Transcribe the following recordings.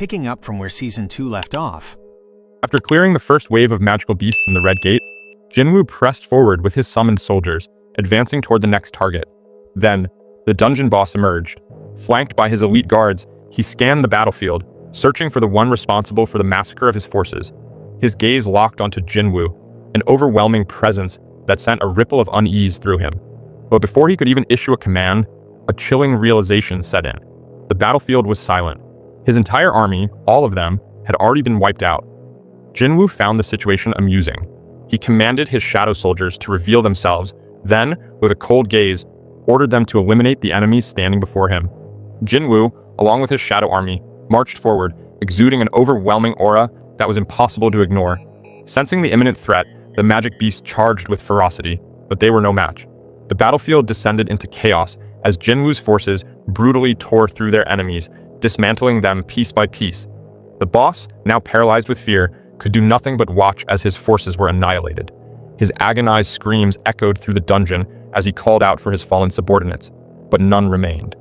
picking up from where Season 2 left off. After clearing the first wave of magical beasts in the Red Gate, Jinwoo pressed forward with his summoned soldiers, advancing toward the next target. Then, the dungeon boss emerged. Flanked by his elite guards, he scanned the battlefield, searching for the one responsible for the massacre of his forces. His gaze locked onto Jinwoo, an overwhelming presence that sent a ripple of unease through him. But before he could even issue a command, a chilling realization set in. The battlefield was silent. His entire army, all of them, had already been wiped out. Jinwoo found the situation amusing. He commanded his shadow soldiers to reveal themselves, then, with a cold gaze, ordered them to eliminate the enemies standing before him. Jinwoo, along with his shadow army, marched forward, exuding an overwhelming aura that was impossible to ignore. Sensing the imminent threat, the magic beasts charged with ferocity, but they were no match. The battlefield descended into chaos as Jinwoo's forces brutally tore through their enemies, dismantling them piece by piece. The boss, now paralyzed with fear, could do nothing but watch as his forces were annihilated. His agonized screams echoed through the dungeon as he called out for his fallen subordinates, but none remained.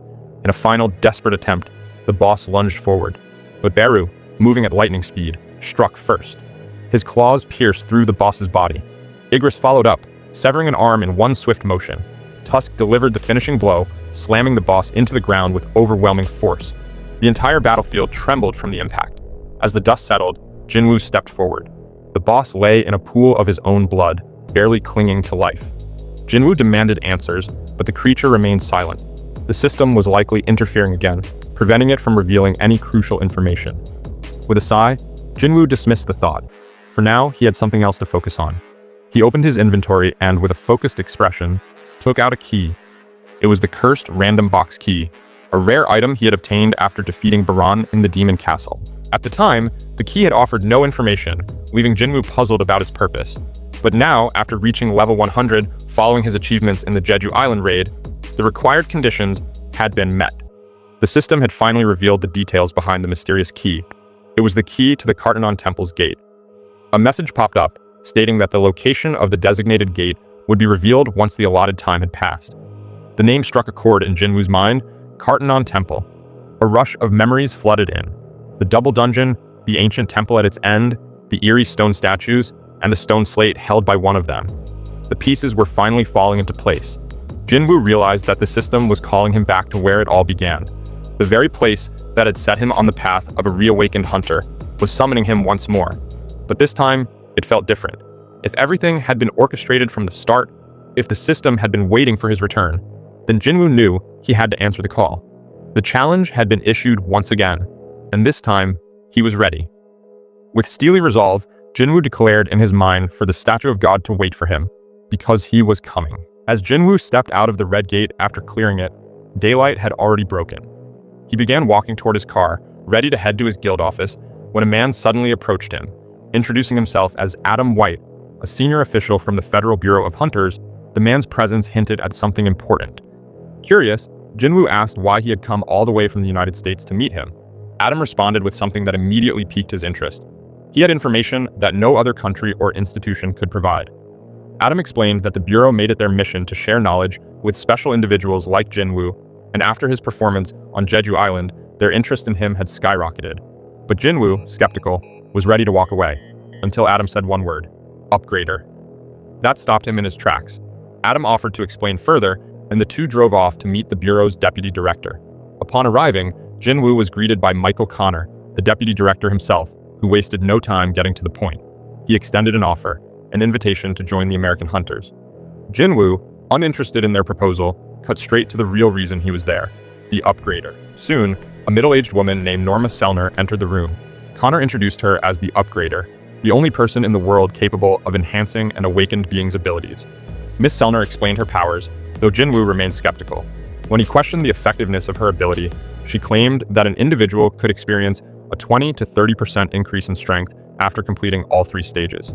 In a final desperate attempt, the boss lunged forward, but Beru, moving at lightning speed, struck first. His claws pierced through the boss's body. Igris followed up, severing an arm in one swift motion. Tusk delivered the finishing blow, slamming the boss into the ground with overwhelming force. The entire battlefield trembled from the impact. As the dust settled, Jinwoo stepped forward. The boss lay in a pool of his own blood, barely clinging to life. Jinwoo demanded answers, but the creature remained silent. The system was likely interfering again, preventing it from revealing any crucial information. With a sigh, Jinwoo dismissed the thought. For now, he had something else to focus on. He opened his inventory and, with a focused expression, took out a key. It was the cursed random box key, a rare item he had obtained after defeating Baran in the Demon Castle. At the time, the key had offered no information, leaving Jinwoo puzzled about its purpose. But now, after reaching level 100 following his achievements in the Jeju Island raid, the required conditions had been met. The system had finally revealed the details behind the mysterious key. It was the key to the Kartanon Temple's gate. A message popped up, stating that the location of the designated gate would be revealed once the allotted time had passed. The name struck a chord in Jinwoo's mind, Kartanon Temple. A rush of memories flooded in. The double dungeon, the ancient temple at its end, the eerie stone statues, and the stone slate held by one of them. The pieces were finally falling into place. Jinwoo realized that the system was calling him back to where it all began. The very place that had set him on the path of a reawakened hunter was summoning him once more. But this time, it felt different. If everything had been orchestrated from the start, if the system had been waiting for his return, then Jinwoo knew he had to answer the call. The challenge had been issued once again, and this time, he was ready. With steely resolve, Jinwoo declared in his mind for the statue of God to wait for him, because he was coming. As Jinwoo stepped out of the Red Gate after clearing it, daylight had already broken. He began walking toward his car, ready to head to his guild office, when a man suddenly approached him, introducing himself as Adam White, a senior official from the Federal Bureau of Hunters. The man's presence hinted at something important. Curious, Jinwoo asked why he had come all the way from the United States to meet him. Adam responded with something that immediately piqued his interest. He had information that no other country or institution could provide. Adam explained that the Bureau made it their mission to share knowledge with special individuals like Jinwoo, and after his performance on Jeju Island, their interest in him had skyrocketed. But Jinwoo, skeptical, was ready to walk away, until Adam said one word: upgrader. That stopped him in his tracks. Adam offered to explain further, and the two drove off to meet the Bureau's deputy director. Upon arriving, Jinwoo was greeted by Michael Connor, the deputy director himself, who wasted no time getting to the point. He extended an offer, an invitation to join the American Hunters. Jinwoo, uninterested in their proposal, cut straight to the real reason he was there: the upgrader. Soon, a middle-aged woman named Norma Selner entered the room. Connor introduced her as the upgrader, the only person in the world capable of enhancing an awakened being's abilities. Miss Selner explained her powers, though Jinwoo remained skeptical. When he questioned the effectiveness of her ability, she claimed that an individual could experience a 20 to 30% increase in strength after completing all 3 stages.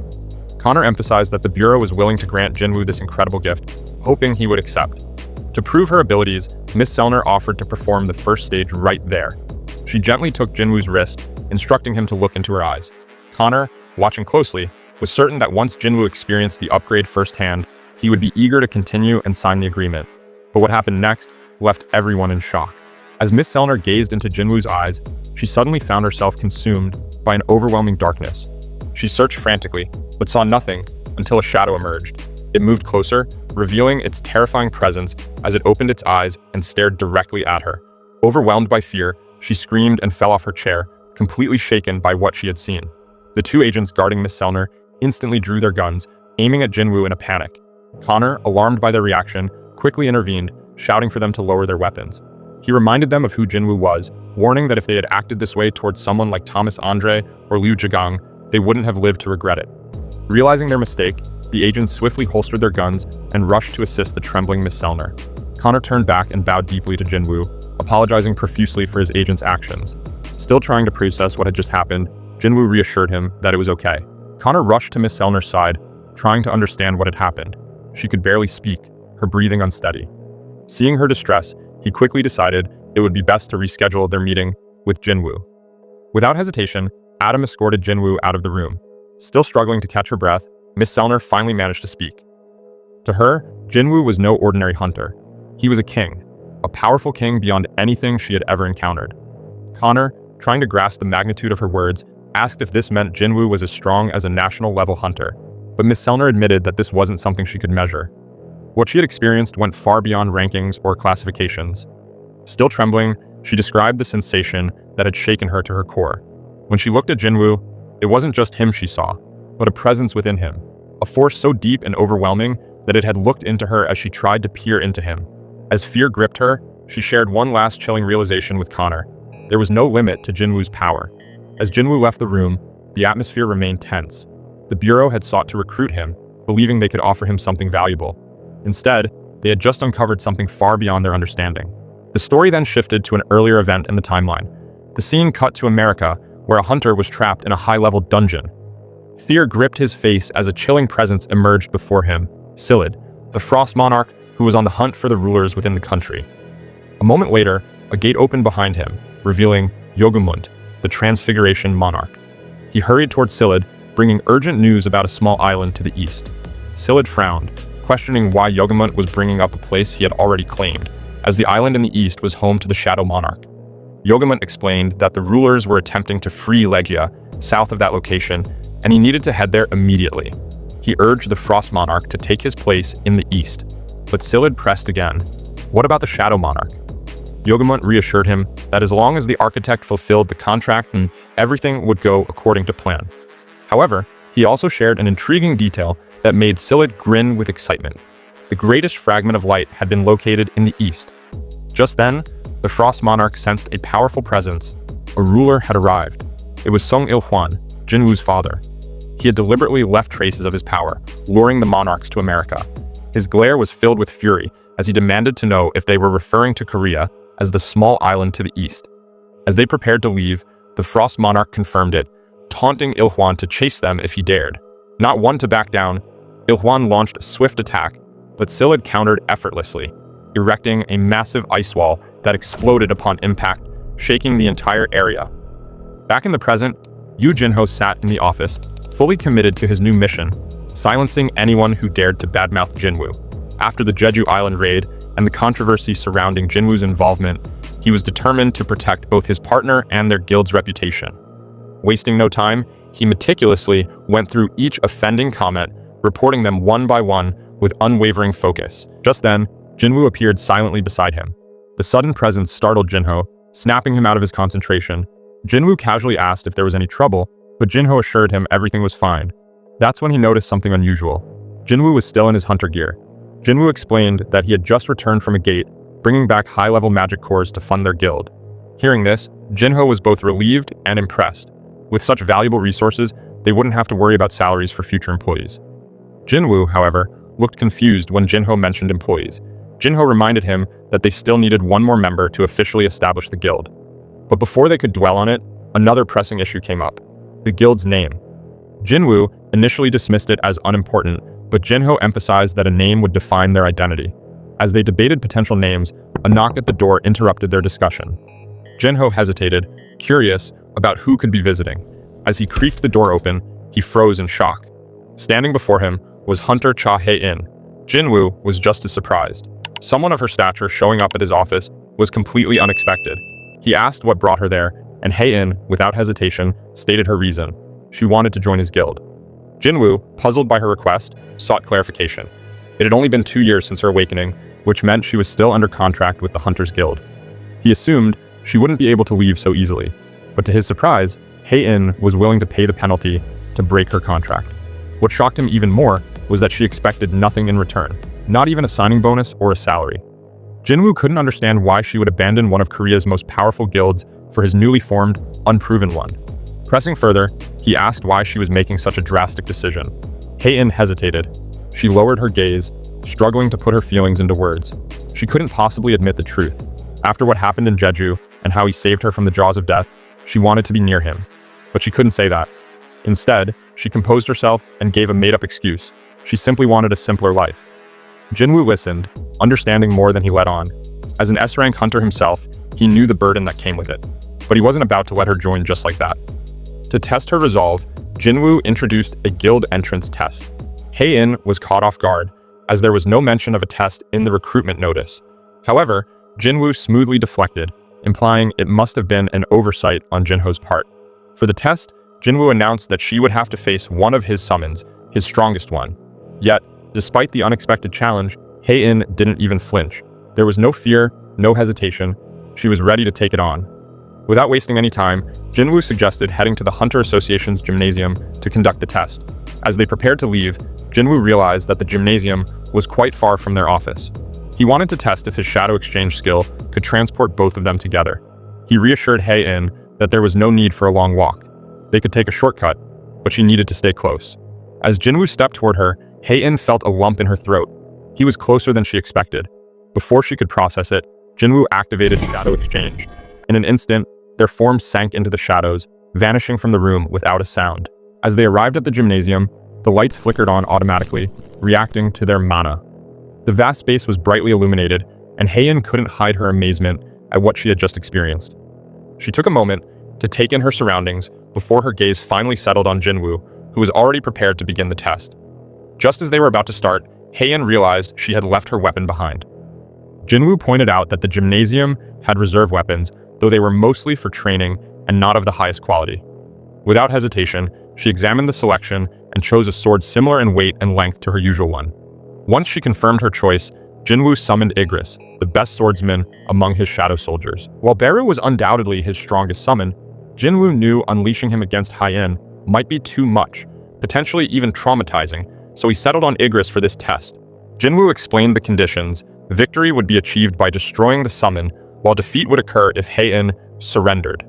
Connor emphasized that the Bureau was willing to grant Jinwoo this incredible gift, hoping he would accept. To prove her abilities, Miss Selner offered to perform the first stage right there. She gently took Jinwoo's wrist, instructing him to look into her eyes. Connor, watching closely, was certain that once Jinwoo experienced the upgrade firsthand, he would be eager to continue and sign the agreement. But what happened next left everyone in shock. As Miss Selner gazed into Jinwoo's eyes, she suddenly found herself consumed by an overwhelming darkness. She searched frantically, but saw nothing until a shadow emerged. It moved closer, revealing its terrifying presence as it opened its eyes and stared directly at her. Overwhelmed by fear, she screamed and fell off her chair, completely shaken by what she had seen. The two agents guarding Miss Selner instantly drew their guns, aiming at Jinwoo in a panic. Connor, alarmed by their reaction, quickly intervened, shouting for them to lower their weapons. He reminded them of who Jinwoo was, warning that if they had acted this way towards someone like Thomas Andre or Liu Zhigang, they wouldn't have lived to regret it. Realizing their mistake, the agents swiftly holstered their guns and rushed to assist the trembling Miss Selner. Connor turned back and bowed deeply to Jinwoo, apologizing profusely for his agent's actions. Still trying to process what had just happened, Jinwoo reassured him that it was okay. Connor rushed to Miss Selner's side, trying to understand what had happened. She could barely speak, her breathing unsteady. Seeing her distress, he quickly decided it would be best to reschedule their meeting with Jinwoo. Without hesitation, Adam escorted Jinwoo out of the room. Still struggling to catch her breath, Miss Selner finally managed to speak. To her, Jinwoo was no ordinary hunter. He was a king, a powerful king beyond anything she had ever encountered. Connor, trying to grasp the magnitude of her words, asked if this meant Jinwoo was as strong as a national-level hunter, but Miss Selner admitted that this wasn't something she could measure. What she had experienced went far beyond rankings or classifications. Still trembling, she described the sensation that had shaken her to her core. When she looked at Jinwoo, it wasn't just him she saw, but a presence within him, a force so deep and overwhelming that it had looked into her as she tried to peer into him. As fear gripped her, she shared one last chilling realization with Connor. There was no limit to Jinwoo's power. As Jinwoo left the room, the atmosphere remained tense. The Bureau had sought to recruit him, believing they could offer him something valuable. Instead, they had just uncovered something far beyond their understanding. The story then shifted to an earlier event in the timeline. The scene cut to America, where a hunter was trapped in a high-level dungeon. Fear gripped his face as a chilling presence emerged before him, Silid, the Frost Monarch who was on the hunt for the rulers within the country. A moment later, a gate opened behind him, revealing Yogumund, the Transfiguration Monarch. He hurried towards Silid, bringing urgent news about a small island to the east. Silid frowned, questioning why Yogumund was bringing up a place he had already claimed, as the island in the east was home to the Shadow Monarch. Yogumund explained that the rulers were attempting to free Legia, south of that location, and he needed to head there immediately. He urged the Frost Monarch to take his place in the east, but Silid pressed again. What about the Shadow Monarch? Yogumund reassured him that as long as the architect fulfilled the contract, and everything would go according to plan. However, he also shared an intriguing detail that made Silid grin with excitement. The greatest fragment of light had been located in the east. Just then, the Frost Monarch sensed a powerful presence. A ruler had arrived. It was Song Il-hwan, Jinwoo's father. He had deliberately left traces of his power, luring the monarchs to America. His glare was filled with fury as he demanded to know if they were referring to Korea as the small island to the east. As they prepared to leave, the Frost Monarch confirmed it, taunting Il-hwan to chase them if he dared. Not one to back down, Il-hwan launched a swift attack, but Silid countered effortlessly, erecting a massive ice wall that exploded upon impact, shaking the entire area. Back in the present, Yu Jinho sat in the office, fully committed to his new mission, silencing anyone who dared to badmouth Jinwoo. After the Jeju Island raid and the controversy surrounding Jinwoo's involvement, he was determined to protect both his partner and their guild's reputation. Wasting no time, he meticulously went through each offending comment, reporting them one by one with unwavering focus. Just then, Jinwoo appeared silently beside him. The sudden presence startled Jinho, snapping him out of his concentration. Jinwoo casually asked if there was any trouble, but Jinho assured him everything was fine. That's when he noticed something unusual. Jinwoo was still in his hunter gear. Jinwoo explained that he had just returned from a gate, bringing back high-level magic cores to fund their guild. Hearing this, Jinho was both relieved and impressed. With such valuable resources, they wouldn't have to worry about salaries for future employees. Jinwoo, however, looked confused when Jinho mentioned employees. Jinho reminded him that they still needed one more member to officially establish the guild. But before they could dwell on it, another pressing issue came up: the guild's name. Jinwoo initially dismissed it as unimportant, but Jinho emphasized that a name would define their identity. As they debated potential names, a knock at the door interrupted their discussion. Jinho hesitated, curious about who could be visiting. As he creaked the door open, he froze in shock. Standing before him was Hunter Cha Hae-in. Jinwoo was just as surprised. Someone of her stature showing up at his office was completely unexpected. He asked what brought her there, and Hae-in, without hesitation, stated her reason. She wanted to join his guild. Jinwoo, puzzled by her request, sought clarification. It had only been 2 years since her awakening, which meant she was still under contract with the Hunters Guild. He assumed she wouldn't be able to leave so easily, but to his surprise, Hae-in was willing to pay the penalty to break her contract. What shocked him even more was that she expected nothing in return, not even a signing bonus or a salary. Jinwoo couldn't understand why she would abandon one of Korea's most powerful guilds for his newly formed, unproven one. Pressing further, he asked why she was making such a drastic decision. Hae-in hesitated. She lowered her gaze, struggling to put her feelings into words. She couldn't possibly admit the truth. After what happened in Jeju and how he saved her from the jaws of death, she wanted to be near him. But she couldn't say that. Instead, she composed herself and gave a made-up excuse. She simply wanted a simpler life. Jinwoo listened, understanding more than he let on. As an S-rank hunter himself, he knew the burden that came with it. But he wasn't about to let her join just like that. To test her resolve, Jinwoo introduced a guild entrance test. Hae-in was caught off guard, as there was no mention of a test in the recruitment notice. However, Jinwoo smoothly deflected, implying it must have been an oversight on Jinho's part. For the test, Jinwoo announced that she would have to face one of his summons, his strongest one. Yet, despite the unexpected challenge, Hae-in didn't even flinch. There was no fear, no hesitation. She was ready to take it on. Without wasting any time, Jinwoo suggested heading to the Hunter Association's gymnasium to conduct the test. As they prepared to leave, Jinwoo realized that the gymnasium was quite far from their office. He wanted to test if his shadow exchange skill could transport both of them together. He reassured Hae-in that there was no need for a long walk. They could take a shortcut, but she needed to stay close. As Jinwoo stepped toward her, Hae-in felt a lump in her throat. He was closer than she expected. Before she could process it, Jinwoo activated Shadow Exchange. In an instant, their forms sank into the shadows, vanishing from the room without a sound. As they arrived at the gymnasium, the lights flickered on automatically, reacting to their mana. The vast space was brightly illuminated, and Hae-in couldn't hide her amazement at what she had just experienced. She took a moment to take in her surroundings before her gaze finally settled on Jinwoo, who was already prepared to begin the test. Just as they were about to start, Hae-in realized she had left her weapon behind. Jinwoo pointed out that the gymnasium had reserve weapons, though they were mostly for training and not of the highest quality. Without hesitation, she examined the selection and chose a sword similar in weight and length to her usual one. Once she confirmed her choice, Jinwoo summoned Igris, the best swordsman among his shadow soldiers. While Beru was undoubtedly his strongest summon, Jinwoo knew unleashing him against Hae-in might be too much, potentially even traumatizing, so he settled on Igris for this test. Jinwoo explained the conditions. Victory would be achieved by destroying the summon, while defeat would occur if Hae-in surrendered.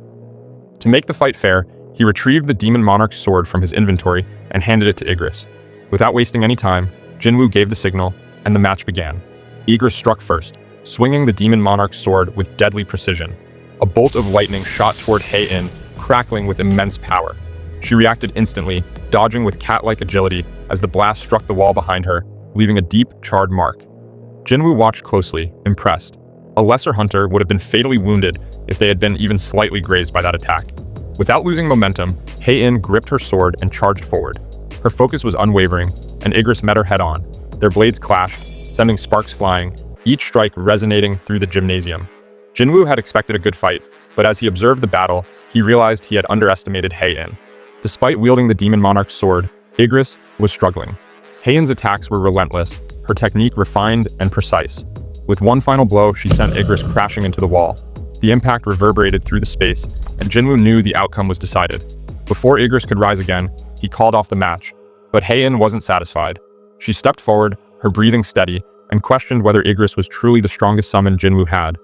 To make the fight fair, he retrieved the Demon Monarch's sword from his inventory and handed it to Igris. Without wasting any time, Jinwoo gave the signal, and the match began. Igris struck first, swinging the Demon Monarch's sword with deadly precision. A bolt of lightning shot toward Hae-in, crackling with immense power. She reacted instantly, dodging with cat-like agility as the blast struck the wall behind her, leaving a deep, charred mark. Jinwoo watched closely, impressed. A lesser hunter would have been fatally wounded if they had been even slightly grazed by that attack. Without losing momentum, Hae-in gripped her sword and charged forward. Her focus was unwavering, and Igris met her head-on. Their blades clashed, sending sparks flying, each strike resonating through the gymnasium. Jinwoo had expected a good fight, but as he observed the battle, he realized he had underestimated Hae-in. Despite wielding the Demon Monarch's sword, Igris was struggling. Hae-in's attacks were relentless, her technique refined and precise. With one final blow, she sent Igris crashing into the wall. The impact reverberated through the space, and Jinwoo knew the outcome was decided. Before Igris could rise again, he called off the match. But Hae-in wasn't satisfied. She stepped forward, her breathing steady, and questioned whether Igris was truly the strongest summon Jinwoo had.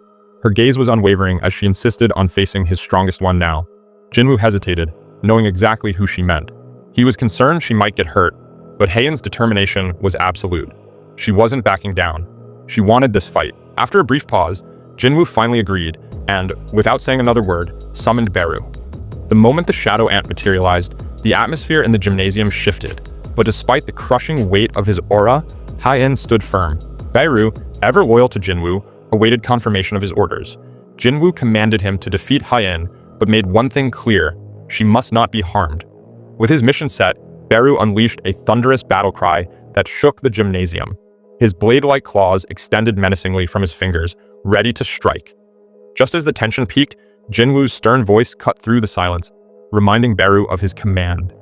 Her gaze was unwavering as she insisted on facing his strongest one now. Jinwoo hesitated, knowing exactly who she meant. He was concerned she might get hurt, but Hae-in's determination was absolute. She wasn't backing down. She wanted this fight. After a brief pause, Jinwoo finally agreed and, without saying another word, summoned Beru. The moment the shadow ant materialized, the atmosphere in the gymnasium shifted, but despite the crushing weight of his aura, Hae-in stood firm. Beru, ever loyal to Jinwoo, awaited confirmation of his orders. Jinwoo commanded him to defeat Hae-in, but made one thing clear: she must not be harmed. With his mission set, Beru unleashed a thunderous battle cry that shook the gymnasium. His blade-like claws extended menacingly from his fingers, ready to strike. Just as the tension peaked, Jinwoo's stern voice cut through the silence, reminding Beru of his command.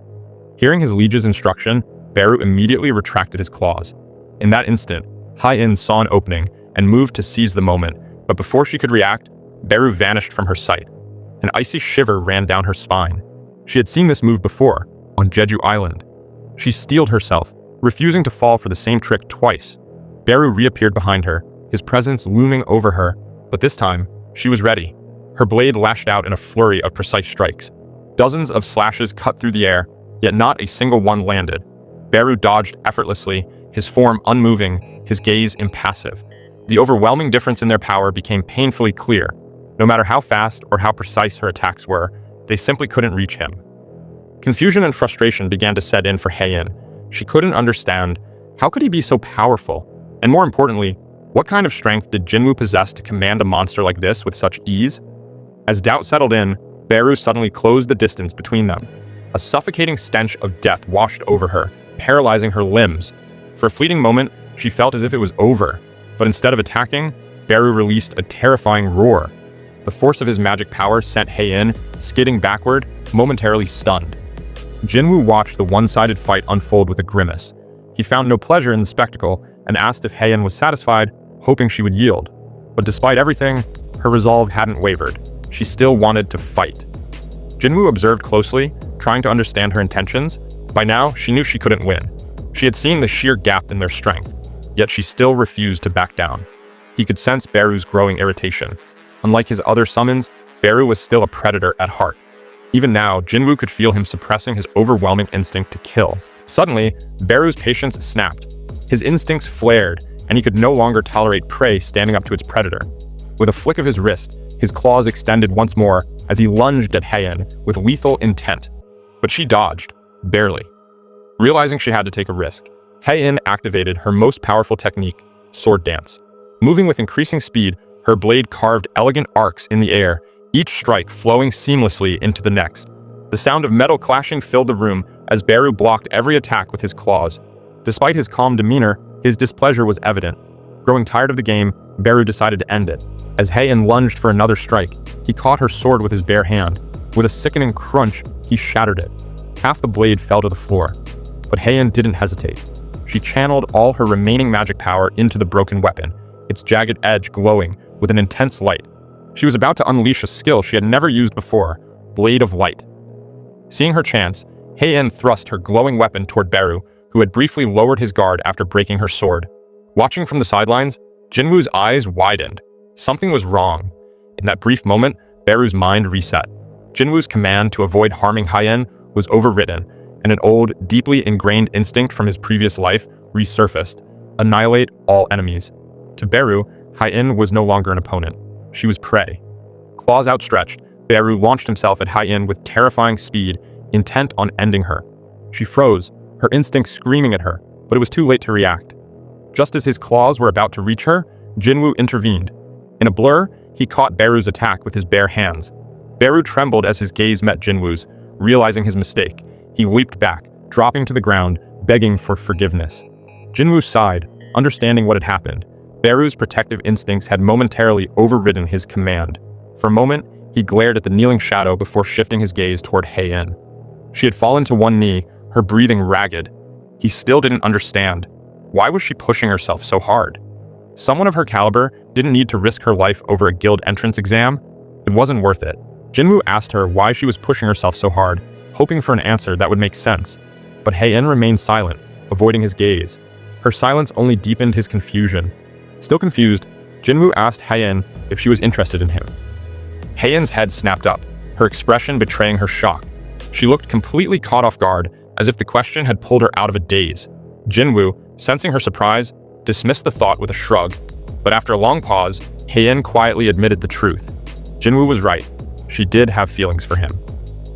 Hearing his liege's instruction, Beru immediately retracted his claws. In that instant, Hae-in saw an opening and moved to seize the moment, but before she could react, Beru vanished from her sight. An icy shiver ran down her spine. She had seen this move before, on Jeju Island. She steeled herself, refusing to fall for the same trick twice. Beru reappeared behind her, his presence looming over her, but this time, she was ready. Her blade lashed out in a flurry of precise strikes. Dozens of slashes cut through the air, yet not a single one landed. Beru dodged effortlessly, his form unmoving, his gaze impassive. The overwhelming difference in their power became painfully clear. No matter how fast or how precise her attacks were, they simply couldn't reach him. Confusion and frustration began to set in for Hae-in. She couldn't understand, how could he be so powerful? And more importantly, what kind of strength did Jinwoo possess to command a monster like this with such ease? As doubt settled in, Beru suddenly closed the distance between them. A suffocating stench of death washed over her, paralyzing her limbs. For a fleeting moment, she felt as if it was over, but instead of attacking, Beru released a terrifying roar. The force of his magic power sent Hae-in skidding backward, momentarily stunned. Jinwoo watched the one-sided fight unfold with a grimace. He found no pleasure in the spectacle and asked if Hae-in was satisfied, hoping she would yield. But despite everything, her resolve hadn't wavered. She still wanted to fight. Jinwoo observed closely, trying to understand her intentions. By now, she knew she couldn't win. She had seen the sheer gap in their strength, yet she still refused to back down. He could sense Beru's growing irritation. Unlike his other summons, Beru was still a predator at heart. Even now, Jinwoo could feel him suppressing his overwhelming instinct to kill. Suddenly, Beru's patience snapped. His instincts flared, and he could no longer tolerate prey standing up to its predator. With a flick of his wrist, his claws extended once more as he lunged at Hae-in with lethal intent. But she dodged, barely. Realizing she had to take a risk, Hae-in activated her most powerful technique, sword dance. Moving with increasing speed, her blade carved elegant arcs in the air, each strike flowing seamlessly into the next. The sound of metal clashing filled the room as Beru blocked every attack with his claws. Despite his calm demeanor, his displeasure was evident. Growing tired of the game, Beru decided to end it. As Hae-in lunged for another strike, he caught her sword with his bare hand. With a sickening crunch, he shattered it. Half the blade fell to the floor. But Hae-in didn't hesitate. She channeled all her remaining magic power into the broken weapon, its jagged edge glowing with an intense light. She was about to unleash a skill she had never used before, Blade of Light. Seeing her chance, Hae-in thrust her glowing weapon toward Beru, who had briefly lowered his guard after breaking her sword. Watching from the sidelines, Jinwoo's eyes widened. Something was wrong. In that brief moment, Beru's mind reset. Jinwoo's command to avoid harming Hae-in was overwritten, and an old, deeply ingrained instinct from his previous life resurfaced: annihilate all enemies. To Beru, Hae-in was no longer an opponent. She was prey. Claws outstretched, Beru launched himself at Hae-in with terrifying speed, intent on ending her. She froze, her instincts screaming at her, but it was too late to react. Just as his claws were about to reach her, Jinwoo intervened. In a blur, he caught Beru's attack with his bare hands. Beru trembled as his gaze met Jinwoo's. Realizing his mistake, he leaped back, dropping to the ground, begging for forgiveness. Jinwoo sighed, understanding what had happened. Beru's protective instincts had momentarily overridden his command. For a moment, he glared at the kneeling shadow before shifting his gaze toward Hae-in. She had fallen to one knee, her breathing ragged. He still didn't understand. Why was she pushing herself so hard? Someone of her caliber didn't need to risk her life over a guild entrance exam. It wasn't worth it. Jinwoo asked her why she was pushing herself so hard, hoping for an answer that would make sense. But Hae-in remained silent, avoiding his gaze. Her silence only deepened his confusion. Still confused, Jinwoo asked Hae-in if she was interested in him. Hae-in's head snapped up, her expression betraying her shock. She looked completely caught off guard, as if the question had pulled her out of a daze. Jinwoo, sensing her surprise, dismissed the thought with a shrug. But after a long pause, Hae-in quietly admitted the truth. Jinwoo was right. She did have feelings for him.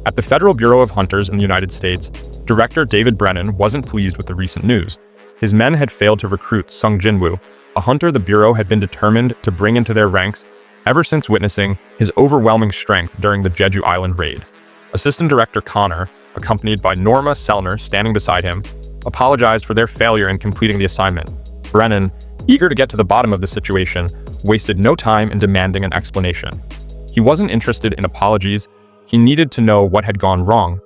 At the Federal Bureau of Hunters in the United States, Director David Brennan wasn't pleased with the recent news. His men had failed to recruit Sung Jinwoo, a hunter the Bureau had been determined to bring into their ranks ever since witnessing his overwhelming strength during the Jeju Island raid. Assistant Director Connor, accompanied by Norma Selner standing beside him, apologized for their failure in completing the assignment. Brennan, eager to get to the bottom of the situation, wasted no time in demanding an explanation. He wasn't interested in apologies, he needed to know what had gone wrong.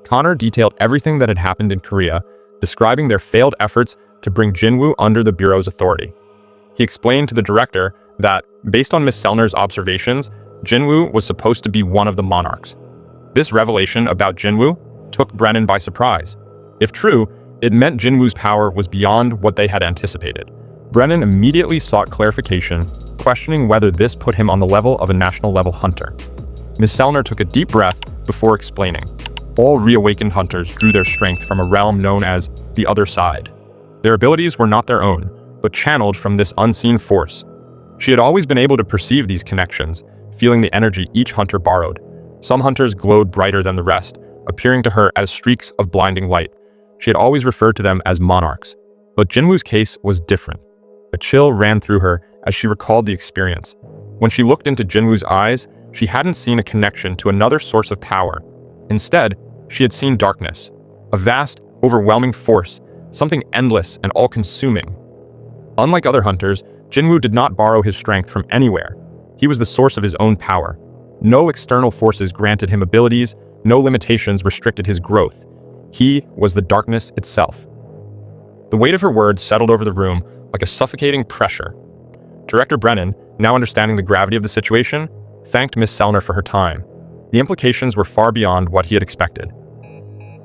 Connor detailed everything that had happened in Korea, describing their failed efforts to bring Jinwoo under the Bureau's authority. He explained to the director that, based on Miss Selner's observations, Jinwoo was supposed to be one of the Monarchs. This revelation about Jinwoo took Brennan by surprise. If true, it meant Jinwoo's power was beyond what they had anticipated. Brennan immediately sought clarification, questioning whether this put him on the level of a national-level hunter. Miss Selner took a deep breath before explaining. All reawakened hunters drew their strength from a realm known as the other side. Their abilities were not their own, but channeled from this unseen force. She had always been able to perceive these connections, feeling the energy each hunter borrowed. Some hunters glowed brighter than the rest, appearing to her as streaks of blinding light. She had always referred to them as monarchs. But Jinwoo's case was different. A chill ran through her as she recalled the experience. When she looked into Jinwoo's eyes, she hadn't seen a connection to another source of power. Instead, she had seen darkness, a vast, overwhelming force, something endless and all-consuming. Unlike other hunters, Jinwoo did not borrow his strength from anywhere. He was the source of his own power. No external forces granted him abilities, no limitations restricted his growth. He was the darkness itself. The weight of her words settled over the room like a suffocating pressure. Director Brennan, now understanding the gravity of the situation, thanked Miss Selner for her time. The implications were far beyond what he had expected.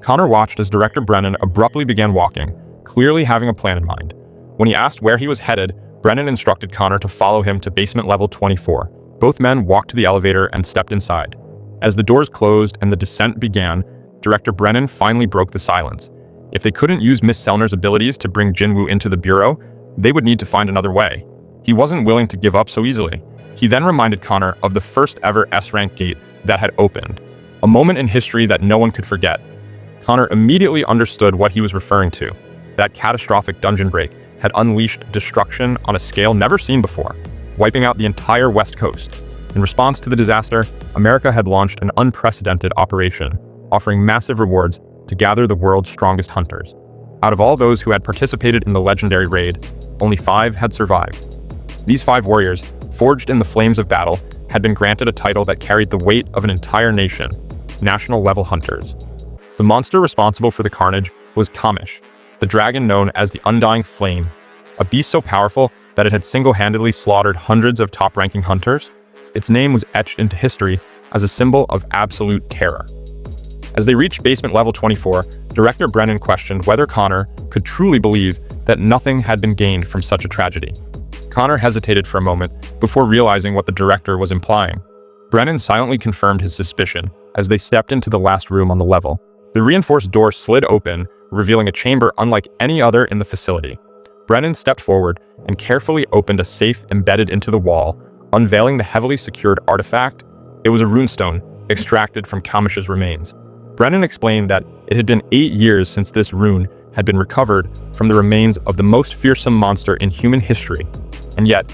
Connor watched as Director Brennan abruptly began walking, clearly having a plan in mind. When he asked where he was headed, Brennan instructed Connor to follow him to basement level 24. Both men walked to the elevator and stepped inside. As the doors closed and the descent began, Director Brennan finally broke the silence. If they couldn't use Miss Selner's abilities to bring Jinwoo into the Bureau, they would need to find another way. He wasn't willing to give up so easily. He then reminded Connor of the first ever S-rank gate that had opened, a moment in history that no one could forget. Connor immediately understood what he was referring to. That catastrophic dungeon break had unleashed destruction on a scale never seen before, wiping out the entire West Coast. In response to the disaster, America had launched an unprecedented operation, offering massive rewards to gather the world's strongest hunters. Out of all those who had participated in the legendary raid, only 5 had survived. These 5 warriors, forged in the flames of battle, had been granted a title that carried the weight of an entire nation, national-level hunters. The monster responsible for the carnage was Kamish, the dragon known as the Undying Flame, a beast so powerful that it had single-handedly slaughtered hundreds of top-ranking hunters. Its name was etched into history as a symbol of absolute terror. As they reached basement level 24, Director Brennan questioned whether Connor could truly believe that nothing had been gained from such a tragedy. Connor hesitated for a moment before realizing what the director was implying. Brennan silently confirmed his suspicion as they stepped into the last room on the level. The reinforced door slid open, revealing a chamber unlike any other in the facility. Brennan stepped forward and carefully opened a safe embedded into the wall, unveiling the heavily secured artifact. It was a runestone extracted from Kamish's remains. Brennan explained that it had been 8 years since this rune had been recovered from the remains of the most fearsome monster in human history. And yet,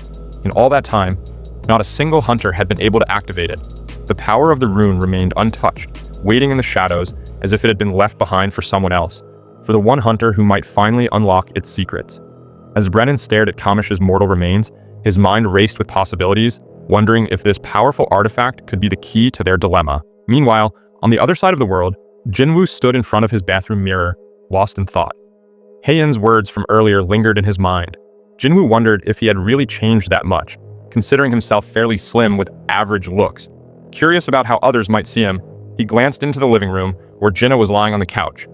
in all that time, not a single hunter had been able to activate it. The power of the rune remained untouched, waiting in the shadows as if it had been left behind for someone else, for the one hunter who might finally unlock its secrets. As Brennan stared at Kamish's mortal remains, his mind raced with possibilities, wondering if this powerful artifact could be the key to their dilemma. Meanwhile, on the other side of the world, Jinwoo stood in front of his bathroom mirror, lost in thought. Hae-in's words from earlier lingered in his mind. Jinwoo wondered if he had really changed that much, considering himself fairly slim with average looks. Curious about how others might see him, he glanced into the living room where Jinna was lying on the couch.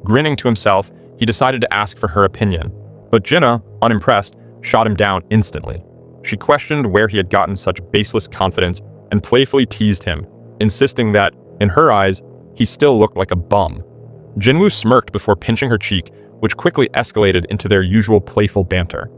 Grinning to himself, he decided to ask for her opinion. But Jinna, unimpressed, shot him down instantly. She questioned where he had gotten such baseless confidence and playfully teased him, insisting that, in her eyes, he still looked like a bum. Jinwoo smirked before pinching her cheek, which quickly escalated into their usual playful banter.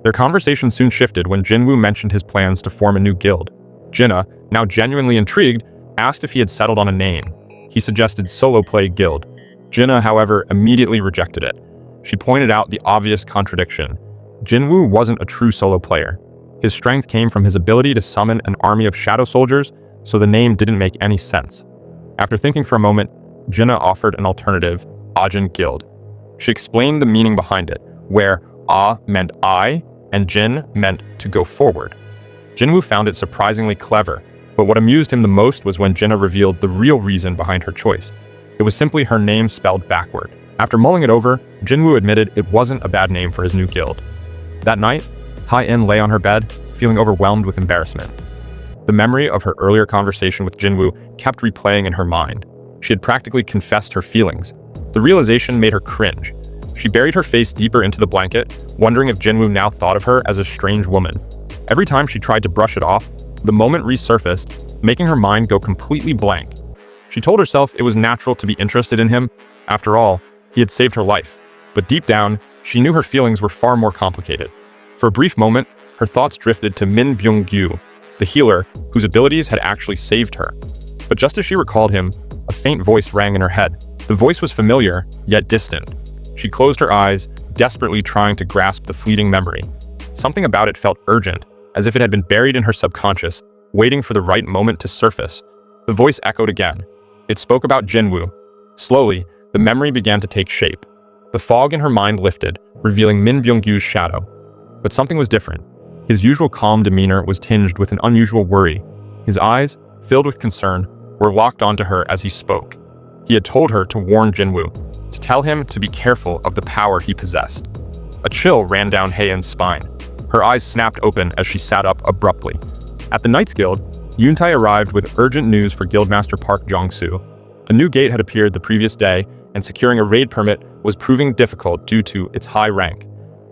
Their conversation soon shifted when Jinwoo mentioned his plans to form a new guild. Jinna, now genuinely intrigued, asked if he had settled on a name. He suggested Solo Play Guild. Jinna, however, immediately rejected it. She pointed out the obvious contradiction. Jinwoo wasn't a true solo player. His strength came from his ability to summon an army of shadow soldiers, so the name didn't make any sense. After thinking for a moment, Jinna offered an alternative, Ajin Guild. She explained the meaning behind it, where A meant I and Jin meant to go forward. Jinwoo found it surprisingly clever, but what amused him the most was when Jinna revealed the real reason behind her choice. It was simply her name spelled backward. After mulling it over, Jinwoo admitted it wasn't a bad name for his new guild. That night, Hae-in lay on her bed, feeling overwhelmed with embarrassment. The memory of her earlier conversation with Jinwoo kept replaying in her mind. She had practically confessed her feelings. The realization made her cringe. She buried her face deeper into the blanket, wondering if Jinwoo now thought of her as a strange woman. Every time she tried to brush it off, the moment resurfaced, making her mind go completely blank. She told herself it was natural to be interested in him. After all, he had saved her life. But deep down, she knew her feelings were far more complicated. For a brief moment, her thoughts drifted to Min Byung-gyu, the healer whose abilities had actually saved her. But just as she recalled him, a faint voice rang in her head. The voice was familiar, yet distant. She closed her eyes, desperately trying to grasp the fleeting memory. Something about it felt urgent, as if it had been buried in her subconscious, waiting for the right moment to surface. The voice echoed again. It spoke about Jinwoo. Slowly, the memory began to take shape. The fog in her mind lifted, revealing Min Byung-gyu's shadow. But something was different. His usual calm demeanor was tinged with an unusual worry. His eyes, filled with concern, were locked onto her as he spoke. He had told her to warn Jinwoo, to tell him to be careful of the power he possessed. A chill ran down Hae-in's spine. Her eyes snapped open as she sat up abruptly. At the Knights Guild, Yoontae arrived with urgent news for Guildmaster Park Jong-soo. A new gate had appeared the previous day, and securing a raid permit was proving difficult due to its high rank.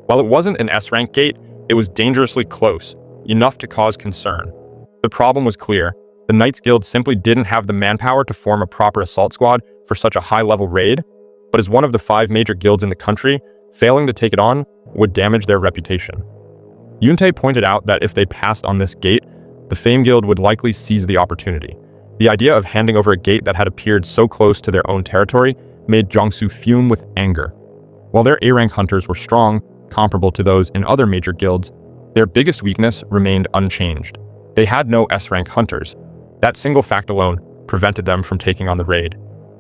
While it wasn't an S-rank gate, it was dangerously close, enough to cause concern. The problem was clear. The Knights Guild simply didn't have the manpower to form a proper assault squad for such a high-level raid, but as one of the 5 major guilds in the country, failing to take it on would damage their reputation. Yoontae pointed out that if they passed on this gate, the Fame Guild would likely seize the opportunity. The idea of handing over a gate that had appeared so close to their own territory made Jong-soo fume with anger. While their A-rank hunters were strong, comparable to those in other major guilds, their biggest weakness remained unchanged. They had no S-rank hunters. That single fact alone prevented them from taking on the raid.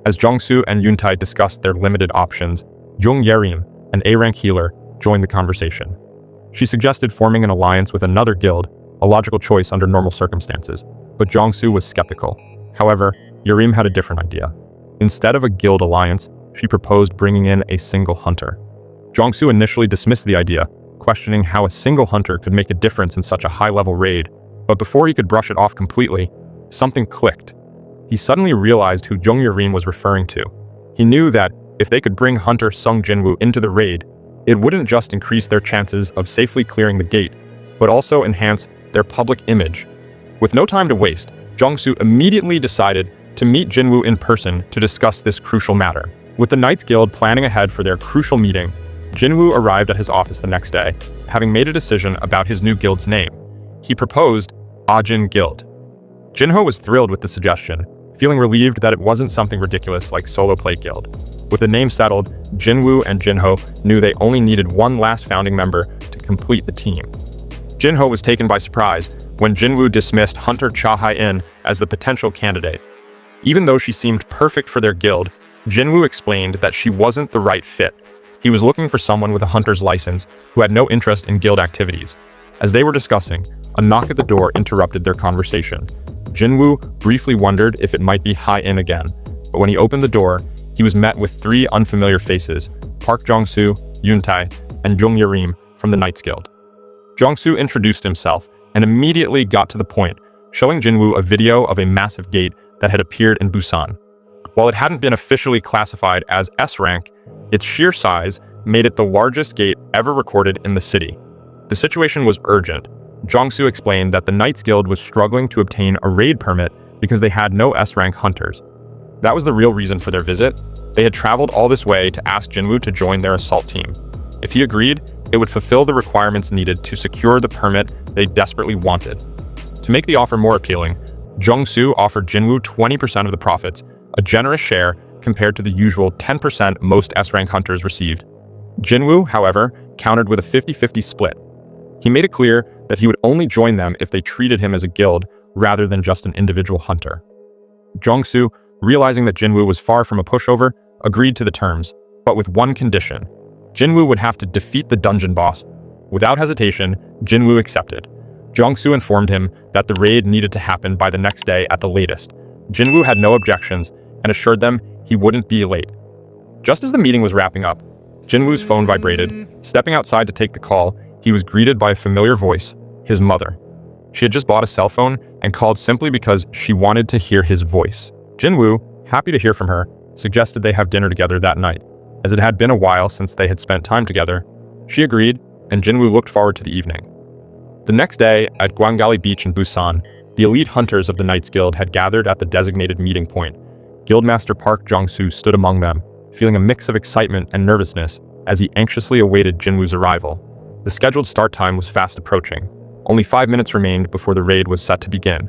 As Jong-soo and Yoontae discussed their limited options, Jung Yerim, an A-rank healer, joined the conversation. She suggested forming an alliance with another guild, a logical choice under normal circumstances, but Jong-soo was skeptical. However, Yerim had a different idea. Instead of a guild alliance, she proposed bringing in a single hunter. Jong-soo initially dismissed the idea, questioning how a single hunter could make a difference in such a high-level raid, but before he could brush it off completely, something clicked. He suddenly realized who Jung Yerim was referring to. He knew that if they could bring Hunter Sung Jinwoo into the raid, it wouldn't just increase their chances of safely clearing the gate, but also enhance their public image. With no time to waste, Jong-soo immediately decided to meet Jinwoo in person to discuss this crucial matter. With the Knights Guild planning ahead for their crucial meeting, Jinwoo arrived at his office the next day, having made a decision about his new guild's name. He proposed Ajin Guild. Jinho was thrilled with the suggestion, feeling relieved that it wasn't something ridiculous like Solo Play Guild. With the name settled, Jinwoo and Jinho knew they only needed one last founding member to complete the team. Jinho was taken by surprise when Jinwoo dismissed Hunter Cha Hae-in as the potential candidate. Even though she seemed perfect for their guild, Jinwoo explained that she wasn't the right fit. He was looking for someone with a hunter's license who had no interest in guild activities. As they were discussing, a knock at the door interrupted their conversation. Jinwoo briefly wondered if it might be Hae-in again, but when he opened the door, he was met with 3 unfamiliar faces: Park Jong-soo, Yoontae, and Jung Yerim from the Knights Guild. Jong-soo introduced himself and immediately got to the point, showing Jinwoo a video of a massive gate that had appeared in Busan. While it hadn't been officially classified as S-rank, its sheer size made it the largest gate ever recorded in the city. The situation was urgent. Jong-soo explained that the Knights Guild was struggling to obtain a raid permit because they had no S-rank hunters. That was the real reason for their visit. They had traveled all this way to ask Jinwoo to join their assault team. If he agreed, it would fulfill the requirements needed to secure the permit they desperately wanted. To make the offer more appealing, Jong-soo offered Jinwoo 20% of the profits, a generous share compared to the usual 10% most S-rank hunters received. Jinwoo, however, countered with a 50-50 split. He made it clear that he would only join them if they treated him as a guild rather than just an individual hunter. Jong-soo, realizing that Jinwoo was far from a pushover, agreed to the terms, but with one condition. Jinwoo would have to defeat the dungeon boss. Without hesitation, Jinwoo accepted. Jong-soo informed him that the raid needed to happen by the next day at the latest. Jinwoo had no objections and assured them he wouldn't be late. Just as the meeting was wrapping up, Jinwoo's phone vibrated. Stepping outside to take the call, he was greeted by a familiar voice, his mother. She had just bought a cell phone and called simply because she wanted to hear his voice. Jinwoo, happy to hear from her, suggested they have dinner together that night. As it had been a while since they had spent time together, she agreed, and Jinwoo looked forward to the evening. The next day, at Gwangali Beach in Busan, the elite hunters of the Knights Guild had gathered at the designated meeting point. Guildmaster Park Jong-soo stood among them, feeling a mix of excitement and nervousness as he anxiously awaited Jinwoo's arrival. The scheduled start time was fast approaching. Only 5 minutes remained before the raid was set to begin.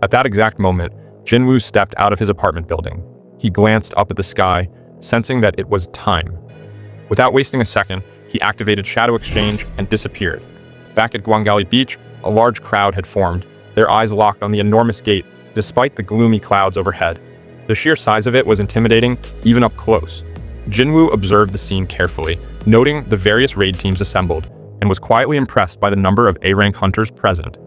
At that exact moment, Jinwoo stepped out of his apartment building. He glanced up at the sky, sensing that it was time. Without wasting a second, he activated Shadow Exchange and disappeared. Back at Gwangali Beach, a large crowd had formed, their eyes locked on the enormous gate, despite the gloomy clouds overhead. The sheer size of it was intimidating, even up close. Jinwoo observed the scene carefully, noting the various raid teams assembled, and was quietly impressed by the number of A-rank hunters present.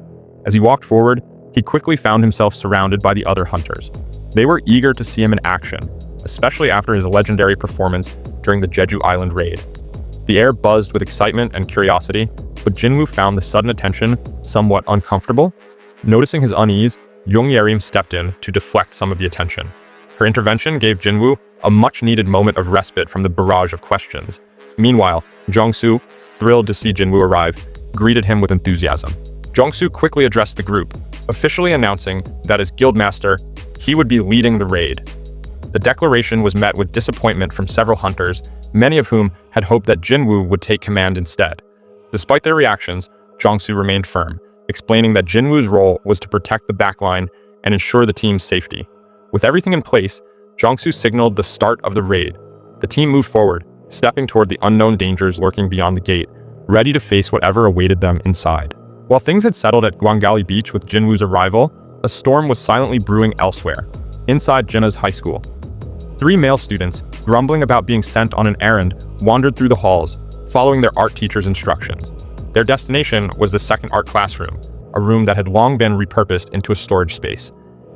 As he walked forward, he quickly found himself surrounded by the other hunters. They were eager to see him in action, especially after his legendary performance during the Jeju Island raid. The air buzzed with excitement and curiosity, but Jinwoo found the sudden attention somewhat uncomfortable. Noticing his unease, Jung Yerim stepped in to deflect some of the attention. Her intervention gave Jinwoo a much-needed moment of respite from the barrage of questions. Meanwhile, Jong-soo, thrilled to see Jinwoo arrive, greeted him with enthusiasm. Jong-soo quickly addressed the group, officially announcing that as guildmaster, he would be leading the raid. The declaration was met with disappointment from several hunters, many of whom had hoped that Jinwoo would take command instead. Despite their reactions, Jong-soo remained firm, explaining that Jinwoo's role was to protect the backline and ensure the team's safety. With everything in place, Jong-soo signaled the start of the raid. The team moved forward, stepping toward the unknown dangers lurking beyond the gate, ready to face whatever awaited them inside. While things had settled at Gwangali Beach with Jinwoo's arrival, a storm was silently brewing elsewhere, inside Jinna's high school. 3 male students, grumbling about being sent on an errand, wandered through the halls, following their art teacher's instructions. Their destination was the second art classroom, a room that had long been repurposed into a storage space.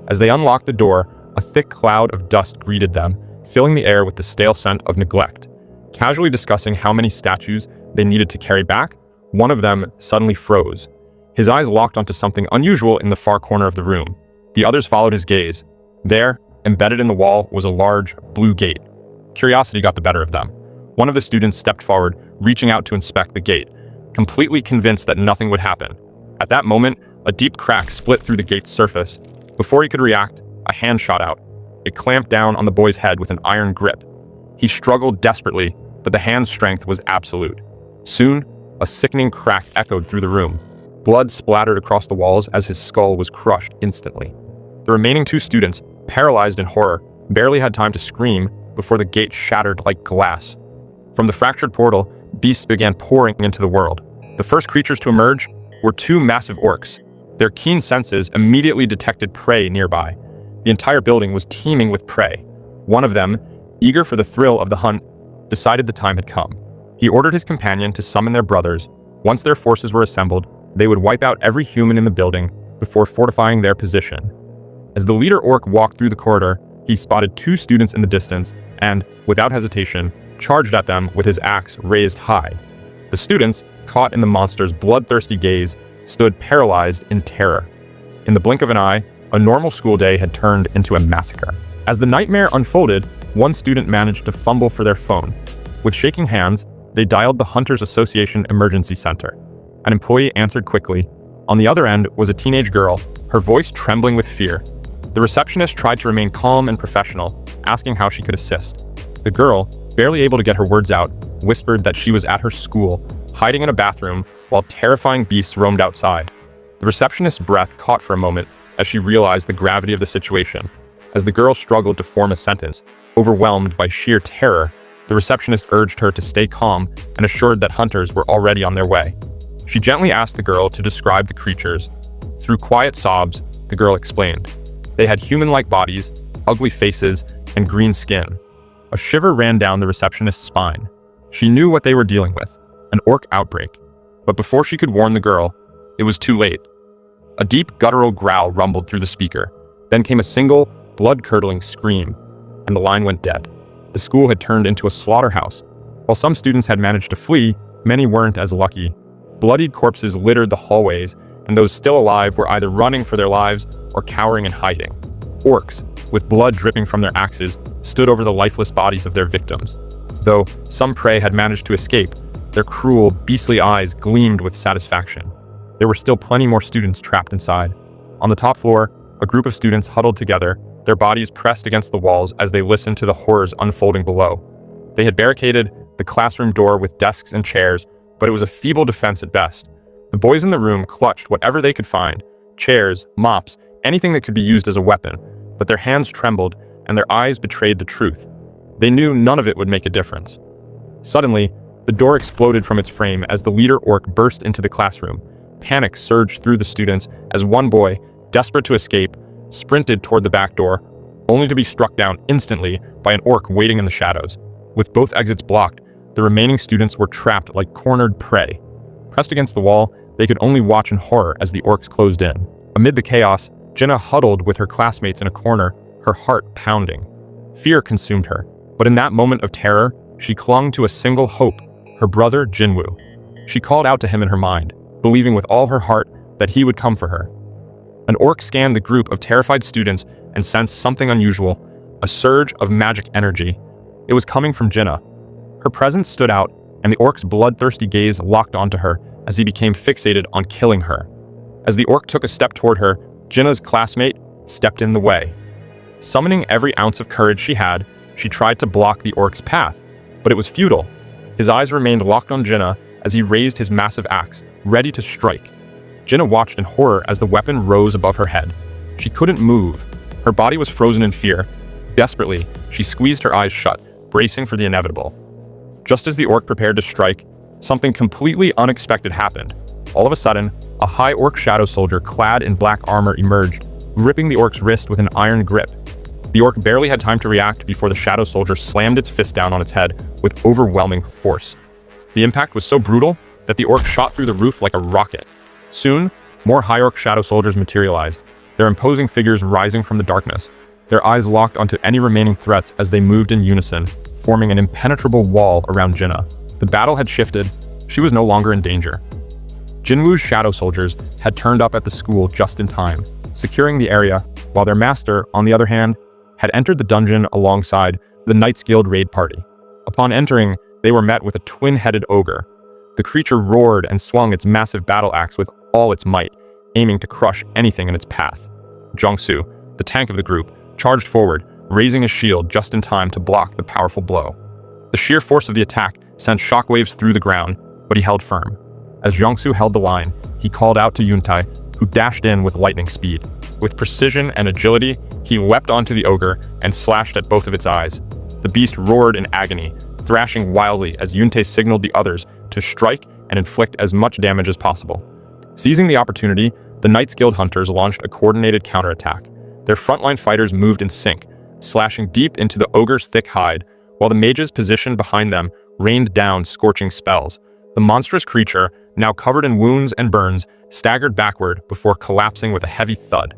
As they unlocked the door, a thick cloud of dust greeted them, filling the air with the stale scent of neglect. Casually discussing how many statues they needed to carry back, one of them suddenly froze. His eyes locked onto something unusual in the far corner of the room. The others followed his gaze. There, embedded in the wall, was a large, blue gate. Curiosity got the better of them. One of the students stepped forward, reaching out to inspect the gate, completely convinced that nothing would happen. At that moment, a deep crack split through the gate's surface. Before he could react, a hand shot out. It clamped down on the boy's head with an iron grip. He struggled desperately, but the hand's strength was absolute. Soon, a sickening crack echoed through the room. Blood splattered across the walls as his skull was crushed instantly. The remaining 2 students, paralyzed in horror, barely had time to scream before the gate shattered like glass. From the fractured portal, beasts began pouring into the world. The first creatures to emerge were 2 massive orcs. Their keen senses immediately detected prey nearby. The entire building was teeming with prey. One of them, eager for the thrill of the hunt, decided the time had come. He ordered his companion to summon their brothers. Once their forces were assembled, they would wipe out every human in the building before fortifying their position. As the leader orc walked through the corridor, he spotted 2 students in the distance and, without hesitation, charged at them with his axe raised high. The students, caught in the monster's bloodthirsty gaze, stood paralyzed in terror. In the blink of an eye, a normal school day had turned into a massacre. As the nightmare unfolded, one student managed to fumble for their phone. With shaking hands, they dialed the Hunters Association Emergency Center. An employee answered quickly. On the other end was a teenage girl, her voice trembling with fear. The receptionist tried to remain calm and professional, asking how she could assist. The girl, barely able to get her words out, whispered that she was at her school, hiding in a bathroom while terrifying beasts roamed outside. The receptionist's breath caught for a moment as she realized the gravity of the situation. As the girl struggled to form a sentence, overwhelmed by sheer terror, the receptionist urged her to stay calm and assured that hunters were already on their way. She gently asked the girl to describe the creatures. Through quiet sobs, the girl explained. They had human-like bodies, ugly faces, and green skin. A shiver ran down the receptionist's spine. She knew what they were dealing with, an orc outbreak. But before she could warn the girl, it was too late. A deep, guttural growl rumbled through the speaker. Then came a single, blood-curdling scream, and the line went dead. The school had turned into a slaughterhouse. While some students had managed to flee, many weren't as lucky. Bloodied corpses littered the hallways, and those still alive were either running for their lives or cowering and hiding. Orcs, with blood dripping from their axes, stood over the lifeless bodies of their victims. Though some prey had managed to escape, their cruel, beastly eyes gleamed with satisfaction. There were still plenty more students trapped inside. On the top floor, a group of students huddled together, their bodies pressed against the walls as they listened to the horrors unfolding below. They had barricaded the classroom door with desks and chairs, but it was a feeble defense at best. The boys in the room clutched whatever they could find, chairs, mops, anything that could be used as a weapon, but their hands trembled and their eyes betrayed the truth. They knew none of it would make a difference. Suddenly, the door exploded from its frame as the leader orc burst into the classroom. Panic surged through the students as one boy, desperate to escape, sprinted toward the back door, only to be struck down instantly by an orc waiting in the shadows. With both exits blocked, the remaining students were trapped like cornered prey. Pressed against the wall, they could only watch in horror as the orcs closed in. Amid the chaos, Jinna huddled with her classmates in a corner, her heart pounding. Fear consumed her, but in that moment of terror, she clung to a single hope, her brother Jinwoo. She called out to him in her mind, believing with all her heart that he would come for her. An orc scanned the group of terrified students and sensed something unusual, a surge of magic energy. It was coming from Jinna. Her presence stood out, and the orc's bloodthirsty gaze locked onto her as he became fixated on killing her. As the orc took a step toward her, Jinna's classmate stepped in the way. Summoning every ounce of courage she had, she tried to block the orc's path, but it was futile. His eyes remained locked on Jinna as he raised his massive axe, ready to strike. Jinna watched in horror as the weapon rose above her head. She couldn't move. Her body was frozen in fear. Desperately, she squeezed her eyes shut, bracing for the inevitable. Just as the orc prepared to strike, something completely unexpected happened. All of a sudden, a high orc shadow soldier clad in black armor emerged, gripping the orc's wrist with an iron grip. The orc barely had time to react before the shadow soldier slammed its fist down on its head with overwhelming force. The impact was so brutal that the orc shot through the roof like a rocket. Soon, more high orc shadow soldiers materialized, their imposing figures rising from the darkness, their eyes locked onto any remaining threats as they moved in unison, forming an impenetrable wall around Jinna. The battle had shifted. She was no longer in danger. Jinwoo's shadow soldiers had turned up at the school just in time, securing the area, while their master, on the other hand, had entered the dungeon alongside the Knights Guild raid party. Upon entering, they were met with a twin-headed ogre. The creature roared and swung its massive battle axe with all its might, aiming to crush anything in its path. Jongsu, the tank of the group, charged forward, raising his shield just in time to block the powerful blow. The sheer force of the attack sent shockwaves through the ground, but he held firm. As Jongsu held the line, he called out to Yuntai, who dashed in with lightning speed. With precision and agility, he leapt onto the ogre and slashed at both of its eyes. The beast roared in agony, thrashing wildly as Yuntai signaled the others to strike and inflict as much damage as possible. Seizing the opportunity, the Knights Guild hunters launched a coordinated counterattack. Their frontline fighters moved in sync, slashing deep into the ogre's thick hide, while the mages positioned behind them rained down scorching spells. The monstrous creature, now covered in wounds and burns, staggered backward before collapsing with a heavy thud.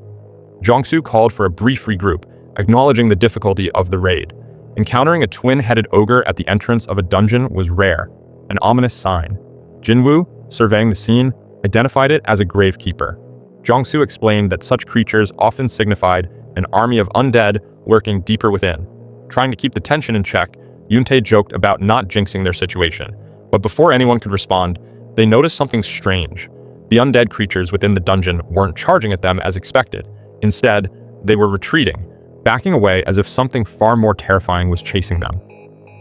Jongsu called for a brief regroup, acknowledging the difficulty of the raid. Encountering a twin-headed ogre at the entrance of a dungeon was rare, an ominous sign. Jinwoo, surveying the scene, identified it as a gravekeeper. Jongsu explained that such creatures often signified an army of undead lurking deeper within. Trying to keep the tension in check, Yuntai joked about not jinxing their situation. But before anyone could respond, they noticed something strange. The undead creatures within the dungeon weren't charging at them as expected. Instead, they were retreating, backing away as if something far more terrifying was chasing them.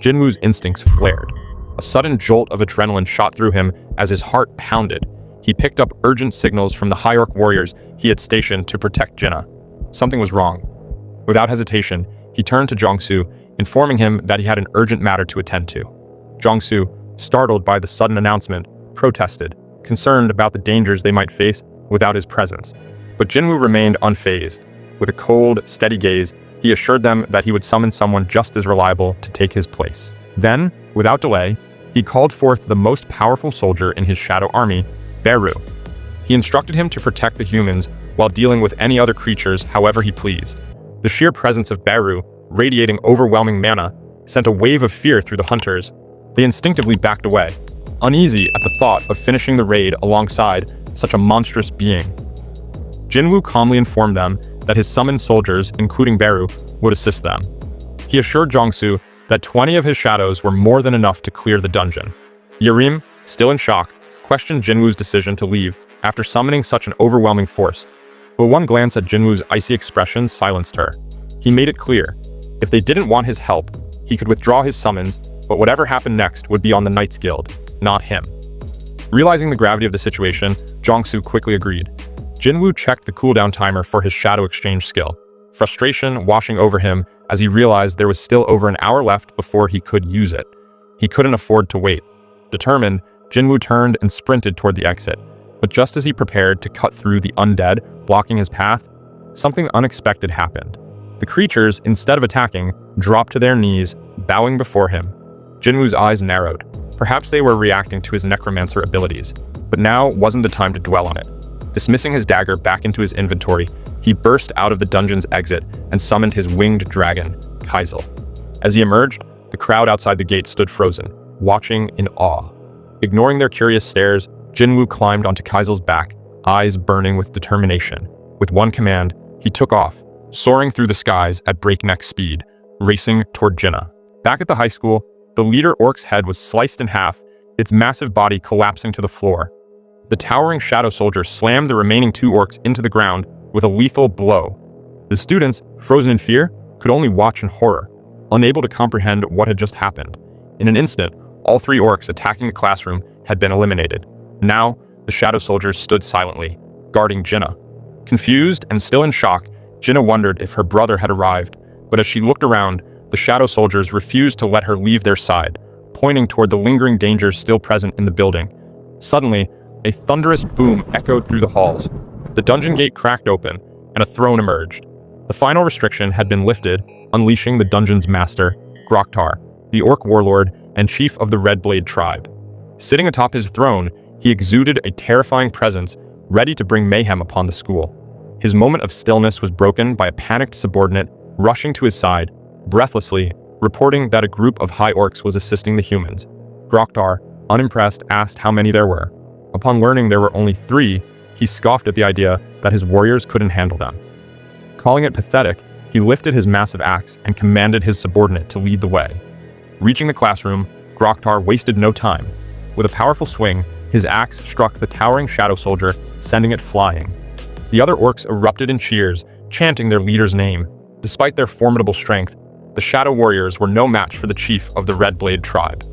Jinwoo's instincts flared. A sudden jolt of adrenaline shot through him as his heart pounded. He picked up urgent signals from the High Orc warriors he had stationed to protect Jinna. Something was wrong. Without hesitation, he turned to Jongsu, informing him that he had an urgent matter to attend to. Jongsu, startled by the sudden announcement, protested, concerned about the dangers they might face without his presence. But Jinwoo remained unfazed. With a cold, steady gaze, he assured them that he would summon someone just as reliable to take his place. Then, without delay, he called forth the most powerful soldier in his shadow army, Beru. He instructed him to protect the humans while dealing with any other creatures however he pleased. The sheer presence of Beru, radiating overwhelming mana, sent a wave of fear through the hunters. They instinctively backed away, uneasy at the thought of finishing the raid alongside such a monstrous being. Jinwoo calmly informed them that his summoned soldiers, including Beru, would assist them. He assured Jongsu that 20 of his shadows were more than enough to clear the dungeon. Yerim, still in shock, questioned Jinwoo's decision to leave after summoning such an overwhelming force, but one glance at Jinwoo's icy expression silenced her. He made it clear, if they didn't want his help, he could withdraw his summons, but whatever happened next would be on the Knights Guild, not him. Realizing the gravity of the situation, Jongsu quickly agreed. Jinwoo checked the cooldown timer for his shadow exchange skill, frustration washing over him as he realized there was still over an hour left before he could use it. He couldn't afford to wait. Determined, Jinwoo turned and sprinted toward the exit, but just as he prepared to cut through the undead blocking his path, something unexpected happened. The creatures, instead of attacking, dropped to their knees, bowing before him. Jinwoo's eyes narrowed. Perhaps they were reacting to his necromancer abilities, but now wasn't the time to dwell on it. Dismissing his dagger back into his inventory, he burst out of the dungeon's exit and summoned his winged dragon, Kaisel. As he emerged, the crowd outside the gate stood frozen, watching in awe. Ignoring their curious stares, Jinwoo climbed onto Kaisel's back, eyes burning with determination. With one command, he took off, soaring through the skies at breakneck speed, racing toward Jinna. Back at the high school, the leader orc's head was sliced in half, its massive body collapsing to the floor. The towering shadow soldier slammed the remaining 2 orcs into the ground with a lethal blow. The students, frozen in fear, could only watch in horror, unable to comprehend what had just happened. In an instant, all 3 orcs attacking the classroom had been eliminated. Now, the shadow soldiers stood silently, guarding Jinna. Confused and still in shock, Jinna wondered if her brother had arrived, but as she looked around, the shadow soldiers refused to let her leave their side, pointing toward the lingering dangers still present in the building. Suddenly, a thunderous boom echoed through the halls. The dungeon gate cracked open, and a throne emerged. The final restriction had been lifted, unleashing the dungeon's master, Groktar, the orc warlord and chief of the Red Blade tribe. Sitting atop his throne, he exuded a terrifying presence, ready to bring mayhem upon the school. His moment of stillness was broken by a panicked subordinate rushing to his side, breathlessly, reporting that a group of high orcs was assisting the humans. Groktar, unimpressed, asked how many there were. Upon learning there were only 3, he scoffed at the idea that his warriors couldn't handle them. Calling it pathetic, he lifted his massive axe and commanded his subordinate to lead the way. Reaching the classroom, Groktar wasted no time. With a powerful swing, his axe struck the towering shadow soldier, sending it flying. The other orcs erupted in cheers, chanting their leader's name. Despite their formidable strength, the shadow warriors were no match for the chief of the Red Blade tribe.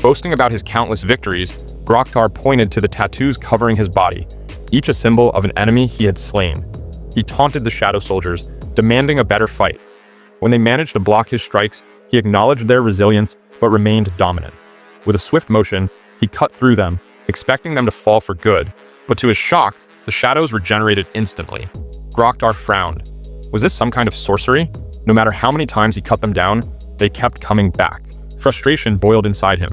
Boasting about his countless victories, Groktar pointed to the tattoos covering his body, each a symbol of an enemy he had slain. He taunted the shadow soldiers, demanding a better fight. When they managed to block his strikes, he acknowledged their resilience but remained dominant. With a swift motion, he cut through them, expecting them to fall for good, but to his shock, the shadows regenerated instantly. Groktar frowned. Was this some kind of sorcery? No matter how many times he cut them down, they kept coming back. Frustration boiled inside him.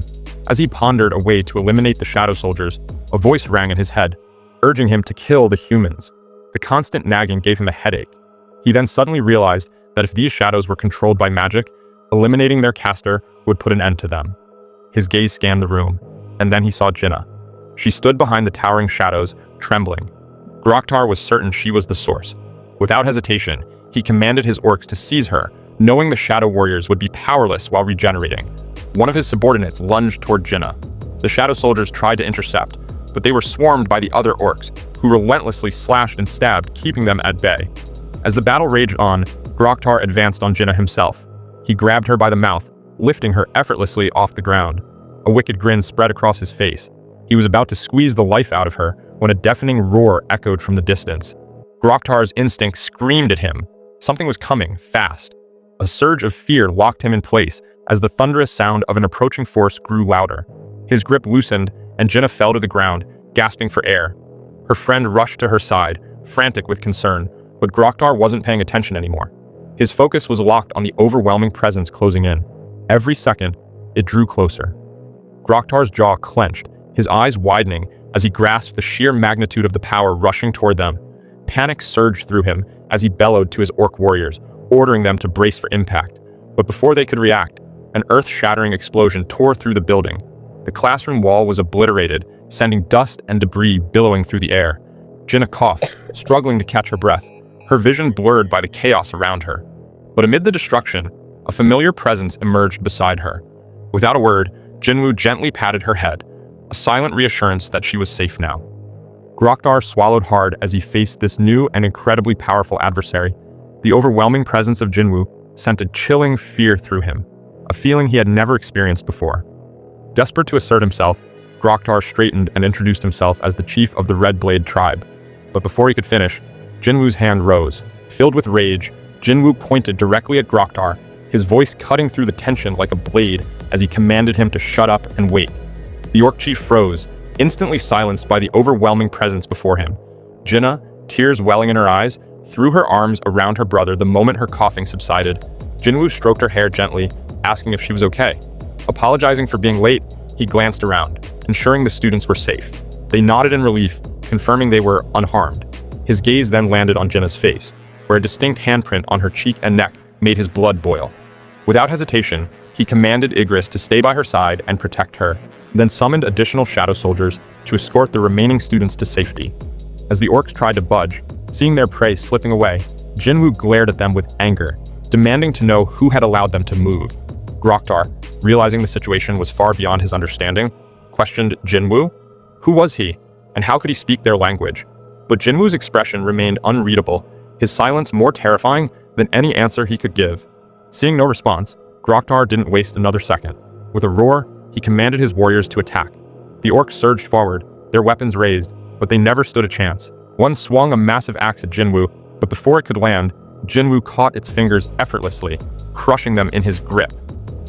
As he pondered a way to eliminate the shadow soldiers, a voice rang in his head, urging him to kill the humans. The constant nagging gave him a headache. He then suddenly realized that if these shadows were controlled by magic, eliminating their caster would put an end to them. His gaze scanned the room, and then he saw Jinna. She stood behind the towering shadows, trembling. Groktar was certain she was the source. Without hesitation, he commanded his orcs to seize her, knowing the shadow warriors would be powerless while regenerating. One of his subordinates lunged toward Jinna. The shadow soldiers tried to intercept, but they were swarmed by the other orcs, who relentlessly slashed and stabbed, keeping them at bay. As the battle raged on, Groktar advanced on Jinna himself. He grabbed her by the mouth, lifting her effortlessly off the ground. A wicked grin spread across his face. He was about to squeeze the life out of her when a deafening roar echoed from the distance. Groktar's instinct screamed at him. Something was coming, fast. A surge of fear locked him in place as the thunderous sound of an approaching force grew louder. His grip loosened, and Jinna fell to the ground, gasping for air. Her friend rushed to her side, frantic with concern, but Groktar wasn't paying attention anymore. His focus was locked on the overwhelming presence closing in. Every second, it drew closer. Groktar's jaw clenched, his eyes widening as he grasped the sheer magnitude of the power rushing toward them. Panic surged through him as he bellowed to his orc warriors, ordering them to brace for impact. But before they could react, an earth-shattering explosion tore through the building. The classroom wall was obliterated, sending dust and debris billowing through the air. Jinna coughed, struggling to catch her breath, her vision blurred by the chaos around her. But amid the destruction, a familiar presence emerged beside her. Without a word, Jinwoo gently patted her head, a silent reassurance that she was safe now. Groktar swallowed hard as he faced this new and incredibly powerful adversary. The overwhelming presence of Jinwoo sent a chilling fear through him, a feeling he had never experienced before. Desperate to assert himself, Groktar straightened and introduced himself as the chief of the Red Blade tribe. But before he could finish, Jinwoo's hand rose. Filled with rage, Jinwoo pointed directly at Groktar, his voice cutting through the tension like a blade as he commanded him to shut up and wait. The orc chief froze, instantly silenced by the overwhelming presence before him. Jinna, tears welling in her eyes, threw her arms around her brother the moment her coughing subsided. Jinwoo stroked her hair gently, asking if she was okay. Apologizing for being late, he glanced around, ensuring the students were safe. They nodded in relief, confirming they were unharmed. His gaze then landed on Jinna's face, where a distinct handprint on her cheek and neck made his blood boil. Without hesitation, he commanded Igris to stay by her side and protect her, then summoned additional shadow soldiers to escort the remaining students to safety. As the orcs tried to budge, seeing their prey slipping away, Jinwoo glared at them with anger, demanding to know who had allowed them to move. Groktar, realizing the situation was far beyond his understanding, questioned Jinwoo. Who was he, and how could he speak their language? But Jinwoo's expression remained unreadable, his silence more terrifying than any answer he could give. Seeing no response, Groktar didn't waste another second. With a roar, he commanded his warriors to attack. The orcs surged forward, their weapons raised, but they never stood a chance. One swung a massive axe at Jinwoo, but before it could land, Jinwoo caught its fingers effortlessly, crushing them in his grip.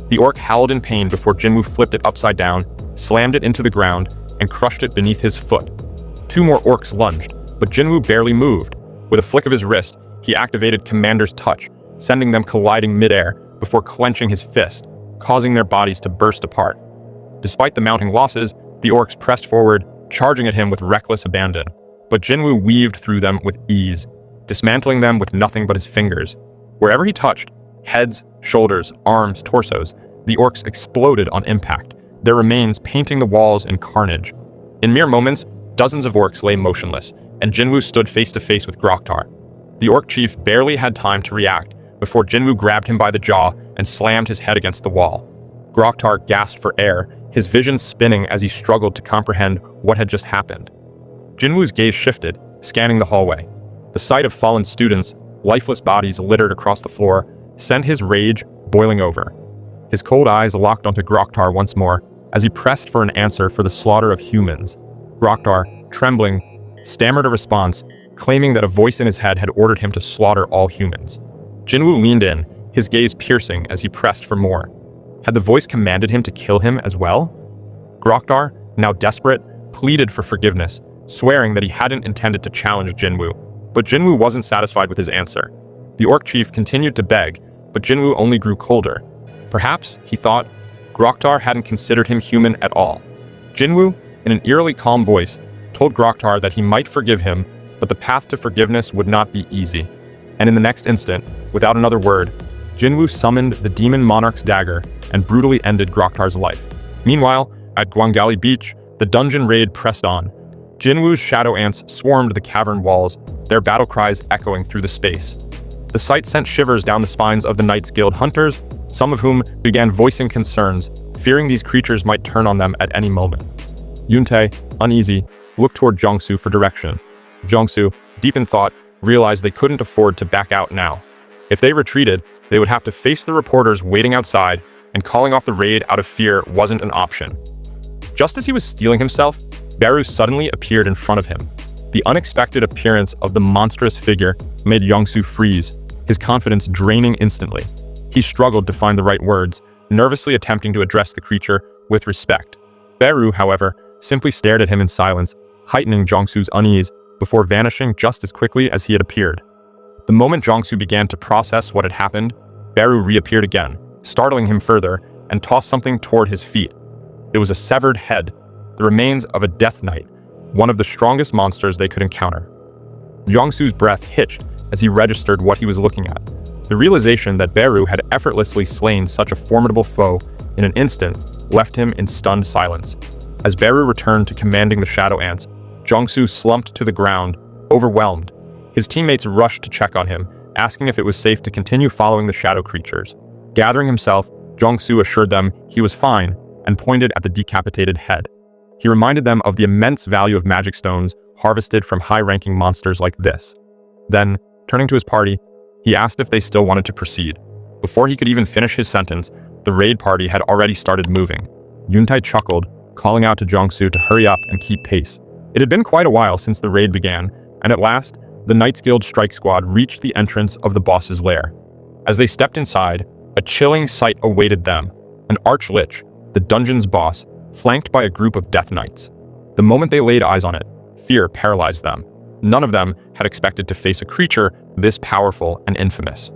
The orc howled in pain before Jinwoo flipped it upside down, slammed it into the ground, and crushed it beneath his foot. Two more orcs lunged, but Jinwoo barely moved. With a flick of his wrist, he activated Commander's Touch, sending them colliding midair before clenching his fist, causing their bodies to burst apart. Despite the mounting losses, the orcs pressed forward, charging at him with reckless abandon. But Jinwoo weaved through them with ease, dismantling them with nothing but his fingers. Wherever he touched, heads, shoulders, arms, torsos, the orcs exploded on impact, their remains painting the walls in carnage. In mere moments, dozens of orcs lay motionless, and Jinwoo stood face to face with Groktar. The orc chief barely had time to react before Jinwoo grabbed him by the jaw and slammed his head against the wall. Groktar gasped for air, his vision spinning as he struggled to comprehend what had just happened. Jinwoo's gaze shifted, scanning the hallway. The sight of fallen students, lifeless bodies littered across the floor, sent his rage boiling over. His cold eyes locked onto Groktar once more as he pressed for an answer for the slaughter of humans. Groktar, trembling, stammered a response, claiming that a voice in his head had ordered him to slaughter all humans. Jinwoo leaned in, his gaze piercing as he pressed for more. Had the voice commanded him to kill him as well? Groktar, now desperate, pleaded for forgiveness, swearing that he hadn't intended to challenge Jinwoo. But Jinwoo wasn't satisfied with his answer. The orc chief continued to beg, but Jinwoo only grew colder. Perhaps, he thought, Groktar hadn't considered him human at all. Jinwoo, in an eerily calm voice, told Groktar that he might forgive him, but the path to forgiveness would not be easy. And in the next instant, without another word, Jinwoo summoned the demon Monarch's dagger and brutally ended Groktar's life. Meanwhile, at Gwangali Beach, the dungeon raid pressed on. Jinwoo's shadow ants swarmed the cavern walls, their battle cries echoing through the space. The sight sent shivers down the spines of the Knights Guild hunters, some of whom began voicing concerns, fearing these creatures might turn on them at any moment. Yuntae, uneasy, looked toward Jongsu for direction. Jongsu, deep in thought, realized they couldn't afford to back out now. If they retreated, they would have to face the reporters waiting outside, and calling off the raid out of fear wasn't an option. Just as he was steeling himself, Beru suddenly appeared in front of him. The unexpected appearance of the monstrous figure made Jongsu freeze, his confidence draining instantly. He struggled to find the right words, nervously attempting to address the creature with respect. Beru, however, simply stared at him in silence, heightening Jongsu's unease before vanishing just as quickly as he had appeared. The moment Jongsu began to process what had happened, Beru reappeared again, startling him further, and tossed something toward his feet. It was a severed head, the remains of a Death Knight, one of the strongest monsters they could encounter. Jong-soo's breath hitched as he registered what he was looking at. The realization that Beru had effortlessly slain such a formidable foe in an instant left him in stunned silence. As Beru returned to commanding the Shadow Ants, Jong-soo slumped to the ground, overwhelmed. His teammates rushed to check on him, asking if it was safe to continue following the shadow creatures. Gathering himself, Jong-soo assured them he was fine and pointed at the decapitated head. He reminded them of the immense value of magic stones harvested from high-ranking monsters like this. Then, turning to his party, he asked if they still wanted to proceed. Before he could even finish his sentence, the raid party had already started moving. Yoontae chuckled, calling out to Jong-soo to hurry up and keep pace. It had been quite a while since the raid began, and at last, the Knights Guild strike squad reached the entrance of the boss's lair. As they stepped inside, a chilling sight awaited them. An arch-lich, the dungeon's boss, flanked by a group of Death Knights. The moment they laid eyes on it, fear paralyzed them. None of them had expected to face a creature this powerful and infamous.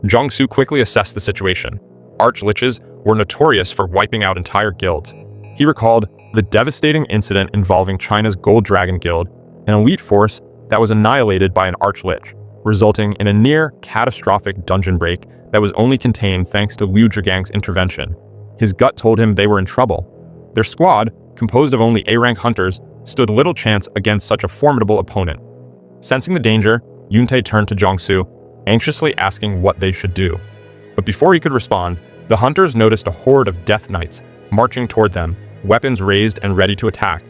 Jong-soo quickly assessed the situation. Arch-liches were notorious for wiping out entire guilds. He recalled the devastating incident involving China's Gold Dragon Guild, an elite force that was annihilated by an arch-lich, resulting in a near-catastrophic dungeon break that was only contained thanks to Liu Zhigang's intervention. His gut told him they were in trouble. Their squad, composed of only A-rank hunters, stood little chance against such a formidable opponent. Sensing the danger, Yoontae turned to Jong-soo, anxiously asking what they should do. But before he could respond, the hunters noticed a horde of Death Knights marching toward them, weapons raised and ready to attack.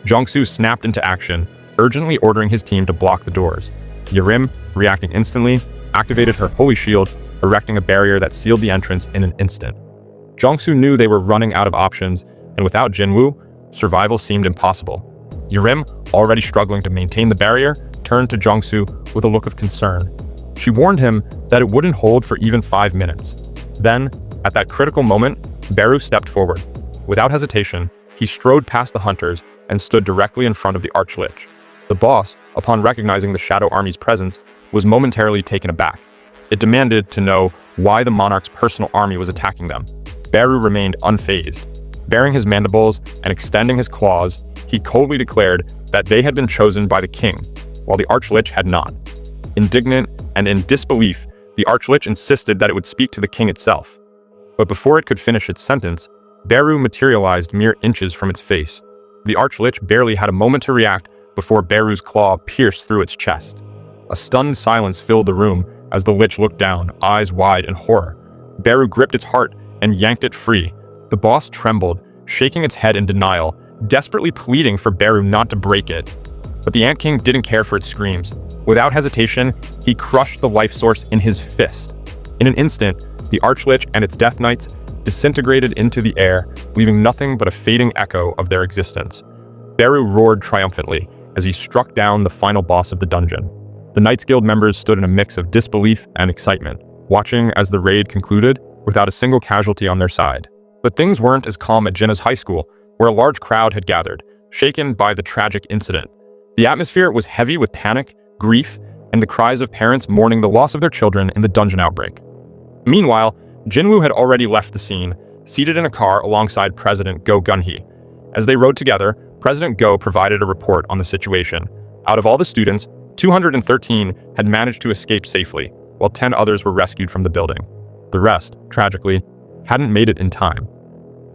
Jong-soo snapped into action, urgently ordering his team to block the doors. Yerim, reacting instantly, activated her holy shield, erecting a barrier that sealed the entrance in an instant. Jong-soo knew they were running out of options, and without Jinwoo, survival seemed impossible. Yerim, already struggling to maintain the barrier, turned to Jong-soo with a look of concern. She warned him that it wouldn't hold for even 5 minutes. Then, at that critical moment, Beru stepped forward. Without hesitation, he strode past the hunters and stood directly in front of the Arch-lich. The boss, upon recognizing the Shadow Army's presence, was momentarily taken aback. It demanded to know why the Monarch's personal army was attacking them. Beru remained unfazed. Baring his mandibles and extending his claws, he coldly declared that they had been chosen by the king, while the Arch-lich had not. Indignant and in disbelief, the Arch-lich insisted that it would speak to the king itself. But before it could finish its sentence, Beru materialized mere inches from its face. The Arch-lich barely had a moment to react before Beru's claw pierced through its chest. A stunned silence filled the room as the lich looked down, eyes wide in horror. Beru gripped its heart and yanked it free. The boss trembled, shaking its head in denial, desperately pleading for Beru not to break it. But the Ant King didn't care for its screams. Without hesitation, he crushed the life source in his fist. In an instant, the Arch-lich and its Death Knights disintegrated into the air, leaving nothing but a fading echo of their existence. Beru roared triumphantly as he struck down the final boss of the dungeon. The Knights Guild members stood in a mix of disbelief and excitement, watching as the raid concluded without a single casualty on their side. But things weren't as calm at Jinna's high school, where a large crowd had gathered, shaken by the tragic incident. The atmosphere was heavy with panic, grief, and the cries of parents mourning the loss of their children in the dungeon outbreak. Meanwhile, Jinwoo had already left the scene, seated in a car alongside President Go Gunhee. As they rode together, President Go provided a report on the situation. Out of all the students, 213 had managed to escape safely, while 10 others were rescued from the building. The rest, tragically, hadn't made it in time.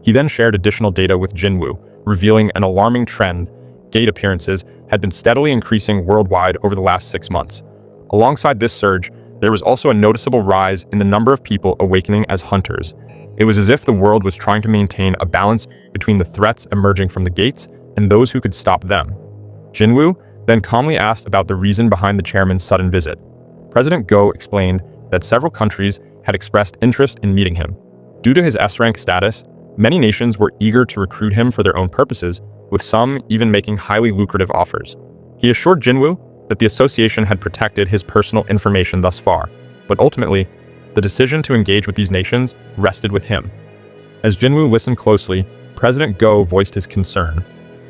He then shared additional data with Jinwoo, revealing an alarming trend. Gate appearances had been steadily increasing worldwide over the last 6 months. Alongside this surge, there was also a noticeable rise in the number of people awakening as hunters. It was as if the world was trying to maintain a balance between the threats emerging from the gates and those who could stop them. Jinwoo then calmly asked about the reason behind the chairman's sudden visit. President Go explained that several countries had expressed interest in meeting him. Due to his S-rank status, many nations were eager to recruit him for their own purposes, with some even making highly lucrative offers. He assured Jinwoo that the association had protected his personal information thus far, but ultimately, the decision to engage with these nations rested with him. As Jinwoo listened closely, President Go voiced his concern.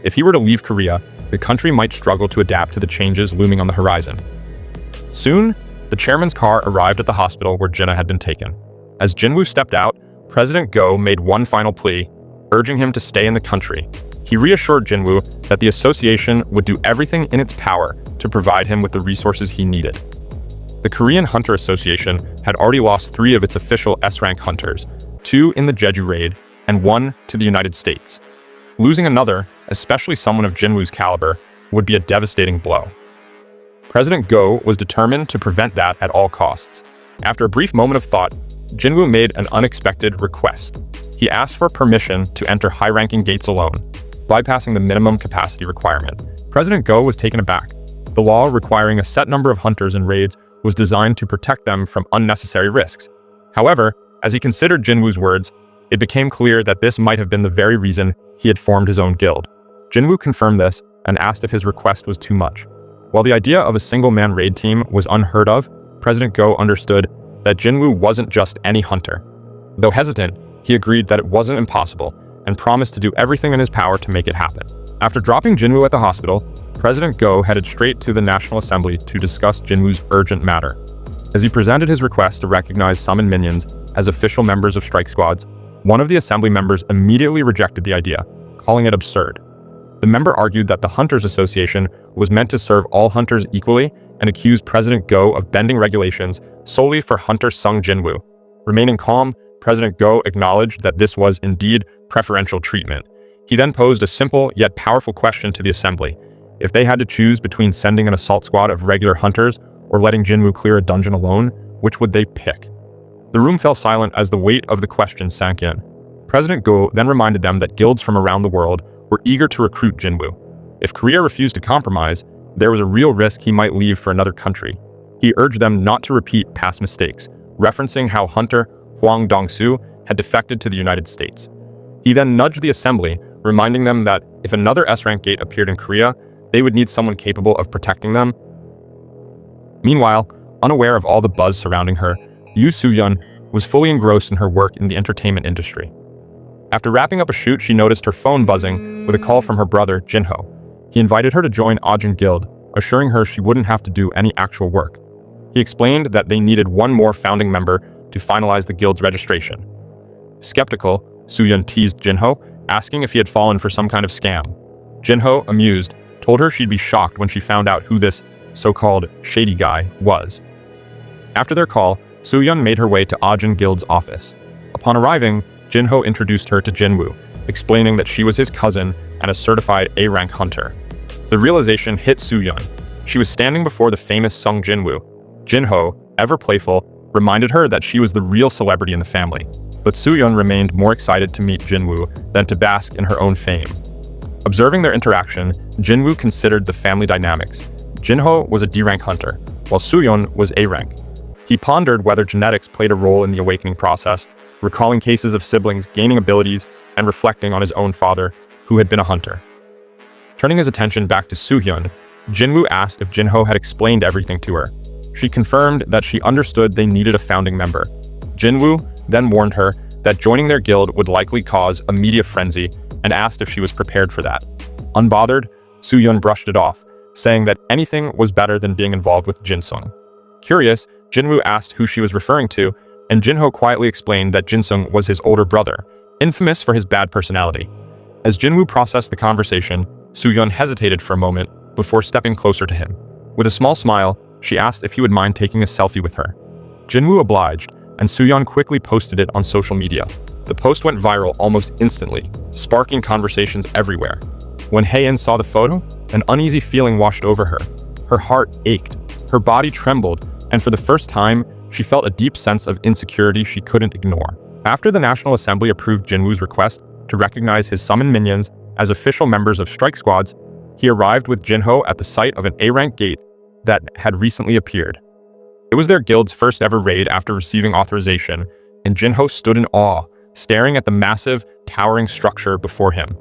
If he were to leave Korea, the country might struggle to adapt to the changes looming on the horizon. Soon, the chairman's car arrived at the hospital where Jinna had been taken. As Jinwoo stepped out, President Go made one final plea, urging him to stay in the country. He He reassured Jinwoo that the association would do everything in its power to provide him with the resources he needed. The Korean Hunter Association had already lost 3 of its official S-rank hunters, 2 in the Jeju raid and 1 to the United States. Losing another, especially someone of Jinwoo's caliber, would be a devastating blow. President Go was determined to prevent that at all costs. After a brief moment of thought, Jinwoo made an unexpected request. He asked for permission to enter high-ranking gates alone, bypassing the minimum capacity requirement. President Go was taken aback. The law requiring a set number of hunters in raids was designed to protect them from unnecessary risks. However, as he considered Jinwoo's words, it became clear that this might have been the very reason he had formed his own guild. Jinwoo confirmed this and asked if his request was too much. While the idea of a single-man raid team was unheard of, President Go understood that Jinwoo wasn't just any hunter. Though hesitant, he agreed that it wasn't impossible and promised to do everything in his power to make it happen. After dropping Jinwoo at the hospital, President Go headed straight to the National Assembly to discuss Jinwoo's urgent matter. As he presented his request to recognize summoned minions as official members of strike squads, one of the assembly members immediately rejected the idea, calling it absurd. The member argued that the Hunters Association was meant to serve all hunters equally and accused President Go of bending regulations solely for hunter Sung Jinwoo. Remaining calm, President Go acknowledged that this was indeed preferential treatment. He then posed a simple yet powerful question to the assembly. If they had to choose between sending an assault squad of regular hunters or letting Jinwoo clear a dungeon alone, which would they pick? The room fell silent as the weight of the question sank in. President Go then reminded them that guilds from around the world were eager to recruit Jinwoo. If Korea refused to compromise, there was a real risk he might leave for another country. He urged them not to repeat past mistakes, referencing how hunter Hwang Dong-soo had defected to the United States. He then nudged the assembly, reminding them that if another S-rank gate appeared in Korea, they would need someone capable of protecting them. Meanwhile, unaware of all the buzz surrounding her, Yoo Soo-yeon was fully engrossed in her work in the entertainment industry. After wrapping up a shoot, she noticed her phone buzzing with a call from her brother, Jinho. He invited her to join Ajin Guild, assuring her she wouldn't have to do any actual work. He explained that they needed one more founding member to finalize the guild's registration. Skeptical, Soo-yeon teased Jinho, asking if he had fallen for some kind of scam. Jinho, amused, told her she'd be shocked when she found out who this so-called shady guy was. After their call, Soo-yeon made her way to Ajin Guild's office. Upon arriving, Jinho introduced her to Jinwoo, explaining that she was his cousin and a certified A-rank hunter. The realization hit Soo-yeon. She was standing before the famous Sung Jinwoo. Jinho, ever playful, reminded her that she was the real celebrity in the family. But Soo-yeon remained more excited to meet Jinwoo than to bask in her own fame. Observing their interaction, Jinwoo considered the family dynamics. Jinho was a D-rank hunter, while Soo-yeon was A-rank. He pondered whether genetics played a role in the awakening process, recalling cases of siblings gaining abilities and reflecting on his own father, who had been a hunter. Turning his attention back to Soo-yeon, Jinwoo asked if Jinho had explained everything to her. She confirmed that she understood they needed a founding member. Jinwoo then warned her that joining their guild would likely cause a media frenzy and asked if she was prepared for that. Unbothered, Soo-yeon brushed it off, saying that anything was better than being involved with Jin-sung. Curious, Jinwoo asked who she was referring to, and Jinho quietly explained that Jin-sung was his older brother, infamous for his bad personality. As Jinwoo processed the conversation, Soo-yeon hesitated for a moment before stepping closer to him. With a small smile, she asked if he would mind taking a selfie with her. Jinwoo obliged, and Soo-yeon quickly posted it on social media. The post went viral almost instantly, sparking conversations everywhere. When Hae-in saw the photo, an uneasy feeling washed over her. Her heart ached, her body trembled, and for the first time, she felt a deep sense of insecurity she couldn't ignore. After the National Assembly approved Jinwoo's request to recognize his summoned minions as official members of strike squads, he arrived with Jinho at the site of an A-rank gate that had recently appeared. It was their guild's first ever raid after receiving authorization, and Jinho stood in awe, staring at the massive, towering structure before him.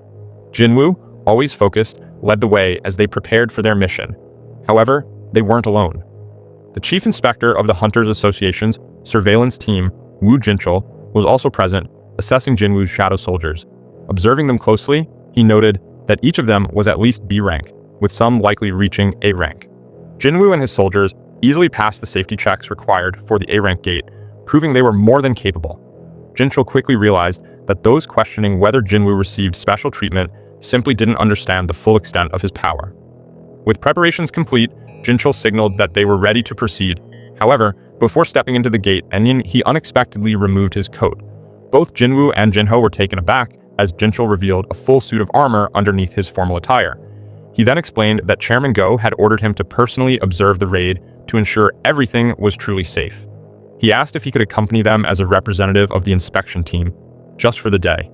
Jinwoo, always focused, led the way as they prepared for their mission. However, they weren't alone. The chief inspector of the Hunters Association's surveillance team, Woo Jinchul, was also present, assessing Jinwoo's shadow soldiers. Observing them closely, he noted that each of them was at least B rank, with some likely reaching A rank. Jinwoo and his soldiers easily passed the safety checks required for the A rank gate, proving they were more than capable. Jinchul quickly realized that those questioning whether Jinwoo received special treatment simply didn't understand the full extent of his power. With preparations complete, Jinchul signaled that they were ready to proceed. However, before stepping into the gate, he unexpectedly removed his coat. Both Jinwoo and Jinho were taken aback as Jinchul revealed a full suit of armor underneath his formal attire. He then explained that Chairman Go had ordered him to personally observe the raid to ensure everything was truly safe. He asked if he could accompany them as a representative of the inspection team, just for the day.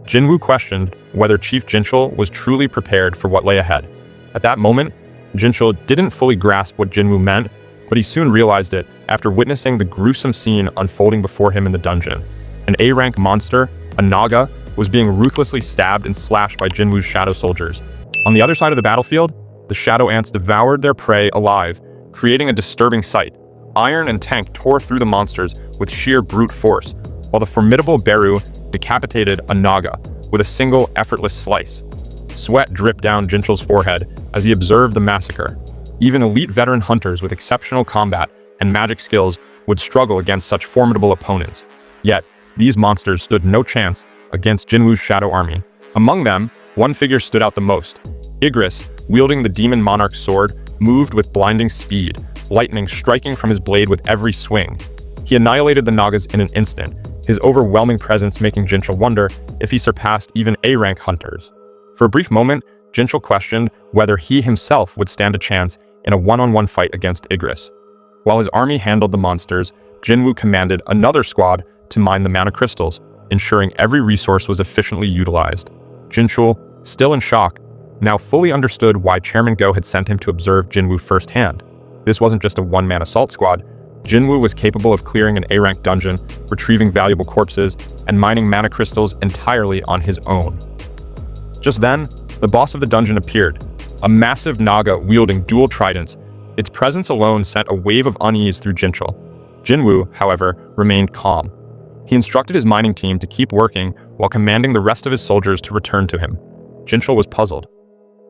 Jinwoo questioned whether Chief Jinchul was truly prepared for what lay ahead. At that moment, Jinchul didn't fully grasp what Jinwoo meant, but he soon realized it after witnessing the gruesome scene unfolding before him in the dungeon. An A-rank monster, a Naga, was being ruthlessly stabbed and slashed by Jinwoo's shadow soldiers. On the other side of the battlefield, the shadow ants devoured their prey alive, creating a disturbing sight. Iron and Tank tore through the monsters with sheer brute force, while the formidable Beru decapitated a Naga with a single effortless slice. Sweat dripped down Jinchul's forehead as he observed the massacre. Even elite veteran hunters with exceptional combat and magic skills would struggle against such formidable opponents. Yet, these monsters stood no chance against Jinwoo's shadow army. Among them, one figure stood out the most. Igris, wielding the demon Monarch's sword, moved with blinding speed, lightning striking from his blade with every swing. He annihilated the Nagas in an instant, his overwhelming presence making Jinchul wonder if he surpassed even A-rank hunters. For a brief moment, Jinchul questioned whether he himself would stand a chance in a one-on-one fight against Igris. While his army handled the monsters, Jinwoo commanded another squad to mine the mana crystals, ensuring every resource was efficiently utilized. Jinchul, still in shock, now fully understood why Chairman Go had sent him to observe Jinwoo firsthand. This wasn't just a one-man assault squad. Jinwoo was capable of clearing an A-rank dungeon, retrieving valuable corpses, and mining mana crystals entirely on his own. Just then, the boss of the dungeon appeared, a massive Naga wielding dual tridents. Its presence alone sent a wave of unease through Jinchul. Jinwoo, however, remained calm. He instructed his mining team to keep working while commanding the rest of his soldiers to return to him. Jinchul was puzzled.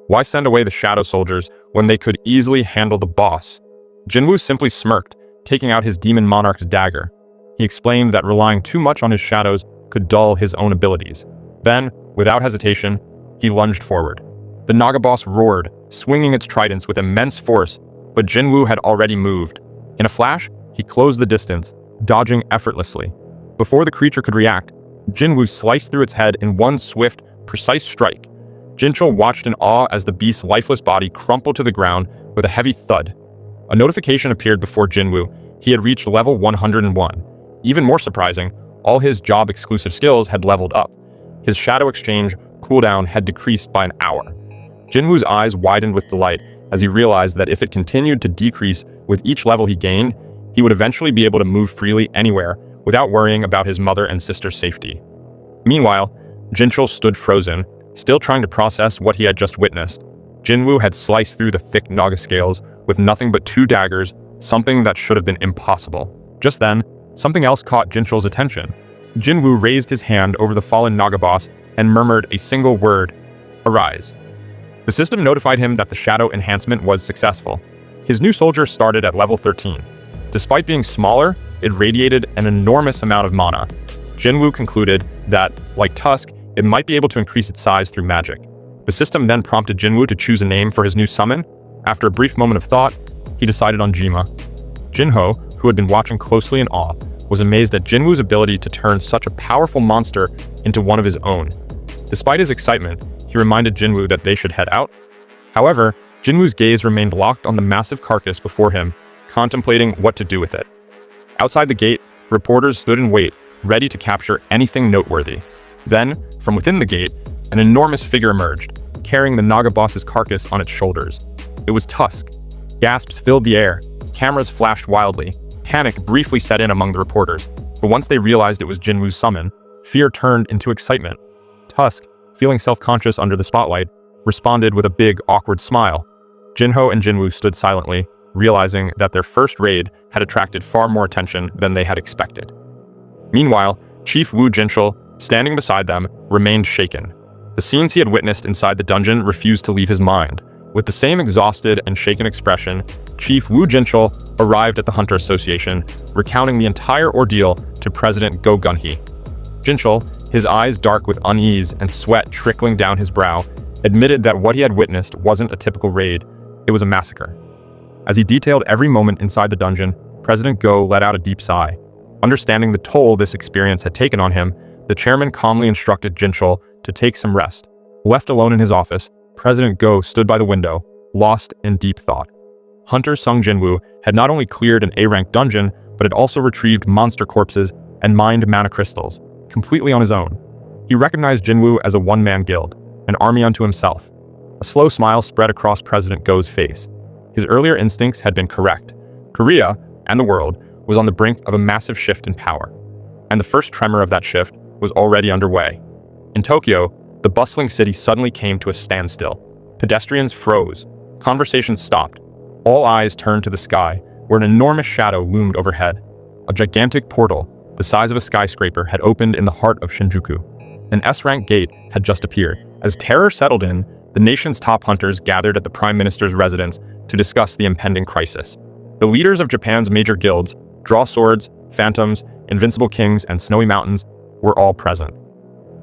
Why send away the shadow soldiers when they could easily handle the boss? Jinwoo simply smirked, taking out his demon Monarch's dagger. He explained that relying too much on his shadows could dull his own abilities. Then, without hesitation, he lunged forward. The Naga boss roared, swinging its tridents with immense force, but Jinwoo had already moved. In a flash, he closed the distance, dodging effortlessly. Before the creature could react, Jinwoo sliced through its head in one swift, precise strike. Jinchul watched in awe as the beast's lifeless body crumpled to the ground with a heavy thud. A notification appeared before Jinwoo. He had reached level 101. Even more surprising, all his job-exclusive skills had leveled up. His shadow exchange cooldown had decreased by an hour. Jinwoo's eyes widened with delight as he realized that if it continued to decrease with each level he gained, he would eventually be able to move freely anywhere without worrying about his mother and sister's safety. Meanwhile, Jinchul stood frozen, still trying to process what he had just witnessed. Jinwoo had sliced through the thick Naga scales with nothing but 2 daggers, something that should have been impossible. Just then, something else caught Jinchul's attention. Jinwoo raised his hand over the fallen Naga boss and murmured a single word, "Arise." The system notified him that the shadow enhancement was successful. His new soldier started at level 13. Despite being smaller, it radiated an enormous amount of mana. Jinwoo concluded that, like Tusk, it might be able to increase its size through magic. The system then prompted Jinwoo to choose a name for his new summon. After a brief moment of thought, he decided on Jima. Jinho, who had been watching closely in awe, was amazed at Jinwoo's ability to turn such a powerful monster into one of his own. Despite his excitement, he reminded Jinwoo that they should head out. However, Jinwoo's gaze remained locked on the massive carcass before him, contemplating what to do with it. Outside the gate, reporters stood in wait, ready to capture anything noteworthy. Then, from within the gate, an enormous figure emerged, carrying the Naga boss's carcass on its shoulders. It was Tusk. Gasps filled the air, cameras flashed wildly. Panic briefly set in among the reporters, but once they realized it was Jinwoo's summon, fear turned into excitement. Tusk, feeling self-conscious under the spotlight, responded with a big, awkward smile. Jinho and Jinwoo stood silently, realizing that their first raid had attracted far more attention than they had expected. Meanwhile, Chief Wu Jinchul, standing beside them, remained shaken. The scenes he had witnessed inside the dungeon refused to leave his mind. With the same exhausted and shaken expression, Chief Wu Jinchul arrived at the Hunter Association, recounting the entire ordeal to President Go Gunhee. Jinchul, his eyes dark with unease and sweat trickling down his brow, admitted that what he had witnessed wasn't a typical raid, it was a massacre. As he detailed every moment inside the dungeon, President Go let out a deep sigh. Understanding the toll this experience had taken on him, the chairman calmly instructed Jinchul to take some rest. Left alone in his office, President Go stood by the window, lost in deep thought. Hunter Sung Jinwoo had not only cleared an A-rank dungeon, but had also retrieved monster corpses and mined mana crystals, completely on his own. He recognized Jinwoo as a one-man guild, an army unto himself. A slow smile spread across President Go's face. His earlier instincts had been correct. Korea, and the world, was on the brink of a massive shift in power. And the first tremor of that shift was already underway. In Tokyo, the bustling city suddenly came to a standstill. Pedestrians froze. Conversations stopped. All eyes turned to the sky, where an enormous shadow loomed overhead. A gigantic portal, the size of a skyscraper, had opened in the heart of Shinjuku. An S-rank gate had just appeared. As terror settled in, the nation's top hunters gathered at the Prime Minister's residence to discuss the impending crisis. The leaders of Japan's major guilds, Draw Swords, Phantoms, Invincible Kings, and Snowy Mountains, were all present.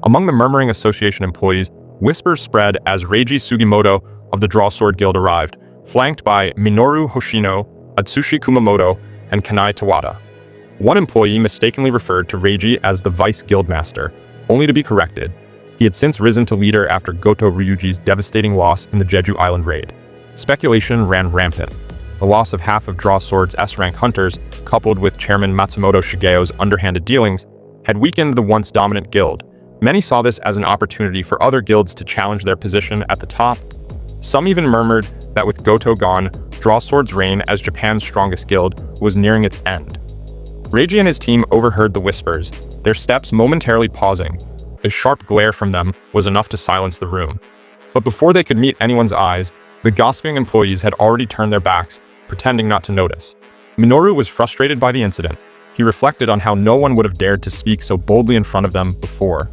Among the murmuring association employees, whispers spread as Reiji Sugimoto of the Draw Sword Guild arrived, flanked by Minoru Hoshino, Atsushi Kumamoto, and Kanai Tawada. One employee mistakenly referred to Reiji as the Vice Guildmaster, only to be corrected. He had since risen to leader after Goto Ryuji's devastating loss in the Jeju Island raid. Speculation ran rampant. The loss of half of Draw Sword's S-rank hunters, coupled with Chairman Matsumoto Shigeo's underhanded dealings, had weakened the once dominant guild. Many saw this as an opportunity for other guilds to challenge their position at the top. Some even murmured that with Goto gone, Draw Sword's reign as Japan's strongest guild was nearing its end. Reiji and his team overheard the whispers, their steps momentarily pausing. A sharp glare from them was enough to silence the room. But before they could meet anyone's eyes, the gossiping employees had already turned their backs, pretending not to notice. Minoru was frustrated by the incident. He reflected on how no one would have dared to speak so boldly in front of them before.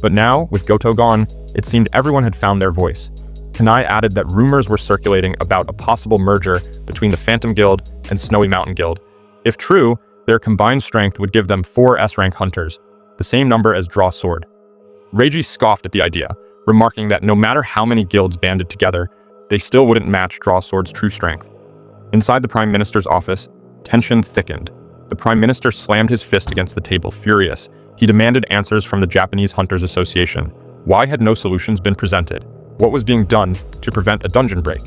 But now, with Goto gone, it seemed everyone had found their voice. Kanai added that rumors were circulating about a possible merger between the Phantom Guild and Snowy Mountain Guild. If true, their combined strength would give them 4 S-rank hunters, the same number as Draw Sword. Reiji scoffed at the idea, remarking that no matter how many guilds banded together, they still wouldn't match Draw Sword's true strength. Inside the Prime Minister's office, tension thickened. The Prime Minister slammed his fist against the table, furious. He demanded answers from the Japanese Hunters Association. Why had no solutions been presented? What was being done to prevent a dungeon break?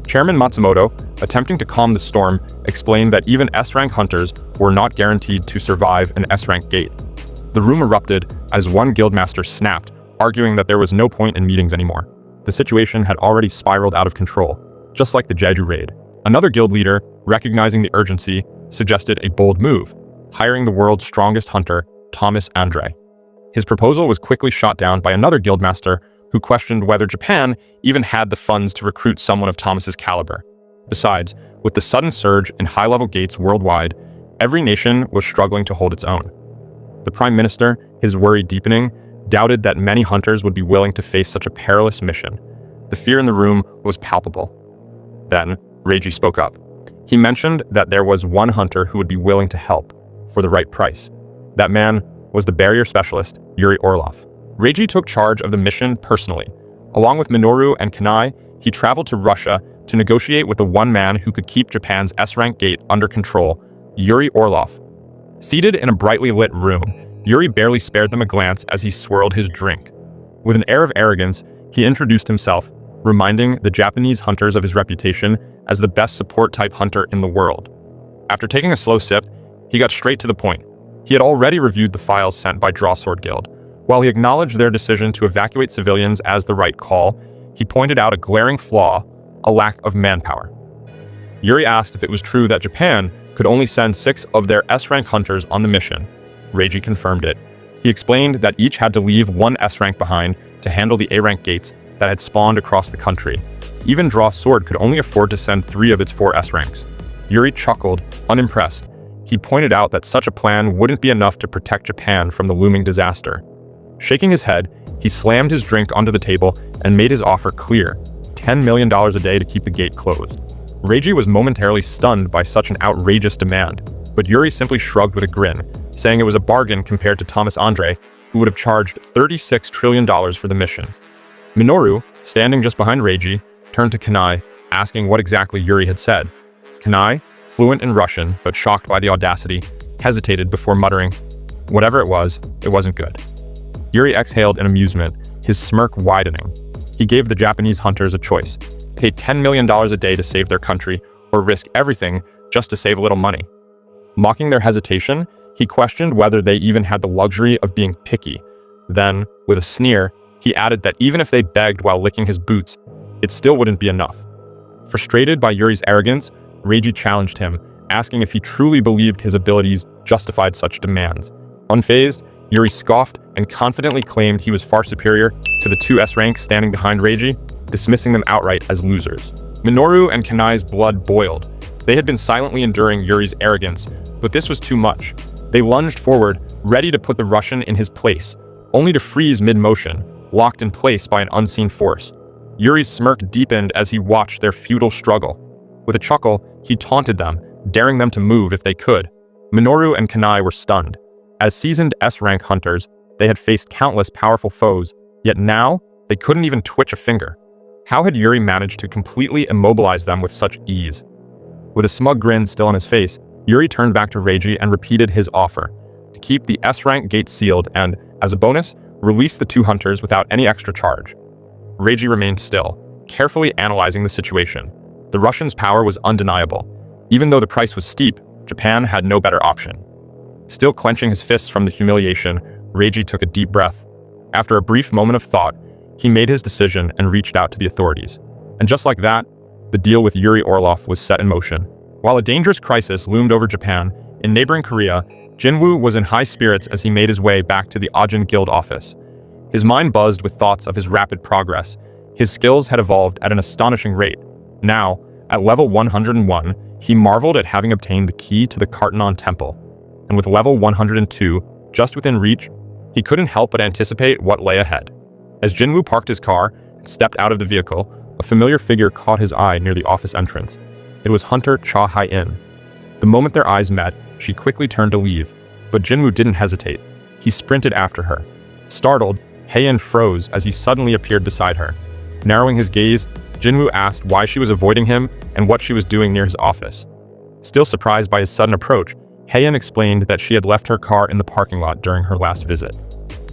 Chairman Matsumoto, attempting to calm the storm, explained that even S-rank hunters were not guaranteed to survive an S-rank gate. The room erupted as one guildmaster snapped, arguing that there was no point in meetings anymore. The situation had already spiraled out of control, just like the Jeju raid. Another guild leader, recognizing the urgency, suggested a bold move, hiring the world's strongest hunter, Thomas Andre. His proposal was quickly shot down by another guildmaster who questioned whether Japan even had the funds to recruit someone of Thomas's caliber. Besides, with the sudden surge in high-level gates worldwide, every nation was struggling to hold its own. The Prime Minister, his worry deepening, doubted that many hunters would be willing to face such a perilous mission. The fear in the room was palpable. Then, Reiji spoke up. He mentioned that there was one hunter who would be willing to help, for the right price. That man was the barrier specialist, Yuri Orlov. Reiji took charge of the mission personally. Along with Minoru and Kanai, he traveled to Russia to negotiate with the one man who could keep Japan's S-rank gate under control, Yuri Orlov. Seated in a brightly lit room, Yuri barely spared them a glance as he swirled his drink. With an air of arrogance, he introduced himself, reminding the Japanese hunters of his reputation as the best support-type hunter in the world. After taking a slow sip, he got straight to the point. He had already reviewed the files sent by Draw Sword Guild. While he acknowledged their decision to evacuate civilians as the right call, he pointed out a glaring flaw, a lack of manpower. Yuri asked if it was true that Japan could only send 6 of their S-rank hunters on the mission. Reiji confirmed it. He explained that each had to leave 1 S-rank behind to handle the A-rank gates that had spawned across the country. Even Draw Sword could only afford to send 3 of its 4 S-ranks. Yuri chuckled, unimpressed. He pointed out that such a plan wouldn't be enough to protect Japan from the looming disaster. Shaking his head, he slammed his drink onto the table and made his offer clear: $10 million a day to keep the gate closed. Reiji was momentarily stunned by such an outrageous demand, but Yuri simply shrugged with a grin, saying it was a bargain compared to Thomas Andre, who would have charged $36 trillion for the mission. Minoru, standing just behind Reiji, turned to Kanai, asking what exactly Yuri had said. Kanai, fluent in Russian but shocked by the audacity, hesitated before muttering, "Whatever it wasn't good." Yuri exhaled in amusement, his smirk widening. He gave the Japanese hunters a choice: pay $10 million a day to save their country, or risk everything just to save a little money. Mocking their hesitation, he questioned whether they even had the luxury of being picky. Then, with a sneer, he added that even if they begged while licking his boots, it still wouldn't be enough. Frustrated by Yuri's arrogance, Reiji challenged him, asking if he truly believed his abilities justified such demands. Unfazed, Yuri scoffed and confidently claimed he was far superior to the two S-ranks standing behind Reiji, dismissing them outright as losers. Minoru and Kanai's blood boiled. They had been silently enduring Yuri's arrogance, but this was too much. They lunged forward, ready to put the Russian in his place, only to freeze mid-motion, locked in place by an unseen force. Yuri's smirk deepened as he watched their futile struggle. With a chuckle, he taunted them, daring them to move if they could. Minoru and Kanai were stunned. As seasoned S-rank hunters, they had faced countless powerful foes, yet now, they couldn't even twitch a finger. How had Yuri managed to completely immobilize them with such ease? With a smug grin still on his face, Yuri turned back to Reiji and repeated his offer: to keep the S-rank gate sealed and, as a bonus, release the two hunters without any extra charge. Reiji remained still, carefully analyzing the situation. The Russians' power was undeniable. Even though the price was steep, Japan had no better option. Still clenching his fists from the humiliation, Reiji took a deep breath. After a brief moment of thought, he made his decision and reached out to the authorities. And just like that, the deal with Yuri Orlov was set in motion. While a dangerous crisis loomed over Japan, in neighboring Korea, Jinwoo was in high spirits as he made his way back to the Ajin Guild office. His mind buzzed with thoughts of his rapid progress. His skills had evolved at an astonishing rate. Now, at level 101, he marveled at having obtained the key to the Kartanon Temple. And with level 102, just within reach, he couldn't help but anticipate what lay ahead. As Jinwoo parked his car and stepped out of the vehicle, a familiar figure caught his eye near the office entrance. It was Hunter Cha Hae-in. The moment their eyes met, she quickly turned to leave, but Jinwoo didn't hesitate. He sprinted after her. Startled, Hae-in froze as he suddenly appeared beside her. Narrowing his gaze, Jinwoo asked why she was avoiding him and what she was doing near his office. Still surprised by his sudden approach, Hae-in explained that she had left her car in the parking lot during her last visit.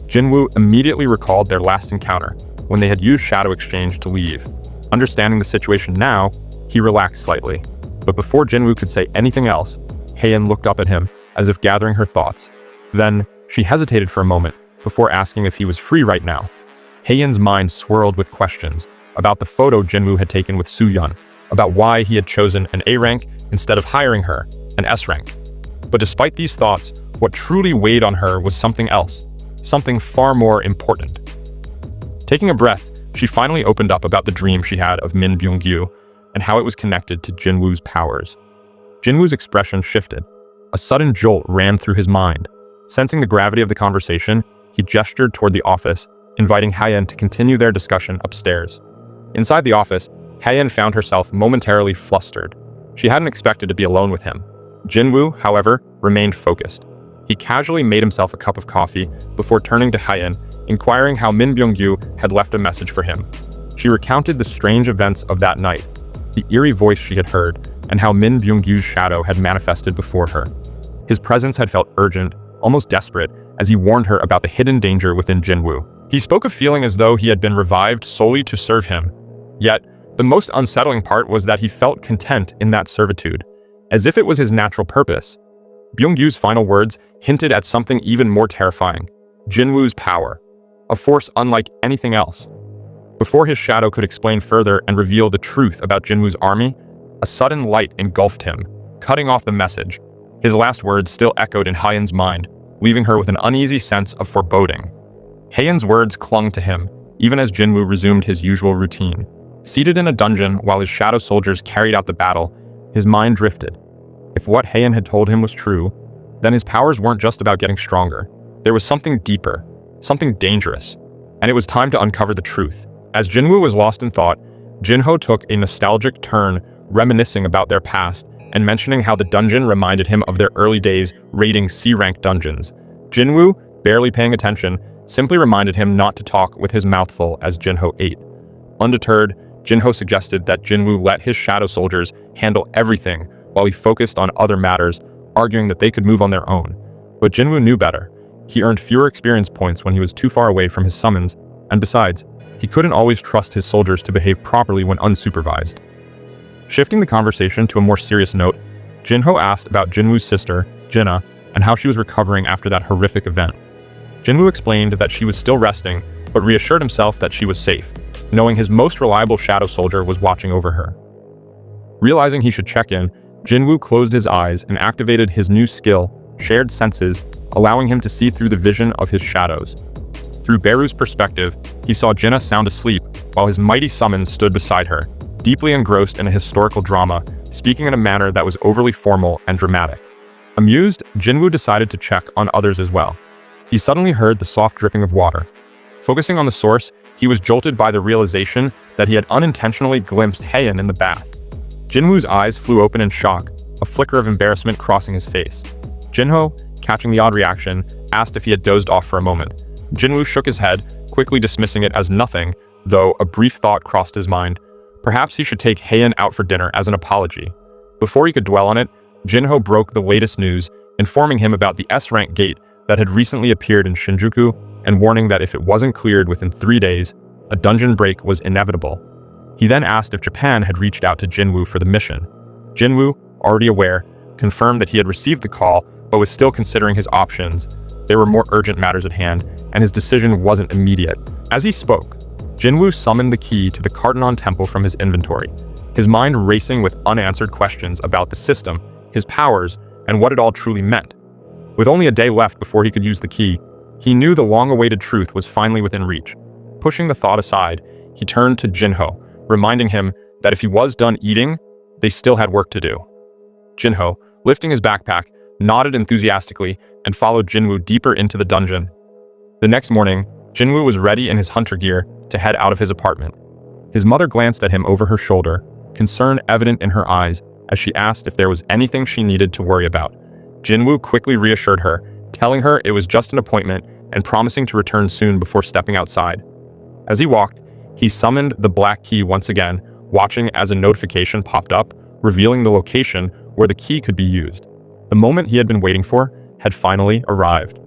Jinwoo immediately recalled their last encounter, when they had used Shadow Exchange to leave. Understanding the situation now, he relaxed slightly. But before Jinwoo could say anything else, Hae-in looked up at him, as if gathering her thoughts. Then, she hesitated for a moment, before asking if he was free right now. Hae-in's mind swirled with questions, about the photo Jinwoo had taken with Soo-yeon, about why he had chosen an A rank instead of hiring her, an S rank. But despite these thoughts, what truly weighed on her was something else, something far more important. Taking a breath, she finally opened up about the dream she had of Min Byung-gyu and how it was connected to Jinwoo's powers. Jinwoo's expression shifted. A sudden jolt ran through his mind. Sensing the gravity of the conversation, he gestured toward the office, inviting Hae-in to continue their discussion upstairs. Inside the office, Hae-in found herself momentarily flustered. She hadn't expected to be alone with him. Jinwoo, however, remained focused. He casually made himself a cup of coffee before turning to Hae-in, inquiring how Min Byung-gyu had left a message for him. She recounted the strange events of that night, the eerie voice she had heard, and how Min Byung-gyu's shadow had manifested before her. His presence had felt urgent, almost desperate, as he warned her about the hidden danger within Jinwoo. He spoke of feeling as though he had been revived solely to serve him. Yet, the most unsettling part was that he felt content in that servitude, as if it was his natural purpose. Byung-gyu's final words hinted at something even more terrifying: Jinwoo's power, a force unlike anything else. Before his shadow could explain further and reveal the truth about Jinwoo's army, a sudden light engulfed him, cutting off the message. His last words still echoed in Hae-in's mind, leaving her with an uneasy sense of foreboding. Hae-in's words clung to him, even as Jinwoo resumed his usual routine. Seated in a dungeon while his shadow soldiers carried out the battle, his mind drifted. If what Hae-in had told him was true, then his powers weren't just about getting stronger. There was something deeper, something dangerous, and it was time to uncover the truth. As Jinwoo was lost in thought, Jinho took a nostalgic turn reminiscing about their past and mentioning how the dungeon reminded him of their early days raiding C-rank dungeons. Jinwoo, barely paying attention, simply reminded him not to talk with his mouth full as Jinho ate. Undeterred, Jinho suggested that Jinwoo let his shadow soldiers handle everything while he focused on other matters, arguing that they could move on their own. But Jinwoo knew better. He earned fewer experience points when he was too far away from his summons, and besides, he couldn't always trust his soldiers to behave properly when unsupervised. Shifting the conversation to a more serious note, Jinho asked about Jinwoo's sister, Jinna, and how she was recovering after that horrific event. Jinwoo explained that she was still resting, but reassured himself that she was safe, knowing his most reliable shadow soldier was watching over her. Realizing he should check in, Jinwoo closed his eyes and activated his new skill, Shared Senses, allowing him to see through the vision of his shadows. Through Beru's perspective, he saw Jinna sound asleep while his mighty summon stood beside her, deeply engrossed in a historical drama, speaking in a manner that was overly formal and dramatic. Amused, Jinwoo decided to check on others as well. He suddenly heard the soft dripping of water. Focusing on the source, he was jolted by the realization that he had unintentionally glimpsed Hae-in in the bath. Jinwoo's eyes flew open in shock, a flicker of embarrassment crossing his face. Jinho, catching the odd reaction, asked if he had dozed off for a moment. Jinwoo shook his head, quickly dismissing it as nothing, though a brief thought crossed his mind. Perhaps he should take Hae-in out for dinner as an apology. Before he could dwell on it, Jinho broke the latest news, informing him about the S-rank gate that had recently appeared in Shinjuku and warning that if it wasn't cleared within 3 days, a dungeon break was inevitable. He then asked if Japan had reached out to Jinwoo for the mission. Jinwoo, already aware, confirmed that he had received the call but was still considering his options. There were more urgent matters at hand, and his decision wasn't immediate. As he spoke, Jinwoo summoned the key to the Cartenon Temple from his inventory, his mind racing with unanswered questions about the system, his powers, and what it all truly meant. With only a day left before he could use the key, he knew the long-awaited truth was finally within reach. Pushing the thought aside, he turned to Jinho, reminding him that if he was done eating, they still had work to do. Jinho, lifting his backpack, nodded enthusiastically and followed Jinwoo deeper into the dungeon. The next morning, Jinwoo was ready in his hunter gear to head out of his apartment. His mother glanced at him over her shoulder, concern evident in her eyes as she asked if there was anything she needed to worry about. Jinwoo quickly reassured her, telling her it was just an appointment and promising to return soon before stepping outside. As he walked, he summoned the black key once again, watching as a notification popped up, revealing the location where the key could be used. The moment he had been waiting for had finally arrived.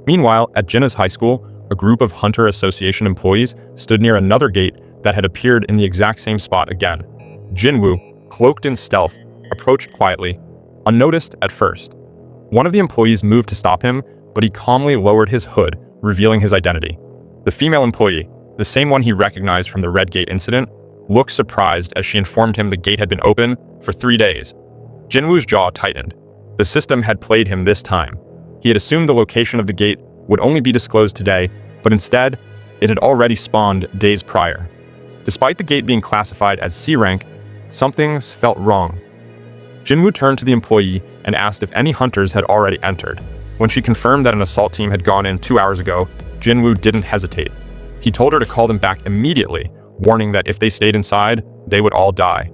Meanwhile, at Jinna's high school, a group of Hunter Association employees stood near another gate that had appeared in the exact same spot again. Jinwoo, cloaked in stealth, approached quietly, unnoticed at first. One of the employees moved to stop him, but he calmly lowered his hood, revealing his identity. The female employee, the same one he recognized from the Red Gate incident, looked surprised as she informed him the gate had been open for 3 days. Jinwoo's jaw tightened. The system had played him this time. He had assumed the location of the gate would only be disclosed today, but instead, it had already spawned days prior. Despite the gate being classified as C rank, something felt wrong. Jinwoo turned to the employee and asked if any hunters had already entered. When she confirmed that an assault team had gone in 2 hours ago, Jinwoo didn't hesitate. He told her to call them back immediately, warning that if they stayed inside, they would all die.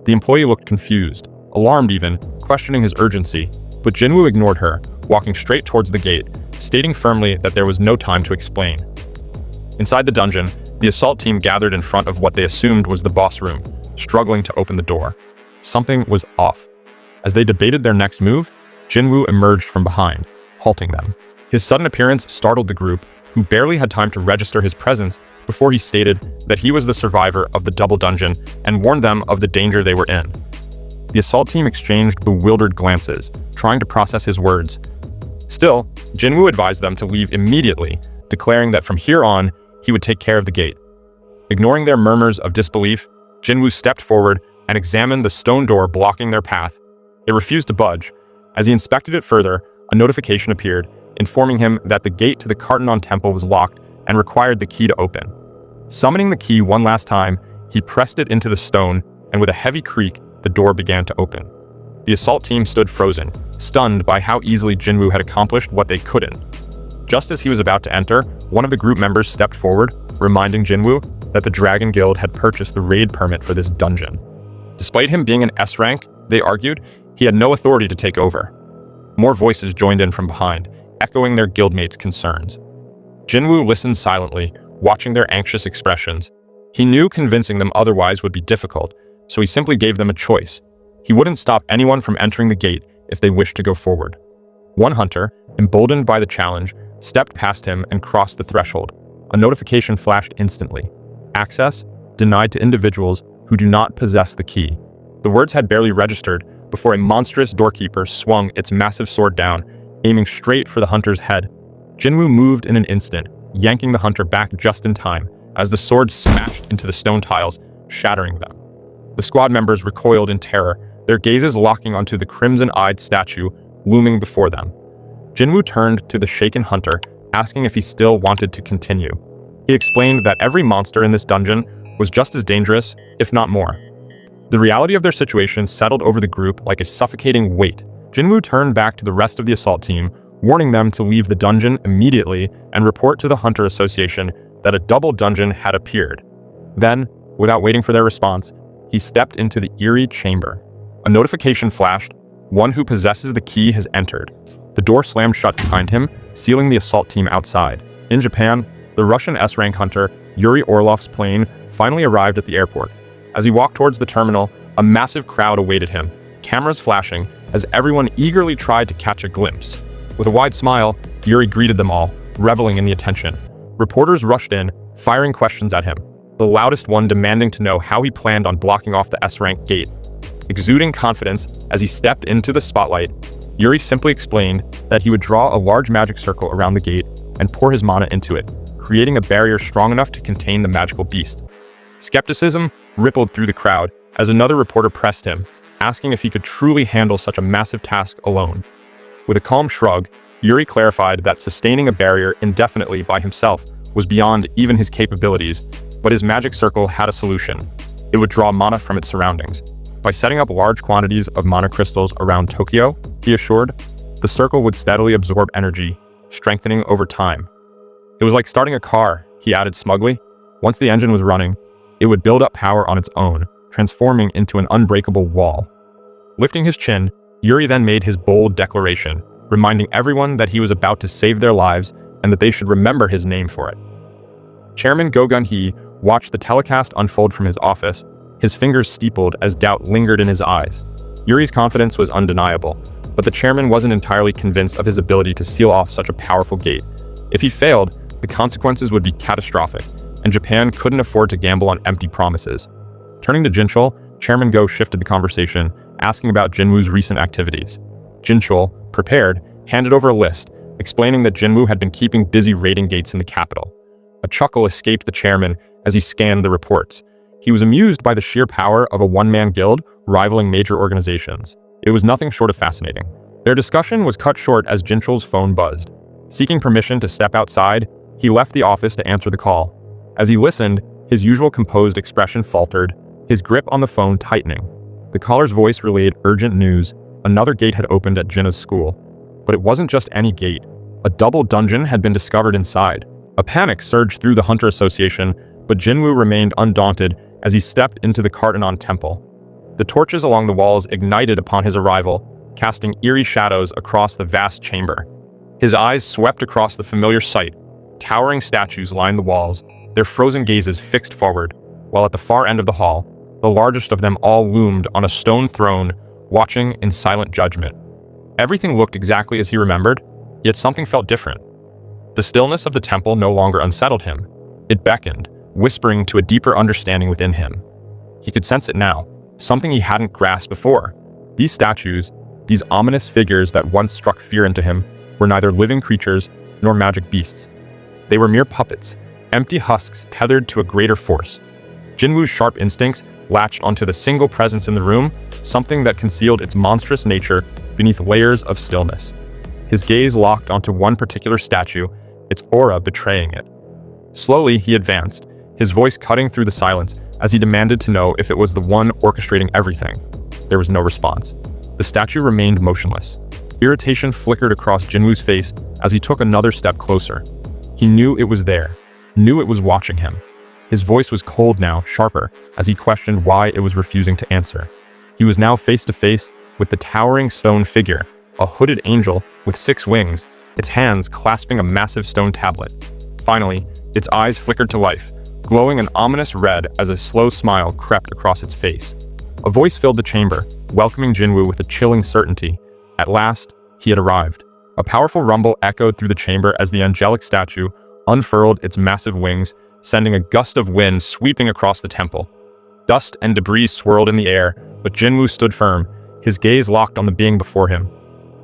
The employee looked confused, alarmed even, questioning his urgency, but Jinwoo ignored her, walking straight towards the gate, stating firmly that there was no time to explain. Inside the dungeon, the assault team gathered in front of what they assumed was the boss room, struggling to open the door. Something was off. As they debated their next move, Jinwoo emerged from behind, halting them. His sudden appearance startled the group, who barely had time to register his presence before he stated that he was the survivor of the double dungeon and warned them of the danger they were in. The assault team exchanged bewildered glances, trying to process his words. Still, Jinwoo advised them to leave immediately, declaring that from here on, he would take care of the gate. Ignoring their murmurs of disbelief, Jinwoo stepped forward and examined the stone door blocking their path. It refused to budge. As he inspected it further, a notification appeared, informing him that the gate to the Cartenon Temple was locked and required the key to open. Summoning the key one last time, he pressed it into the stone, and with a heavy creak, the door began to open. The assault team stood frozen, stunned by how easily Jinwoo had accomplished what they couldn't. Just as he was about to enter, one of the group members stepped forward, reminding Jinwoo that the Dragon Guild had purchased the raid permit for this dungeon. Despite him being an S rank, they argued, he had no authority to take over. More voices joined in from behind, echoing their guildmates' concerns. Jinwoo listened silently, watching their anxious expressions. He knew convincing them otherwise would be difficult, so he simply gave them a choice. He wouldn't stop anyone from entering the gate if they wished to go forward. One hunter, emboldened by the challenge, stepped past him and crossed the threshold. A notification flashed instantly. Access denied to individuals who do not possess the key. The words had barely registered before a monstrous doorkeeper swung its massive sword down, aiming straight for the hunter's head. Jinwoo moved in an instant, yanking the hunter back just in time, as the sword smashed into the stone tiles, shattering them. The squad members recoiled in terror, their gazes locking onto the crimson-eyed statue looming before them. Jinwoo turned to the shaken hunter, asking if he still wanted to continue. He explained that every monster in this dungeon was just as dangerous, if not more. The reality of their situation settled over the group like a suffocating weight. Jinwoo turned back to the rest of the assault team, warning them to leave the dungeon immediately and report to the Hunter Association that a double dungeon had appeared. Then, without waiting for their response, he stepped into the eerie chamber. A notification flashed. One who possesses the key has entered. The door slammed shut behind him, sealing the assault team outside. In Japan, the Russian S-rank hunter, Yuri Orlov's plane, finally arrived at the airport. As he walked towards the terminal, a massive crowd awaited him, cameras flashing as everyone eagerly tried to catch a glimpse. With a wide smile, Yuri greeted them all, reveling in the attention. Reporters rushed in, firing questions at him, the loudest one demanding to know how he planned on blocking off the S-rank gate. Exuding confidence as he stepped into the spotlight, Yuri simply explained that he would draw a large magic circle around the gate and pour his mana into it, creating a barrier strong enough to contain the magical beast. Skepticism rippled through the crowd as another reporter pressed him, asking if he could truly handle such a massive task alone. With a calm shrug, Yuri clarified that sustaining a barrier indefinitely by himself was beyond even his capabilities, but his magic circle had a solution. It would draw mana from its surroundings. By setting up large quantities of mana crystals around Tokyo, he assured, the circle would steadily absorb energy, strengthening over time. It was like starting a car, he added smugly. Once the engine was running, it would build up power on its own, transforming into an unbreakable wall. Lifting his chin, Yuri then made his bold declaration, reminding everyone that he was about to save their lives and that they should remember his name for it. Chairman Go Gun-hee watched the telecast unfold from his office, his fingers steepled as doubt lingered in his eyes. Yuri's confidence was undeniable, but the chairman wasn't entirely convinced of his ability to seal off such a powerful gate. If he failed, the consequences would be catastrophic, and Japan couldn't afford to gamble on empty promises. Turning to Jinchul, Chairman Go shifted the conversation, asking about Jinwoo's recent activities. Jinchul, prepared, handed over a list, explaining that Jinwoo had been keeping busy raiding gates in the capital. A chuckle escaped the chairman as he scanned the reports. He was amused by the sheer power of a one-man guild rivaling major organizations. It was nothing short of fascinating. Their discussion was cut short as Jinchul's phone buzzed. Seeking permission to step outside, he left the office to answer the call. As he listened, his usual composed expression faltered, his grip on the phone tightening. The caller's voice relayed urgent news. Another gate had opened at Jinna's school. But it wasn't just any gate. A double dungeon had been discovered inside. A panic surged through the Hunter Association, but Jinwoo remained undaunted as he stepped into the Cartanon Temple. The torches along the walls ignited upon his arrival, casting eerie shadows across the vast chamber. His eyes swept across the familiar sight. Towering statues lined the walls, their frozen gazes fixed forward, while at the far end of the hall, the largest of them all loomed on a stone throne, watching in silent judgment. Everything looked exactly as he remembered, yet something felt different. The stillness of the temple no longer unsettled him. It beckoned, whispering to a deeper understanding within him. He could sense it now, something he hadn't grasped before. These statues, these ominous figures that once struck fear into him, were neither living creatures nor magic beasts. They were mere puppets, empty husks tethered to a greater force. Jinwoo's sharp instincts latched onto the single presence in the room, something that concealed its monstrous nature beneath layers of stillness. His gaze locked onto one particular statue, its aura betraying it. Slowly, he advanced, his voice cutting through the silence as he demanded to know if it was the one orchestrating everything. There was no response. The statue remained motionless. Irritation flickered across Jinwoo's face as he took another step closer. He knew it was there, knew it was watching him. His voice was cold now, sharper, as he questioned why it was refusing to answer. He was now face to face with the towering stone figure, a hooded angel with 6 wings, its hands clasping a massive stone tablet. Finally, its eyes flickered to life, glowing an ominous red as a slow smile crept across its face. A voice filled the chamber, welcoming Jinwoo with a chilling certainty. At last, he had arrived. A powerful rumble echoed through the chamber as the angelic statue unfurled its massive wings, sending a gust of wind sweeping across the temple. Dust and debris swirled in the air, but Jinwoo stood firm, his gaze locked on the being before him.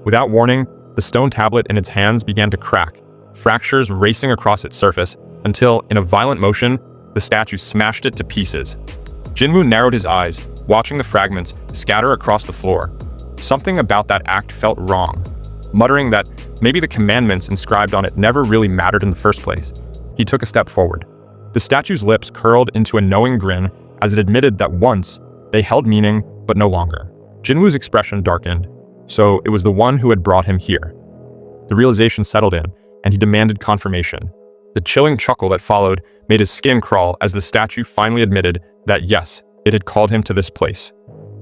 Without warning, the stone tablet in its hands began to crack, fractures racing across its surface, until, in a violent motion, the statue smashed it to pieces. Jinwoo narrowed his eyes, watching the fragments scatter across the floor. Something about that act felt wrong. Muttering that maybe the commandments inscribed on it never really mattered in the first place, he took a step forward. The statue's lips curled into a knowing grin as it admitted that once they held meaning, but no longer. Jinwoo's expression darkened. So it was the one who had brought him here. The realization settled in, and he demanded confirmation. The chilling chuckle that followed made his skin crawl as the statue finally admitted that yes, it had called him to this place.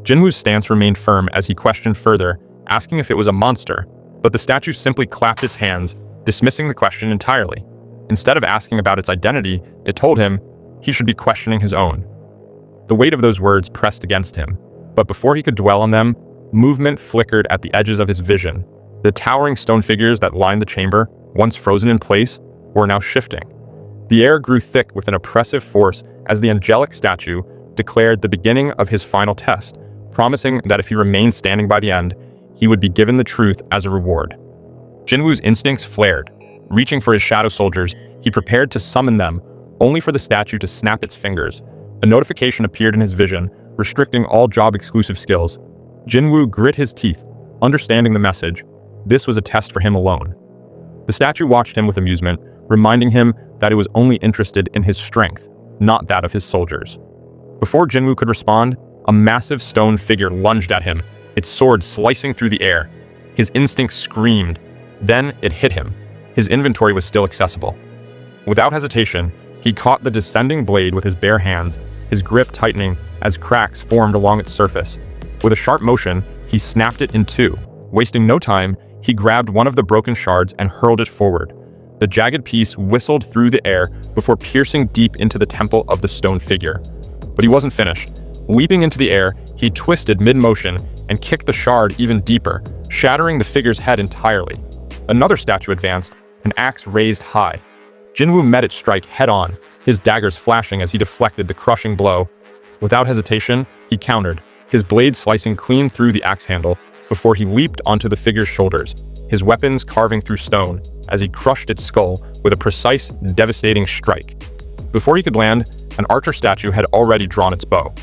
Jinwoo's stance remained firm as he questioned further, asking if it was a monster, but the statue simply clapped its hands, dismissing the question entirely. Instead of asking about its identity, it told him he should be questioning his own. The weight of those words pressed against him, but before he could dwell on them, movement flickered at the edges of his vision. The towering stone figures that lined the chamber, once frozen in place, were now shifting. The air grew thick with an oppressive force as the angelic statue declared the beginning of his final test, promising that if he remained standing by the end, he would be given the truth as a reward. Jinwoo's instincts flared. Reaching for his shadow soldiers, he prepared to summon them, only for the statue to snap its fingers. A notification appeared in his vision, restricting all job-exclusive skills. Jinwoo grit his teeth, understanding the message. This was a test for him alone. The statue watched him with amusement, reminding him that it was only interested in his strength, not that of his soldiers. Before Jinwoo could respond, a massive stone figure lunged at him, its sword slicing through the air. His instinct screamed. Then it hit him. His inventory was still accessible. Without hesitation, he caught the descending blade with his bare hands, his grip tightening as cracks formed along its surface. With a sharp motion, he snapped it in two. Wasting no time, he grabbed one of the broken shards and hurled it forward. The jagged piece whistled through the air before piercing deep into the temple of the stone figure. But he wasn't finished. Leaping into the air, he twisted mid-motion and kicked the shard even deeper, shattering the figure's head entirely. Another statue advanced, an axe raised high. Jinwoo met its strike head-on, his daggers flashing as he deflected the crushing blow. Without hesitation, he countered, his blade slicing clean through the axe handle before he leaped onto the figure's shoulders, his weapons carving through stone as he crushed its skull with a precise, devastating strike. Before he could land, an archer statue had already drawn its bow.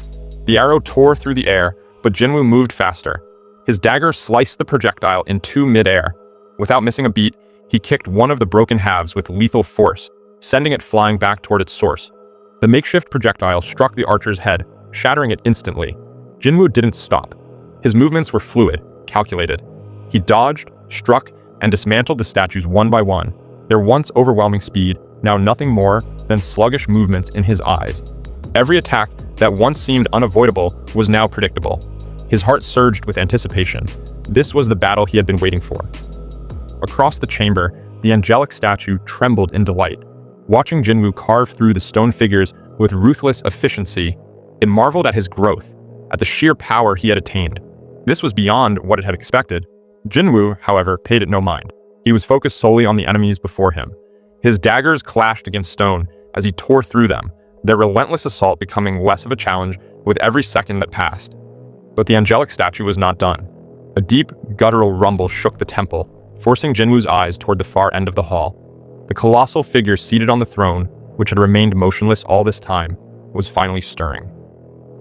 The arrow tore through the air, but Jinwoo moved faster. His dagger sliced the projectile in two mid-air. Without missing a beat, he kicked one of the broken halves with lethal force, sending it flying back toward its source. The makeshift projectile struck the archer's head, shattering it instantly. Jinwoo didn't stop. His movements were fluid, calculated. He dodged, struck, and dismantled the statues one by one, their once overwhelming speed now nothing more than sluggish movements in his eyes. Every attack that once seemed unavoidable was now predictable. His heart surged with anticipation. This was the battle he had been waiting for. Across the chamber, the angelic statue trembled in delight. Watching Jinwoo carve through the stone figures with ruthless efficiency, it marveled at his growth, at the sheer power he had attained. This was beyond what it had expected. Jinwoo, however, paid it no mind. He was focused solely on the enemies before him. His daggers clashed against stone as he tore through them, their relentless assault becoming less of a challenge with every second that passed. But the angelic statue was not done. A deep, guttural rumble shook the temple, forcing Jinwoo's eyes toward the far end of the hall. The colossal figure seated on the throne, which had remained motionless all this time, was finally stirring.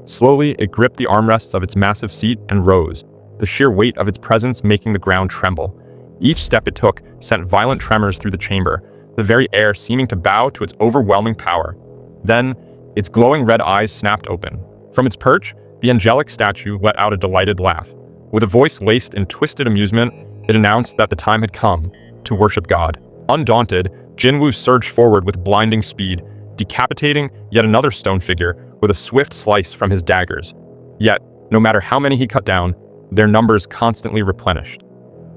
Slowly, it gripped the armrests of its massive seat and rose, the sheer weight of its presence making the ground tremble. Each step it took sent violent tremors through the chamber, the very air seeming to bow to its overwhelming power. Then, its glowing red eyes snapped open. From its perch, the angelic statue let out a delighted laugh. With a voice laced in twisted amusement, it announced that the time had come to worship God. Undaunted, Jinwoo surged forward with blinding speed, decapitating yet another stone figure with a swift slice from his daggers. Yet, no matter how many he cut down, their numbers constantly replenished.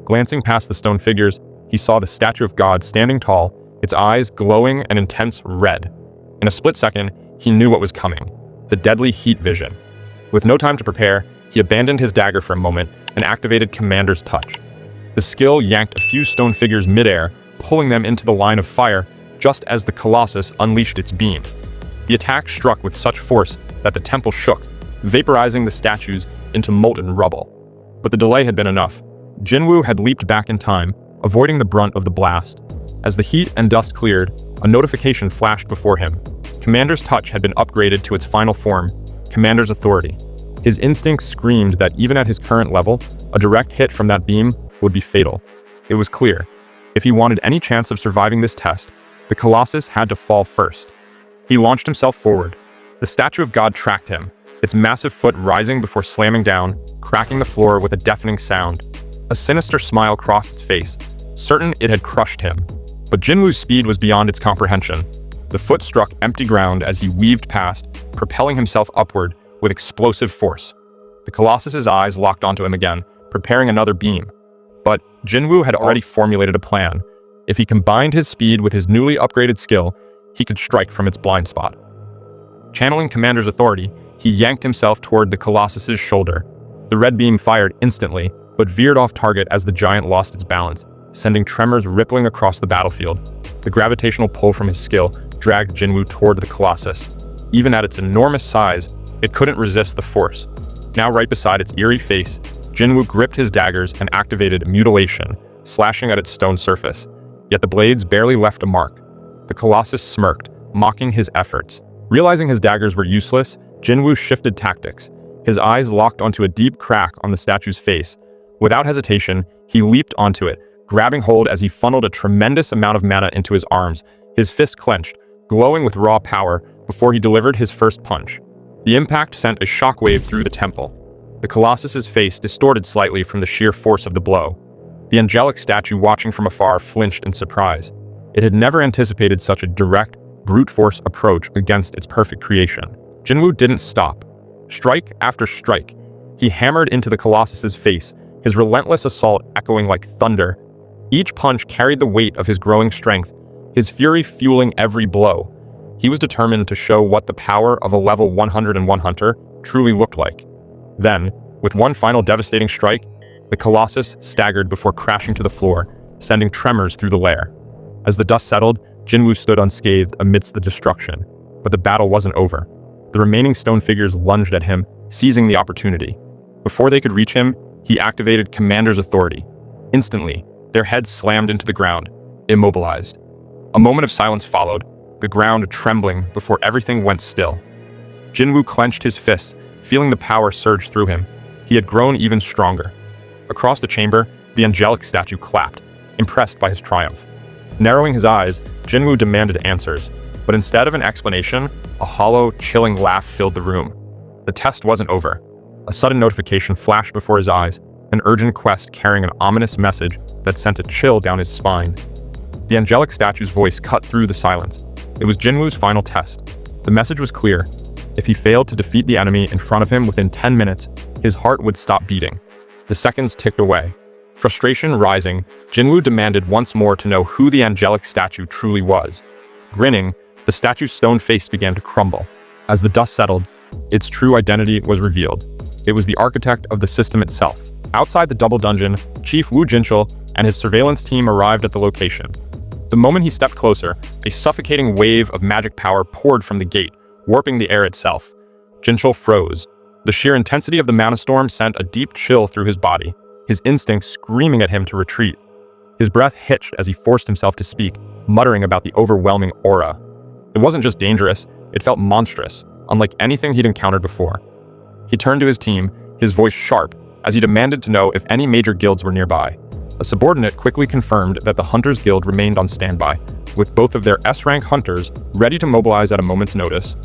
Glancing past the stone figures, he saw the statue of God standing tall, its eyes glowing an intense red. In a split second, he knew what was coming: the deadly heat vision. With no time to prepare, he abandoned his dagger for a moment and activated Commander's Touch. The skill yanked a few stone figures midair, pulling them into the line of fire just as the Colossus unleashed its beam. The attack struck with such force that the temple shook, vaporizing the statues into molten rubble. But the delay had been enough. Jinwoo had leaped back in time, avoiding the brunt of the blast. As the heat and dust cleared, a notification flashed before him. Commander's Touch had been upgraded to its final form, Commander's Authority. His instincts screamed that even at his current level, a direct hit from that beam would be fatal. It was clear. If he wanted any chance of surviving this test, the Colossus had to fall first. He launched himself forward. The statue of God tracked him, its massive foot rising before slamming down, cracking the floor with a deafening sound. A sinister smile crossed its face, certain it had crushed him. But Jinwoo's speed was beyond its comprehension. The foot struck empty ground as he weaved past, propelling himself upward with explosive force. The Colossus's eyes locked onto him again, preparing another beam. But Jinwoo had already formulated a plan. If he combined his speed with his newly upgraded skill, he could strike from its blind spot. Channeling Commander's Authority, he yanked himself toward the Colossus's shoulder. The red beam fired instantly, but veered off target as the giant lost its balance, sending tremors rippling across the battlefield. The gravitational pull from his skill dragged Jinwoo toward the Colossus. Even at its enormous size, it couldn't resist the force. Now right beside its eerie face, Jinwoo gripped his daggers and activated Mutilation, slashing at its stone surface. Yet the blades barely left a mark. The Colossus smirked, mocking his efforts. Realizing his daggers were useless, Jinwoo shifted tactics. His eyes locked onto a deep crack on the statue's face. Without hesitation, he leaped onto it, grabbing hold as he funneled a tremendous amount of mana into his arms, his fist clenched, glowing with raw power, before he delivered his first punch. The impact sent a shockwave through the temple. The Colossus's face distorted slightly from the sheer force of the blow. The angelic statue watching from afar flinched in surprise. It had never anticipated such a direct, brute force approach against its perfect creation. Jinwoo didn't stop. Strike after strike, he hammered into the Colossus's face, his relentless assault echoing like thunder. Each punch carried the weight of his growing strength, his fury fueling every blow. He was determined to show what the power of a level 101 hunter truly looked like. Then, with one final devastating strike, the Colossus staggered before crashing to the floor, sending tremors through the lair. As the dust settled, Jinwoo stood unscathed amidst the destruction. But the battle wasn't over. The remaining stone figures lunged at him, seizing the opportunity. Before they could reach him, he activated Commander's Authority. Instantly, their heads slammed into the ground, immobilized. A moment of silence followed, the ground trembling before everything went still. Jinwoo clenched his fists, feeling the power surge through him. He had grown even stronger. Across the chamber, the angelic statue clapped, impressed by his triumph. Narrowing his eyes, Jinwoo demanded answers, but instead of an explanation, a hollow, chilling laugh filled the room. The test wasn't over. A sudden notification flashed before his eyes, an urgent quest carrying an ominous message that sent a chill down his spine. The angelic statue's voice cut through the silence. It was Jinwoo's final test. The message was clear. If he failed to defeat the enemy in front of him within 10 minutes, his heart would stop beating. The seconds ticked away. Frustration rising, Jinwoo demanded once more to know who the angelic statue truly was. Grinning, the statue's stone face began to crumble. As the dust settled, its true identity was revealed. It was the architect of the system itself. Outside the double dungeon, Chief Woo Jinchul and his surveillance team arrived at the location. The moment he stepped closer, a suffocating wave of magic power poured from the gate, warping the air itself. Jinchul froze. The sheer intensity of the mana storm sent a deep chill through his body, his instincts screaming at him to retreat. His breath hitched as he forced himself to speak, muttering about the overwhelming aura. It wasn't just dangerous, it felt monstrous, unlike anything he'd encountered before. He turned to his team, his voice sharp, as he demanded to know if any major guilds were nearby. A subordinate quickly confirmed that the Hunters Guild remained on standby, with both of their S-rank hunters ready to mobilize at a moment's notice.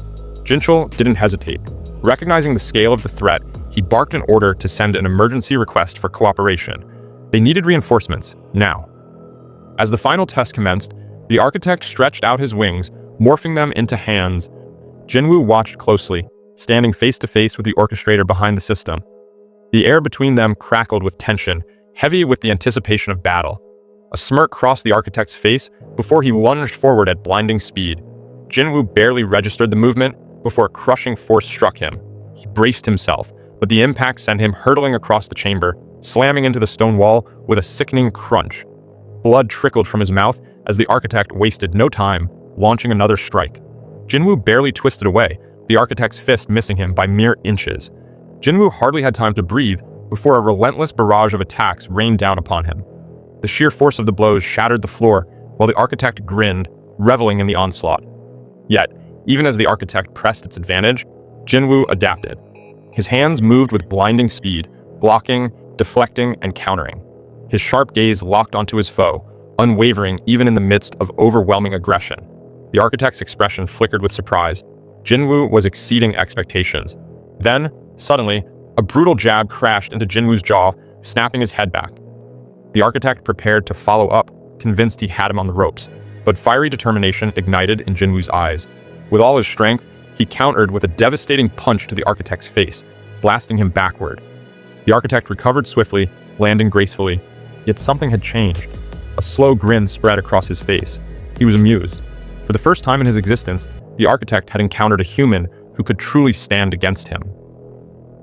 Jinchul didn't hesitate. Recognizing the scale of the threat, he barked an order to send an emergency request for cooperation. They needed reinforcements, now. As the final test commenced, the architect stretched out his wings, morphing them into hands. Jinwoo watched closely, standing face to face with the orchestrator behind the system. The air between them crackled with tension, heavy with the anticipation of battle. A smirk crossed the architect's face before he lunged forward at blinding speed. Jinwoo barely registered the movement before crushing force struck him. He braced himself, but the impact sent him hurtling across the chamber, slamming into the stone wall with a sickening crunch. Blood trickled from his mouth as the architect wasted no time, launching another strike. Jinwoo barely twisted away, the architect's fist missing him by mere inches. Jinwoo hardly had time to breathe before a relentless barrage of attacks rained down upon him. The sheer force of the blows shattered the floor, while the architect grinned, reveling in the onslaught. Yet, even as the architect pressed its advantage, Jinwoo adapted. His hands moved with blinding speed, blocking, deflecting, and countering. His sharp gaze locked onto his foe, unwavering even in the midst of overwhelming aggression. The architect's expression flickered with surprise. Jinwoo was exceeding expectations. Then, suddenly, a brutal jab crashed into Jinwoo's jaw, snapping his head back. The architect prepared to follow up, convinced he had him on the ropes, but fiery determination ignited in Jinwoo's eyes. With all his strength, he countered with a devastating punch to the architect's face, blasting him backward. The architect recovered swiftly, landing gracefully, yet something had changed. A slow grin spread across his face. He was amused. For the first time in his existence, the architect had encountered a human who could truly stand against him.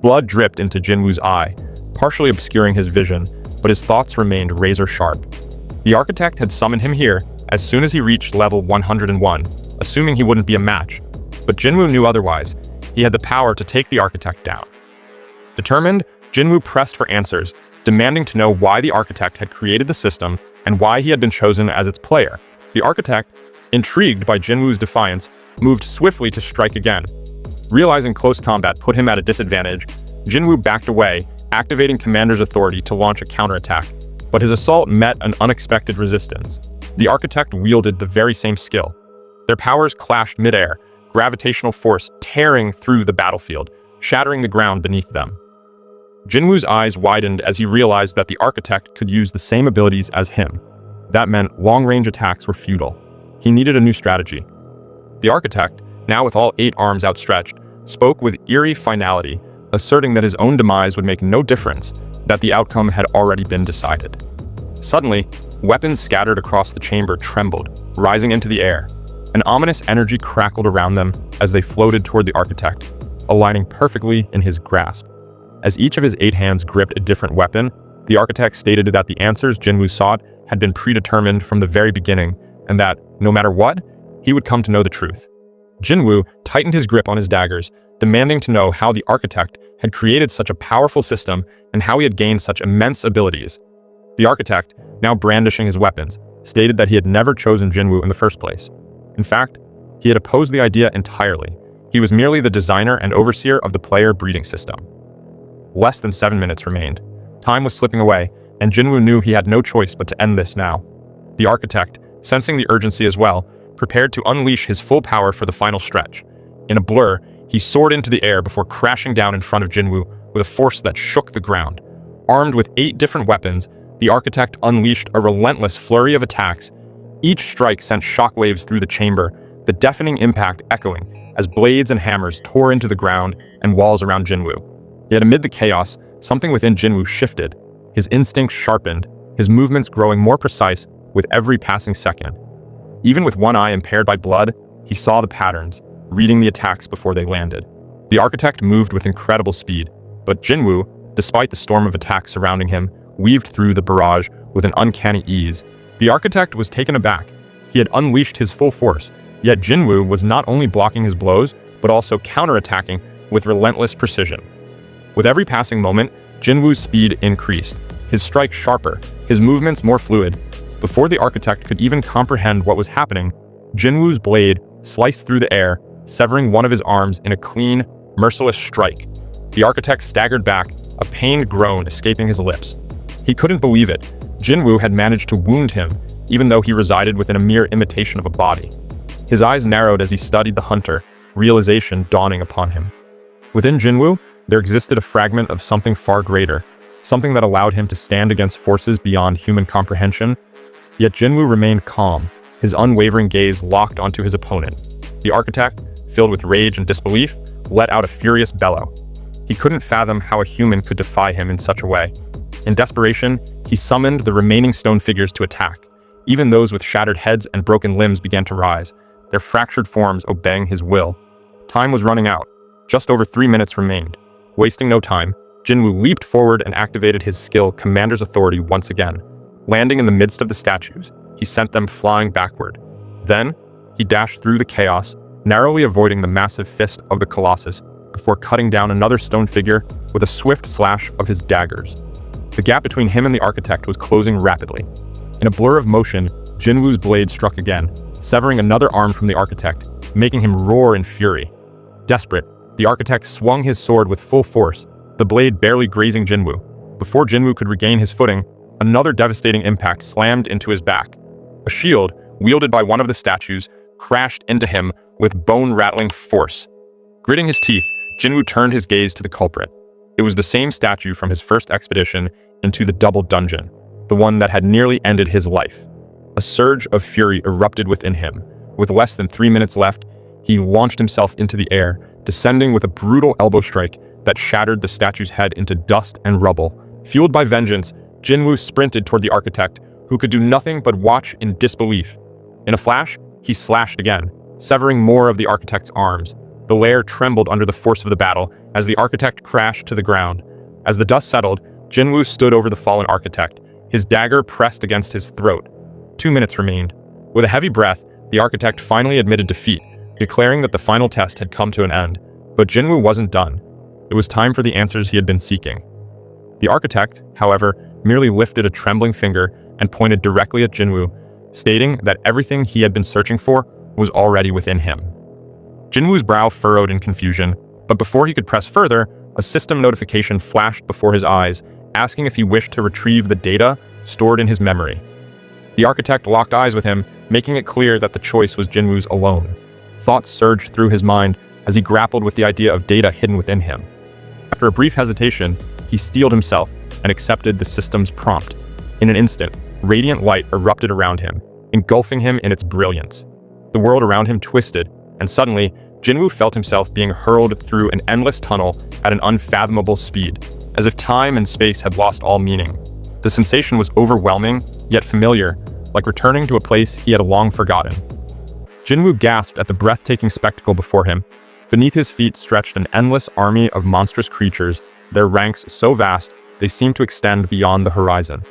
Blood dripped into Jinwoo's eye, partially obscuring his vision, but his thoughts remained razor-sharp. The architect had summoned him here as soon as he reached level 101, assuming he wouldn't be a match. But Jinwoo knew otherwise. He had the power to take the architect down. Determined, Jinwoo pressed for answers, demanding to know why the architect had created the system and why he had been chosen as its player. The architect, intrigued by Jinwoo's defiance, moved swiftly to strike again. Realizing close combat put him at a disadvantage, Jinwoo backed away, activating Commander's authority to launch a counterattack. But his assault met an unexpected resistance. The architect wielded the very same skill. Their powers clashed mid-air, gravitational force tearing through the battlefield, shattering the ground beneath them. Jinwoo's eyes widened as he realized that the architect could use the same abilities as him. That meant long-range attacks were futile. He needed a new strategy. The architect, now with all 8 arms outstretched, spoke with eerie finality, asserting that his own demise would make no difference, that the outcome had already been decided. Suddenly, weapons scattered across the chamber trembled, rising into the air. An ominous energy crackled around them as they floated toward the architect, aligning perfectly in his grasp. As each of his 8 hands gripped a different weapon, the architect stated that the answers Jinwoo sought had been predetermined from the very beginning, and that, no matter what, he would come to know the truth. Jinwoo tightened his grip on his daggers, demanding to know how the architect had created such a powerful system and how he had gained such immense abilities. The architect, now brandishing his weapons, stated that he had never chosen Jinwoo in the first place. In fact, he had opposed the idea entirely. He was merely the designer and overseer of the player breeding system. Less than 7 minutes remained. Time was slipping away, and Jinwoo knew he had no choice but to end this now. The architect, sensing the urgency as well, prepared to unleash his full power for the final stretch. In a blur, he soared into the air before crashing down in front of Jinwoo with a force that shook the ground. Armed with 8 different weapons, the architect unleashed a relentless flurry of attacks. Each strike sent shockwaves through the chamber, the deafening impact echoing as blades and hammers tore into the ground and walls around Jinwoo. Yet amid the chaos, something within Jinwoo shifted. His instincts sharpened, his movements growing more precise with every passing second. Even with one eye impaired by blood, he saw the patterns, reading the attacks before they landed. The architect moved with incredible speed, but Jinwoo, despite the storm of attacks surrounding him, weaved through the barrage with an uncanny ease. The architect was taken aback. He had unleashed his full force, yet Jinwoo was not only blocking his blows, but also counterattacking with relentless precision. With every passing moment, Jinwoo's speed increased, his strike sharper, his movements more fluid. Before the architect could even comprehend what was happening, Jinwoo's blade sliced through the air, severing one of his arms in a clean, merciless strike. The architect staggered back, a pained groan escaping his lips. He couldn't believe it. Jinwoo had managed to wound him, even though he resided within a mere imitation of a body. His eyes narrowed as he studied the hunter, realization dawning upon him. Within Jinwoo, there existed a fragment of something far greater, something that allowed him to stand against forces beyond human comprehension. Yet Jinwoo remained calm, his unwavering gaze locked onto his opponent. The architect, filled with rage and disbelief, let out a furious bellow. He couldn't fathom how a human could defy him in such a way. In desperation, he summoned the remaining stone figures to attack. Even those with shattered heads and broken limbs began to rise, their fractured forms obeying his will. Time was running out. Just over 3 minutes remained. Wasting no time, Jinwoo leaped forward and activated his skill Commander's Authority once again. Landing in the midst of the statues, he sent them flying backward. Then, he dashed through the chaos, narrowly avoiding the massive fist of the Colossus before cutting down another stone figure with a swift slash of his daggers. The gap between him and the architect was closing rapidly. In a blur of motion, Jinwoo's blade struck again, severing another arm from the architect, making him roar in fury. Desperate, the architect swung his sword with full force, the blade barely grazing Jinwoo. Before Jinwoo could regain his footing, another devastating impact slammed into his back. A shield, wielded by one of the statues, crashed into him with bone-rattling force. Gritting his teeth, Jinwoo turned his gaze to the culprit. It was the same statue from his first expedition into the double dungeon, the one that had nearly ended his life. A surge of fury erupted within him. With less than 3 minutes left, he launched himself into the air, descending with a brutal elbow strike that shattered the statue's head into dust and rubble. Fueled by vengeance, Jinwoo sprinted toward the architect, who could do nothing but watch in disbelief. In a flash, he slashed again, severing more of the architect's arms. The lair trembled under the force of the battle as the architect crashed to the ground. As the dust settled, Jinwoo stood over the fallen architect, his dagger pressed against his throat. 2 minutes remained. With a heavy breath, the architect finally admitted defeat, declaring that the final test had come to an end. But Jinwoo wasn't done. It was time for the answers he had been seeking. The architect, however, merely lifted a trembling finger and pointed directly at Jinwoo, stating that everything he had been searching for was already within him. Jinwoo's brow furrowed in confusion, but before he could press further, a system notification flashed before his eyes, asking if he wished to retrieve the data stored in his memory. The architect locked eyes with him, making it clear that the choice was Jinwoo's alone. Thoughts surged through his mind as he grappled with the idea of data hidden within him. After a brief hesitation, he steeled himself and accepted the system's prompt. In an instant, radiant light erupted around him, engulfing him in its brilliance. The world around him twisted, and suddenly, Jinwoo felt himself being hurled through an endless tunnel at an unfathomable speed, as if time and space had lost all meaning. The sensation was overwhelming, yet familiar, like returning to a place he had long forgotten. Jinwoo gasped at the breathtaking spectacle before him. Beneath his feet stretched an endless army of monstrous creatures, their ranks so vast they seemed to extend beyond the horizon.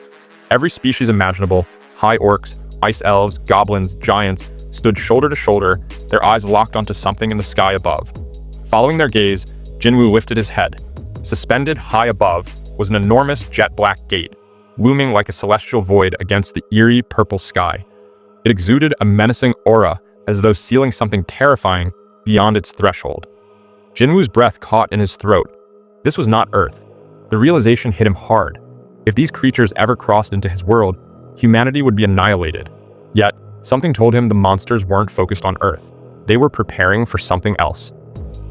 Every species imaginable, high orcs, ice elves, goblins, giants, stood shoulder to shoulder, their eyes locked onto something in the sky above. Following their gaze, Jinwoo lifted his head. Suspended high above was an enormous jet-black gate, looming like a celestial void against the eerie purple sky. It exuded a menacing aura, as though sealing something terrifying beyond its threshold. Jinwoo's breath caught in his throat. This was not Earth. The realization hit him hard. If these creatures ever crossed into his world, humanity would be annihilated. Yet, something told him the monsters weren't focused on Earth. They were preparing for something else.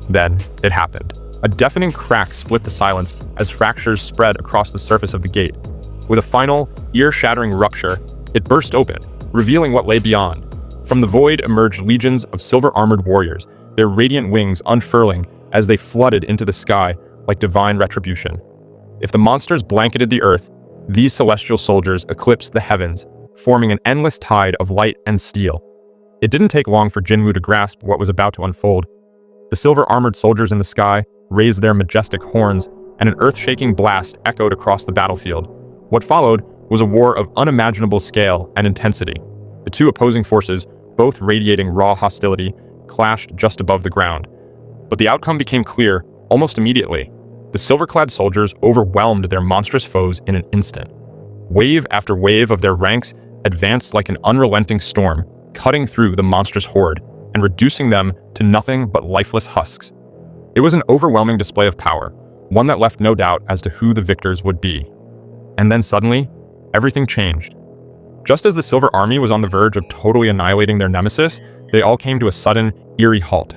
Then, it happened. A deafening crack split the silence as fractures spread across the surface of the gate. With a final, ear-shattering rupture, it burst open, revealing what lay beyond. From the void emerged legions of silver-armored warriors, their radiant wings unfurling as they flooded into the sky like divine retribution. If the monsters blanketed the earth, these celestial soldiers eclipsed the heavens, forming an endless tide of light and steel. It didn't take long for Jinwoo to grasp what was about to unfold. The silver-armored soldiers in the sky raised their majestic horns, and an earth-shaking blast echoed across the battlefield. What followed was a war of unimaginable scale and intensity. The two opposing forces, both radiating raw hostility, clashed just above the ground. But the outcome became clear almost immediately. The silver-clad soldiers overwhelmed their monstrous foes in an instant. Wave after wave of their ranks advanced like an unrelenting storm, cutting through the monstrous horde and reducing them to nothing but lifeless husks. It was an overwhelming display of power, one that left no doubt as to who the victors would be. And then suddenly, everything changed. Just as the Silver Army was on the verge of totally annihilating their nemesis, they all came to a sudden, eerie halt.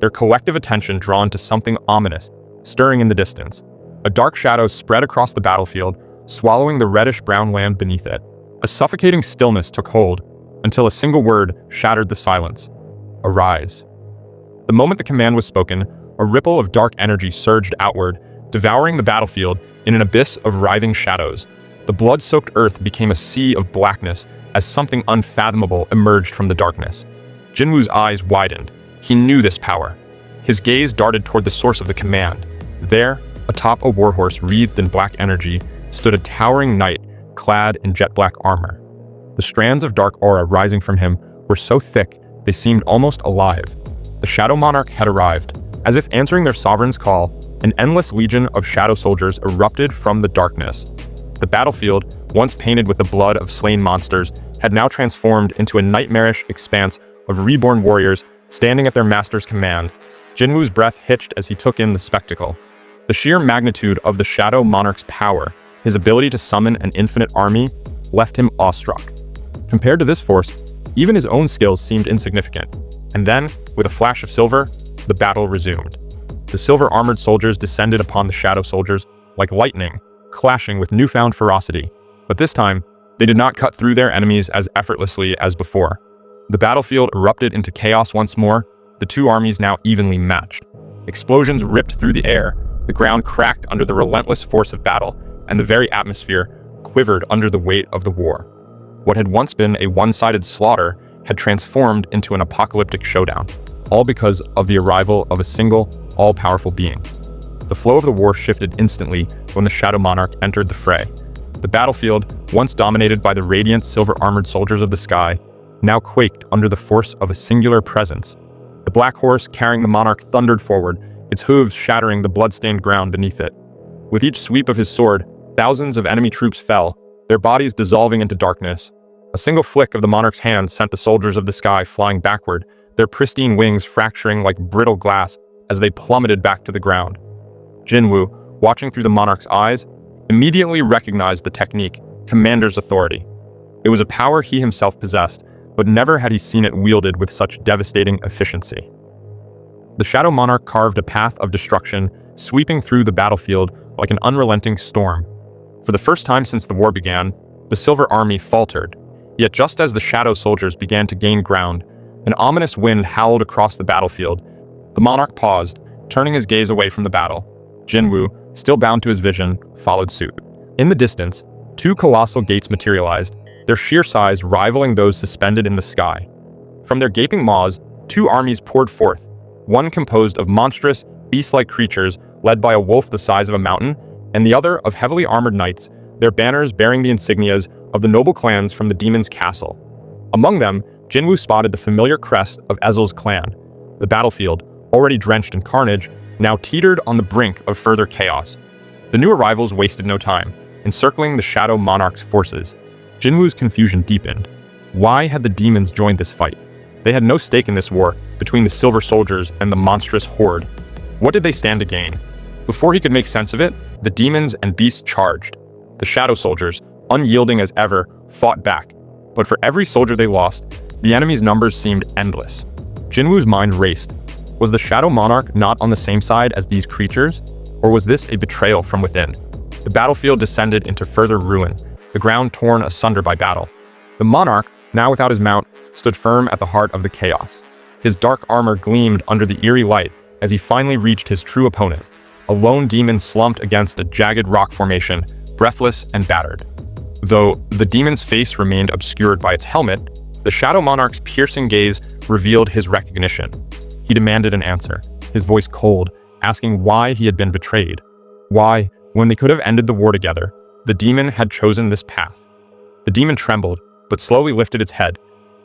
Their collective attention drawn to something ominous, stirring in the distance. A dark shadow spread across the battlefield, swallowing the reddish-brown land beneath it. A suffocating stillness took hold, until a single word shattered the silence. Arise. The moment the command was spoken, a ripple of dark energy surged outward, devouring the battlefield in an abyss of writhing shadows. The blood-soaked earth became a sea of blackness as something unfathomable emerged from the darkness. Jinwoo's eyes widened. He knew this power. His gaze darted toward the source of the command. There, atop a warhorse wreathed in black energy, stood a towering knight clad in jet-black armor. The strands of dark aura rising from him were so thick they seemed almost alive. The Shadow Monarch had arrived. As if answering their sovereign's call, an endless legion of shadow soldiers erupted from the darkness. The battlefield, once painted with the blood of slain monsters, had now transformed into a nightmarish expanse of reborn warriors standing at their master's command. Jinwoo's breath hitched as he took in the spectacle. The sheer magnitude of the Shadow Monarch's power, his ability to summon an infinite army, left him awestruck. Compared to this force, even his own skills seemed insignificant. And then, with a flash of silver, the battle resumed. The silver-armored soldiers descended upon the shadow soldiers like lightning, clashing with newfound ferocity. But this time, they did not cut through their enemies as effortlessly as before. The battlefield erupted into chaos once more, the two armies now evenly matched. Explosions ripped through the air, the ground cracked under the relentless force of battle, and the very atmosphere quivered under the weight of the war. What had once been a one-sided slaughter had transformed into an apocalyptic showdown, all because of the arrival of a single, all-powerful being. The flow of the war shifted instantly when the Shadow Monarch entered the fray. The battlefield, once dominated by the radiant silver-armored soldiers of the sky, now quaked under the force of a singular presence. The black horse carrying the monarch thundered forward, its hooves shattering the blood-stained ground beneath it. With each sweep of his sword, thousands of enemy troops fell, their bodies dissolving into darkness. A single flick of the monarch's hand sent the soldiers of the sky flying backward, their pristine wings fracturing like brittle glass as they plummeted back to the ground. Jinwoo, watching through the monarch's eyes, immediately recognized the technique, commander's authority. It was a power he himself possessed, but never had he seen it wielded with such devastating efficiency. The Shadow Monarch carved a path of destruction, sweeping through the battlefield like an unrelenting storm. For the first time since the war began, the Silver Army faltered. Yet just as the Shadow soldiers began to gain ground, an ominous wind howled across the battlefield. The monarch paused, turning his gaze away from the battle. Jinwoo, still bound to his vision, followed suit. In the distance, two colossal gates materialized, their sheer size rivaling those suspended in the sky. From their gaping maws, two armies poured forth, one composed of monstrous, beast-like creatures led by a wolf the size of a mountain, and the other of heavily armored knights, their banners bearing the insignias of the noble clans from the demon's castle. Among them, Jinwoo spotted the familiar crest of Ezel's clan. The battlefield, already drenched in carnage, now teetered on the brink of further chaos. The new arrivals wasted no time, encircling the Shadow Monarch's forces. Jinwoo's confusion deepened. Why had the demons joined this fight? They had no stake in this war between the Silver Soldiers and the monstrous horde. What did they stand to gain? Before he could make sense of it, the demons and beasts charged. The Shadow Soldiers, unyielding as ever, fought back. But for every soldier they lost, the enemy's numbers seemed endless. Jinwoo's mind raced. Was the Shadow Monarch not on the same side as these creatures? Or was this a betrayal from within? The battlefield descended into further ruin, the ground torn asunder by battle. The monarch, now without his mount, stood firm at the heart of the chaos. His dark armor gleamed under the eerie light as he finally reached his true opponent, a lone demon slumped against a jagged rock formation, breathless and battered. Though the demon's face remained obscured by its helmet, the Shadow Monarch's piercing gaze revealed his recognition. He demanded an answer, his voice cold, asking why he had been betrayed. Why, when they could have ended the war together, the demon had chosen this path. The demon trembled, but slowly lifted its head.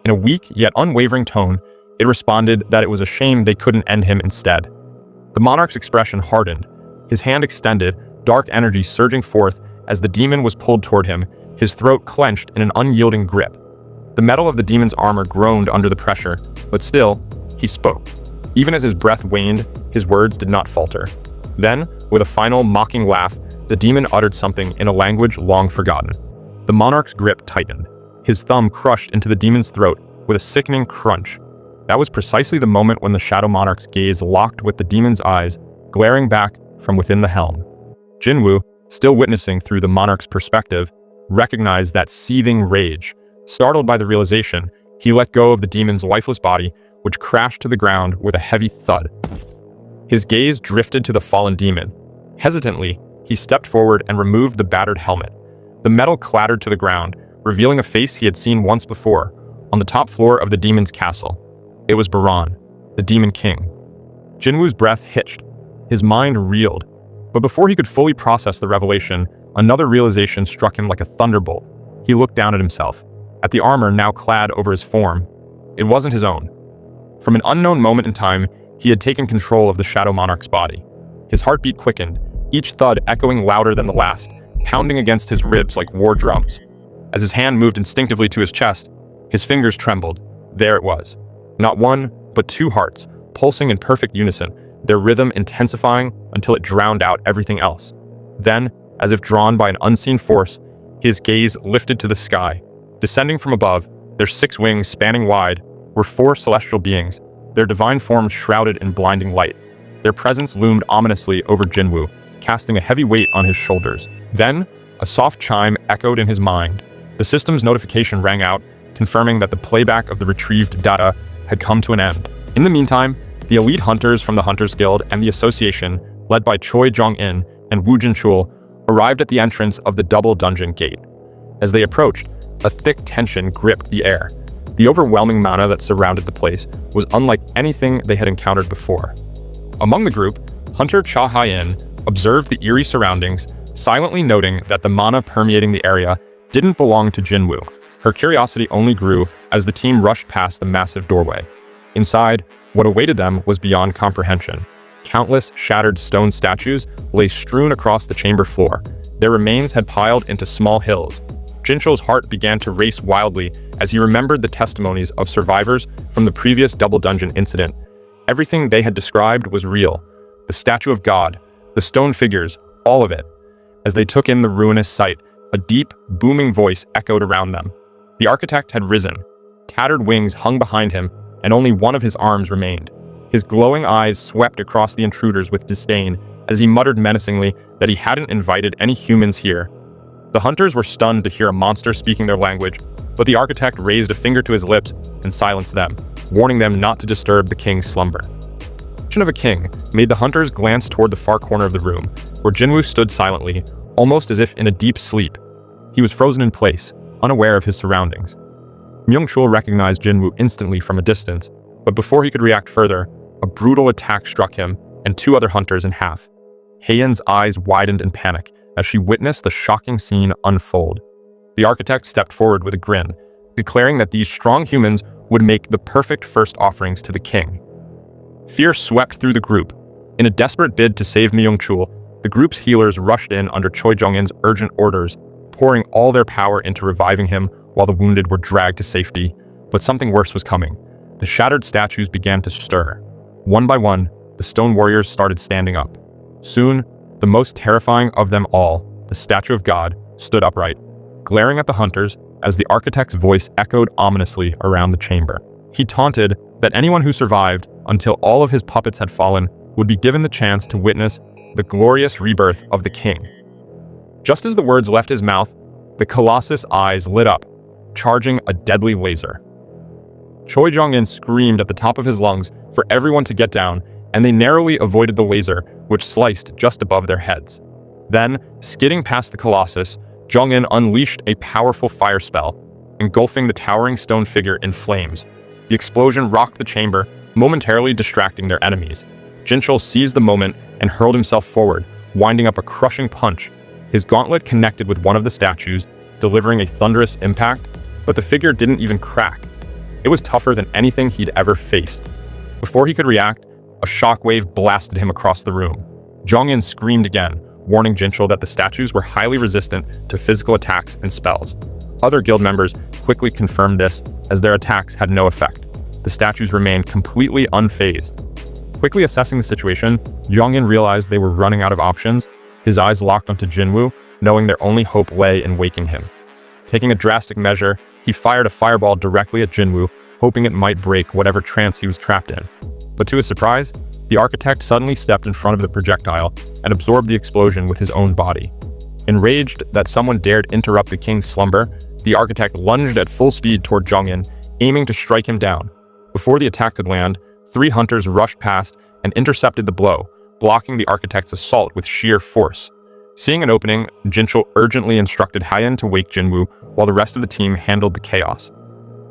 In a weak yet unwavering tone, it responded that it was a shame they couldn't end him instead. The monarch's expression hardened, his hand extended, dark energy surging forth as the demon was pulled toward him, his throat clenched in an unyielding grip. The metal of the demon's armor groaned under the pressure, but still, he spoke. Even as his breath waned, his words did not falter. Then, with a final mocking laugh, the demon uttered something in a language long forgotten. The monarch's grip tightened. His thumb crushed into the demon's throat with a sickening crunch. That was precisely the moment when the Shadow Monarch's gaze locked with the demon's eyes, glaring back from within the helm. Jinwoo, still witnessing through the monarch's perspective, recognized that seething rage. Startled by the realization, He let go of the demon's lifeless body, which crashed to the ground with a heavy thud. His gaze drifted to the fallen demon. Hesitantly, he stepped forward and removed the battered helmet. The metal clattered to the ground, revealing a face he had seen once before, on the top floor of the demon's castle. It was Baran, the Demon King. Jinwoo's breath hitched. His mind reeled. But before he could fully process the revelation, another realization struck him like a thunderbolt. He looked down at himself, at the armor now clad over his form. It wasn't his own. From an unknown moment in time, he had taken control of the Shadow Monarch's body. His heartbeat quickened, each thud echoing louder than the last, pounding against his ribs like war drums. As his hand moved instinctively to his chest, his fingers trembled. There it was. Not one, but two hearts, pulsing in perfect unison, their rhythm intensifying until it drowned out everything else. Then, as if drawn by an unseen force, his gaze lifted to the sky. Descending from above, their 6 wings spanning wide, were 4 celestial beings, their divine forms shrouded in blinding light. Their presence loomed ominously over Jinwoo, casting a heavy weight on his shoulders. Then, a soft chime echoed in his mind. The system's notification rang out, confirming that the playback of the retrieved data had come to an end. In the meantime, the elite hunters from the Hunters Guild and the Association, led by Choi Jong-in and Woo Jin-chul, arrived at the entrance of the double dungeon gate. As they approached, a thick tension gripped the air. The overwhelming mana that surrounded the place was unlike anything they had encountered before. Among the group, Hunter Cha Hae-in observed the eerie surroundings, silently noting that the mana permeating the area didn't belong to Jinwoo. Her curiosity only grew as the team rushed past the massive doorway. Inside, what awaited them was beyond comprehension. Countless shattered stone statues lay strewn across the chamber floor. Their remains had piled into small hills. Jinchul's heart began to race wildly as he remembered the testimonies of survivors from the previous double dungeon incident. Everything they had described was real. The statue of God, the stone figures, all of it. As they took in the ruinous sight, a deep, booming voice echoed around them. The architect had risen. Tattered wings hung behind him, and only one of his arms remained. His glowing eyes swept across the intruders with disdain as he muttered menacingly that he hadn't invited any humans here. The hunters were stunned to hear a monster speaking their language, but the architect raised a finger to his lips and silenced them, warning them not to disturb the king's slumber. The action of a king made the hunters glance toward the far corner of the room, where Jinwoo stood silently, almost as if in a deep sleep. He was frozen in place, unaware of his surroundings. Myung-chul recognized Jinwoo instantly from a distance, but before he could react further, a brutal attack struck him and 2 other hunters in half. Hae-in's eyes widened in panic as she witnessed the shocking scene unfold. The architect stepped forward with a grin, declaring that these strong humans would make the perfect first offerings to the king. Fear swept through the group. In a desperate bid to save Myung-chul, the group's healers rushed in under Choi Jong-in's urgent orders, pouring all their power into reviving him while the wounded were dragged to safety. But something worse was coming. The shattered statues began to stir. One by one, the stone warriors started standing up. Soon, the most terrifying of them all, the statue of God, stood upright, glaring at the hunters as the architect's voice echoed ominously around the chamber. He taunted that anyone who survived until all of his puppets had fallen would be given the chance to witness the glorious rebirth of the king. Just as the words left his mouth, the Colossus' eyes lit up, charging a deadly laser. Choi Jong-in screamed at the top of his lungs for everyone to get down, and they narrowly avoided the laser, which sliced just above their heads. Then, skidding past the Colossus, Jong-in unleashed a powerful fire spell, engulfing the towering stone figure in flames. The explosion rocked the chamber, momentarily distracting their enemies. Jinchul seized the moment and hurled himself forward, winding up a crushing punch. His gauntlet connected with one of the statues, delivering a thunderous impact, but the figure didn't even crack. It was tougher than anything he'd ever faced. Before he could react, a shockwave blasted him across the room. Jong-in screamed again, warning Jinchul that the statues were highly resistant to physical attacks and spells. Other guild members quickly confirmed this, as their attacks had no effect. The statues remained completely unfazed. Quickly assessing the situation, Jong-in realized they were running out of options. His eyes locked onto Jinwoo, knowing their only hope lay in waking him. Taking a drastic measure, he fired a fireball directly at Jinwoo, hoping it might break whatever trance he was trapped in. But to his surprise, the architect suddenly stepped in front of the projectile and absorbed the explosion with his own body. Enraged that someone dared interrupt the king's slumber, the architect lunged at full speed toward Jong-in, aiming to strike him down. Before the attack could land, 3 hunters rushed past and intercepted the blow, blocking the architect's assault with sheer force. Seeing an opening, Jinchul urgently instructed Hae-in to wake Jinwoo while the rest of the team handled the chaos.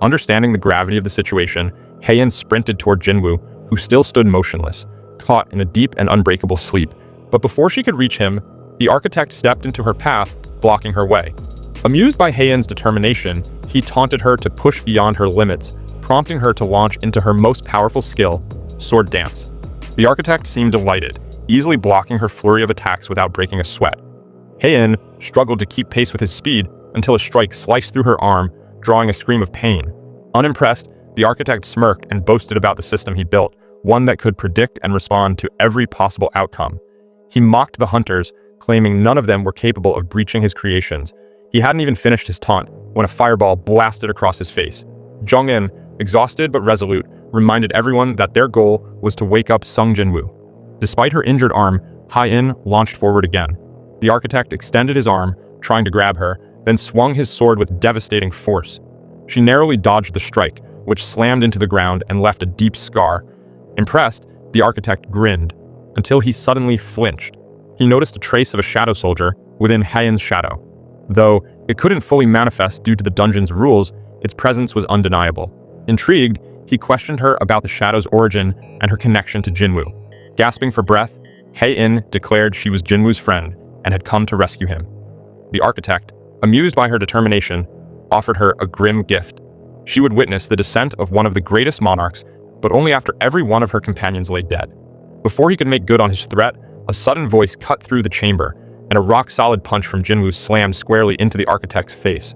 Understanding the gravity of the situation, Hae-in sprinted toward Jinwoo, who still stood motionless, caught in a deep and unbreakable sleep. But before she could reach him, the architect stepped into her path, blocking her way. Amused by Hae-in's determination, he taunted her to push beyond her limits, prompting her to launch into her most powerful skill, sword dance. The architect seemed delighted, easily blocking her flurry of attacks without breaking a sweat. Hae-in struggled to keep pace with his speed until a strike sliced through her arm, drawing a scream of pain. Unimpressed, the architect smirked and boasted about the system he built, one that could predict and respond to every possible outcome. He mocked the hunters, claiming none of them were capable of breaching his creations. He hadn't even finished his taunt when a fireball blasted across his face. Jong-in, exhausted but resolute, reminded everyone that their goal was to wake up Sung Jinwoo. Despite her injured arm, Hae-in launched forward again. The architect extended his arm, trying to grab her, then swung his sword with devastating force. She narrowly dodged the strike, which slammed into the ground and left a deep scar. Impressed, the architect grinned, until he suddenly flinched. He noticed a trace of a shadow soldier within Hae-in's shadow. Though it couldn't fully manifest due to the dungeon's rules, its presence was undeniable. Intrigued, he questioned her about the shadow's origin and her connection to Jinwoo. Gasping for breath, Hae-in declared she was Jinwoo's friend and had come to rescue him. The architect, amused by her determination, offered her a grim gift. She would witness the descent of one of the greatest monarchs, but only after every one of her companions lay dead. Before he could make good on his threat, a sudden voice cut through the chamber, and a rock-solid punch from Jinwoo slammed squarely into the architect's face.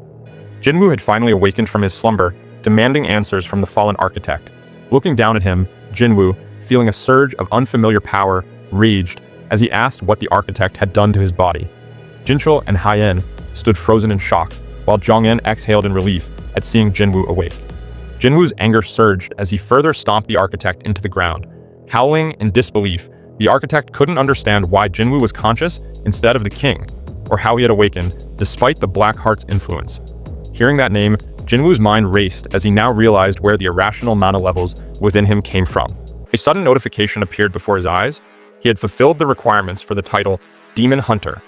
Jinwoo had finally awakened from his slumber, demanding answers from the fallen architect. Looking down at him, Jinwoo, feeling a surge of unfamiliar power, raged as he asked what the architect had done to his body. Jinchul and Hae-in stood frozen in shock, while Jong-in exhaled in relief at seeing Jinwoo awake. Jinwoo's anger surged as he further stomped the architect into the ground. Howling in disbelief, the architect couldn't understand why Jinwoo was conscious instead of the king, or how he had awakened despite the Black Heart's influence. Hearing that name, Jinwoo's mind raced as he now realized where the irrational mana levels within him came from. A sudden notification appeared before his eyes. He had fulfilled the requirements for the title Demon Hunter.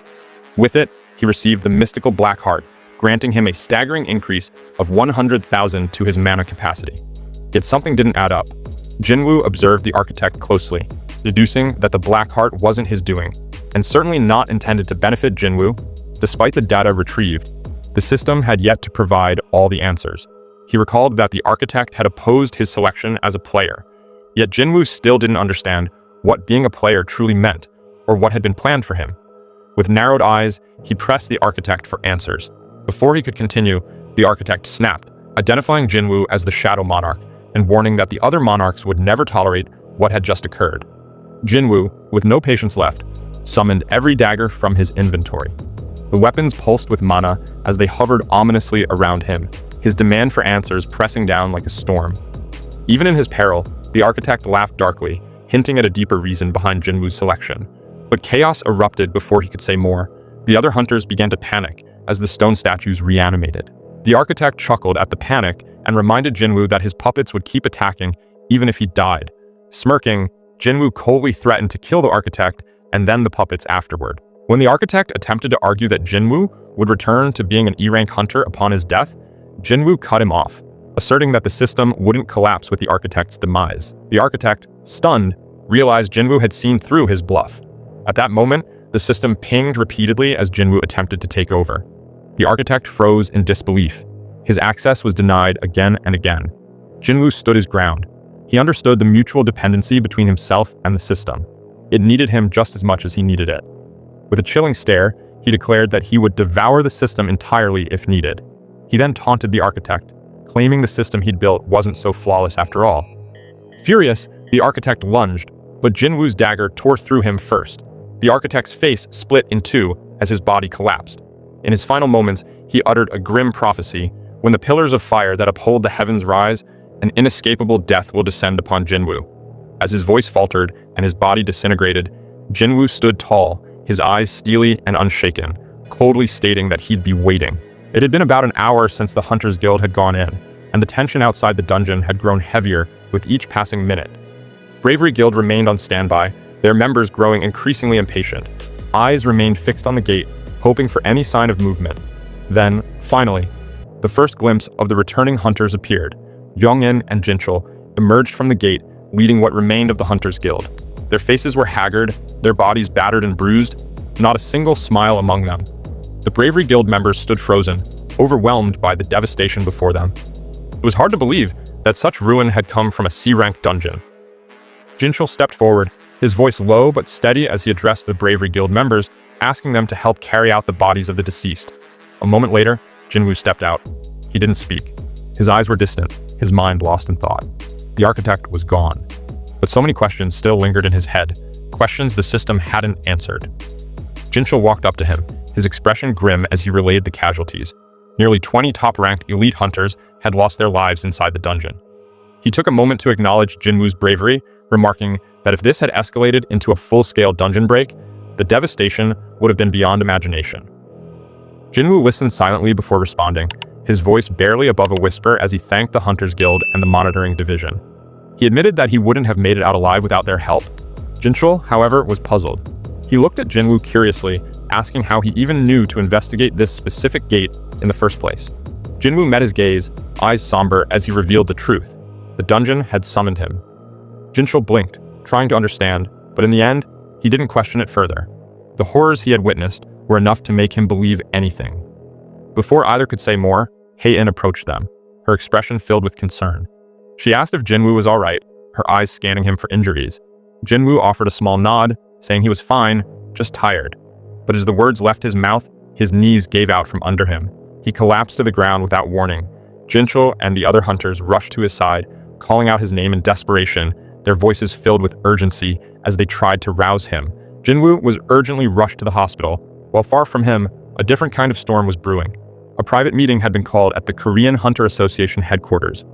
With it, he received the mystical Black Heart, granting him a staggering increase of 100,000 to his mana capacity. Yet something didn't add up. Jinwoo observed the architect closely, deducing that the Black Heart wasn't his doing, and certainly not intended to benefit Jinwoo. Despite the data retrieved, the system had yet to provide all the answers. He recalled that the architect had opposed his selection as a player, yet Jinwoo still didn't understand what being a player truly meant, or what had been planned for him. With narrowed eyes, he pressed the architect for answers. Before he could continue, the architect snapped, identifying Jinwoo as the Shadow Monarch, and warning that the other monarchs would never tolerate what had just occurred. Jinwoo, with no patience left, summoned every dagger from his inventory. The weapons pulsed with mana as they hovered ominously around him, his demand for answers pressing down like a storm. Even in his peril, the architect laughed darkly, hinting at a deeper reason behind Jinwoo's selection. But chaos erupted before he could say more. The other hunters began to panic as the stone statues reanimated. The architect chuckled at the panic and reminded Jinwoo that his puppets would keep attacking even if he died. Smirking, Jinwoo coldly threatened to kill the architect and then the puppets afterward. When the architect attempted to argue that Jinwoo would return to being an E-rank hunter upon his death, Jinwoo cut him off, asserting that the system wouldn't collapse with the architect's demise. The architect, stunned, realized Jinwoo had seen through his bluff. At that moment, the system pinged repeatedly as Jinwoo attempted to take over. The architect froze in disbelief. His access was denied again and again. Jinwoo stood his ground. He understood the mutual dependency between himself and the system. It needed him just as much as he needed it. With a chilling stare, he declared that he would devour the system entirely if needed. He then taunted the architect, claiming the system he'd built wasn't so flawless after all. Furious, the architect lunged, but Jinwoo's dagger tore through him first. The architect's face split in two as his body collapsed. In his final moments, he uttered a grim prophecy: when the pillars of fire that uphold the heavens rise, an inescapable death will descend upon Jinwoo. As his voice faltered and his body disintegrated, Jinwoo stood tall, his eyes steely and unshaken, coldly stating that he'd be waiting. It had been about an hour since the Hunters Guild had gone in, and the tension outside the dungeon had grown heavier with each passing minute. Bravery Guild remained on standby, their members growing increasingly impatient. Eyes remained fixed on the gate, hoping for any sign of movement. Then, finally, the first glimpse of the returning hunters appeared. Jong-in and Jinchul emerged from the gate, leading what remained of the Hunters Guild. Their faces were haggard, their bodies battered and bruised, not a single smile among them. The Bravery Guild members stood frozen, overwhelmed by the devastation before them. It was hard to believe that such ruin had come from a C-rank dungeon. Jinchul stepped forward, his voice low but steady as he addressed the Bravery Guild members, asking them to help carry out the bodies of the deceased. A moment later, Jinwoo stepped out. He didn't speak. His eyes were distant, his mind lost in thought. The architect was gone. But so many questions still lingered in his head, questions the system hadn't answered. Jinchul walked up to him, his expression grim as he relayed the casualties. Nearly 20 top-ranked elite hunters had lost their lives inside the dungeon. He took a moment to acknowledge Jinwoo's bravery, remarking that if this had escalated into a full-scale dungeon break, the devastation would have been beyond imagination. Jinwoo listened silently before responding, his voice barely above a whisper as he thanked the Hunters Guild and the Monitoring Division. He admitted that he wouldn't have made it out alive without their help. Jinchul, however, was puzzled. He looked at Jinwoo curiously, asking how he even knew to investigate this specific gate in the first place. Jinwoo met his gaze, eyes somber as he revealed the truth. The dungeon had summoned him. Jinchul blinked, trying to understand, but in the end, he didn't question it further. The horrors he had witnessed were enough to make him believe anything. Before either could say more, Hae-in approached them, her expression filled with concern. She asked if Jinwoo was all right, her eyes scanning him for injuries. Jinwoo offered a small nod, saying he was fine, just tired. But as the words left his mouth, his knees gave out from under him. He collapsed to the ground without warning. Jinchul and the other hunters rushed to his side, calling out his name in desperation, their voices filled with urgency as they tried to rouse him. Jinwoo was urgently rushed to the hospital, while far from him, a different kind of storm was brewing. A private meeting had been called at the Korean Hunter Association headquarters.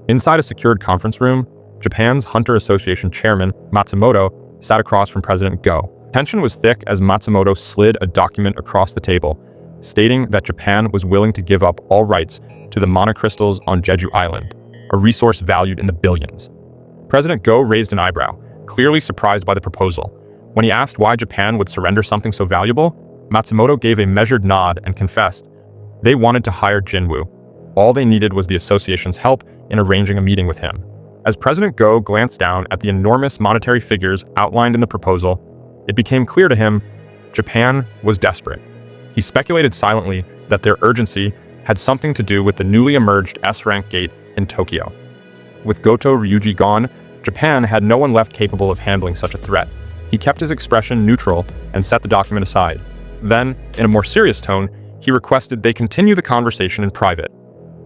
Inside a secured conference room, Japan's Hunter Association chairman, Matsumoto, sat across from President Go. Tension was thick as Matsumoto slid a document across the table, stating that Japan was willing to give up all rights to the monocrystals on Jeju Island, a resource valued in the billions. President Go raised an eyebrow, clearly surprised by the proposal. When he asked why Japan would surrender something so valuable, Matsumoto gave a measured nod and confessed they wanted to hire Jinwoo. All they needed was the association's help in arranging a meeting with him. As President Go glanced down at the enormous monetary figures outlined in the proposal, it became clear to him Japan was desperate. He speculated silently that their urgency had something to do with the newly emerged S-rank gate in Tokyo. With Goto Ryuji gone, Japan had no one left capable of handling such a threat. He kept his expression neutral and set the document aside. Then, in a more serious tone, he requested they continue the conversation in private.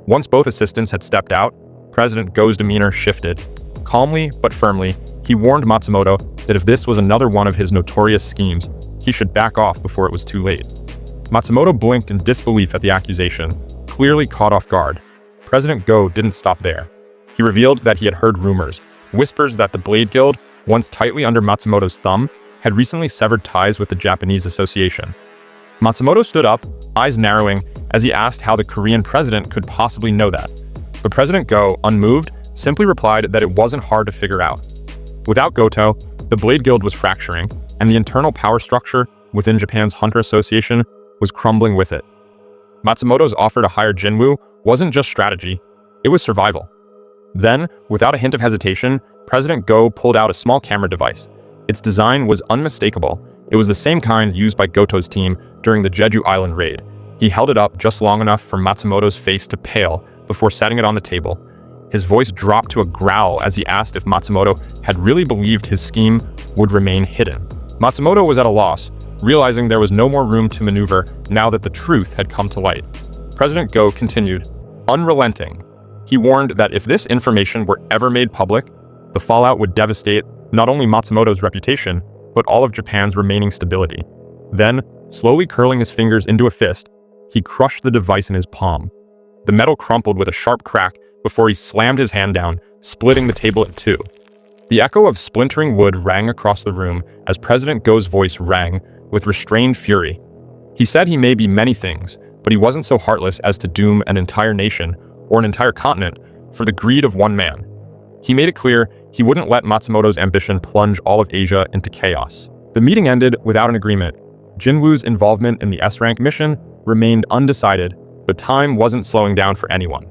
Once both assistants had stepped out, President Go's demeanor shifted. Calmly but firmly, he warned Matsumoto that if this was another one of his notorious schemes, he should back off before it was too late. Matsumoto blinked in disbelief at the accusation, clearly caught off guard. President Go didn't stop there. He revealed that he had heard rumors, whispers that the Blade Guild, once tightly under Matsumoto's thumb, had recently severed ties with the Japanese association. Matsumoto stood up, eyes narrowing, as he asked how the Korean president could possibly know that. But President Go, unmoved, simply replied that it wasn't hard to figure out. Without Goto, the Blade Guild was fracturing, and the internal power structure within Japan's Hunter Association was crumbling with it. Matsumoto's offer to hire Jinwoo wasn't just strategy, it was survival. Then, without a hint of hesitation, President Go pulled out a small camera device. Its design was unmistakable. It was the same kind used by Goto's team during the Jeju Island raid. He held it up just long enough for Matsumoto's face to pale before setting it on the table. His voice dropped to a growl as he asked if Matsumoto had really believed his scheme would remain hidden. Matsumoto was at a loss, realizing there was no more room to maneuver now that the truth had come to light. President Go continued, unrelenting. He warned that if this information were ever made public, the fallout would devastate not only Matsumoto's reputation, but all of Japan's remaining stability. Then, slowly curling his fingers into a fist, he crushed the device in his palm. The metal crumpled with a sharp crack before he slammed his hand down, splitting the table in two. The echo of splintering wood rang across the room as President Go's voice rang with restrained fury. He said he may be many things, but he wasn't so heartless as to doom an entire nation or an entire continent for the greed of one man. He made it clear he wouldn't let Matsumoto's ambition plunge all of Asia into chaos. The meeting ended without an agreement. Jinwoo's involvement in the S-rank mission remained undecided, but time wasn't slowing down for anyone.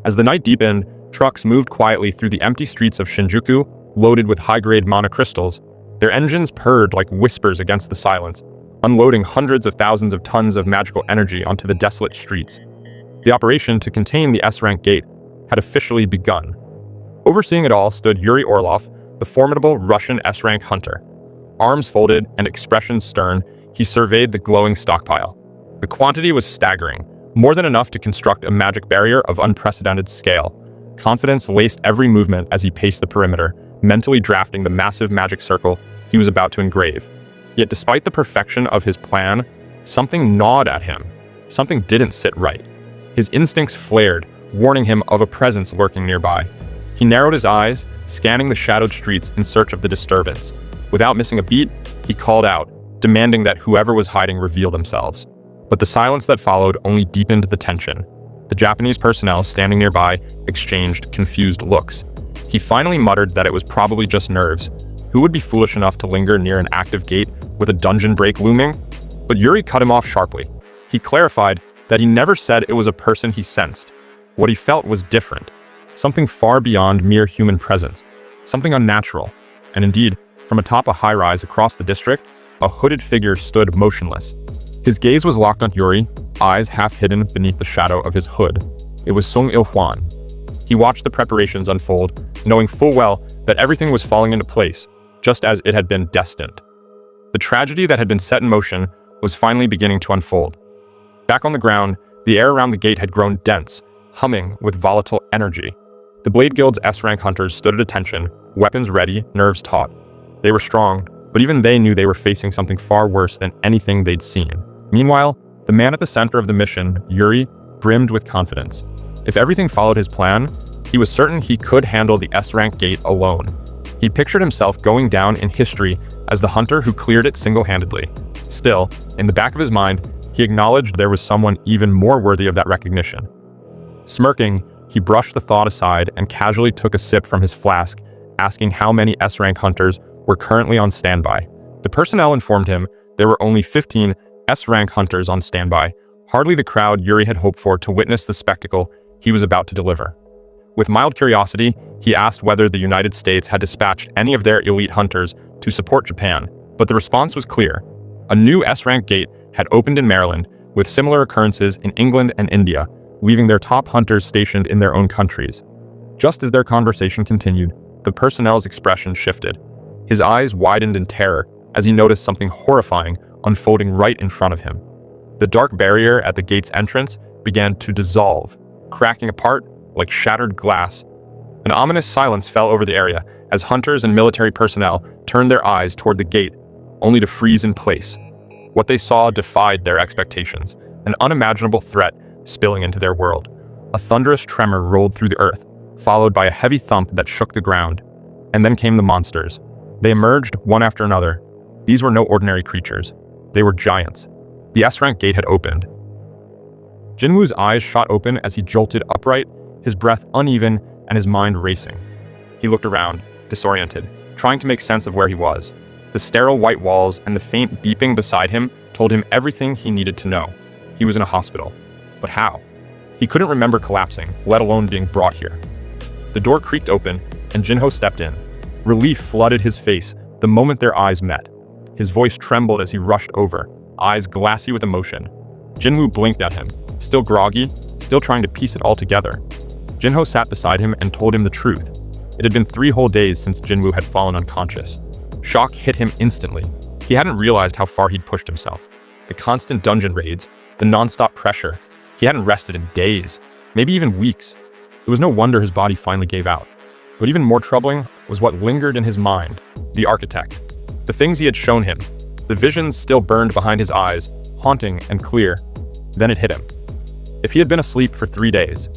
As the night deepened, trucks moved quietly through the empty streets of Shinjuku, loaded with high-grade mana crystals. Their engines purred like whispers against the silence, unloading hundreds of thousands of tons of magical energy onto the desolate streets. The operation to contain the S-rank gate had officially begun. Overseeing it all stood Yuri Orlov, the formidable Russian S-rank hunter. Arms folded and expression stern, he surveyed the glowing stockpile. The quantity was staggering, more than enough to construct a magic barrier of unprecedented scale. Confidence laced every movement as he paced the perimeter, mentally drafting the massive magic circle he was about to engrave. Yet despite the perfection of his plan, something gnawed at him. Something didn't sit right. His instincts flared, warning him of a presence lurking nearby. He narrowed his eyes, scanning the shadowed streets in search of the disturbance. Without missing a beat, he called out, demanding that whoever was hiding reveal themselves. But the silence that followed only deepened the tension. The Japanese personnel standing nearby exchanged confused looks. He finally muttered that it was probably just nerves. Who would be foolish enough to linger near an active gate with a dungeon break looming? But Yuri cut him off sharply. He clarified that he never said it was a person he sensed. What he felt was different. Something far beyond mere human presence. Something unnatural. And indeed, from atop a high-rise across the district, a hooded figure stood motionless. His gaze was locked on Yuri, eyes half hidden beneath the shadow of his hood. It was Song Il-hwan. He watched the preparations unfold, knowing full well that everything was falling into place, just as it had been destined. The tragedy that had been set in motion was finally beginning to unfold. Back on the ground, the air around the gate had grown dense, humming with volatile energy. The Blade Guild's S-rank hunters stood at attention, weapons ready, nerves taut. They were strong, but even they knew they were facing something far worse than anything they'd seen. Meanwhile, the man at the center of the mission, Yuri, brimmed with confidence. If everything followed his plan, he was certain he could handle the S-rank gate alone. He pictured himself going down in history as the hunter who cleared it single-handedly. Still, in the back of his mind, he acknowledged there was someone even more worthy of that recognition. Smirking, he brushed the thought aside and casually took a sip from his flask, asking how many S-rank hunters were currently on standby. The personnel informed him there were only 15 S-rank hunters on standby, hardly the crowd Yuri had hoped for to witness the spectacle he was about to deliver. With mild curiosity, he asked whether the United States had dispatched any of their elite hunters to support Japan, but the response was clear. A new S-rank gate had opened in Maryland, with similar occurrences in England and India, leaving their top hunters stationed in their own countries. Just as their conversation continued, the personnel's expression shifted. His eyes widened in terror as he noticed something horrifying unfolding right in front of him. The dark barrier at the gate's entrance began to dissolve, cracking apart like shattered glass. An ominous silence fell over the area as hunters and military personnel turned their eyes toward the gate, only to freeze in place. What they saw defied their expectations, an unimaginable threat spilling into their world. A thunderous tremor rolled through the earth, followed by a heavy thump that shook the ground. And then came the monsters. They emerged one after another. These were no ordinary creatures. They were giants. The S-rank gate had opened. Jinwoo's eyes shot open as he jolted upright, his breath uneven and his mind racing. He looked around, disoriented, trying to make sense of where he was. The sterile white walls and the faint beeping beside him told him everything he needed to know. He was in a hospital. But how? He couldn't remember collapsing, let alone being brought here. The door creaked open, and Jinho stepped in. Relief flooded his face the moment their eyes met. His voice trembled as he rushed over, eyes glassy with emotion. Jinwoo blinked at him, still groggy, still trying to piece it all together. Jinho sat beside him and told him the truth. It had been 3 whole days since Jinwoo had fallen unconscious. Shock hit him instantly. He hadn't realized how far he'd pushed himself. The constant dungeon raids, the non-stop pressure. He hadn't rested in days, maybe even weeks. It was no wonder his body finally gave out. But even more troubling was what lingered in his mind, the architect. The things he had shown him, the visions still burned behind his eyes, haunting and clear. Then it hit him. If he had been asleep for 3 days,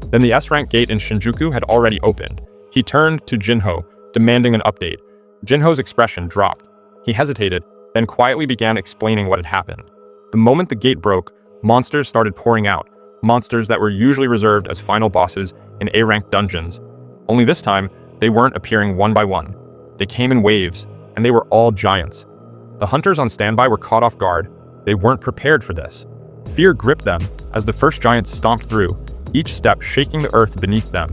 then the S-rank gate in Shinjuku had already opened. He turned to Jinho, demanding an update. Jinho's expression dropped. He hesitated, then quietly began explaining what had happened. The moment the gate broke, monsters started pouring out, monsters that were usually reserved as final bosses in A-ranked dungeons. Only this time, they weren't appearing one by one. They came in waves, and they were all giants. The hunters on standby were caught off guard. They weren't prepared for this. Fear gripped them as the first giant stomped through, each step shaking the earth beneath them.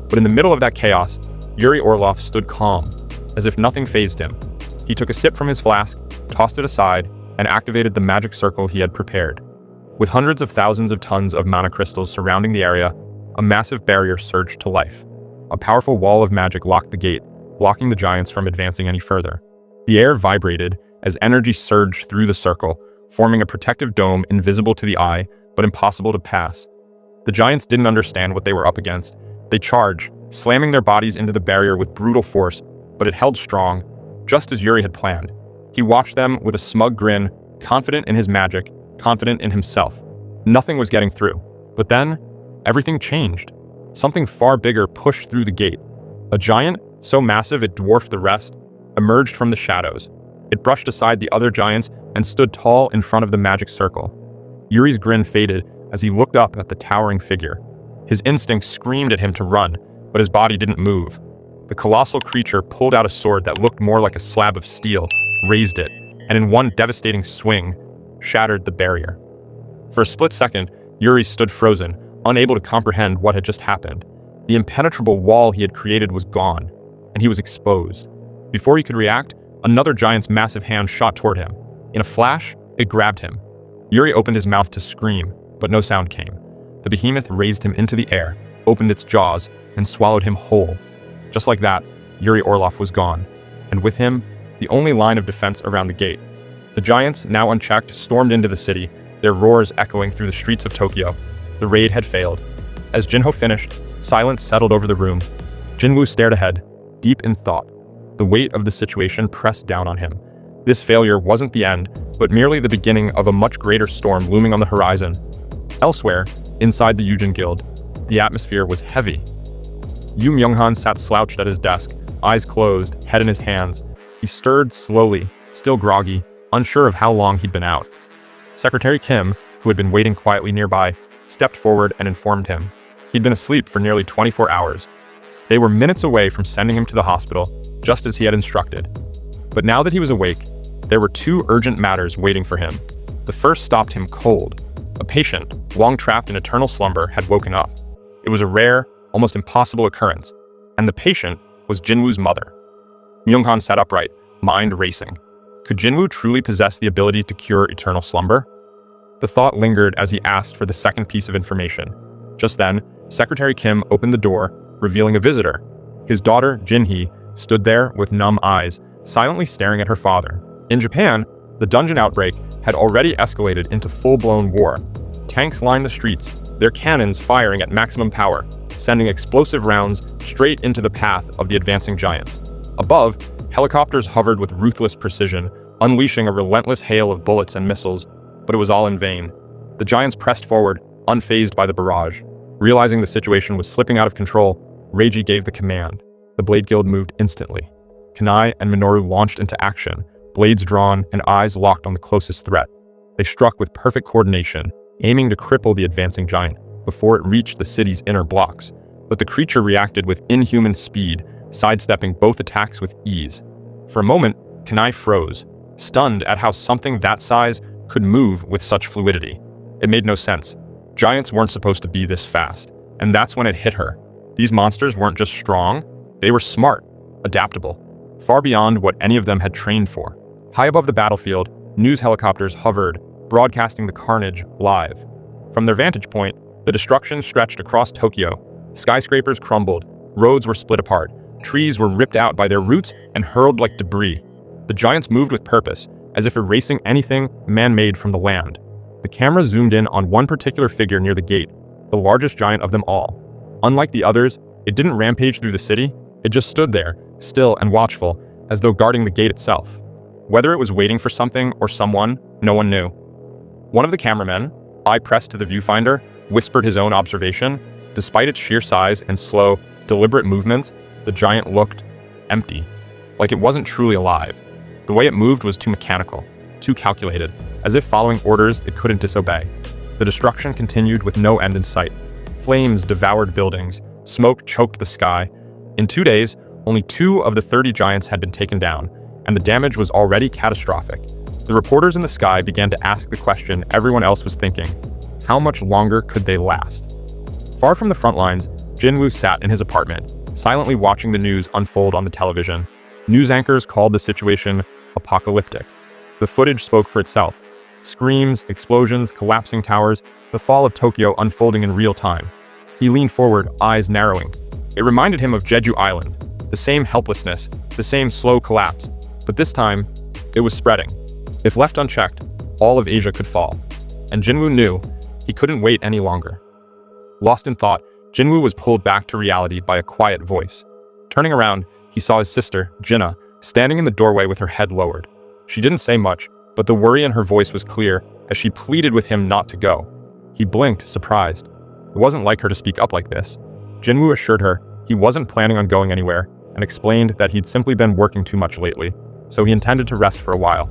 But in the middle of that chaos, Yuri Orlov stood calm, as if nothing fazed him. He took a sip from his flask, tossed it aside, and activated the magic circle he had prepared. With hundreds of thousands of tons of mana crystals surrounding the area, a massive barrier surged to life. A powerful wall of magic locked the gate, blocking the giants from advancing any further. The air vibrated as energy surged through the circle, forming a protective dome invisible to the eye, but impossible to pass. The giants didn't understand what they were up against. They charged, slamming their bodies into the barrier with brutal force, but it held strong, just as Yuri had planned. He watched them with a smug grin, confident in his magic, confident in himself. Nothing was getting through. But then, everything changed. Something far bigger pushed through the gate. A giant, so massive it dwarfed the rest, emerged from the shadows. It brushed aside the other giants and stood tall in front of the magic circle. Yuri's grin faded as he looked up at the towering figure. His instincts screamed at him to run, but his body didn't move. The colossal creature pulled out a sword that looked more like a slab of steel, raised it, and in one devastating swing, shattered the barrier. For a split second, Yuri stood frozen, unable to comprehend what had just happened. The impenetrable wall he had created was gone, and he was exposed. Before he could react, another giant's massive hand shot toward him. In a flash, it grabbed him. Yuri opened his mouth to scream, but no sound came. The behemoth raised him into the air, opened its jaws, and swallowed him whole. Just like that, Yuri Orlov was gone, and with him, the only line of defense around the gate. The giants, now unchecked, stormed into the city, their roars echoing through the streets of Tokyo. The raid had failed. As Jinho finished, silence settled over the room. Jinwoo stared ahead, deep in thought. The weight of the situation pressed down on him. This failure wasn't the end, but merely the beginning of a much greater storm looming on the horizon. Elsewhere, inside the Yujin Guild, the atmosphere was heavy. Yu Myunghan sat slouched at his desk, eyes closed, head in his hands. He stirred slowly, still groggy, unsure of how long he'd been out. Secretary Kim, who had been waiting quietly nearby, stepped forward and informed him. He'd been asleep for nearly 24 hours. They were minutes away from sending him to the hospital, just as he had instructed. But now that he was awake, there were two urgent matters waiting for him. The first stopped him cold. A patient, long trapped in eternal slumber, had woken up. It was a rare, almost impossible occurrence, and the patient was Jinwoo's mother. Myunghan sat upright, mind racing. Could Jinwoo truly possess the ability to cure eternal slumber? The thought lingered as he asked for the second piece of information. Just then, Secretary Kim opened the door, revealing a visitor. His daughter, Jinhee, stood there with numb eyes, silently staring at her father. In Japan, the dungeon outbreak had already escalated into full-blown war. Tanks lined the streets, their cannons firing at maximum power, sending explosive rounds straight into the path of the advancing giants. Above, helicopters hovered with ruthless precision, unleashing a relentless hail of bullets and missiles, but it was all in vain. The giants pressed forward, unfazed by the barrage. Realizing the situation was slipping out of control, Reiji gave the command. The Blade Guild moved instantly. Kanai and Minoru launched into action, blades drawn and eyes locked on the closest threat. They struck with perfect coordination, aiming to cripple the advancing giant before it reached the city's inner blocks. But the creature reacted with inhuman speed, sidestepping both attacks with ease. For a moment, Kanai froze, stunned at how something that size could move with such fluidity. It made no sense. Giants weren't supposed to be this fast, and that's when it hit her. These monsters weren't just strong, they were smart, adaptable, far beyond what any of them had trained for. High above the battlefield, news helicopters hovered, broadcasting the carnage live. From their vantage point, the destruction stretched across Tokyo. Skyscrapers crumbled, roads were split apart, trees were ripped out by their roots and hurled like debris. The giants moved with purpose, as if erasing anything man-made from the land. The camera zoomed in on one particular figure near the gate, the largest giant of them all. Unlike the others, it didn't rampage through the city, it just stood there, still and watchful, as though guarding the gate itself. Whether it was waiting for something or someone, no one knew. One of the cameramen, eye pressed to the viewfinder, whispered his own observation. Despite its sheer size and slow, deliberate movements, the giant looked empty, like it wasn't truly alive. The way it moved was too mechanical, too calculated, as if following orders it couldn't disobey. The destruction continued with no end in sight. Flames devoured buildings, smoke choked the sky. In 2 days, only 2 of the 30 giants had been taken down, and the damage was already catastrophic. The reporters in the sky began to ask the question everyone else was thinking: how much longer could they last? Far from the front lines, Jinwoo sat in his apartment, silently watching the news unfold on the television. News anchors called the situation apocalyptic. The footage spoke for itself. Screams, explosions, collapsing towers, the fall of Tokyo unfolding in real time. He leaned forward, eyes narrowing. It reminded him of Jeju Island, the same helplessness, the same slow collapse, but this time, it was spreading. If left unchecked, all of Asia could fall. And Jinwoo knew he couldn't wait any longer. Lost in thought, Jinwoo was pulled back to reality by a quiet voice. Turning around, he saw his sister, Jinna, standing in the doorway with her head lowered. She didn't say much, but the worry in her voice was clear as she pleaded with him not to go. He blinked, surprised. It wasn't like her to speak up like this. Jinwoo assured her he wasn't planning on going anywhere and explained that he'd simply been working too much lately, so he intended to rest for a while.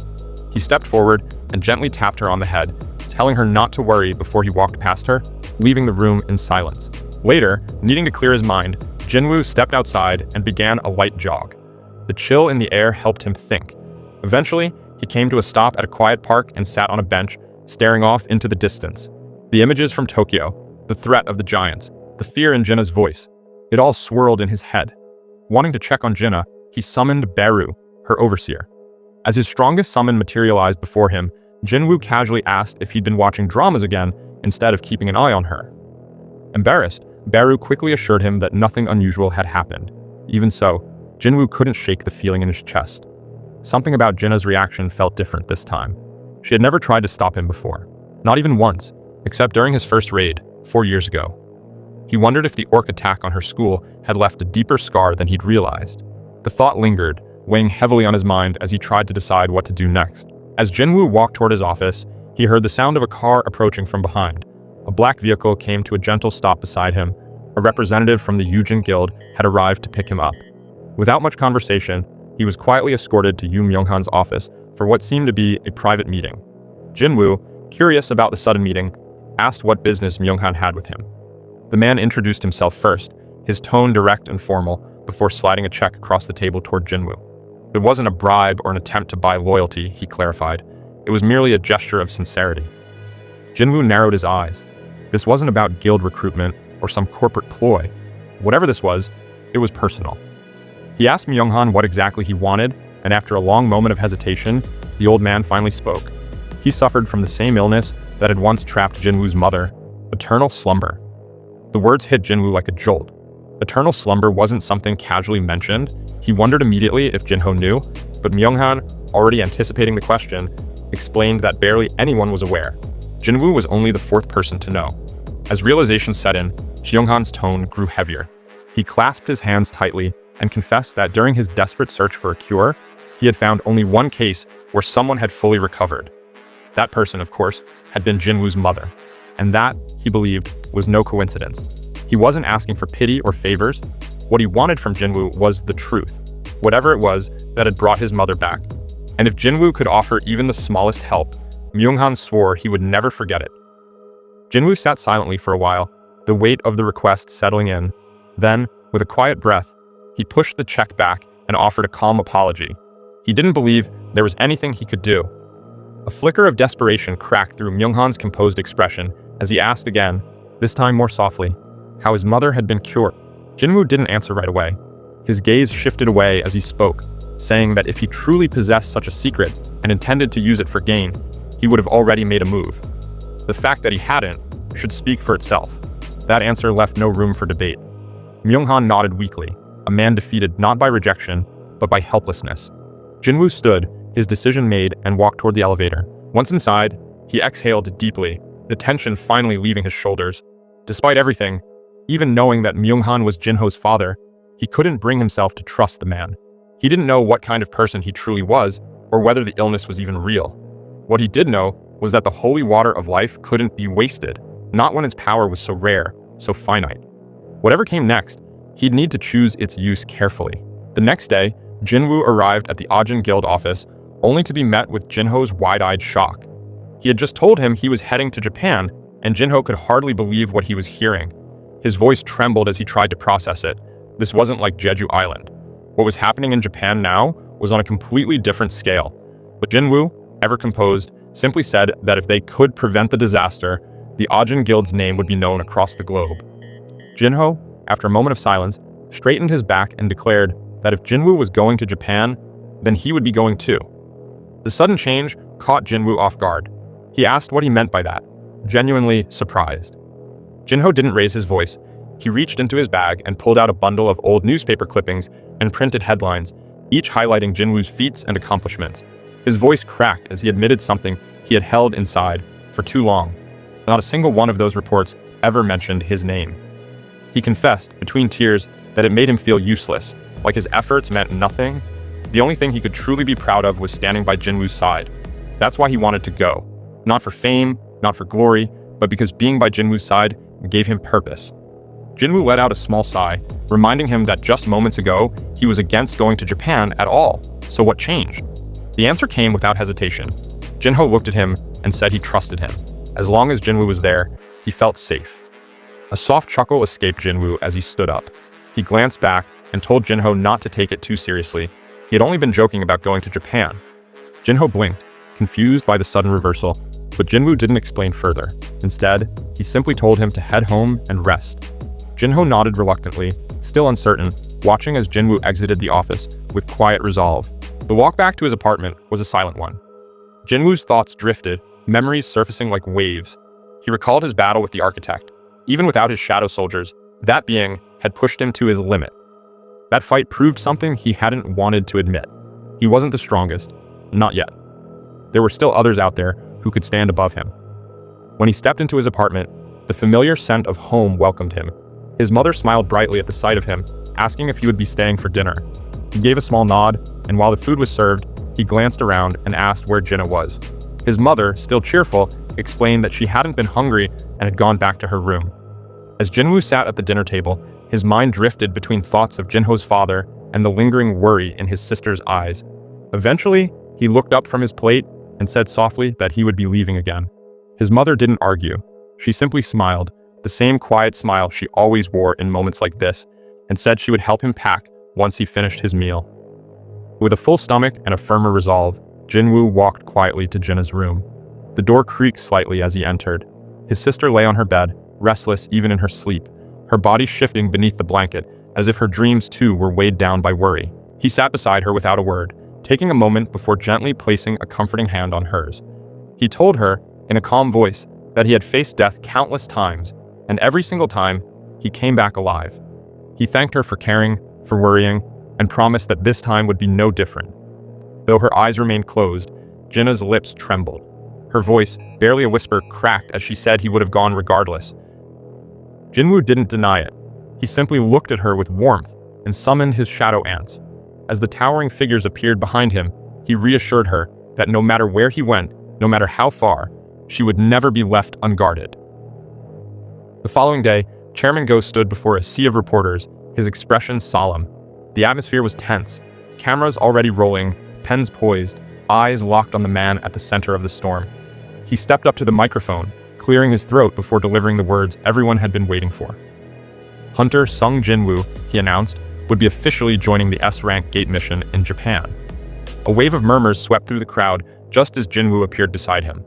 He stepped forward and gently tapped her on the head, telling her not to worry before he walked past her, leaving the room in silence. Later, needing to clear his mind, Jinwoo stepped outside and began a light jog. The chill in the air helped him think. Eventually, he came to a stop at a quiet park and sat on a bench, staring off into the distance. The images from Tokyo, the threat of the giants, the fear in Jinna's voice, it all swirled in his head. Wanting to check on Jinna, he summoned Beru, her overseer. As his strongest summon materialized before him, Jinwoo casually asked if he'd been watching dramas again instead of keeping an eye on her. Embarrassed, Beru quickly assured him that nothing unusual had happened. Even so, Jinwoo couldn't shake the feeling in his chest. Something about Jinna's reaction felt different this time. She had never tried to stop him before. Not even once, except during his first raid, 4 years ago. He wondered if the orc attack on her school had left a deeper scar than he'd realized. The thought lingered, weighing heavily on his mind as he tried to decide what to do next. As Jinwoo walked toward his office, he heard the sound of a car approaching from behind. A black vehicle came to a gentle stop beside him. A representative from the Yujin Guild had arrived to pick him up. Without much conversation, he was quietly escorted to Yu Myunghan's office for what seemed to be a private meeting. Jinwoo, curious about the sudden meeting, asked what business Myunghan had with him. The man introduced himself first, his tone direct and formal, before sliding a check across the table toward Jinwoo. It wasn't a bribe or an attempt to buy loyalty, he clarified. It was merely a gesture of sincerity. Jinwoo narrowed his eyes. This wasn't about guild recruitment or some corporate ploy. Whatever this was, it was personal. He asked Myunghan what exactly he wanted, and after a long moment of hesitation, the old man finally spoke. He suffered from the same illness that had once trapped Jinwoo's mother, eternal slumber. The words hit Jinwoo like a jolt. Eternal slumber wasn't something casually mentioned. He wondered immediately if Jinho knew, but Myunghan, already anticipating the question, explained that barely anyone was aware. Jinwoo was only the 4th person to know. As realization set in, Myunghan's tone grew heavier. He clasped his hands tightly and confessed that during his desperate search for a cure, he had found only one case where someone had fully recovered. That person, of course, had been Jinwoo's mother. And that, he believed, was no coincidence. He wasn't asking for pity or favors. What he wanted from Jinwoo was the truth, whatever it was that had brought his mother back. And if Jinwoo could offer even the smallest help, Myunghan swore he would never forget it. Jinwoo sat silently for a while, the weight of the request settling in. Then, with a quiet breath, he pushed the check back and offered a calm apology. He didn't believe there was anything he could do. A flicker of desperation cracked through Myunghan's composed expression as he asked again, this time more softly, how his mother had been cured. Jinwoo didn't answer right away. His gaze shifted away as he spoke, saying that if he truly possessed such a secret and intended to use it for gain, he would have already made a move. The fact that he hadn't should speak for itself. That answer left no room for debate. Myunghan nodded weakly, a man defeated not by rejection, but by helplessness. Jinwoo stood, his decision made, and walked toward the elevator. Once inside, he exhaled deeply, the tension finally leaving his shoulders. Despite everything, even knowing that Myunghan was Jinho's father, he couldn't bring himself to trust the man. He didn't know what kind of person he truly was, or whether the illness was even real. What he did know was that the holy water of life couldn't be wasted, not when its power was so rare, so finite. Whatever came next, he'd need to choose its use carefully. The next day, Jinwoo arrived at the Ajin Guild office, only to be met with Jinho's wide-eyed shock. He had just told him he was heading to Japan, and Jinho could hardly believe what he was hearing. His voice trembled as he tried to process it. This wasn't like Jeju Island. What was happening in Japan now was on a completely different scale. But Jinwoo, ever composed, simply said that if they could prevent the disaster, the Ajin Guild's name would be known across the globe. Jinho, after a moment of silence, straightened his back and declared that if Jinwoo was going to Japan, then he would be going too. The sudden change caught Jinwoo off guard. He asked what he meant by that, genuinely surprised. Jinho didn't raise his voice. He reached into his bag and pulled out a bundle of old newspaper clippings and printed headlines, each highlighting Jinwoo's feats and accomplishments. His voice cracked as he admitted something he had held inside for too long. Not a single one of those reports ever mentioned his name. He confessed, between tears, that it made him feel useless, like his efforts meant nothing. The only thing he could truly be proud of was standing by Jinwoo's side. That's why he wanted to go. Not for fame, not for glory, but because being by Jinwoo's side gave him purpose. Jinwoo let out a small sigh, reminding him that just moments ago, he was against going to Japan at all. So what changed? The answer came without hesitation. Jinho looked at him and said he trusted him. As long as Jinwoo was there, he felt safe. A soft chuckle escaped Jinwoo as he stood up. He glanced back and told Jinho not to take it too seriously. He had only been joking about going to Japan. Jinho blinked, confused by the sudden reversal, but Jinwoo didn't explain further. Instead, he simply told him to head home and rest. Jinho nodded reluctantly, still uncertain, watching as Jinwoo exited the office with quiet resolve. The walk back to his apartment was a silent one. Jinwoo's thoughts drifted, memories surfacing like waves. He recalled his battle with the architect. Even without his shadow soldiers, that being had pushed him to his limit. That fight proved something he hadn't wanted to admit. He wasn't the strongest, not yet. There were still others out there who could stand above him. When he stepped into his apartment, the familiar scent of home welcomed him. His mother smiled brightly at the sight of him, asking if he would be staying for dinner. He gave a small nod, and while the food was served, he glanced around and asked where Jinna was. His mother, still cheerful, explained that she hadn't been hungry and had gone back to her room. As Jinwoo sat at the dinner table, his mind drifted between thoughts of Jinho's father and the lingering worry in his sister's eyes. Eventually, he looked up from his plate and said softly that he would be leaving again. His mother didn't argue. She simply smiled, the same quiet smile she always wore in moments like this, and said she would help him pack once he finished his meal. With a full stomach and a firmer resolve, Jinwoo walked quietly to Jinna's room. The door creaked slightly as he entered. His sister lay on her bed, restless even in her sleep, her body shifting beneath the blanket, as if her dreams too were weighed down by worry. He sat beside her without a word, taking a moment before gently placing a comforting hand on hers. He told her, in a calm voice, that he had faced death countless times, and every single time, he came back alive. He thanked her for caring, for worrying, and promised that this time would be no different. Though her eyes remained closed, Jinna's lips trembled. Her voice, barely a whisper, cracked as she said he would have gone regardless. Jinwoo didn't deny it. He simply looked at her with warmth and summoned his shadow ants. As the towering figures appeared behind him, he reassured her that no matter where he went, no matter how far, she would never be left unguarded. The following day, Chairman Go stood before a sea of reporters, his expression solemn. The atmosphere was tense, cameras already rolling, pens poised, eyes locked on the man at the center of the storm. He stepped up to the microphone, clearing his throat before delivering the words everyone had been waiting for. Hunter Sung Jinwoo, he announced, would be officially joining the S-rank gate mission in Japan. A wave of murmurs swept through the crowd just as Jinwoo appeared beside him.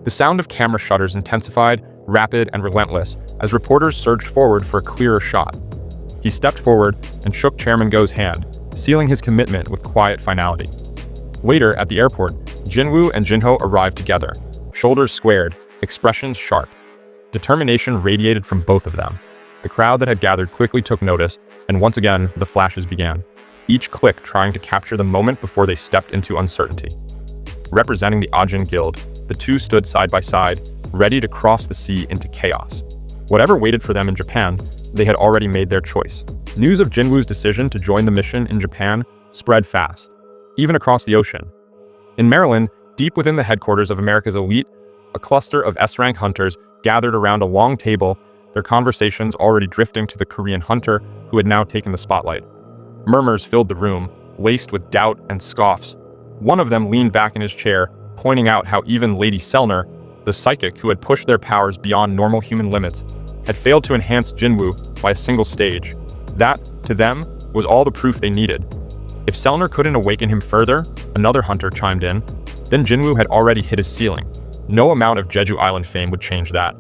The sound of camera shutters intensified, rapid and relentless, as reporters surged forward for a clearer shot. He stepped forward and shook Chairman Go's hand, sealing his commitment with quiet finality. Later, at the airport, Jinwoo and Jinho arrived together, shoulders squared, expressions sharp. Determination radiated from both of them. The crowd that had gathered quickly took notice, and once again, the flashes began, each click trying to capture the moment before they stepped into uncertainty. Representing the Ajin Guild, the two stood side by side, ready to cross the sea into chaos. Whatever waited for them in Japan, they had already made their choice. News of Jinwoo's decision to join the mission in Japan spread fast, even across the ocean. In Maryland, deep within the headquarters of America's elite, a cluster of S-rank hunters gathered around a long table, their conversations already drifting to the Korean hunter who had now taken the spotlight. Murmurs filled the room, laced with doubt and scoffs. One of them leaned back in his chair, pointing out how even Lady Selner, The psychic, who had pushed their powers beyond normal human limits, had failed to enhance Jinwoo by a single stage. That, to them, was all the proof they needed. If Selner couldn't awaken him further, another hunter chimed in, then Jinwoo had already hit his ceiling. No amount of Jeju Island fame would change that.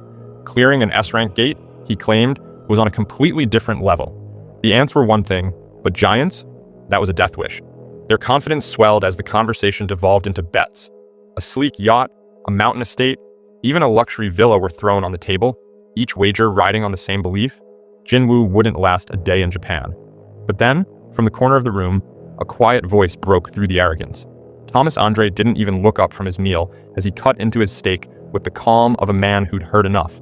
Clearing an S-rank gate, he claimed, was on a completely different level. The ants were one thing, but giants? That was a death wish. Their confidence swelled as the conversation devolved into bets. A sleek yacht, a mountain estate, even a luxury villa were thrown on the table, each wager riding on the same belief. Jinwoo wouldn't last a day in Japan. But then, from the corner of the room, a quiet voice broke through the arrogance. Thomas Andre didn't even look up from his meal as he cut into his steak with the calm of a man who'd heard enough.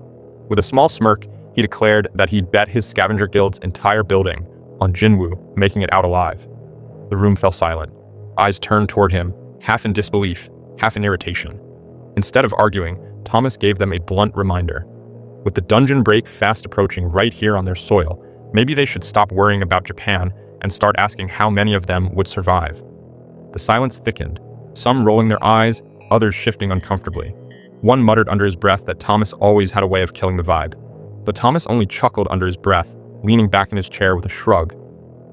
With a small smirk, he declared that he'd bet his scavenger guild's entire building on Jinwoo making it out alive. The room fell silent. Eyes turned toward him, half in disbelief, half in irritation. Instead of arguing, Thomas gave them a blunt reminder. With the dungeon break fast approaching right here on their soil, maybe they should stop worrying about Japan and start asking how many of them would survive. The silence thickened, some rolling their eyes, others shifting uncomfortably. One muttered under his breath that Thomas always had a way of killing the vibe. But Thomas only chuckled under his breath, leaning back in his chair with a shrug.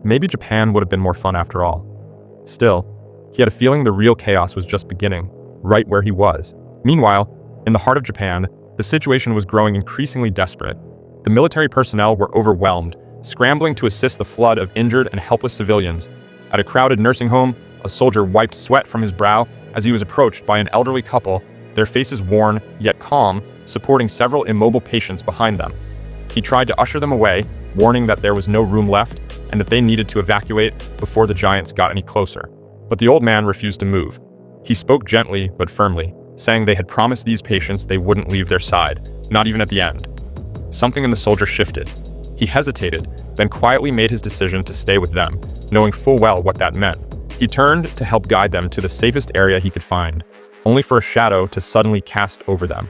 Maybe Japan would have been more fun after all. Still, he had a feeling the real chaos was just beginning, right where he was. Meanwhile, in the heart of Japan, the situation was growing increasingly desperate. The military personnel were overwhelmed, scrambling to assist the flood of injured and helpless civilians. At a crowded nursing home, a soldier wiped sweat from his brow as he was approached by an elderly couple, their faces worn, yet calm, supporting several immobile patients behind them. He tried to usher them away, warning that there was no room left and that they needed to evacuate before the giants got any closer. But the old man refused to move. He spoke gently but firmly, saying they had promised these patients they wouldn't leave their side, not even at the end. Something in the soldier shifted. He hesitated, then quietly made his decision to stay with them, knowing full well what that meant. He turned to help guide them to the safest area he could find, only for a shadow to suddenly cast over them.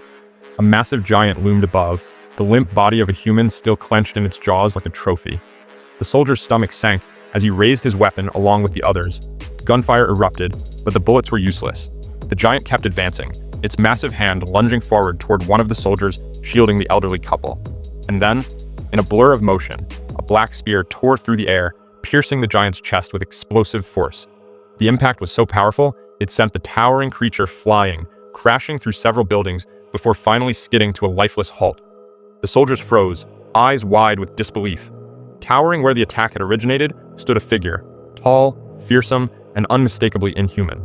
A massive giant loomed above, the limp body of a human still clenched in its jaws like a trophy. The soldier's stomach sank as he raised his weapon along with the others. Gunfire erupted, but the bullets were useless. The giant kept advancing, its massive hand lunging forward toward one of the soldiers, shielding the elderly couple. And then, in a blur of motion, a black spear tore through the air, piercing the giant's chest with explosive force. The impact was so powerful, it sent the towering creature flying, crashing through several buildings before finally skidding to a lifeless halt. The soldiers froze, eyes wide with disbelief. Towering where the attack had originated stood a figure, tall, fearsome, and unmistakably inhuman.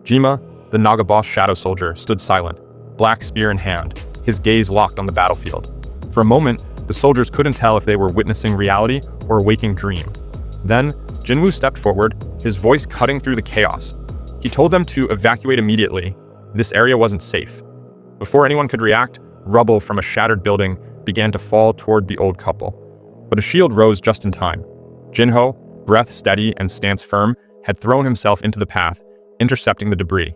Jima, the Naga boss shadow soldier, stood silent, black spear in hand, his gaze locked on the battlefield. For a moment, the soldiers couldn't tell if they were witnessing reality or a waking dream. Then, Jinwoo stepped forward, his voice cutting through the chaos. He told them to evacuate immediately. This area wasn't safe. Before anyone could react, rubble from a shattered building began to fall toward the old couple. But a shield rose just in time. Jinho, breath steady and stance firm, had thrown himself into the path, intercepting the debris.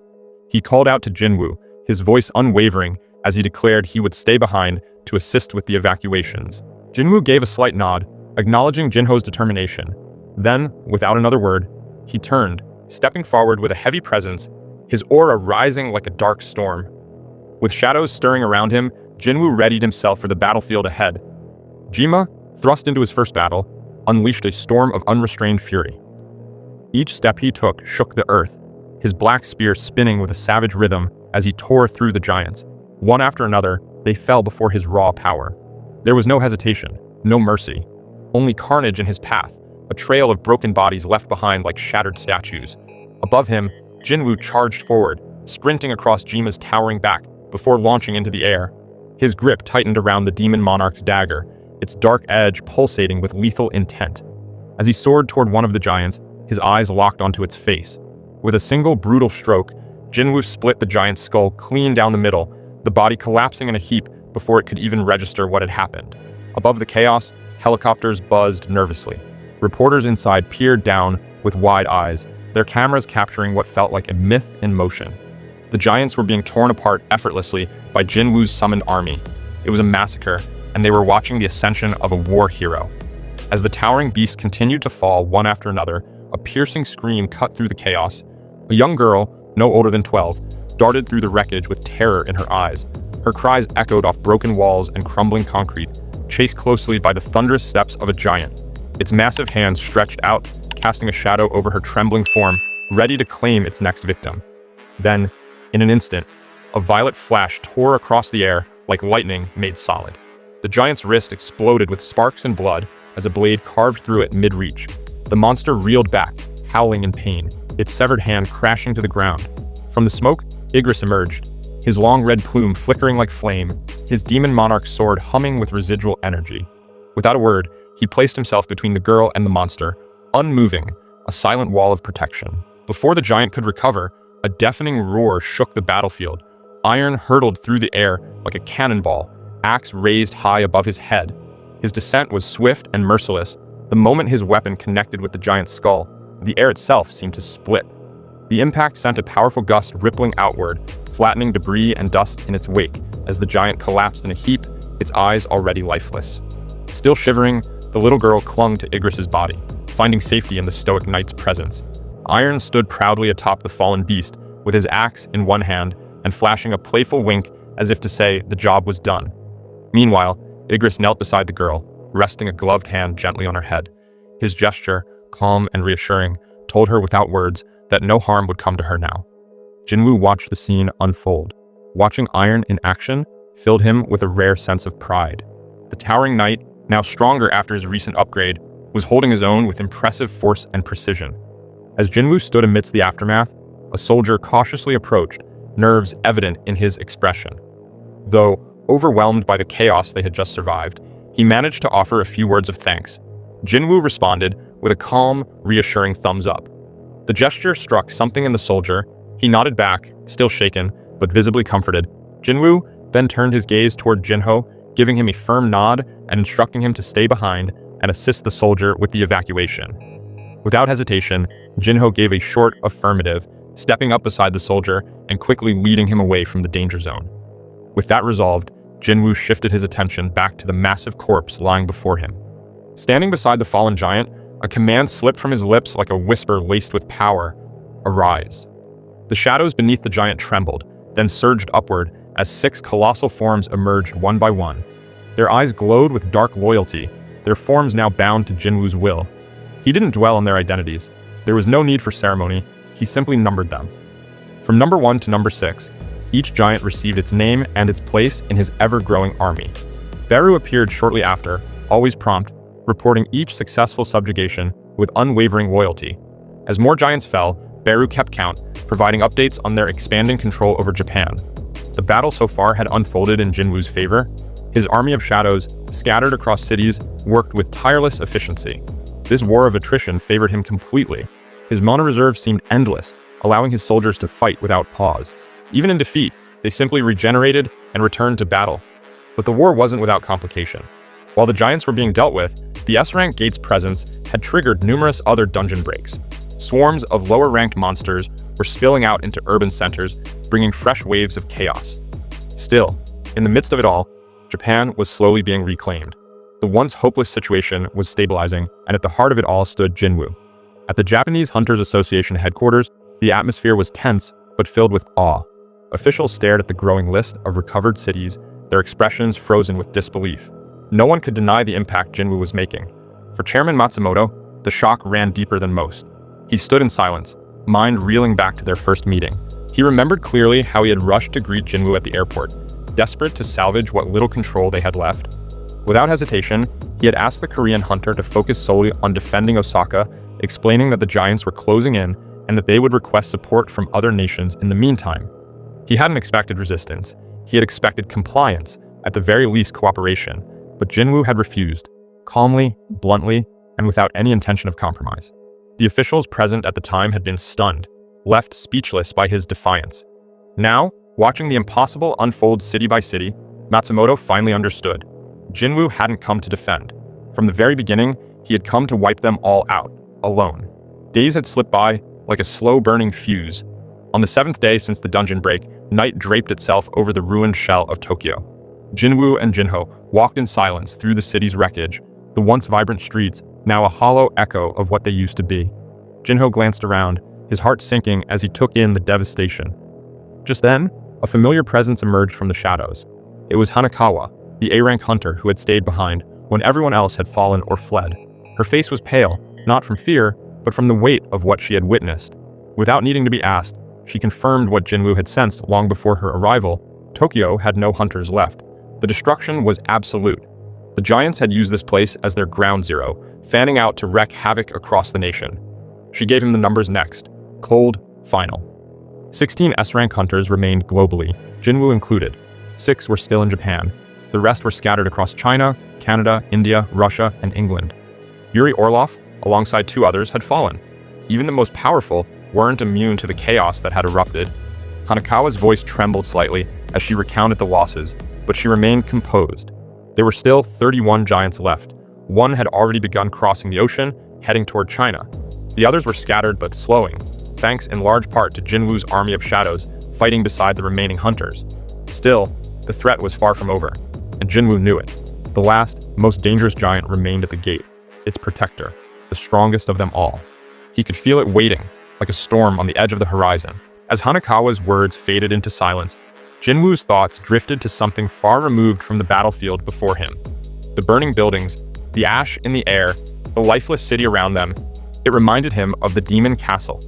He called out to Jinwoo, his voice unwavering as he declared he would stay behind to assist with the evacuations. Jinwoo gave a slight nod, acknowledging Jinho's determination. Then, without another word, he turned, stepping forward with a heavy presence, his aura rising like a dark storm. With shadows stirring around him, Jinwoo readied himself for the battlefield ahead. Jima, thrust into his first battle, unleashed a storm of unrestrained fury. Each step he took shook the earth, his black spear spinning with a savage rhythm as he tore through the giants. One after another, they fell before his raw power. There was no hesitation, no mercy, only carnage in his path, a trail of broken bodies left behind like shattered statues. Above him, Jinwoo charged forward, sprinting across Jima's towering back before launching into the air. His grip tightened around the demon monarch's dagger, its dark edge pulsating with lethal intent. As he soared toward one of the giants, his eyes locked onto its face. With a single brutal stroke, Jinwoo split the giant's skull clean down the middle, the body collapsing in a heap before it could even register what had happened. Above the chaos, helicopters buzzed nervously. Reporters inside peered down with wide eyes, their cameras capturing what felt like a myth in motion. The giants were being torn apart effortlessly by Jinwoo's summoned army. It was a massacre, and they were watching the ascension of a war hero. As the towering beasts continued to fall one after another, a piercing scream cut through the chaos. A young girl, no older than 12, darted through the wreckage with terror in her eyes. Her cries echoed off broken walls and crumbling concrete, chased closely by the thunderous steps of a giant. Its massive hands stretched out, casting a shadow over her trembling form, ready to claim its next victim. Then, in an instant, a violet flash tore across the air like lightning made solid. The giant's wrist exploded with sparks and blood as a blade carved through it mid-reach. The monster reeled back, howling in pain, its severed hand crashing to the ground. From the smoke, Igris emerged, his long red plume flickering like flame, his demon monarch sword humming with residual energy. Without a word, he placed himself between the girl and the monster, unmoving, a silent wall of protection. Before the giant could recover, a deafening roar shook the battlefield. Iron hurtled through the air like a cannonball, axe raised high above his head. His descent was swift and merciless. The moment his weapon connected with the giant's skull, the air itself seemed to split. The impact sent a powerful gust rippling outward, flattening debris and dust in its wake as the giant collapsed in a heap, its eyes already lifeless. Still shivering, the little girl clung to Igris's body, finding safety in the stoic knight's presence. Iron stood proudly atop the fallen beast, with his axe in one hand and flashing a playful wink as if to say the job was done. Meanwhile, Igris knelt beside the girl, resting a gloved hand gently on her head. His gesture, calm and reassuring, told her without words that no harm would come to her now. Jinwoo watched the scene unfold. Watching Iron in action filled him with a rare sense of pride. The towering knight, now stronger after his recent upgrade, was holding his own with impressive force and precision. As Jinwoo stood amidst the aftermath, a soldier cautiously approached, nerves evident in his expression. Though overwhelmed by the chaos they had just survived, he managed to offer a few words of thanks. Jinwoo responded with a calm, reassuring thumbs up. The gesture struck something in the soldier. He nodded back, still shaken, but visibly comforted. Jinwoo then turned his gaze toward Jinho, giving him a firm nod and instructing him to stay behind and assist the soldier with the evacuation. Without hesitation, Jinho gave a short affirmative, stepping up beside the soldier and quickly leading him away from the danger zone. With that resolved, Jinwoo shifted his attention back to the massive corpse lying before him. Standing beside the fallen giant, a command slipped from his lips like a whisper laced with power. Arise. The shadows beneath the giant trembled, then surged upward as 6 colossal forms emerged one by one. Their eyes glowed with dark loyalty, their forms now bound to Jinwoo's will. He didn't dwell on their identities. There was no need for ceremony, he simply numbered them. From number 1 to number 6, each giant received its name and its place in his ever-growing army. Beru appeared shortly after, always prompt, reporting each successful subjugation with unwavering loyalty. As more giants fell, Beru kept count, providing updates on their expanding control over Japan. The battle so far had unfolded in Jinwoo's favor. His army of shadows, scattered across cities, worked with tireless efficiency. This war of attrition favored him completely. His mana reserve seemed endless, allowing his soldiers to fight without pause. Even in defeat, they simply regenerated and returned to battle. But the war wasn't without complication. While the giants were being dealt with, the S-rank gate's presence had triggered numerous other dungeon breaks. Swarms of lower-ranked monsters were spilling out into urban centers, bringing fresh waves of chaos. Still, in the midst of it all, Japan was slowly being reclaimed. The once hopeless situation was stabilizing, and at the heart of it all stood Jinwoo. At the Japanese Hunters Association headquarters, the atmosphere was tense, but filled with awe. Officials stared at the growing list of recovered cities, their expressions frozen with disbelief. No one could deny the impact Jinwoo was making. For Chairman Matsumoto, the shock ran deeper than most. He stood in silence, mind reeling back to their first meeting. He remembered clearly how he had rushed to greet Jinwoo at the airport, desperate to salvage what little control they had left. Without hesitation, he had asked the Korean hunter to focus solely on defending Osaka, explaining that the giants were closing in and that they would request support from other nations in the meantime. He hadn't expected resistance. He had expected compliance, at the very least cooperation, but Jinwoo had refused, calmly, bluntly, and without any intention of compromise. The officials present at the time had been stunned, left speechless by his defiance. Now, watching the impossible unfold city by city, Matsumoto finally understood. Jinwoo hadn't come to defend. From the very beginning, he had come to wipe them all out, alone. Days had slipped by, like a slow-burning fuse. On the 7th day since the dungeon break, night draped itself over the ruined shell of Tokyo. Jinwoo and Jinho walked in silence through the city's wreckage, the once vibrant streets now a hollow echo of what they used to be. Jinho glanced around, his heart sinking as he took in the devastation. Just then, a familiar presence emerged from the shadows. It was Hanakawa, the A-rank hunter who had stayed behind when everyone else had fallen or fled. Her face was pale, not from fear, but from the weight of what she had witnessed. Without needing to be asked, she confirmed what Jinwoo had sensed long before her arrival. Tokyo had no hunters left. The destruction was absolute. The Giants had used this place as their ground zero, fanning out to wreak havoc across the nation. She gave him the numbers next. Cold, final. 16 S-rank hunters remained globally, Jinwoo included. 6 were still in Japan. The rest were scattered across China, Canada, India, Russia, and England. Yuri Orlov, alongside 2 others, had fallen. Even the most powerful weren't immune to the chaos that had erupted. Hanakawa's voice trembled slightly as she recounted the losses, but she remained composed. There were still 31 giants left. One had already begun crossing the ocean, heading toward China. The others were scattered but slowing, thanks in large part to Jinwoo's army of shadows fighting beside the remaining hunters. Still, the threat was far from over, and Jinwoo knew it. The last, most dangerous giant remained at the gate, its protector, the strongest of them all. He could feel it waiting, like a storm on the edge of the horizon. As Hanakawa's words faded into silence, Jinwoo's thoughts drifted to something far removed from the battlefield before him. The burning buildings, the ash in the air, the lifeless city around them. It reminded him of the Demon Castle.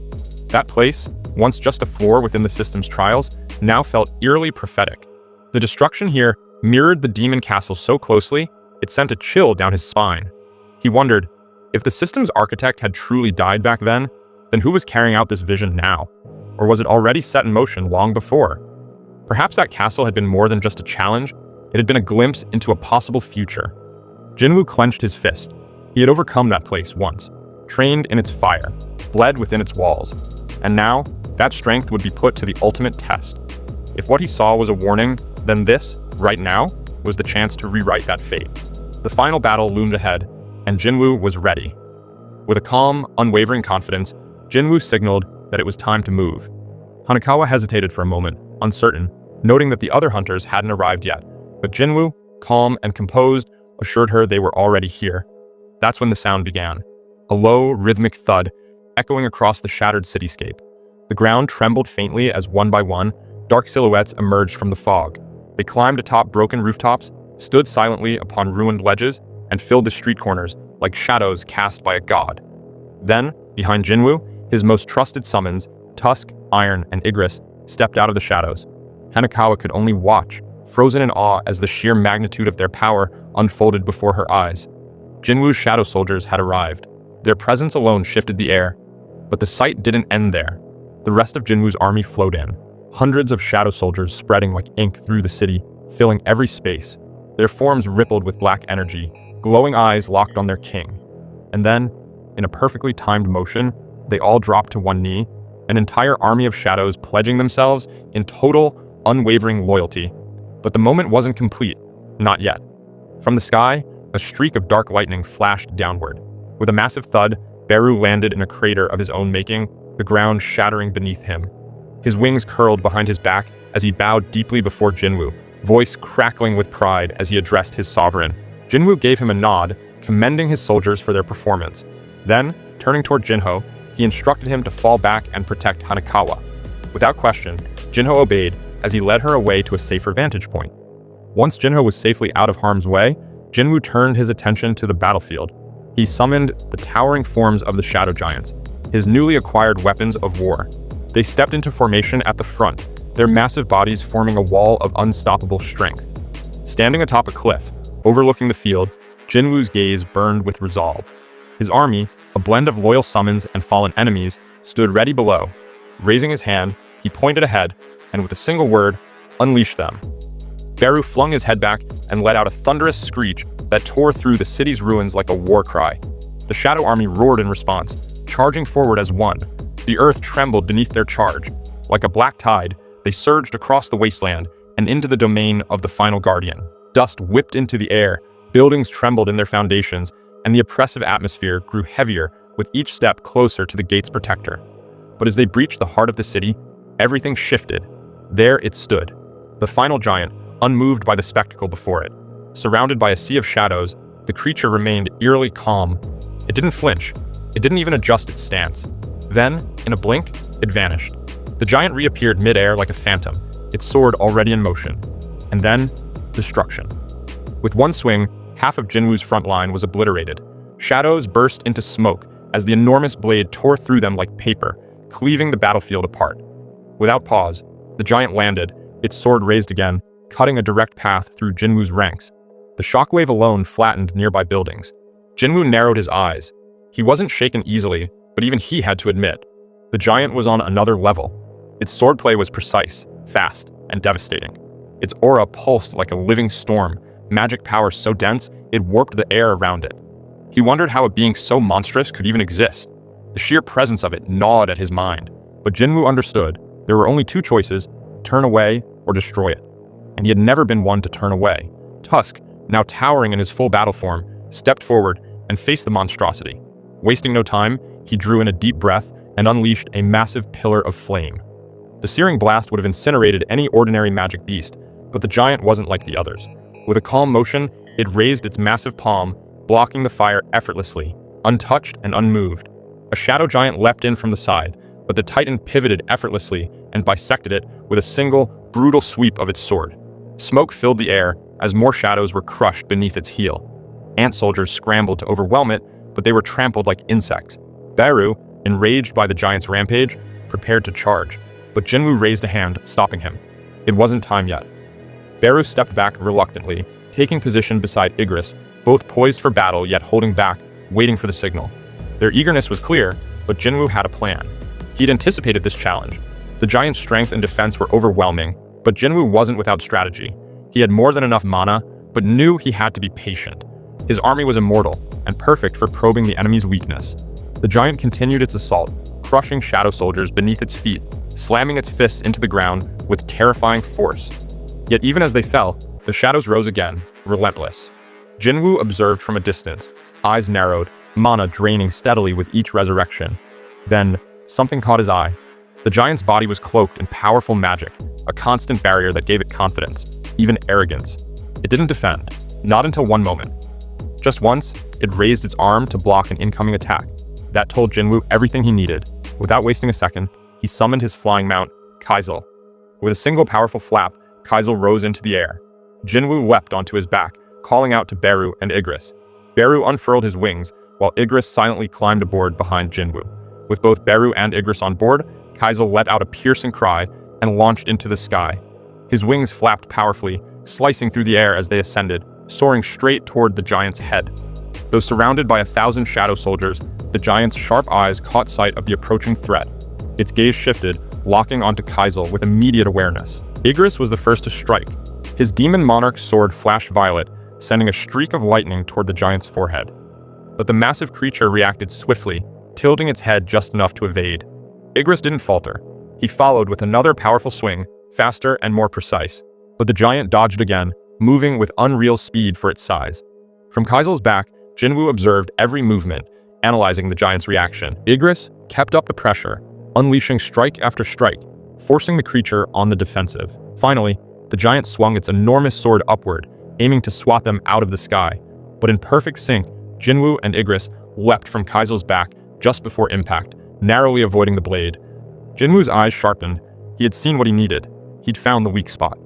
That place, once just a floor within the system's trials, now felt eerily prophetic. The destruction here mirrored the Demon Castle so closely, it sent a chill down his spine. He wondered, if the system's architect had truly died back then who was carrying out this vision now? Or was it already set in motion long before? Perhaps that castle had been more than just a challenge, it had been a glimpse into a possible future. Jinwoo clenched his fist. He had overcome that place once, trained in its fire, bled within its walls, and now, that strength would be put to the ultimate test. If what he saw was a warning, then this, right now, was the chance to rewrite that fate. The final battle loomed ahead, and Jinwoo was ready. With a calm, unwavering confidence, Jinwoo signaled that it was time to move. Hanakawa hesitated for a moment, uncertain, noting that the other hunters hadn't arrived yet, but Jinwoo, calm and composed, assured her they were already here. That's when the sound began. A low, rhythmic thud, echoing across the shattered cityscape. The ground trembled faintly as one by one, dark silhouettes emerged from the fog. They climbed atop broken rooftops, stood silently upon ruined ledges, and filled the street corners like shadows cast by a god. Then, behind Jinwoo, his most trusted summons, Tusk, Iron, and Igris, stepped out of the shadows. Hanakawa could only watch, frozen in awe as the sheer magnitude of their power unfolded before her eyes. Jinwoo's shadow soldiers had arrived. Their presence alone shifted the air. But the sight didn't end there. The rest of Jinwoo's army flowed in, hundreds of shadow soldiers spreading like ink through the city, filling every space. Their forms rippled with black energy, glowing eyes locked on their king. And then, in a perfectly timed motion, they all dropped to one knee, an entire army of shadows pledging themselves in total, unwavering loyalty. But the moment wasn't complete, not yet. From the sky, a streak of dark lightning flashed downward. With a massive thud, Beru landed in a crater of his own making, the ground shattering beneath him. His wings curled behind his back as he bowed deeply before Jinwoo, voice crackling with pride as he addressed his sovereign. Jinwoo gave him a nod, commending his soldiers for their performance. Then, turning toward Jinho, he instructed him to fall back and protect Hanakawa. Without question, Jinho obeyed as he led her away to a safer vantage point. Once Jinho was safely out of harm's way, Jinwoo turned his attention to the battlefield. He summoned the towering forms of the Shadow Giants, his newly acquired weapons of war. They stepped into formation at the front, their massive bodies forming a wall of unstoppable strength. Standing atop a cliff, overlooking the field, Jinwoo's gaze burned with resolve. His army, a blend of loyal summons and fallen enemies, stood ready below. Raising his hand, he pointed ahead, and with a single word, unleashed them. Beru flung his head back and let out a thunderous screech that tore through the city's ruins like a war cry. The Shadow Army roared in response, charging forward as one. The earth trembled beneath their charge. Like a black tide, they surged across the wasteland and into the domain of the final guardian. Dust whipped into the air, buildings trembled in their foundations, and the oppressive atmosphere grew heavier with each step closer to the gate's protector. But as they breached the heart of the city, everything shifted. There it stood, the final giant, unmoved by the spectacle before it. Surrounded by a sea of shadows, the creature remained eerily calm. It didn't flinch. It didn't even adjust its stance. Then, in a blink, it vanished. The giant reappeared mid-air like a phantom, its sword already in motion. And then, destruction. With one swing, half of Jinwoo's front line was obliterated. Shadows burst into smoke as the enormous blade tore through them like paper, cleaving the battlefield apart. Without pause, the giant landed, its sword raised again, cutting a direct path through Jinwoo's ranks. The shockwave alone flattened nearby buildings. Jinwoo narrowed his eyes. He wasn't shaken easily, but even he had to admit, the giant was on another level. Its swordplay was precise, fast, and devastating. Its aura pulsed like a living storm, magic power so dense it warped the air around it. He wondered how a being so monstrous could even exist. The sheer presence of it gnawed at his mind, but Jinwoo understood there were only two choices: turn away or destroy it. And he had never been one to turn away. Tusk, now towering in his full battle form, stepped forward and faced the monstrosity. Wasting no time, he drew in a deep breath and unleashed a massive pillar of flame. The searing blast would have incinerated any ordinary magic beast, but the giant wasn't like the others. With a calm motion, it raised its massive palm, blocking the fire effortlessly, untouched and unmoved. A shadow giant leapt in from the side, but the titan pivoted effortlessly and bisected it with a single, brutal sweep of its sword. Smoke filled the air as more shadows were crushed beneath its heel. Ant soldiers scrambled to overwhelm it, but they were trampled like insects. Beru, enraged by the giant's rampage, prepared to charge, but Jinwoo raised a hand, stopping him. It wasn't time yet. Beru stepped back reluctantly, taking position beside Igris, both poised for battle yet holding back, waiting for the signal. Their eagerness was clear, but Jinwoo had a plan. He'd anticipated this challenge. The giant's strength and defense were overwhelming, but Jinwoo wasn't without strategy. He had more than enough mana, but knew he had to be patient. His army was immortal, and perfect for probing the enemy's weakness. The giant continued its assault, crushing shadow soldiers beneath its feet, slamming its fists into the ground with terrifying force. Yet even as they fell, the shadows rose again, relentless. Jinwoo observed from a distance, eyes narrowed, mana draining steadily with each resurrection. Then, something caught his eye. The giant's body was cloaked in powerful magic, a constant barrier that gave it confidence, even arrogance. It didn't defend, not until one moment. Just once, it raised its arm to block an incoming attack. That told Jinwoo everything he needed. Without wasting a second, he summoned his flying mount, Kaizul. With a single powerful flap, Kaizul rose into the air. Jinwoo leapt onto his back, calling out to Beru and Igris. Beru unfurled his wings, while Igris silently climbed aboard behind Jinwoo. With both Beru and Igris on board, Kaizul let out a piercing cry and launched into the sky. His wings flapped powerfully, slicing through the air as they ascended, soaring straight toward the giant's head. Though surrounded by 1,000 shadow soldiers, the giant's sharp eyes caught sight of the approaching threat. Its gaze shifted, locking onto Kaizul with immediate awareness. Igris was the first to strike. His demon monarch sword flashed violet, sending a streak of lightning toward the giant's forehead. But the massive creature reacted swiftly, tilting its head just enough to evade. Igris didn't falter. He followed with another powerful swing, faster and more precise. But the giant dodged again, moving with unreal speed for its size. From Kaizul's back, Jinwoo observed every movement, analyzing the giant's reaction. Igris kept up the pressure, unleashing strike after strike, forcing the creature on the defensive. Finally, the giant swung its enormous sword upward, aiming to swat them out of the sky. But in perfect sync, Jinwoo and Igris leapt from Kaizul's back just before impact, narrowly avoiding the blade. Jinwoo's eyes sharpened. He had seen what he needed. He'd found the weak spot.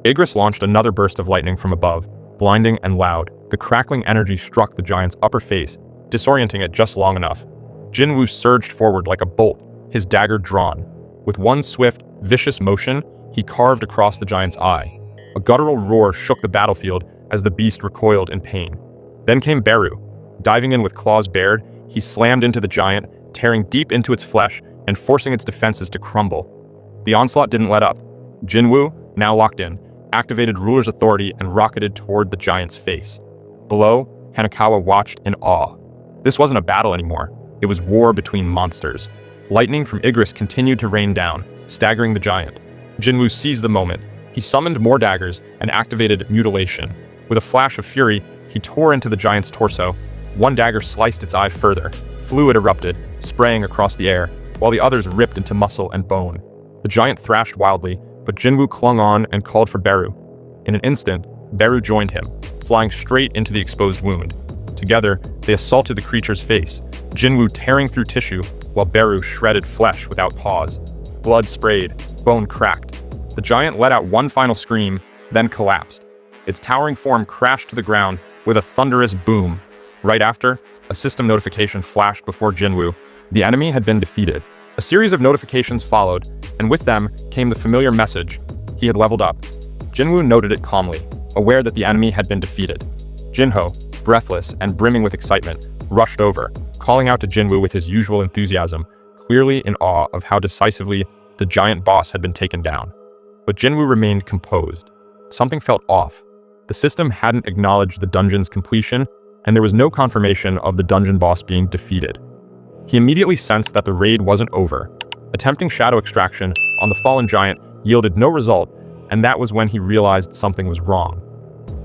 Igris launched another burst of lightning from above, blinding and loud. The crackling energy struck the giant's upper face, disorienting it just long enough. Jinwoo surged forward like a bolt, his dagger drawn. With one swift, vicious motion, he carved across the giant's eye. A guttural roar shook the battlefield as the beast recoiled in pain. Then came Beru. Diving in with claws bared, he slammed into the giant, tearing deep into its flesh and forcing its defenses to crumble. The onslaught didn't let up. Jinwoo, now locked in, activated ruler's authority and rocketed toward the giant's face. Below, Hanakawa watched in awe. This wasn't a battle anymore. It was war between monsters. Lightning from Igris continued to rain down, staggering the giant. Jinwoo seized the moment. He summoned more daggers and activated mutilation. With a flash of fury, he tore into the giant's torso. One dagger sliced its eye further. Fluid erupted, spraying across the air, while the others ripped into muscle and bone. The giant thrashed wildly, but Jinwoo clung on and called for Beru. In an instant, Beru joined him, flying straight into the exposed wound. Together, they assaulted the creature's face, Jinwoo tearing through tissue, while Beru shredded flesh without pause. Blood sprayed, bone cracked. The giant let out one final scream, then collapsed. Its towering form crashed to the ground with a thunderous boom. Right after, a system notification flashed before Jinwoo. The enemy had been defeated. A series of notifications followed, and with them came the familiar message. He had leveled up. Jinwoo noted it calmly, aware that the enemy had been defeated. Jinho, breathless and brimming with excitement, rushed over, calling out to Jinwoo with his usual enthusiasm, clearly in awe of how decisively the giant boss had been taken down. But Jinwoo remained composed. Something felt off. The system hadn't acknowledged the dungeon's completion, and there was no confirmation of the dungeon boss being defeated. He immediately sensed that the raid wasn't over. Attempting shadow extraction on the fallen giant yielded no result, and that was when he realized something was wrong.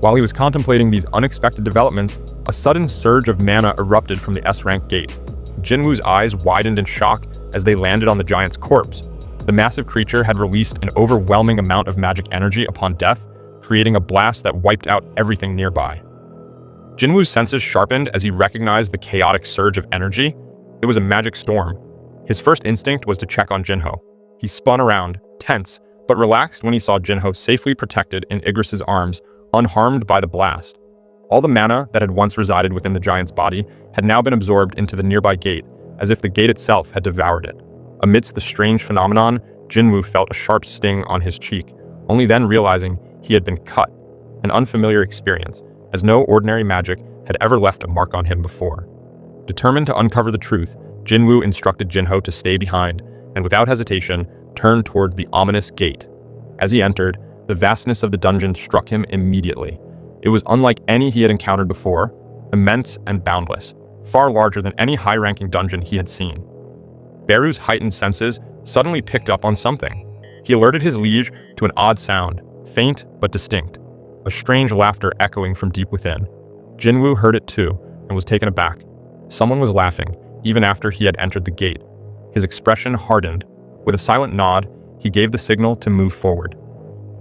While he was contemplating these unexpected developments, a sudden surge of mana erupted from the S-rank gate. Jinwoo's eyes widened in shock as they landed on the giant's corpse. The massive creature had released an overwhelming amount of magic energy upon death, creating a blast that wiped out everything nearby. Jinwoo's senses sharpened as he recognized the chaotic surge of energy. It was a magic storm. His first instinct was to check on Jinho. He spun around, tense, but relaxed when he saw Jinho safely protected in Igris's arms, unharmed by the blast. All the mana that had once resided within the giant's body had now been absorbed into the nearby gate, as if the gate itself had devoured it. Amidst the strange phenomenon, Jinwoo felt a sharp sting on his cheek, only then realizing he had been cut, an unfamiliar experience, as no ordinary magic had ever left a mark on him before. Determined to uncover the truth, Jinwoo instructed Jinho to stay behind, and without hesitation, turned toward the ominous gate. As he entered, the vastness of the dungeon struck him immediately. It was unlike any he had encountered before, immense and boundless, far larger than any high-ranking dungeon he had seen. Beru's heightened senses suddenly picked up on something. He alerted his liege to an odd sound, faint but distinct, a strange laughter echoing from deep within. Jinwoo heard it too, and was taken aback. Someone was laughing, even after he had entered the gate. His expression hardened. With a silent nod, he gave the signal to move forward.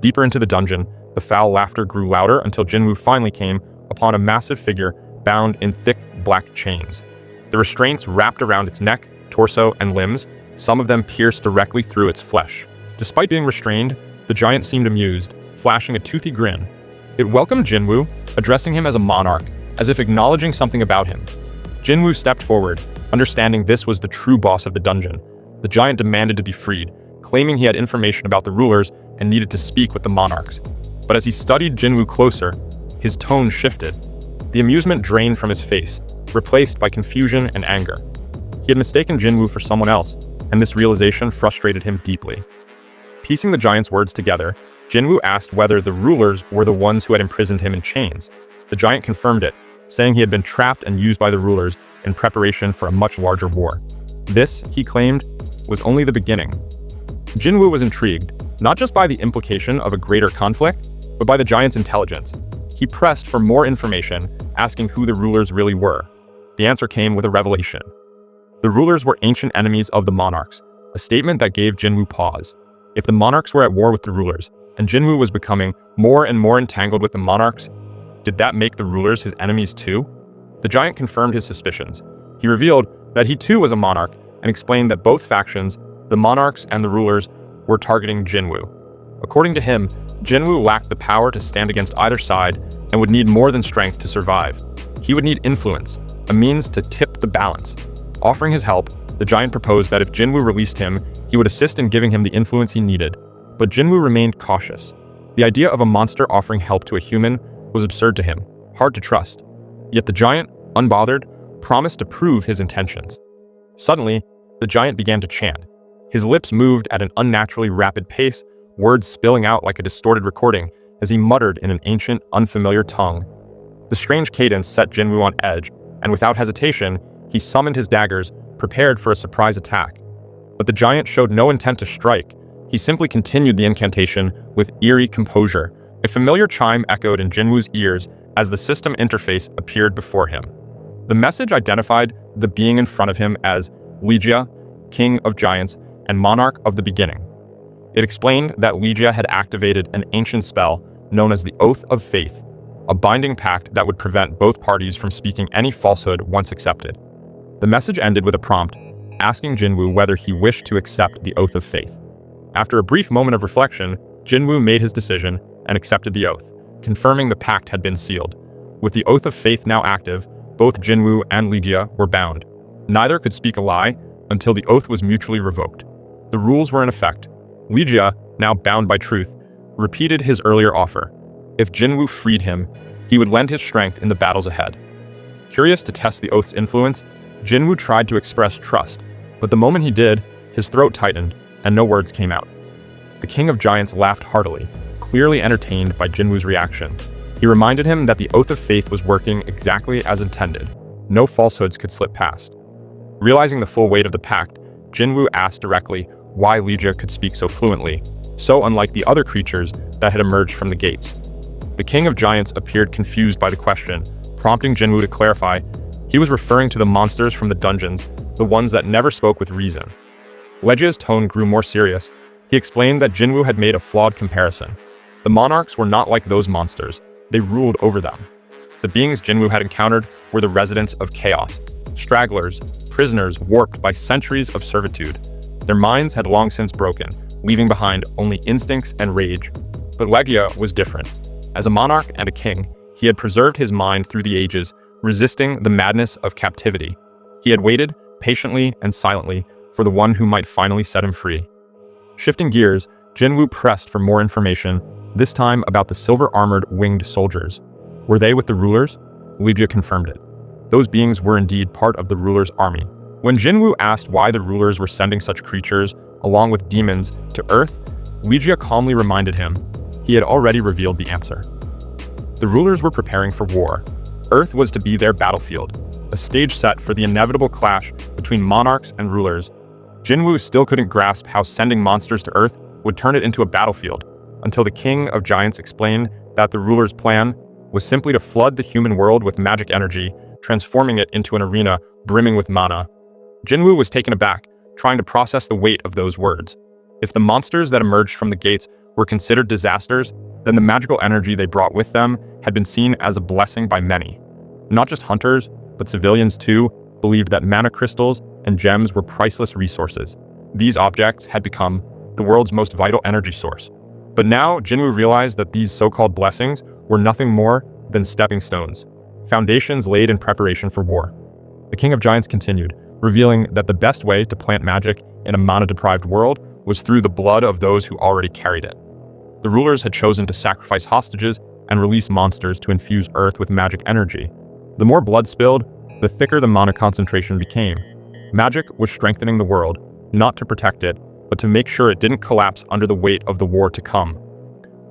Deeper into the dungeon, the foul laughter grew louder until Jinwoo finally came upon a massive figure bound in thick black chains. The restraints wrapped around its neck, torso, and limbs, some of them pierced directly through its flesh. Despite being restrained, the giant seemed amused, flashing a toothy grin. It welcomed Jinwoo, addressing him as a monarch, as if acknowledging something about him. Jinwoo stepped forward, understanding this was the true boss of the dungeon. The giant demanded to be freed, claiming he had information about the rulers and needed to speak with the monarchs. But as he studied Jinwoo closer, his tone shifted. The amusement drained from his face, replaced by confusion and anger. He had mistaken Jinwoo for someone else, and this realization frustrated him deeply. Piecing the giant's words together, Jinwoo asked whether the rulers were the ones who had imprisoned him in chains. The giant confirmed it, saying he had been trapped and used by the rulers in preparation for a much larger war. This, he claimed, was only the beginning. Jinwoo was intrigued, not just by the implication of a greater conflict, but by the giant's intelligence. He pressed for more information, asking who the rulers really were. The answer came with a revelation. The rulers were ancient enemies of the Monarchs, a statement that gave Jinwoo pause. If the Monarchs were at war with the rulers, and Jinwoo was becoming more and more entangled with the Monarchs, did that make the rulers his enemies too? The giant confirmed his suspicions. He revealed that he too was a monarch, and explained that both factions, the Monarchs and the rulers, were targeting Jinwoo. According to him, Jinwoo lacked the power to stand against either side and would need more than strength to survive. He would need influence, a means to tip the balance. Offering his help, the giant proposed that if Jinwoo released him, he would assist in giving him the influence he needed. But Jinwoo remained cautious. The idea of a monster offering help to a human was absurd to him, hard to trust. Yet the giant, unbothered, promised to prove his intentions. Suddenly, the giant began to chant. His lips moved at an unnaturally rapid pace, words spilling out like a distorted recording as he muttered in an ancient, unfamiliar tongue. The strange cadence set Jinwoo on edge, and without hesitation, he summoned his daggers, prepared for a surprise attack. But the giant showed no intent to strike. He simply continued the incantation with eerie composure. A familiar chime echoed in Jinwoo's ears as the system interface appeared before him. The message identified the being in front of him as Ligia, King of Giants and Monarch of the Beginning. It explained that Ligia had activated an ancient spell known as the Oath of Faith, a binding pact that would prevent both parties from speaking any falsehood once accepted. The message ended with a prompt, asking Jinwoo whether he wished to accept the Oath of Faith. After a brief moment of reflection, Jinwoo made his decision and accepted the oath, confirming the pact had been sealed. With the oath of faith now active, both Jinwoo and Lydia were bound. Neither could speak a lie until the oath was mutually revoked. The rules were in effect. Lydia, now bound by truth, repeated his earlier offer. If Jinwoo freed him, he would lend his strength in the battles ahead. Curious to test the oath's influence, Jinwoo tried to express trust, but the moment he did, his throat tightened and no words came out. The King of Giants laughed heartily, clearly entertained by Jinwoo's reaction. He reminded him that the oath of faith was working exactly as intended. No falsehoods could slip past. Realizing the full weight of the pact, Jinwoo asked directly why Lydia could speak so fluently, so unlike the other creatures that had emerged from the gates. The King of Giants appeared confused by the question, prompting Jinwoo to clarify he was referring to the monsters from the dungeons, the ones that never spoke with reason. Lydia's tone grew more serious. He explained that Jinwoo had made a flawed comparison. The Monarchs were not like those monsters. They ruled over them. The beings Jinwoo had encountered were the residents of chaos, stragglers, prisoners warped by centuries of servitude. Their minds had long since broken, leaving behind only instincts and rage. But Lydia was different. As a monarch and a king, he had preserved his mind through the ages, resisting the madness of captivity. He had waited, patiently and silently, for the one who might finally set him free. Shifting gears, Jinwoo pressed for more information, this time about the silver-armored winged soldiers. Were they with the rulers? Lydia confirmed it. Those beings were indeed part of the ruler's army. When Jinwoo asked why the rulers were sending such creatures, along with demons, to Earth, Lydia calmly reminded him he had already revealed the answer. The rulers were preparing for war. Earth was to be their battlefield, a stage set for the inevitable clash between monarchs and rulers. Jinwoo still couldn't grasp how sending monsters to Earth would turn it into a battlefield, until the King of Giants explained that the ruler's plan was simply to flood the human world with magic energy, transforming it into an arena brimming with mana. Jinwoo was taken aback, trying to process the weight of those words. If the monsters that emerged from the gates were considered disasters, then the magical energy they brought with them had been seen as a blessing by many. Not just hunters, but civilians too, believed that mana crystals and gems were priceless resources. These objects had become the world's most vital energy source. But now, Jinwoo realized that these so-called blessings were nothing more than stepping stones, foundations laid in preparation for war. The King of Giants continued, revealing that the best way to plant magic in a mana-deprived world was through the blood of those who already carried it. The rulers had chosen to sacrifice hostages and release monsters to infuse Earth with magic energy. The more blood spilled, the thicker the mana concentration became. Magic was strengthening the world, not to protect it, but to make sure it didn't collapse under the weight of the war to come.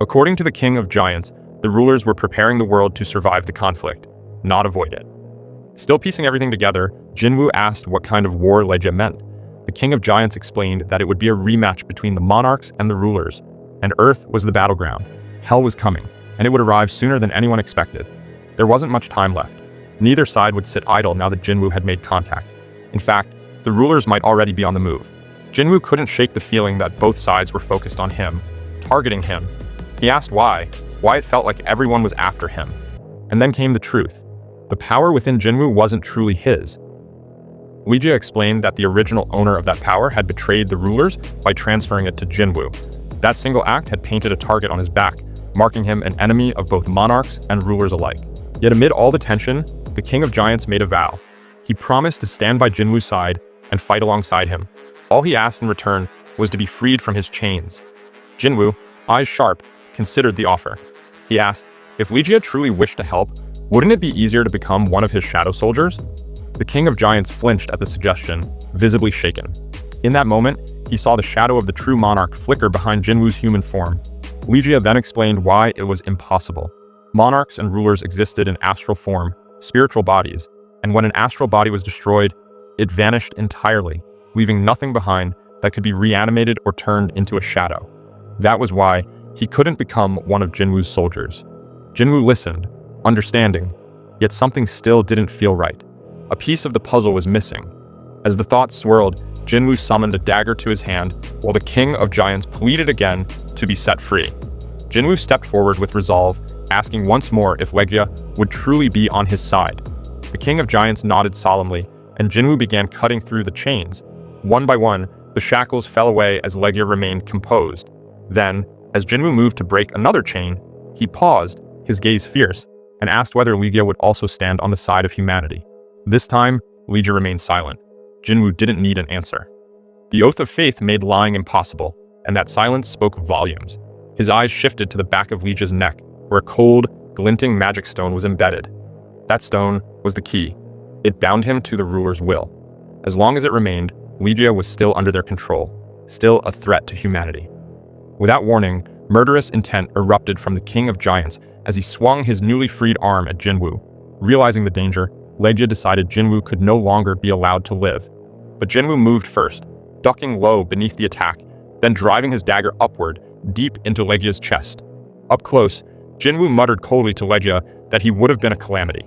According to the King of Giants, the rulers were preparing the world to survive the conflict, not avoid it. Still piecing everything together, Jinwoo asked what kind of war Lydia meant. The King of Giants explained that it would be a rematch between the monarchs and the rulers, and Earth was the battleground. Hell was coming, and it would arrive sooner than anyone expected. There wasn't much time left. Neither side would sit idle now that Jinwoo had made contact. In fact, the rulers might already be on the move. Jinwoo couldn't shake the feeling that both sides were focused on him, targeting him. He asked why it felt like everyone was after him. And then came the truth. The power within Jinwoo wasn't truly his. Lydia explained that the original owner of that power had betrayed the rulers by transferring it to Jinwoo. That single act had painted a target on his back, marking him an enemy of both monarchs and rulers alike. Yet amid all the tension, the King of Giants made a vow. He promised to stand by Jinwoo's side and fight alongside him. All he asked in return was to be freed from his chains. Jinwoo, eyes sharp, considered the offer. He asked, if Lydia truly wished to help, wouldn't it be easier to become one of his shadow soldiers? The King of Giants flinched at the suggestion, visibly shaken. In that moment, he saw the shadow of the true monarch flicker behind Jinwoo's human form. Lydia then explained why it was impossible. Monarchs and rulers existed in astral form, spiritual bodies, and when an astral body was destroyed, it vanished entirely, leaving nothing behind that could be reanimated or turned into a shadow. That was why he couldn't become one of Jinwoo's soldiers. Jinwoo listened, understanding, yet something still didn't feel right. A piece of the puzzle was missing. As the thoughts swirled, Jinwoo summoned a dagger to his hand, while the King of Giants pleaded again to be set free. Jinwoo stepped forward with resolve, asking once more if Lydia would truly be on his side. The King of Giants nodded solemnly, and Jinwoo began cutting through the chains. One by one, the shackles fell away as Lydia remained composed. Then, As Jinwoo moved to break another chain, he paused, his gaze fierce, and asked whether Legia would also stand on the side of humanity. This time, Legia remained silent. Jinwoo didn't need an answer. The oath of faith made lying impossible, and that silence spoke volumes. His eyes shifted to the back of Legia's neck, where a cold, glinting magic stone was embedded. That stone was the key. It bound him to the ruler's will. As long as it remained, Legia was still under their control, still a threat to humanity. Without warning, murderous intent erupted from the King of Giants as he swung his newly freed arm at Jinwoo. Realizing the danger, Legia decided Jinwoo could no longer be allowed to live. But Jinwoo moved first, ducking low beneath the attack, then driving his dagger upward, deep into Legia's chest. Up close, Jinwoo muttered coldly to Legia that he would have been a calamity.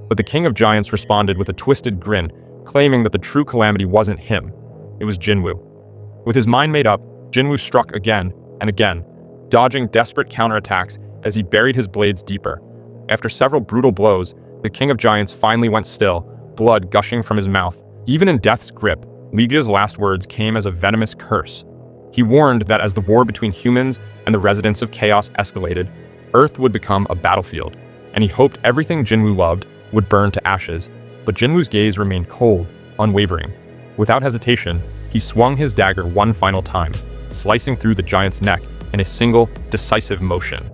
But the King of Giants responded with a twisted grin, claiming that the true calamity wasn't him. It was Jinwoo. With his mind made up, Jinwoo struck again and again, dodging desperate counterattacks as he buried his blades deeper. After several brutal blows, the King of Giants finally went still, blood gushing from his mouth. Even in death's grip, Legia's last words came as a venomous curse. He warned that as the war between humans and the residents of chaos escalated, Earth would become a battlefield, and he hoped everything Jinwoo loved would burn to ashes. But Jinwoo's gaze remained cold, unwavering. Without hesitation, he swung his dagger one final time, slicing through the giant's neck in a single, decisive motion.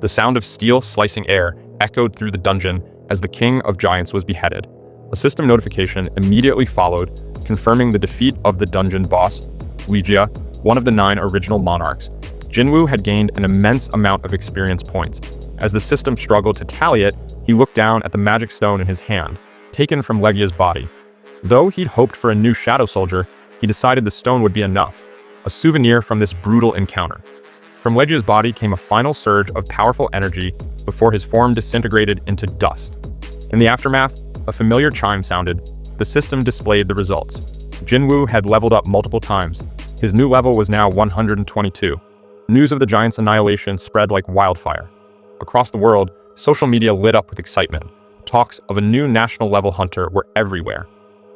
The sound of steel slicing air echoed through the dungeon as the King of Giants was beheaded. A system notification immediately followed, confirming the defeat of the dungeon boss, Legia, one of the 9 original Monarchs. Jinwoo had gained an immense amount of experience points. As the system struggled to tally it, he looked down at the magic stone in his hand, taken from Legia's body. Though he'd hoped for a new shadow soldier, he decided the stone would be enough, a souvenir from this brutal encounter. From Legia's body came a final surge of powerful energy before his form disintegrated into dust. In the aftermath, a familiar chime sounded. The system displayed the results. Jinwoo had leveled up multiple times. His new level was now 122. News of the giant's annihilation spread like wildfire. Across the world, social media lit up with excitement. Talks of a new national-level hunter were everywhere.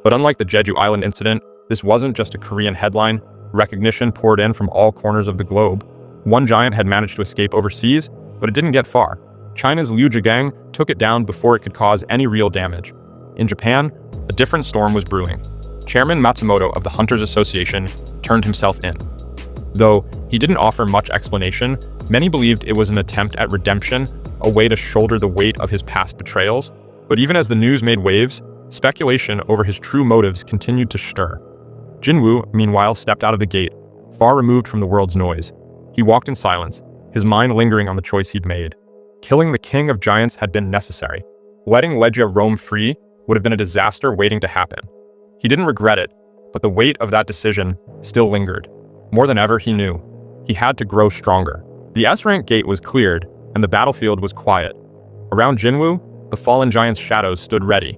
But unlike the Jeju Island incident, this wasn't just a Korean headline. Recognition poured in from all corners of the globe. One giant had managed to escape overseas, but it didn't get far. China's Liu Zhigang took it down before it could cause any real damage. In Japan, a different storm was brewing. Chairman Matsumoto of the Hunters Association turned himself in. Though he didn't offer much explanation, many believed it was an attempt at redemption, a way to shoulder the weight of his past betrayals. But even as the news made waves, speculation over his true motives continued to stir. Jinwoo, meanwhile, stepped out of the gate, far removed from the world's noise. He walked in silence, his mind lingering on the choice he'd made. Killing the King of Giants had been necessary. Letting Legia roam free would have been a disaster waiting to happen. He didn't regret it, but the weight of that decision still lingered. More than ever, he knew. He had to grow stronger. The S-rank gate was cleared, and the battlefield was quiet. Around Jinwoo, the fallen giant's shadows stood ready.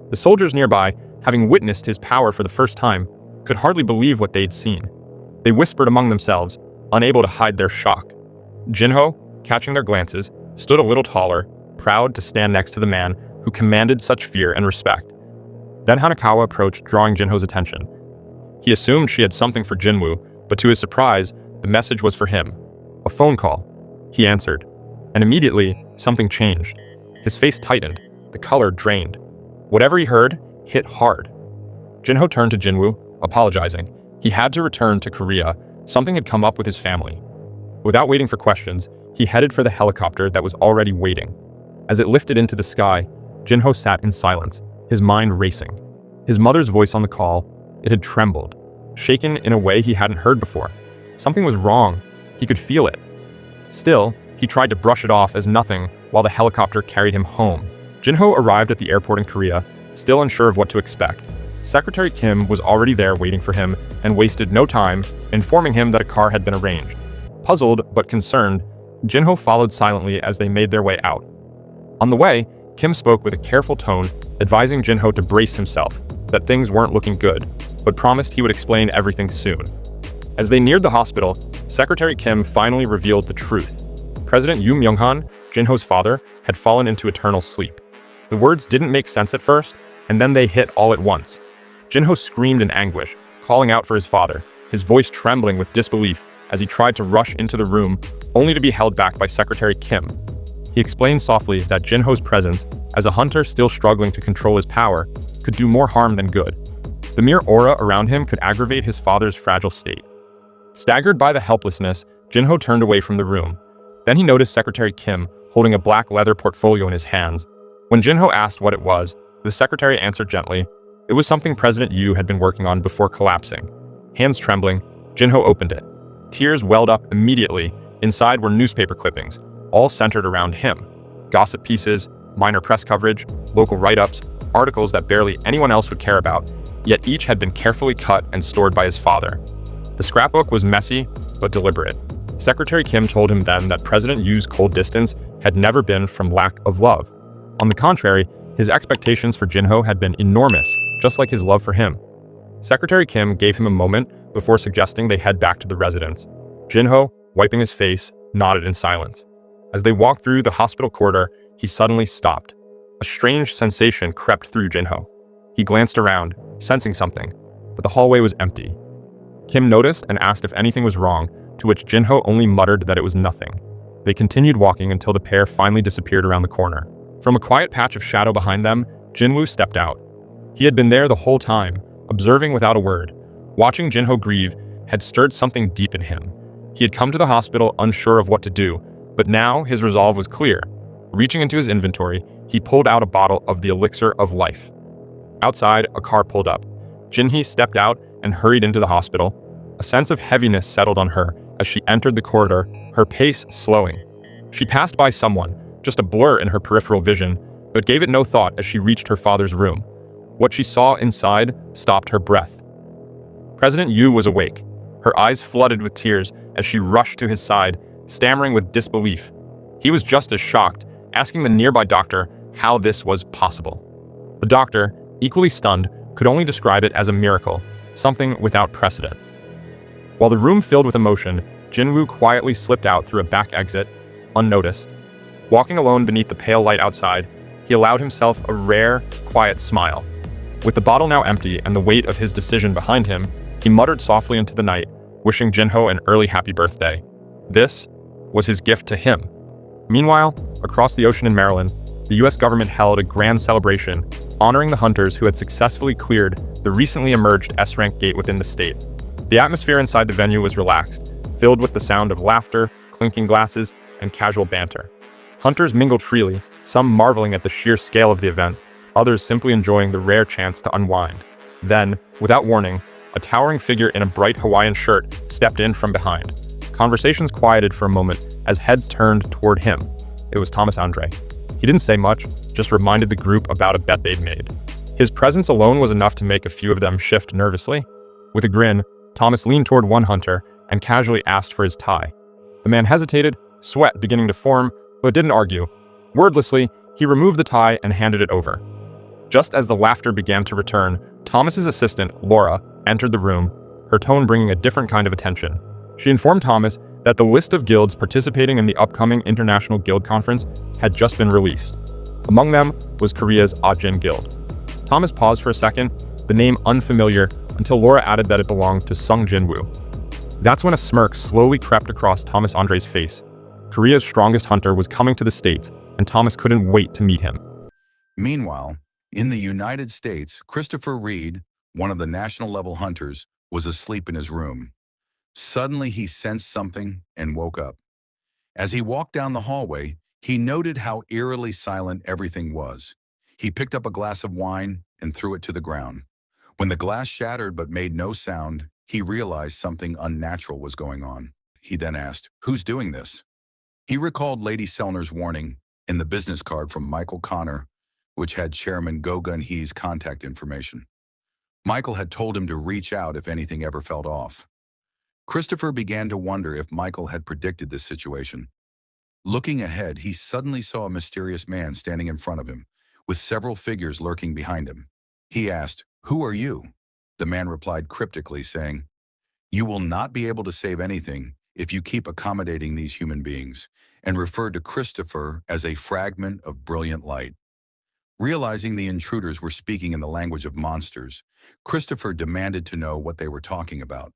The soldiers nearby, having witnessed his power for the first time, could hardly believe what they'd seen. They whispered among themselves, unable to hide their shock. Jinho, catching their glances, stood a little taller, proud to stand next to the man who commanded such fear and respect. Then Hanakawa approached, drawing Jinho's attention. He assumed she had something for Jinwoo, but to his surprise, the message was for him. A phone call. He answered, and immediately, something changed. His face tightened, the color drained. Whatever he heard hit hard. Jinho turned to Jinwoo, apologizing. He had to return to Korea. Something had come up with his family. Without waiting for questions, he headed for the helicopter that was already waiting. As it lifted into the sky, Jinho sat in silence, his mind racing. His mother's voice on the call, it had trembled, shaken in a way he hadn't heard before. Something was wrong. He could feel it. Still, he tried to brush it off as nothing while the helicopter carried him home. Jinho arrived at the airport in Korea, still unsure of what to expect. Secretary Kim was already there waiting for him and wasted no time, informing him that a car had been arranged. Puzzled but concerned, Jinho followed silently as they made their way out. On the way, Kim spoke with a careful tone, advising Jinho to brace himself, that things weren't looking good, but promised he would explain everything soon. As they neared the hospital, Secretary Kim finally revealed the truth. President Yoon Myung-han, Jinho's father, had fallen into eternal sleep. The words didn't make sense at first, and then they hit all at once. Jinho screamed in anguish, calling out for his father, his voice trembling with disbelief as he tried to rush into the room, only to be held back by Secretary Kim. He explained softly that Jinho's presence, as a hunter still struggling to control his power, could do more harm than good. The mere aura around him could aggravate his father's fragile state. Staggered by the helplessness, Jinho turned away from the room. Then he noticed Secretary Kim holding a black leather portfolio in his hands. When Jinho asked what it was, the secretary answered gently, it was something President Yu had been working on before collapsing. Hands trembling, Jinho opened it. Tears welled up immediately. Inside were newspaper clippings, all centered around him. Gossip pieces, minor press coverage, local write-ups, articles that barely anyone else would care about, yet each had been carefully cut and stored by his father. The scrapbook was messy, but deliberate. Secretary Kim told him then that President Yu's cold distance had never been from lack of love. On the contrary, his expectations for Jinho had been enormous, just like his love for him. Secretary Kim gave him a moment before suggesting they head back to the residence. Jinho, wiping his face, nodded in silence. As they walked through the hospital corridor, he suddenly stopped. A strange sensation crept through Jinho. He glanced around, sensing something, but the hallway was empty. Kim noticed and asked if anything was wrong, to which Jinho only muttered that it was nothing. They continued walking until the pair finally disappeared around the corner. From a quiet patch of shadow behind them, Jinwoo stepped out. He had been there the whole time, observing without a word. Watching Jinho grieve had stirred something deep in him. He had come to the hospital unsure of what to do, but now his resolve was clear. Reaching into his inventory, he pulled out a bottle of the elixir of life. Outside, a car pulled up. Jinhee stepped out and hurried into the hospital. A sense of heaviness settled on her as she entered the corridor, her pace slowing. She passed by someone, just a blur in her peripheral vision, but gave it no thought as she reached her father's room. What she saw inside stopped her breath. President Yu was awake. Her eyes flooded with tears as she rushed to his side, stammering with disbelief. He was just as shocked, asking the nearby doctor how this was possible. The doctor, equally stunned, could only describe it as a miracle, something without precedent. While the room filled with emotion, Jinwoo quietly slipped out through a back exit, unnoticed. Walking alone beneath the pale light outside, he allowed himself a rare, quiet smile. With the bottle now empty and the weight of his decision behind him, he muttered softly into the night, wishing Jinho an early happy birthday. This was his gift to him. Meanwhile, across the ocean in Maryland, the US government held a grand celebration, honoring the hunters who had successfully cleared the recently emerged S-rank gate within the state. The atmosphere inside the venue was relaxed, filled with the sound of laughter, clinking glasses, and casual banter. Hunters mingled freely, some marveling at the sheer scale of the event, others simply enjoying the rare chance to unwind. Then, without warning, a towering figure in a bright Hawaiian shirt stepped in from behind. Conversations quieted for a moment as heads turned toward him. It was Thomas Andre. He didn't say much, just reminded the group about a bet they'd made. His presence alone was enough to make a few of them shift nervously. With a grin, Thomas leaned toward one hunter and casually asked for his tie. The man hesitated, sweat beginning to form, but didn't argue. Wordlessly, he removed the tie and handed it over. Just as the laughter began to return, Thomas's assistant, Laura, entered the room, her tone bringing a different kind of attention. She informed Thomas that the list of guilds participating in the upcoming International Guild Conference had just been released. Among them was Korea's Ajin Guild. Thomas paused for a second, the name unfamiliar, until Laura added that it belonged to Sung Jinwoo. That's when a smirk slowly crept across Thomas Andre's face. Korea's strongest hunter was coming to the States, and Thomas couldn't wait to meet him. Meanwhile, in the United States, Christopher Reed, one of the national-level hunters, was asleep in his room. Suddenly, he sensed something and woke up. As he walked down the hallway, he noted how eerily silent everything was. He picked up a glass of wine and threw it to the ground. When the glass shattered but made no sound, he realized something unnatural was going on. He then asked, "Who's doing this?" He recalled Lady Selner's warning in the business card from Michael Connor, which had Chairman Go Gun Hee's contact information. Michael had told him to reach out if anything ever felt off. Christopher began to wonder if Michael had predicted this situation. Looking ahead, he suddenly saw a mysterious man standing in front of him, with several figures lurking behind him. He asked, "Who are you?" The man replied cryptically, saying, "You will not be able to save anything if you keep accommodating these human beings," and referred to Christopher as a fragment of brilliant light. Realizing the intruders were speaking in the language of monsters, Christopher demanded to know what they were talking about.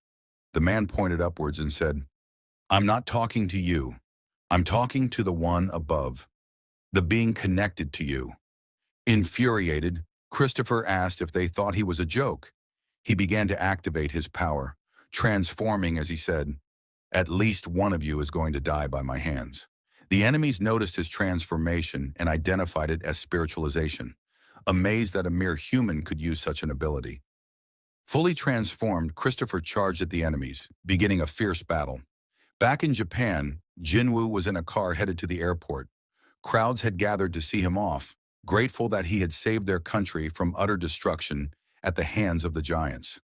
The man pointed upwards and said, I'm not talking to you. I'm talking to the one above, the being connected to you. Infuriated, Christopher asked if they thought he was a joke. He began to activate his power, transforming as he said, "At least one of you is going to die by my hands." The enemies noticed his transformation and identified it as spiritualization, amazed that a mere human could use such an ability. Fully transformed, Christopher charged at the enemies, beginning a fierce battle. Back in Japan, Jinwoo was in a car headed to the airport. Crowds had gathered to see him off, grateful that he had saved their country from utter destruction at the hands of the giants.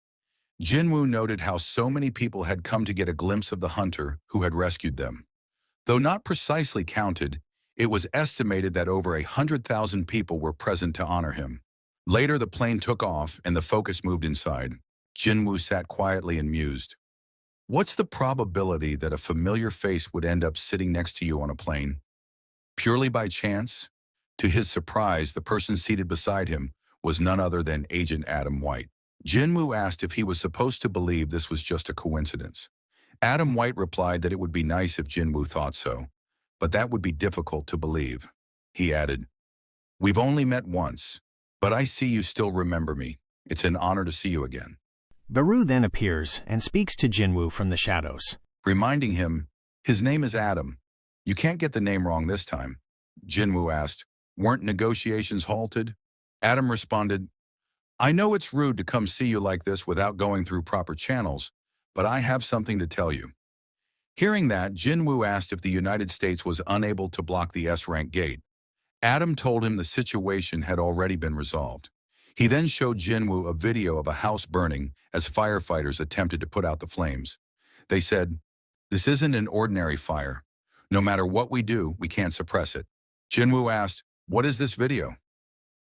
Jinwoo noted how so many people had come to get a glimpse of the hunter who had rescued them. Though not precisely counted, it was estimated that over 100,000 people were present to honor him. Later, the plane took off and the focus moved inside. Jinwoo sat quietly and mused. What's the probability that a familiar face would end up sitting next to you on a plane? Purely by chance? To his surprise, the person seated beside him was none other than Agent Adam White. Jinwoo asked if he was supposed to believe this was just a coincidence. Adam White replied that it would be nice if Jinwoo thought so, but that would be difficult to believe. He added, "We've only met once, but I see you still remember me. It's an honor to see you again." Baru then appears and speaks to Jinwoo from the shadows, reminding him, "His name is Adam. You can't get the name wrong this time." Jinwoo asked, "Weren't negotiations halted?" Adam responded, "I know it's rude to come see you like this without going through proper channels, but I have something to tell you." Hearing that, Jinwoo asked if the United States was unable to block the S-rank gate. Adam told him the situation had already been resolved. He then showed Jinwoo a video of a house burning as firefighters attempted to put out the flames. They said, "This isn't an ordinary fire. No matter what we do, we can't suppress it." Jinwoo asked, "What is this video?"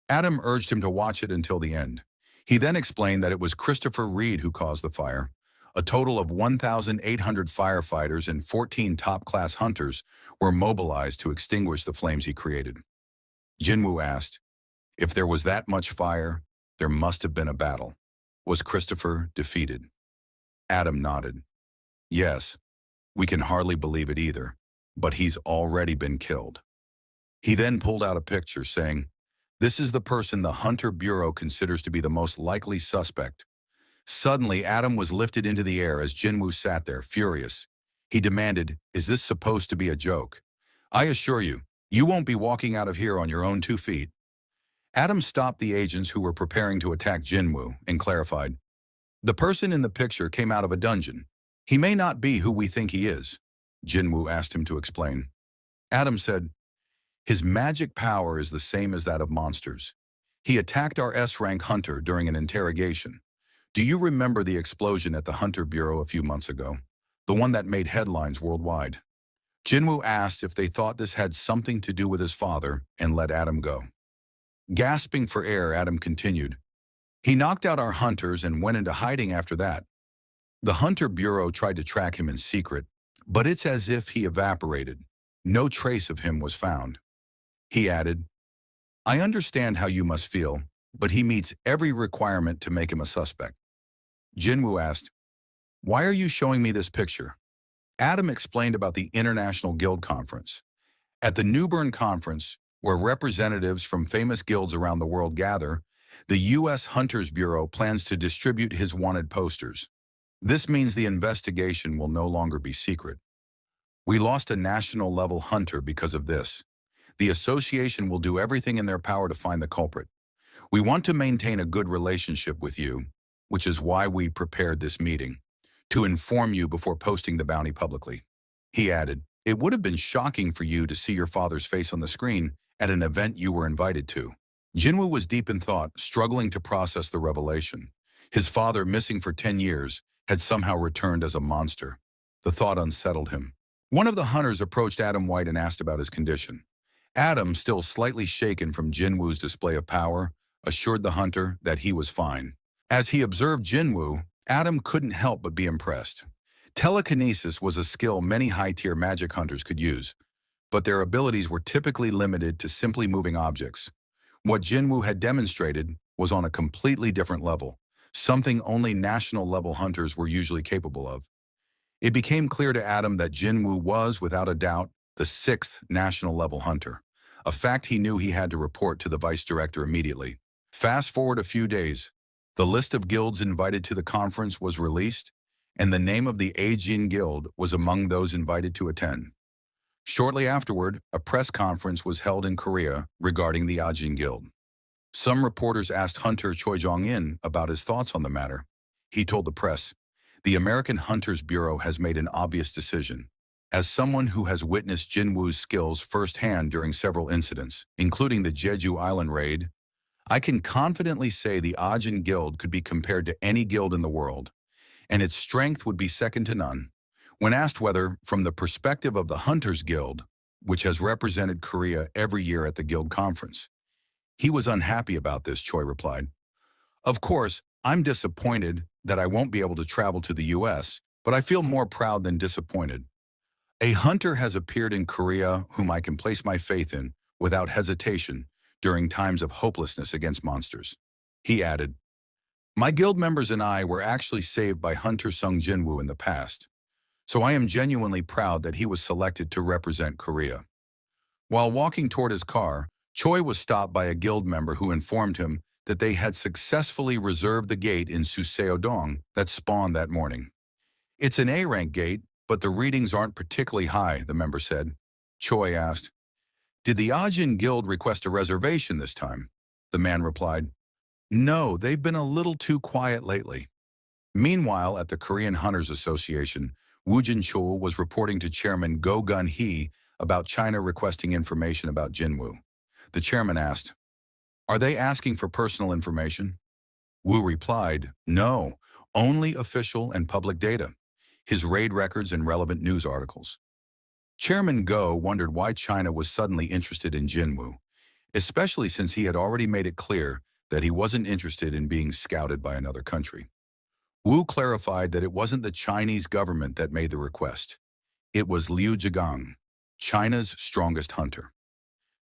Adam urged him to watch it until the end. He then explained that it was Christopher Reed who caused the fire. A total of 1,800 firefighters and 14 top-class hunters were mobilized to extinguish the flames he created. Jinwoo asked, "If there was that much fire, there must have been a battle. Was Christopher defeated?" Adam nodded. "Yes, we can hardly believe it either, but he's already been killed." He then pulled out a picture saying, "This is the person the Hunter Bureau considers to be the most likely suspect." Suddenly, Adam was lifted into the air as Jinwoo sat there, furious. He demanded, "Is this supposed to be a joke? I assure you, you won't be walking out of here on your own 2 feet." Adam stopped the agents who were preparing to attack Jinwoo and clarified, "The person in the picture came out of a dungeon. He may not be who we think he is." Jinwoo asked him to explain. Adam said, "His magic power is the same as that of monsters. He attacked our S-rank hunter during an interrogation. Do you remember the explosion at the Hunter Bureau a few months ago? The one that made headlines worldwide?" Jinwoo asked if they thought this had something to do with his father and let Adam go. Gasping for air, Adam continued, "He knocked out our hunters and went into hiding after that. The Hunter Bureau tried to track him in secret, but it's as if he evaporated. No trace of him was found." He added, "I understand how you must feel, but he meets every requirement to make him a suspect." Jinwoo asked, "Why are you showing me this picture?" Adam explained about the International Guild Conference. At the Newbern Conference, where representatives from famous guilds around the world gather, the U.S. Hunters Bureau plans to distribute his wanted posters. This means the investigation will no longer be secret. "We lost a national-level hunter because of this. The association will do everything in their power to find the culprit. We want to maintain a good relationship with you, which is why we prepared this meeting, to inform you before posting the bounty publicly." He added, "It would have been shocking for you to see your father's face on the screen at an event you were invited to." Jinwoo was deep in thought, struggling to process the revelation. His father, missing for 10 years, had somehow returned as a monster. The thought unsettled him. One of the hunters approached Adam White and asked about his condition. Adam, still slightly shaken from Jinwoo's display of power, assured the hunter that he was fine. As he observed Jinwoo, Adam couldn't help but be impressed. Telekinesis was a skill many high-tier magic hunters could use, but their abilities were typically limited to simply moving objects. What Jinwoo had demonstrated was on a completely different level, something only national-level hunters were usually capable of. It became clear to Adam that Jinwoo was, without a doubt, the sixth national-level hunter, a fact he knew he had to report to the vice director immediately. Fast forward a few days. The list of guilds invited to the conference was released, and the name of the Hae-in Guild was among those invited to attend. Shortly afterward, a press conference was held in Korea regarding the Hae-in Guild. Some reporters asked Hunter Choi Jong-in about his thoughts on the matter. He told the press, "The American Hunters Bureau has made an obvious decision. As someone who has witnessed Jinwoo's skills firsthand during several incidents, including the Jeju Island raid, I can confidently say the Hae-in Guild could be compared to any guild in the world, and its strength would be second to none." When asked whether, from the perspective of the Hunters Guild, which has represented Korea every year at the Guild conference, he was unhappy about this, Choi replied, "Of course, I'm disappointed that I won't be able to travel to the US, but I feel more proud than disappointed. A hunter has appeared in Korea whom I can place my faith in without hesitation during times of hopelessness against monsters." He added, "My guild members and I were actually saved by Hunter Sung Jinwoo in the past, so I am genuinely proud that he was selected to represent Korea." While walking toward his car, Choi was stopped by a guild member who informed him that they had successfully reserved the gate in Suseodong that spawned that morning. "It's an A-rank gate, but the readings aren't particularly high," the member said. Choi asked, "Did the Hae-in Guild request a reservation this time?" The man replied, "No, they've been a little too quiet lately." Meanwhile, at the Korean Hunters Association, Woo Jin-chul was reporting to Chairman Go Gun-hee about China requesting information about Jinwoo. The chairman asked, "Are they asking for personal information?" Woo replied, "No, only official and public data, his raid records and relevant news articles." Chairman Go wondered why China was suddenly interested in Jinwoo, especially since he had already made it clear that he wasn't interested in being scouted by another country. Wu clarified that it wasn't the Chinese government that made the request. It was Liu Zhigang, China's strongest hunter.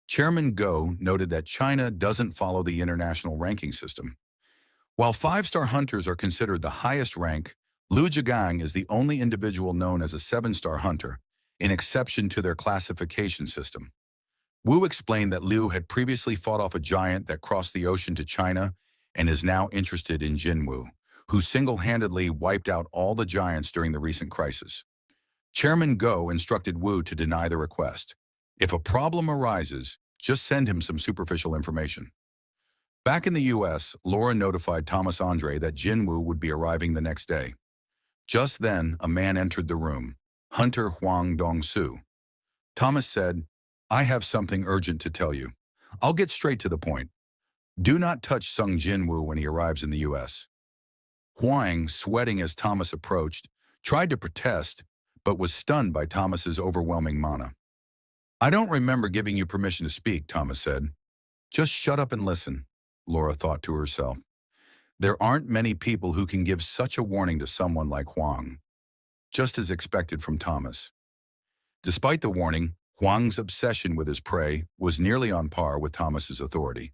Chairman Go noted that China doesn't follow the international ranking system. While five-star hunters are considered the highest rank, Liu Zhigang is the only individual known as a seven-star hunter, an exception to their classification system. Wu explained that Liu had previously fought off a giant that crossed the ocean to China and is now interested in Jinwoo, who single-handedly wiped out all the giants during the recent crisis. Chairman Go instructed Wu to deny the request. If a problem arises, just send him some superficial information. Back in the US, Laura notified Thomas Andre that Jinwoo would be arriving the next day. Just then, a man entered the room, Hunter Hwang Dong-soo. Thomas said, "I have something urgent to tell you. I'll get straight to the point. Do not touch Sung Jinwoo when he arrives in the US." Hwang, sweating as Thomas approached, tried to protest, but was stunned by Thomas's overwhelming mana. "I don't remember giving you permission to speak," Thomas said. "Just shut up and listen," Laura thought to herself. There aren't many people who can give such a warning to someone like Hwang. Just as expected from Thomas. Despite the warning, Hwang's obsession with his prey was nearly on par with Thomas's authority.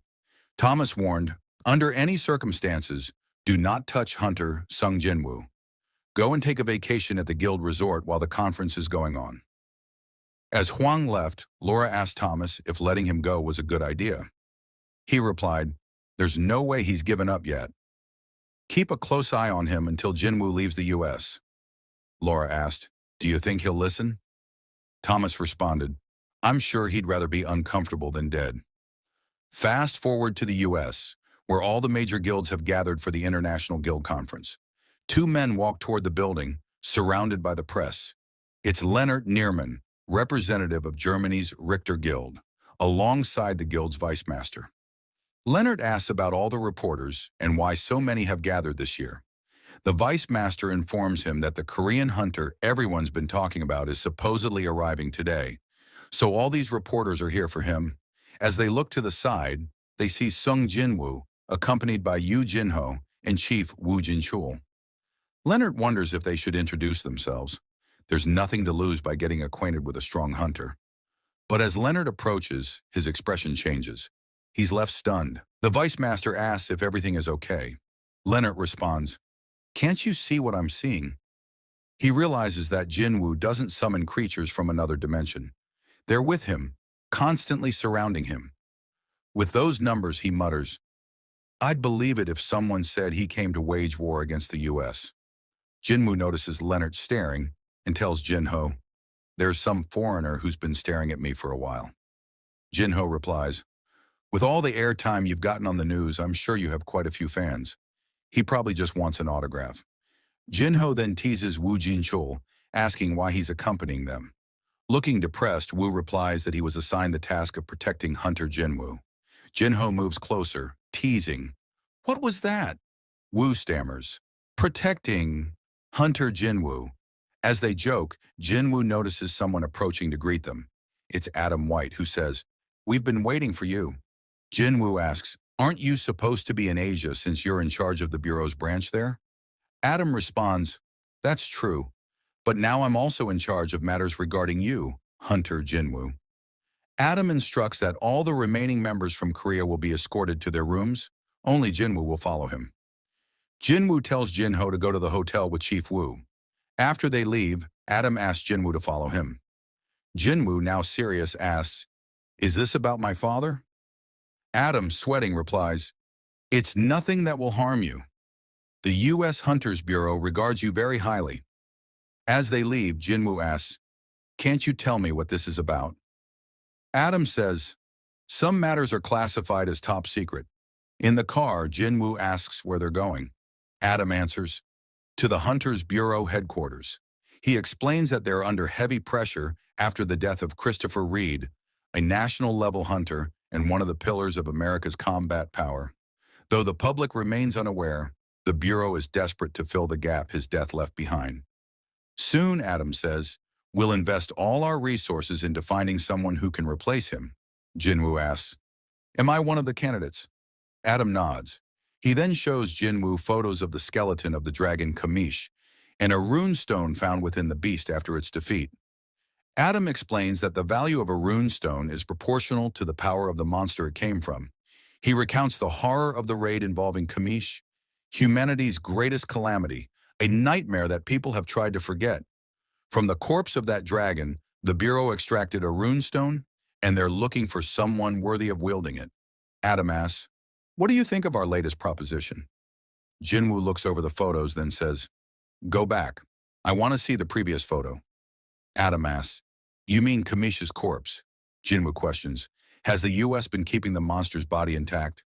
Thomas warned, "Under any circumstances, do not touch Hunter Sung Jinwoo. Go and take a vacation at the guild resort while the conference is going on." As Hwang left, Laura asked Thomas if letting him go was a good idea. He replied, "There's no way he's given up yet. Keep a close eye on him until Jinwoo leaves the US." Laura asked, "Do you think he'll listen?" Thomas responded, "I'm sure he'd rather be uncomfortable than dead." Fast forward to the US, where all the major guilds have gathered for the International Guild Conference. Two men walk toward the building, surrounded by the press. It's Leonard Neerman, representative of Germany's Richter Guild, alongside the guild's vice master. Leonard asks about all the reporters and why so many have gathered this year. The vice master informs him that the Korean hunter everyone's been talking about is supposedly arriving today, so all these reporters are here for him. As they look to the side, they see Sung Jinwoo, accompanied by Yoo Jin-ho and Chief Woo Jin-chul. Leonard wonders if they should introduce themselves. There's nothing to lose by getting acquainted with a strong hunter. But as Leonard approaches, his expression changes. He's left stunned. The vice master asks if everything is okay. Leonard responds, "Can't you see what I'm seeing?" He realizes that Jinwoo doesn't summon creatures from another dimension. They're with him, constantly surrounding him. With those numbers, he mutters, "I'd believe it if someone said he came to wage war against the US." Jinwoo notices Leonard staring and tells Jinho, "There's some foreigner who's been staring at me for a while." Jinho replies, "With all the airtime you've gotten on the news, I'm sure you have quite a few fans. He probably just wants an autograph." Jinho then teases Woo Jinchul, asking why he's accompanying them. Looking depressed, Woo replies that he was assigned the task of protecting Hunter Jinwoo. Jinho moves closer, teasing, "What was that?" Woo stammers, "Protecting Hunter Jinwoo." As they joke, Jinwoo notices someone approaching to greet them. It's Adam White, who says, "We've been waiting for you." Jinwoo asks, "Aren't you supposed to be in Asia since you're in charge of the Bureau's branch there?" Adam responds, "That's true, but now I'm also in charge of matters regarding you, Hunter Jinwoo." Adam instructs that all the remaining members from Korea will be escorted to their rooms. Only Jinwoo will follow him. Jinwoo tells Jinho to go to the hotel with Chief Woo. After they leave, Adam asks Jinwoo to follow him. Jinwoo, now serious, asks, "Is this about my father?" Adam, sweating, replies, "It's nothing that will harm you. The U.S. Hunters Bureau regards you very highly." As they leave, Jinwoo asks, "Can't you tell me what this is about?" Adam says, "Some matters are classified as top secret." In the car, Jinwoo asks where they're going. Adam answers, "To the Hunters Bureau headquarters." He explains that they're under heavy pressure after the death of Christopher Reed, a national-level hunter and one of the pillars of America's combat power. Though the public remains unaware, the Bureau is desperate to fill the gap his death left behind. Soon, Adam says, "We'll invest all our resources into finding someone who can replace him." Jinwoo asks, "Am I one of the candidates?" Adam nods. He then shows Jinwoo photos of the skeleton of the dragon Kamish and a rune stone found within the beast after its defeat. Adam explains that the value of a rune stone is proportional to the power of the monster it came from. He recounts the horror of the raid involving Kamish, humanity's greatest calamity, a nightmare that people have tried to forget. From the corpse of that dragon, the Bureau extracted a rune stone, and they're looking for someone worthy of wielding it. Adam asks, "What do you think of our latest proposition?" Jinwoo looks over the photos, then says, "Go back. I want to see the previous photo." Adam asks, "You mean Kamish's corpse?" Jinwoo questions, "Has the U.S. been keeping the monster's body intact?"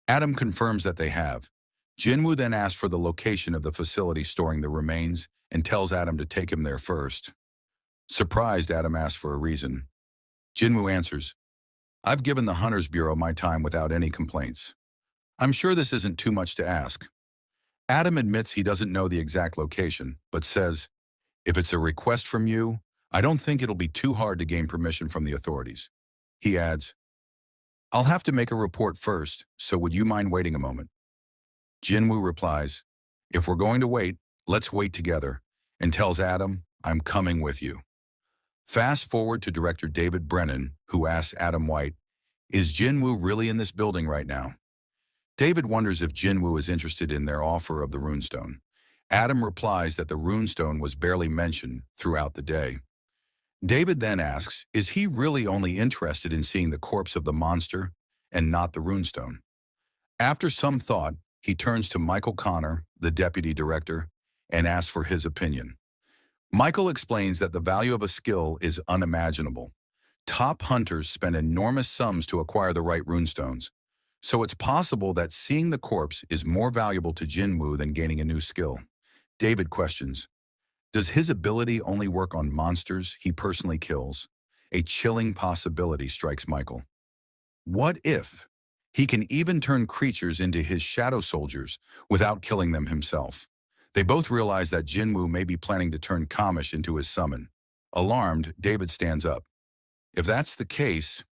Adam confirms that they have. Jinwoo then asks for the location of the facility storing the remains and tells Adam to take him there first. Surprised, Adam asks for a reason. Jinwoo answers, "I've given the Hunters Bureau my time without any complaints. I'm sure this isn't too much to ask." Adam admits he doesn't know the exact location, but says, "If it's a request from you, I don't think it'll be too hard to gain permission from the authorities." He adds, "I'll have to make a report first, so would you mind waiting a moment?" Jinwoo replies, "If we're going to wait, let's wait together," and tells Adam, "I'm coming with you." Fast forward to director David Brennan, who asks Adam White, "Is Jinwoo really in this building right now?" David wonders if Jinwoo is interested in their offer of the runestone. Adam replies that the runestone was barely mentioned throughout the day. David then asks, is he really only interested in seeing the corpse of the monster and not the runestone? After some thought, he turns to Michael Connor, the deputy director, and asks for his opinion. Michael explains that the value of a skill is unimaginable. Top hunters spend enormous sums to acquire the right runestones, so it's possible that seeing the corpse is more valuable to Jinwoo than gaining a new skill. David questions, does his ability only work on monsters he personally kills? A chilling possibility strikes Michael. What if he can even turn creatures into his shadow soldiers without killing them himself? They both realize that Jinwoo may be planning to turn Kamish into his summon. Alarmed, David stands up. If that's the case,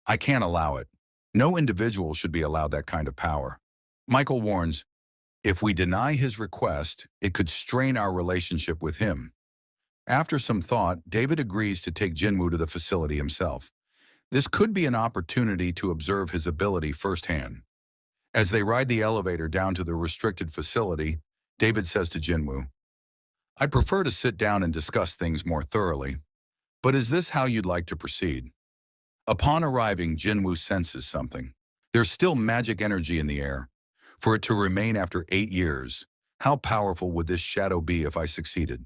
I can't allow it. No individual should be allowed that kind of power. Michael warns, if we deny his request, it could strain our relationship with him. After some thought, David agrees to take Jinwoo to the facility himself. This could be an opportunity to observe his ability firsthand. As they ride the elevator down to the restricted facility, David says to Jinwoo, I'd prefer to sit down and discuss things more thoroughly, but is this how you'd like to proceed? Upon arriving, Jinwoo senses something. There's still magic energy in the air. For it to remain after 8 years, how powerful would this shadow be if I succeeded?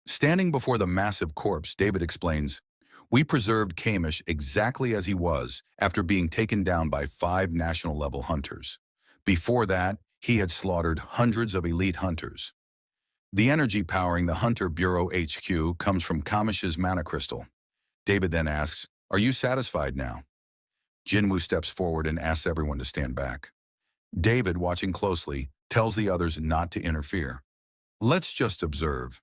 Standing before the massive corpse, David explains, we preserved Kamish exactly as he was after being taken down by 5 national-level hunters. Before that, he had slaughtered hundreds of elite hunters. The energy powering the Hunter Bureau HQ comes from Kamish's mana crystal. David then asks, are you satisfied now? Jinwoo steps forward and asks everyone to stand back. David, watching closely, tells the others not to interfere. Let's just observe.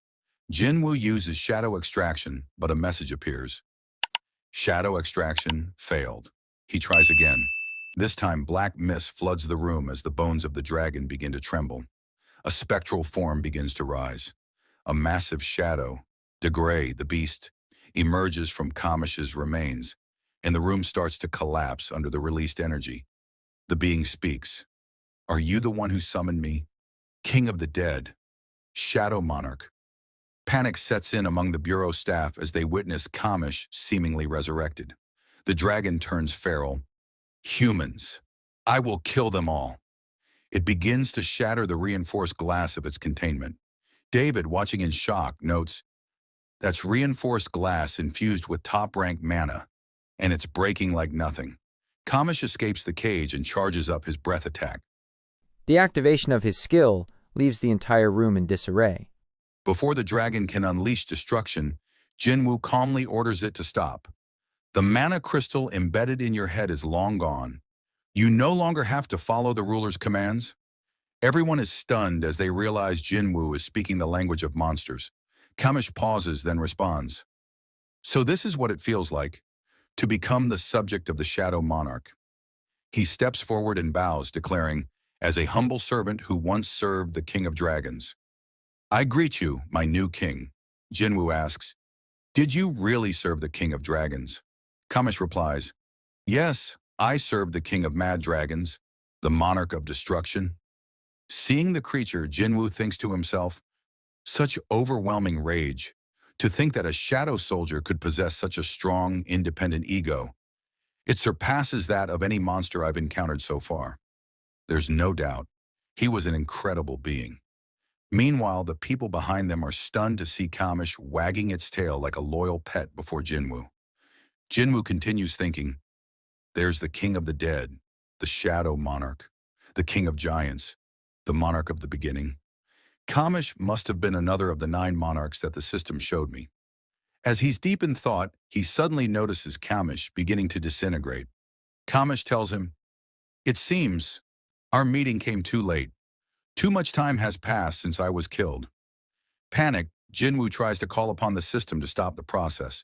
Jinwoo uses shadow extraction, but a message appears. Shadow extraction failed. He tries again. This time, black mist floods the room as the bones of the dragon begin to tremble. A spectral form begins to rise. A massive shadow, Degray, the beast, emerges from Kamish's remains, and the room starts to collapse under the released energy. The being speaks. Are you the one who summoned me? King of the dead, Shadow Monarch. Panic sets in among the Bureau staff as they witness Kamish seemingly resurrected. The dragon turns feral. Humans. I will kill them all. It begins to shatter the reinforced glass of its containment. David, watching in shock, notes, that's reinforced glass infused with top-rank mana, and it's breaking like nothing. Kamish escapes the cage and charges up his breath attack. The activation of his skill leaves the entire room in disarray. Before the dragon can unleash destruction, Jinwoo calmly orders it to stop. The mana crystal embedded in your head is long gone. You no longer have to follow the ruler's commands. Everyone is stunned as they realize Jinwoo is speaking the language of monsters. Kamish pauses, then responds. So this is what it feels like, to become the subject of the Shadow Monarch. He steps forward and bows, declaring, as a humble servant who once served the King of Dragons. I greet you, my new king. Jinwoo asks, did you really serve the King of Dragons? Kamish replies, yes, I served the King of Mad Dragons, the Monarch of Destruction. Seeing the creature, Jinwoo thinks to himself, such overwhelming rage. To think that a shadow soldier could possess such a strong, independent ego. It surpasses that of any monster I've encountered so far. There's no doubt, he was an incredible being. Meanwhile, the people behind them are stunned to see Kamish wagging its tail like a loyal pet before Jinwoo. Jinwoo continues thinking, there's the King of the Dead, the Shadow Monarch, the King of Giants, the Monarch of the Beginning. Kamish must have been another of the 9 monarchs that the system showed me. As he's deep in thought, he suddenly notices Kamish beginning to disintegrate. Kamish tells him, it seems our meeting came too late. Too much time has passed since I was killed. Panicked, Jinwoo tries to call upon the system to stop the process,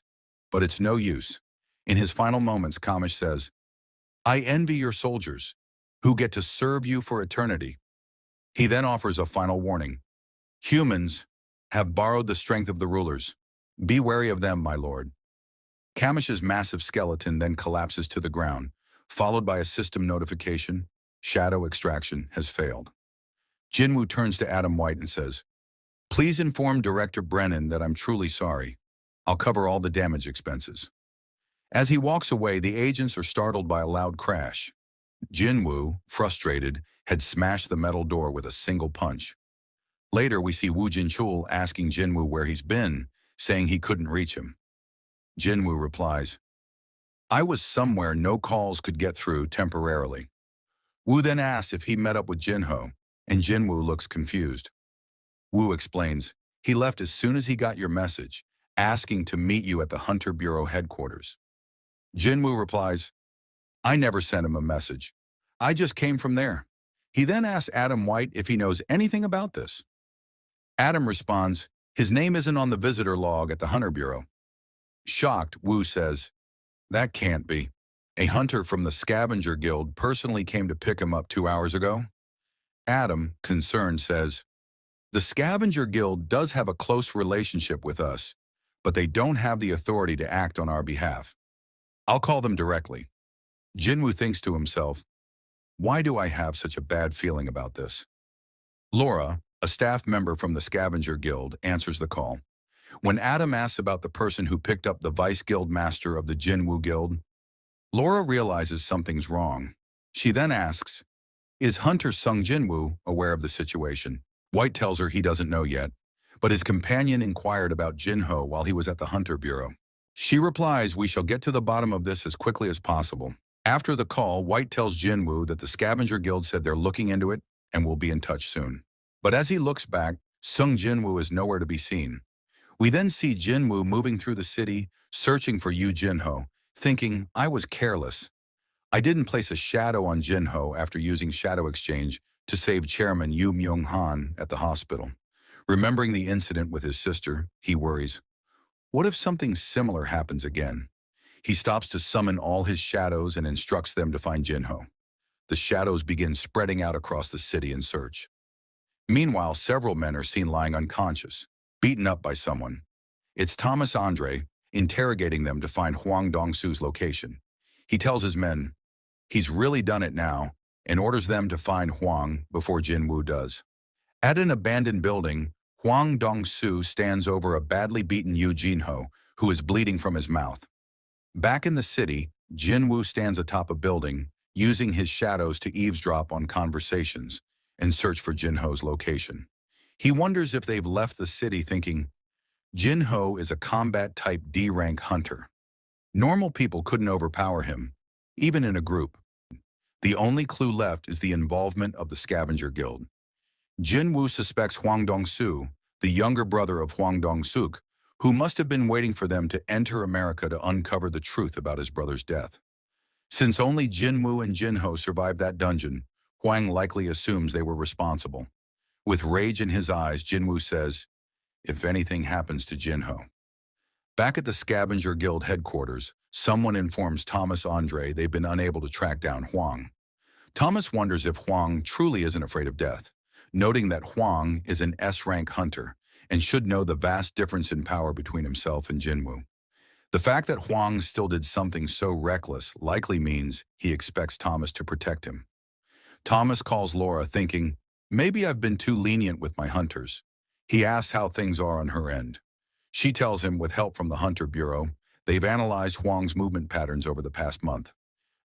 but it's no use. In his final moments, Kamish says, I envy your soldiers, who get to serve you for eternity. He then offers a final warning. Humans have borrowed the strength of the rulers. Be wary of them, my lord. Kamish's massive skeleton then collapses to the ground, followed by a system notification. Shadow extraction has failed. Jinwoo turns to Adam White and says, please inform Director Brennan that I'm truly sorry. I'll cover all the damage expenses. As he walks away, the agents are startled by a loud crash. Jinwoo, frustrated, had smashed the metal door with a single punch. Later, we see Woo Jin-chul asking Jinwoo where he's been, saying he couldn't reach him. Jinwoo replies, I was somewhere no calls could get through temporarily. Woo then asks if he met up with Jinho, and Jinwoo looks confused. Woo explains, he left as soon as he got your message, asking to meet you at the Hunter Bureau headquarters. Jinwoo replies, I never sent him a message. I just came from there. He then asks Adam White if he knows anything about this. Adam responds, his name isn't on the visitor log at the Hunter Bureau. Shocked, Woo says, that can't be. A hunter from the Scavenger Guild personally came to pick him up 2 hours ago. Adam, concerned, says, the Scavenger Guild does have a close relationship with us, but they don't have the authority to act on our behalf. I'll call them directly. Jinwoo thinks to himself, why do I have such a bad feeling about this? Laura, A staff member from the Scavenger Guild answers the call. When Adam asks about the person who picked up the vice guild master of the Jinwoo Guild, Laura realizes something's wrong. She then asks, "Is Hunter Sung Jinwoo aware of the situation?" White tells her he doesn't know yet, but his companion inquired about Jinho while he was at the Hunter Bureau. She replies, "We shall get to the bottom of this as quickly as possible." After the call, White tells Jinwoo that the Scavenger Guild said they're looking into it and will be in touch soon. But as he looks back, Sung Jinwoo is nowhere to be seen. We then see Jinwoo moving through the city, searching for Yu Jinho, thinking, "I was careless. I didn't place a shadow on Jinho after using Shadow Exchange to save Chairman Yu Myung-han at the hospital." Remembering the incident with his sister, he worries, what if something similar happens again? He stops to summon all his shadows and instructs them to find Jinho. The shadows begin spreading out across the city in search. Meanwhile, several men are seen lying unconscious, beaten up by someone. It's Thomas Andre interrogating them to find Hwang Dong-soo's location. He tells his men he's really done it now and orders them to find Hwang before Jinwoo does. At an abandoned building, Hwang Dong-soo stands over a badly beaten Yu Jinho, who is bleeding from his mouth. Back in the city, Jinwoo stands atop a building, using his shadows to eavesdrop on conversations and search for Jinho's location. He wonders if they've left the city thinking, Jinho is a combat-type D-rank hunter. Normal people couldn't overpower him, even in a group. The only clue left is the involvement of the Scavenger Guild. Jinwoo suspects Hwang Dong-soo, the younger brother of Hwang Dong-suk, who must have been waiting for them to enter America to uncover the truth about his brother's death. Since only Jinwoo and Jinho survived that dungeon, Hwang likely assumes they were responsible. With rage in his eyes, Jinwoo says, "If anything happens to Jinho." Back at the Scavenger Guild headquarters, someone informs Thomas Andre they've been unable to track down Hwang. Thomas wonders if Hwang truly isn't afraid of death, noting that Hwang is an S-rank hunter and should know the vast difference in power between himself and Jinwoo. The fact that Hwang still did something so reckless likely means he expects Thomas to protect him. Thomas calls Laura thinking, maybe I've been too lenient with my hunters. He asks how things are on her end. She tells him with help from the Hunter Bureau, they've analyzed Hwang's movement patterns over the past month.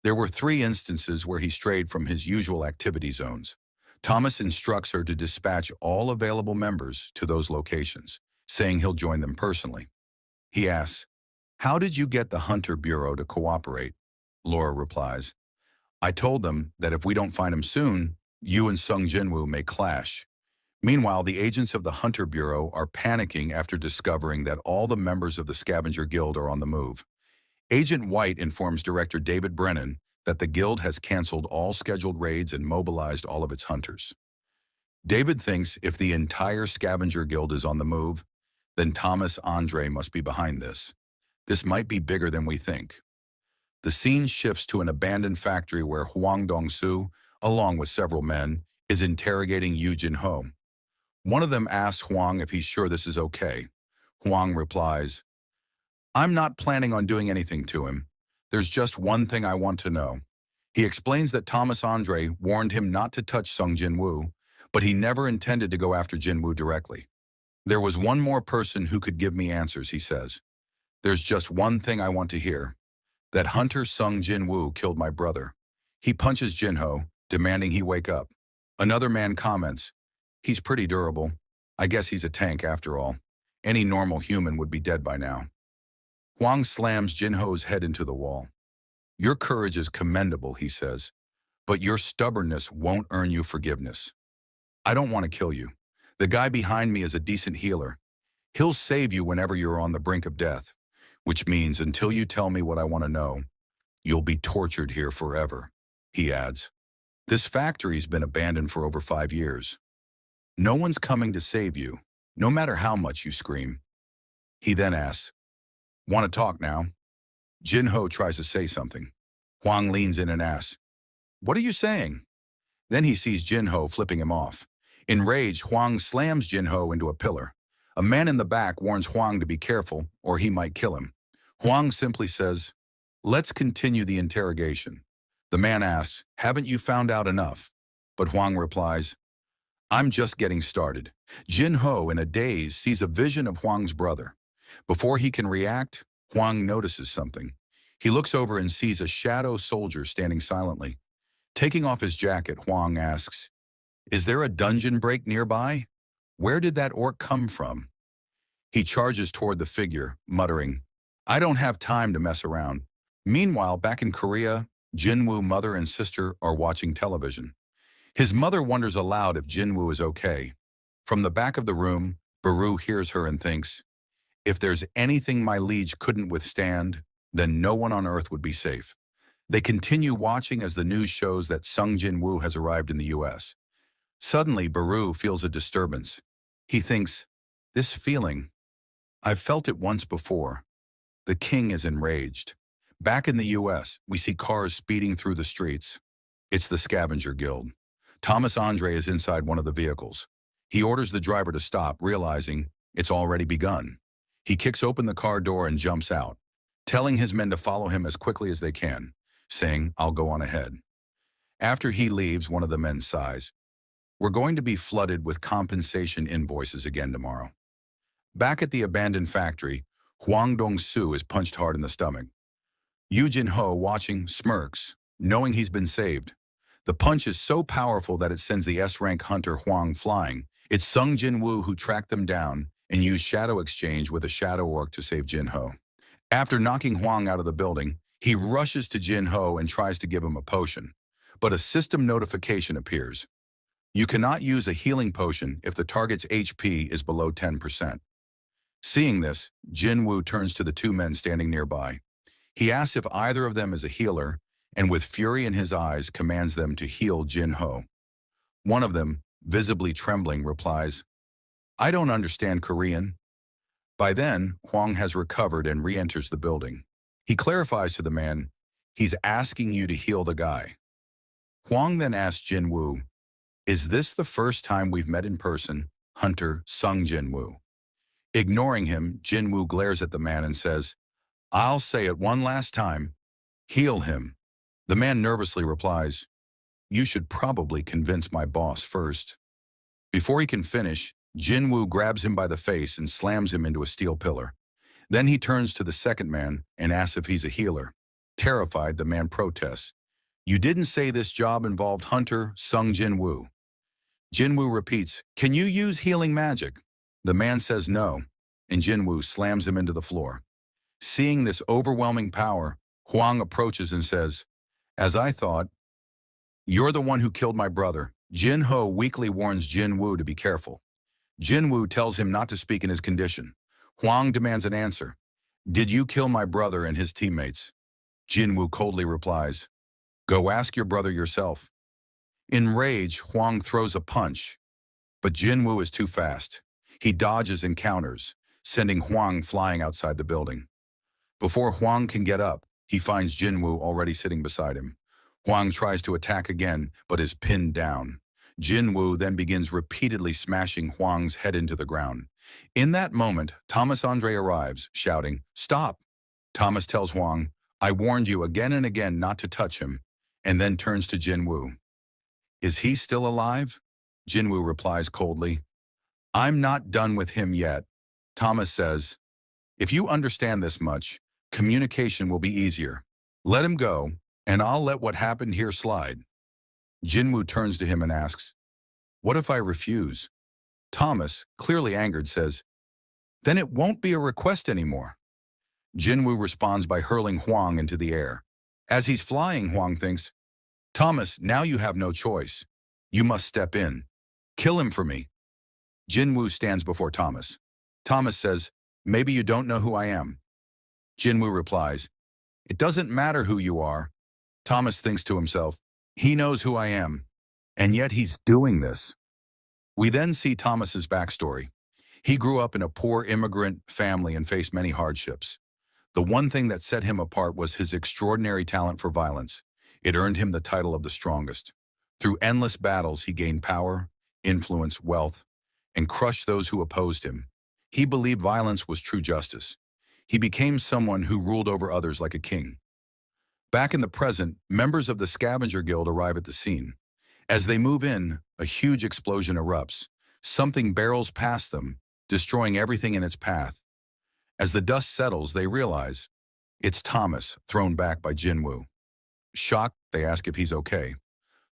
There were 3 instances where he strayed from his usual activity zones. Thomas instructs her to dispatch all available members to those locations, saying he'll join them personally. He asks, "How did you get the Hunter Bureau to cooperate?" Laura replies, "I told them that if we don't find him soon, you and Sung Jinwoo may clash." Meanwhile, the agents of the Hunter Bureau are panicking after discovering that all the members of the Scavenger Guild are on the move. Agent White informs Director David Brennan that the Guild has canceled all scheduled raids and mobilized all of its hunters. David thinks if the entire Scavenger Guild is on the move, then Thomas Andre must be behind this. This might be bigger than we think. The scene shifts to an abandoned factory where Hwang Dong-soo, along with several men, is interrogating Yu Jinho. One of them asks Hwang if he's sure this is okay. Hwang replies, "I'm not planning on doing anything to him. There's just one thing I want to know." He explains that Thomas Andre warned him not to touch Sung Jinwoo, but he never intended to go after Jinwoo directly. "There was one more person who could give me answers," he says. "There's just one thing I want to hear. That hunter Sung Jinwoo killed my brother." He punches Jinho, demanding he wake up. Another man comments, "He's pretty durable. I guess he's a tank after all. Any normal human would be dead by now." Hwang slams Jinho's head into the wall. "Your courage is commendable," he says, "but your stubbornness won't earn you forgiveness. I don't want to kill you. The guy behind me is a decent healer. He'll save you whenever you're on the brink of death, which means until you tell me what I want to know, you'll be tortured here forever," he adds. "This factory's been abandoned for over 5 years. No one's coming to save you, no matter how much you scream." He then asks, "Want to talk now?" Jinho tries to say something. Hwang leans in and asks, "What are you saying?" Then he sees Jinho flipping him off. Enraged, Hwang slams Jinho into a pillar. A man in the back warns Hwang to be careful, or he might kill him. Hwang simply says, "Let's continue the interrogation." The man asks, "Haven't you found out enough?" But Hwang replies, I'm just getting started. Jinho, in a daze, sees a vision of Huang's brother. Before he can react, Huang notices something. He looks over and sees a shadow soldier standing silently. Taking off his jacket, Huang asks, "Is there a dungeon break nearby? Where did that orc come from?" He charges toward the figure, muttering, "I don't have time to mess around." Meanwhile, back in Korea, Jinwoo mother and sister are watching television. His mother wonders aloud if Jinwoo is okay. From the back of the room, Baru hears her and thinks, "If there's anything my liege couldn't withstand, then no one on earth would be safe." They continue watching as the news shows that Sung Jinwoo has arrived in the US. Suddenly, Baru feels a disturbance. He thinks, "This feeling, I've felt it once before." The king is enraged. Back in the US, we see cars speeding through the streets. It's the scavenger guild. Thomas Andre is inside one of the vehicles. He orders the driver to stop, realizing it's already begun. He kicks open the car door and jumps out, telling his men to follow him as quickly as they can, saying, "I'll go on ahead." After he leaves, one of the men sighs, "We're going to be flooded with compensation invoices again tomorrow." Back at the abandoned factory, Huang Dong-soo is punched hard in the stomach. Yu Jin-ho, watching, smirks, knowing he's been saved. The punch is so powerful that it sends the S-rank hunter Huang flying. It's Sung Jinwoo who tracked them down and used shadow exchange with a shadow orc to save Jin-ho. After knocking Huang out of the building, he rushes to Jin-ho and tries to give him a potion. But a system notification appears. You cannot use a healing potion if the target's HP is below 10%. Seeing this, Jinwoo turns to the two men standing nearby. He asks if either of them is a healer, and with fury in his eyes commands them to heal Jin-ho. One of them, visibly trembling, replies, "I don't understand Korean." By then, Huang has recovered and re-enters the building. He clarifies to the man, "He's asking you to heal the guy." Huang then asks Jinwoo, "Is this the first time we've met in person, Hunter Sung Jinwoo?" Ignoring him, Jinwoo glares at the man and says, "I'll say it one last time, heal him." The man nervously replies, "You should probably convince my boss first." Before he can finish, Jinwoo grabs him by the face and slams him into a steel pillar. Then he turns to the second man and asks if he's a healer. Terrified, the man protests, "You didn't say this job involved Hunter Sung Jinwoo." Jinwoo repeats, "Can you use healing magic?" The man says no, and Jinwoo slams him into the floor. Seeing this overwhelming power, Huang approaches and says, "As I thought, you're the one who killed my brother." Jin-ho weakly warns Jinwoo to be careful. Jinwoo tells him not to speak in his condition. Huang demands an answer. "Did you kill my brother and his teammates?" Jinwoo coldly replies, "Go ask your brother yourself." In rage, Huang throws a punch, but Jinwoo is too fast. He dodges and counters, sending Huang flying outside the building. Before Huang can get up, he finds Jinwoo already sitting beside him. Huang tries to attack again, but is pinned down. Jinwoo then begins repeatedly smashing Huang's head into the ground. In that moment, Thomas Andre arrives, shouting, "Stop!" Thomas tells Huang, "I warned you again and again not to touch him," and then turns to Jinwoo. "Is he still alive?" Jinwoo replies coldly, "I'm not done with him yet." Thomas says, "If you understand this much, communication will be easier. Let him go, and I'll let what happened here slide." Jinwoo turns to him and asks, "What if I refuse?" Thomas, clearly angered, says, "Then it won't be a request anymore." Jinwoo responds by hurling Huang into the air. As he's flying, Huang thinks, "Thomas, now you have no choice. You must step in. Kill him for me." Jinwoo stands before Thomas. Thomas says, "Maybe you don't know who I am." Jinwoo replies, "It doesn't matter who you are." Thomas thinks to himself, "He knows who I am, and yet he's doing this." We then see Thomas's backstory. He grew up in a poor immigrant family and faced many hardships. The one thing that set him apart was his extraordinary talent for violence. It earned him the title of the strongest. Through endless battles, he gained power, influence, wealth, and crushed those who opposed him. He believed violence was true justice. He became someone who ruled over others like a king. Back in the present, members of the Scavenger Guild arrive at the scene. As they move in, a huge explosion erupts. Something barrels past them, destroying everything in its path. As the dust settles, they realize it's Thomas, thrown back by Jinwoo. Shocked, they ask if he's okay.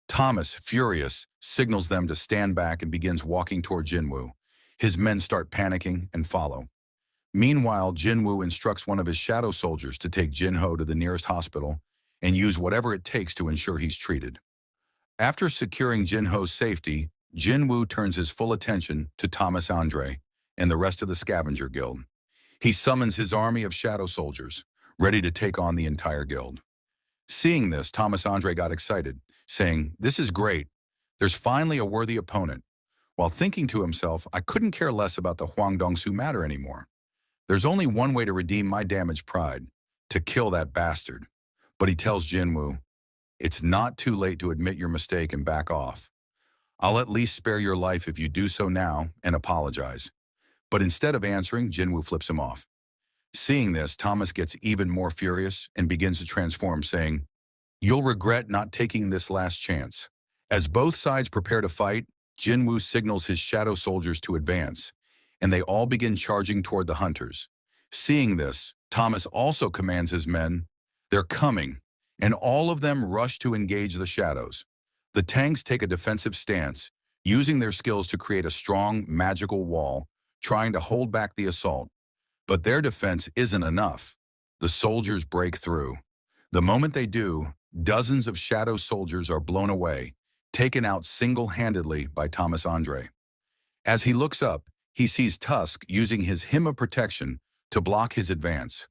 Thomas, furious, signals them to stand back and begins walking toward Jinwoo. His men start panicking and follow. Meanwhile, Jinwoo instructs one of his shadow soldiers to take Jinho to the nearest hospital and use whatever it takes to ensure he's treated. After securing Jinho's safety, Jinwoo turns his full attention to Thomas Andre and the rest of the scavenger guild. He summons his army of shadow soldiers, ready to take on the entire guild. Seeing this, Thomas Andre got excited, saying, "This is great. There's finally a worthy opponent." While thinking to himself, "I couldn't care less about the Huangdongsu matter anymore. There's only one way to redeem my damaged pride, to kill that bastard." But he tells Jinwoo, "It's not too late to admit your mistake and back off. I'll at least spare your life if you do so now and apologize." But instead of answering, Jinwoo flips him off. Seeing this, Thomas gets even more furious and begins to transform, saying, "You'll regret not taking this last chance." As both sides prepare to fight, Jinwoo signals his shadow soldiers to advance, and they all begin charging toward the hunters. Seeing this, Thomas also commands his men, "They're coming," and all of them rush to engage the shadows. The tanks take a defensive stance, using their skills to create a strong, magical wall, trying to hold back the assault. But their defense isn't enough. The soldiers break through. The moment they do, dozens of shadow soldiers are blown away, taken out single-handedly by Thomas Andre. As he looks up, he sees Tusk using his hymn of protection to block his advance.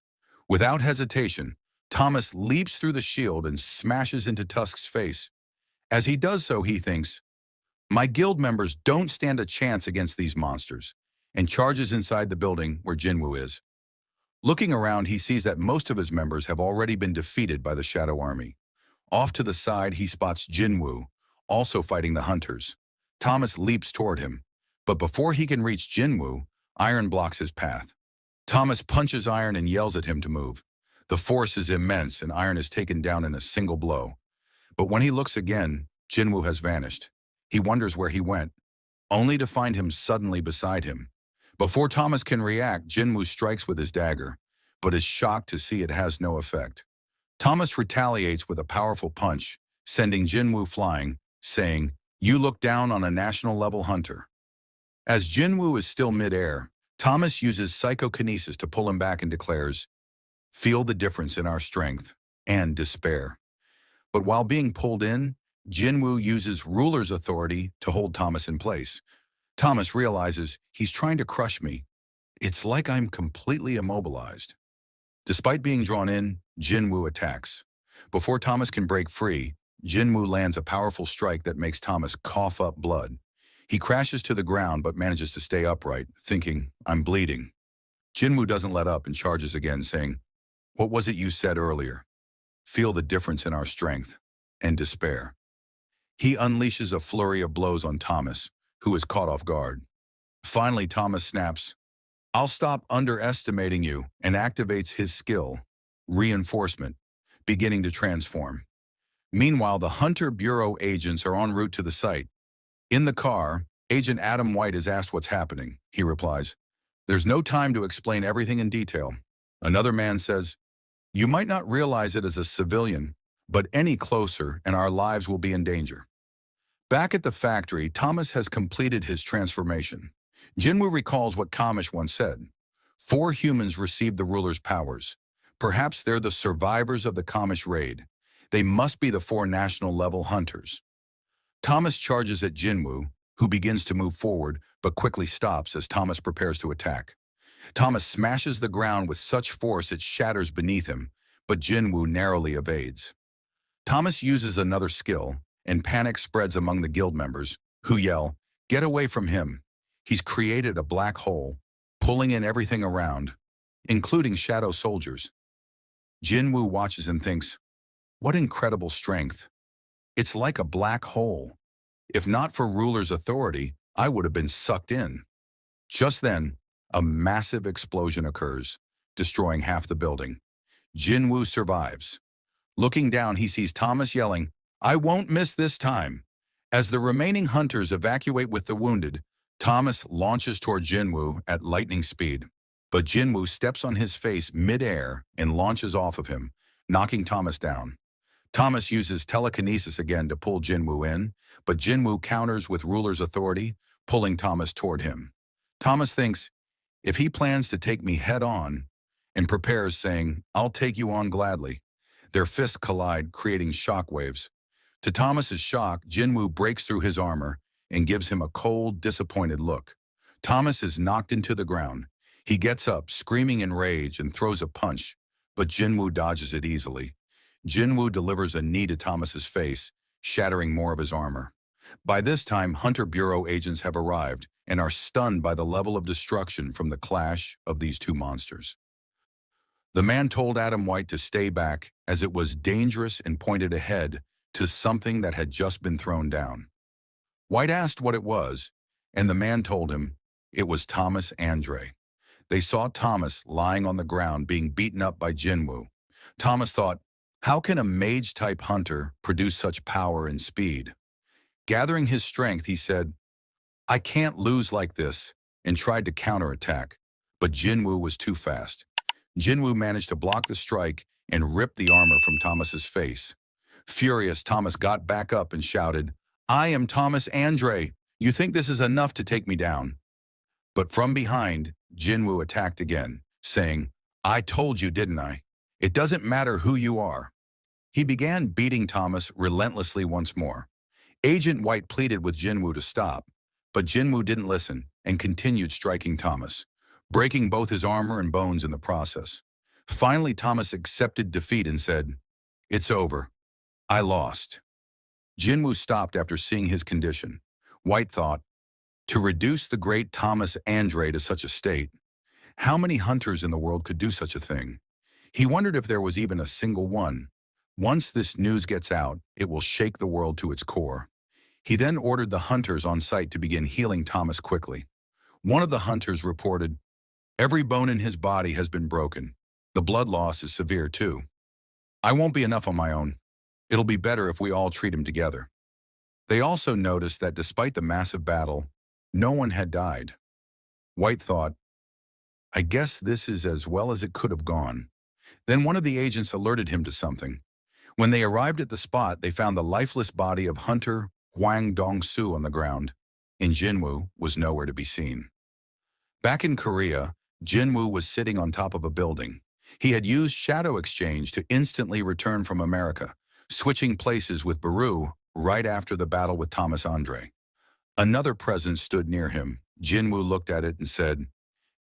Without hesitation, Thomas leaps through the shield and smashes into Tusk's face. As he does so, he thinks, "My guild members don't stand a chance against these monsters," and charges inside the building where Jinwoo is. Looking around, he sees that most of his members have already been defeated by the Shadow Army. Off to the side, he spots Jinwoo, also fighting the hunters. Thomas leaps toward him, but before he can reach Jinwoo, Iron blocks his path. Thomas punches Iron and yells at him to move. The force is immense, and Iron is taken down in a single blow. But when he looks again, Jinwoo has vanished. He wonders where he went, only to find him suddenly beside him. Before Thomas can react, Jinwoo strikes with his dagger, but is shocked to see it has no effect. Thomas retaliates with a powerful punch, sending Jinwoo flying, saying, "You look down on a national-level hunter." As Jinwoo is still mid-air, Thomas uses psychokinesis to pull him back and declares, "Feel the difference in our strength and despair." But while being pulled in, Jinwoo uses ruler's authority to hold Thomas in place. Thomas realizes he's trying to crush me. It's like I'm completely immobilized. Despite being drawn in, Jinwoo attacks. Before Thomas can break free, Jinwoo lands a powerful strike that makes Thomas cough up blood. He crashes to the ground but manages to stay upright, thinking, "I'm bleeding." Jinwoo doesn't let up and charges again, saying, "What was it you said earlier? Feel the difference in our strength and despair." He unleashes a flurry of blows on Thomas, who is caught off guard. Finally, Thomas snaps, "I'll stop underestimating you," and activates his skill, reinforcement, beginning to transform. Meanwhile, the Hunter Bureau agents are en route to the site. In the car, Agent Adam White is asked what's happening. He replies, "There's no time to explain everything in detail." Another man says, "You might not realize it as a civilian, but any closer and our lives will be in danger." Back at the factory, Thomas has completed his transformation. Jinwoo recalls what Kamish once said. 4 humans received the ruler's powers. Perhaps they're the survivors of the Kamish raid. They must be the 4 national-level hunters. Thomas charges at Jinwoo, who begins to move forward, but quickly stops as Thomas prepares to attack. Thomas smashes the ground with such force it shatters beneath him, but Jinwoo narrowly evades. Thomas uses another skill, and panic spreads among the guild members, who yell, "Get away from him. He's created a black hole, pulling in everything around, including shadow soldiers." Jinwoo watches and thinks, "What incredible strength. It's like a black hole. If not for ruler's authority, I would have been sucked in." Just then, a massive explosion occurs, destroying half the building. Jinwoo survives. Looking down, he sees Thomas yelling, "I won't miss this time," As the remaining hunters evacuate with the wounded, Thomas launches toward Jinwoo at lightning speed. But Jinwoo steps on his face mid-air and launches off of him, knocking Thomas down. Thomas uses telekinesis again to pull Jinwoo in, but Jinwoo counters with ruler's authority, pulling Thomas toward him. Thomas thinks, if he plans to take me head-on, and prepares, saying, I'll take you on gladly. Their fists collide, creating shockwaves. To Thomas's shock, Jinwoo breaks through his armor and gives him a cold, disappointed look. Thomas is knocked into the ground. He gets up, screaming in rage, and throws a punch, but Jinwoo dodges it easily. Jinwoo delivers a knee to Thomas's face, shattering more of his armor. By this time, Hunter Bureau agents have arrived and are stunned by the level of destruction from the clash of these two monsters. The man told Adam White to stay back as it was dangerous and pointed ahead to something that had just been thrown down. White asked what it was, and the man told him it was Thomas Andre. They saw Thomas lying on the ground being beaten up by Jinwoo. Thomas thought, how can a mage-type hunter produce such power and speed? Gathering his strength, he said, I can't lose like this, and tried to counterattack, but Jinwoo was too fast. Jinwoo managed to block the strike and rip the armor from Thomas's face. Furious, Thomas got back up and shouted, I am Thomas Andre. You think this is enough to take me down? But from behind, Jinwoo attacked again, saying, I told you, didn't I? It doesn't matter who you are. He began beating Thomas relentlessly once more. Agent White pleaded with Jinwoo to stop, but Jinwoo didn't listen and continued striking Thomas, breaking both his armor and bones in the process. Finally, Thomas accepted defeat and said, It's over. I lost. Jinwoo stopped after seeing his condition. White thought, to reduce the great Thomas Andre to such a state, how many hunters in the world could do such a thing? He wondered if there was even a single one. Once this news gets out, it will shake the world to its core. He then ordered the hunters on site to begin healing Thomas quickly. One of the hunters reported, every bone in his body has been broken. The blood loss is severe too. I won't be enough on my own. It'll be better if we all treat him together. They also noticed that despite the massive battle, no one had died. White thought, I guess this is as well as it could have gone. Then one of the agents alerted him to something. When they arrived at the spot, they found the lifeless body of Hunter Hwang Dong-soo on the ground, and Jinwoo was nowhere to be seen. Back in Korea, Jinwoo was sitting on top of a building. He had used shadow exchange to instantly return from America, switching places with Baru right after the battle with Thomas Andre. Another presence stood near him. Jinwoo looked at it and said,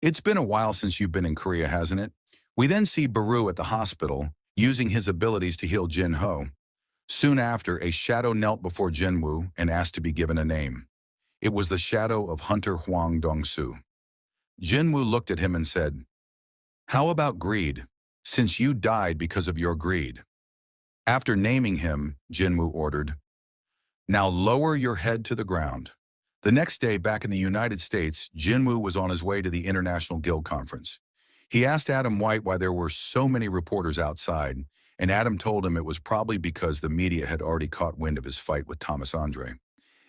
It's been a while since you've been in Korea, hasn't it? We then see Baru at the hospital, using his abilities to heal Jin-ho. Soon after, a shadow knelt before Jinwoo and asked to be given a name. It was the shadow of Hunter Hwang Dong-soo. Jinwoo looked at him and said, How about greed, since you died because of your greed? After naming him, Jinwoo ordered, Now lower your head to the ground. The next day, back in the United States, Jinwoo was on his way to the International Guild Conference. He asked Adam White why there were so many reporters outside, and Adam told him it was probably because the media had already caught wind of his fight with Thomas Andre.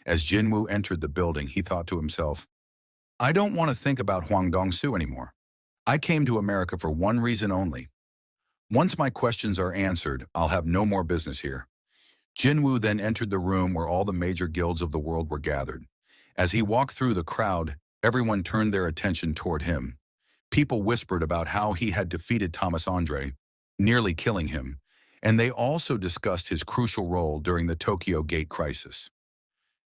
As Jinwoo entered the building, he thought to himself, I don't want to think about Hwang Dong-soo anymore. I came to America for one reason only. Once my questions are answered, I'll have no more business here. Jinwoo then entered the room where all the major guilds of the world were gathered. As he walked through the crowd, everyone turned their attention toward him. People whispered about how he had defeated Thomas Andre, nearly killing him, and they also discussed his crucial role during the Tokyo Gate crisis.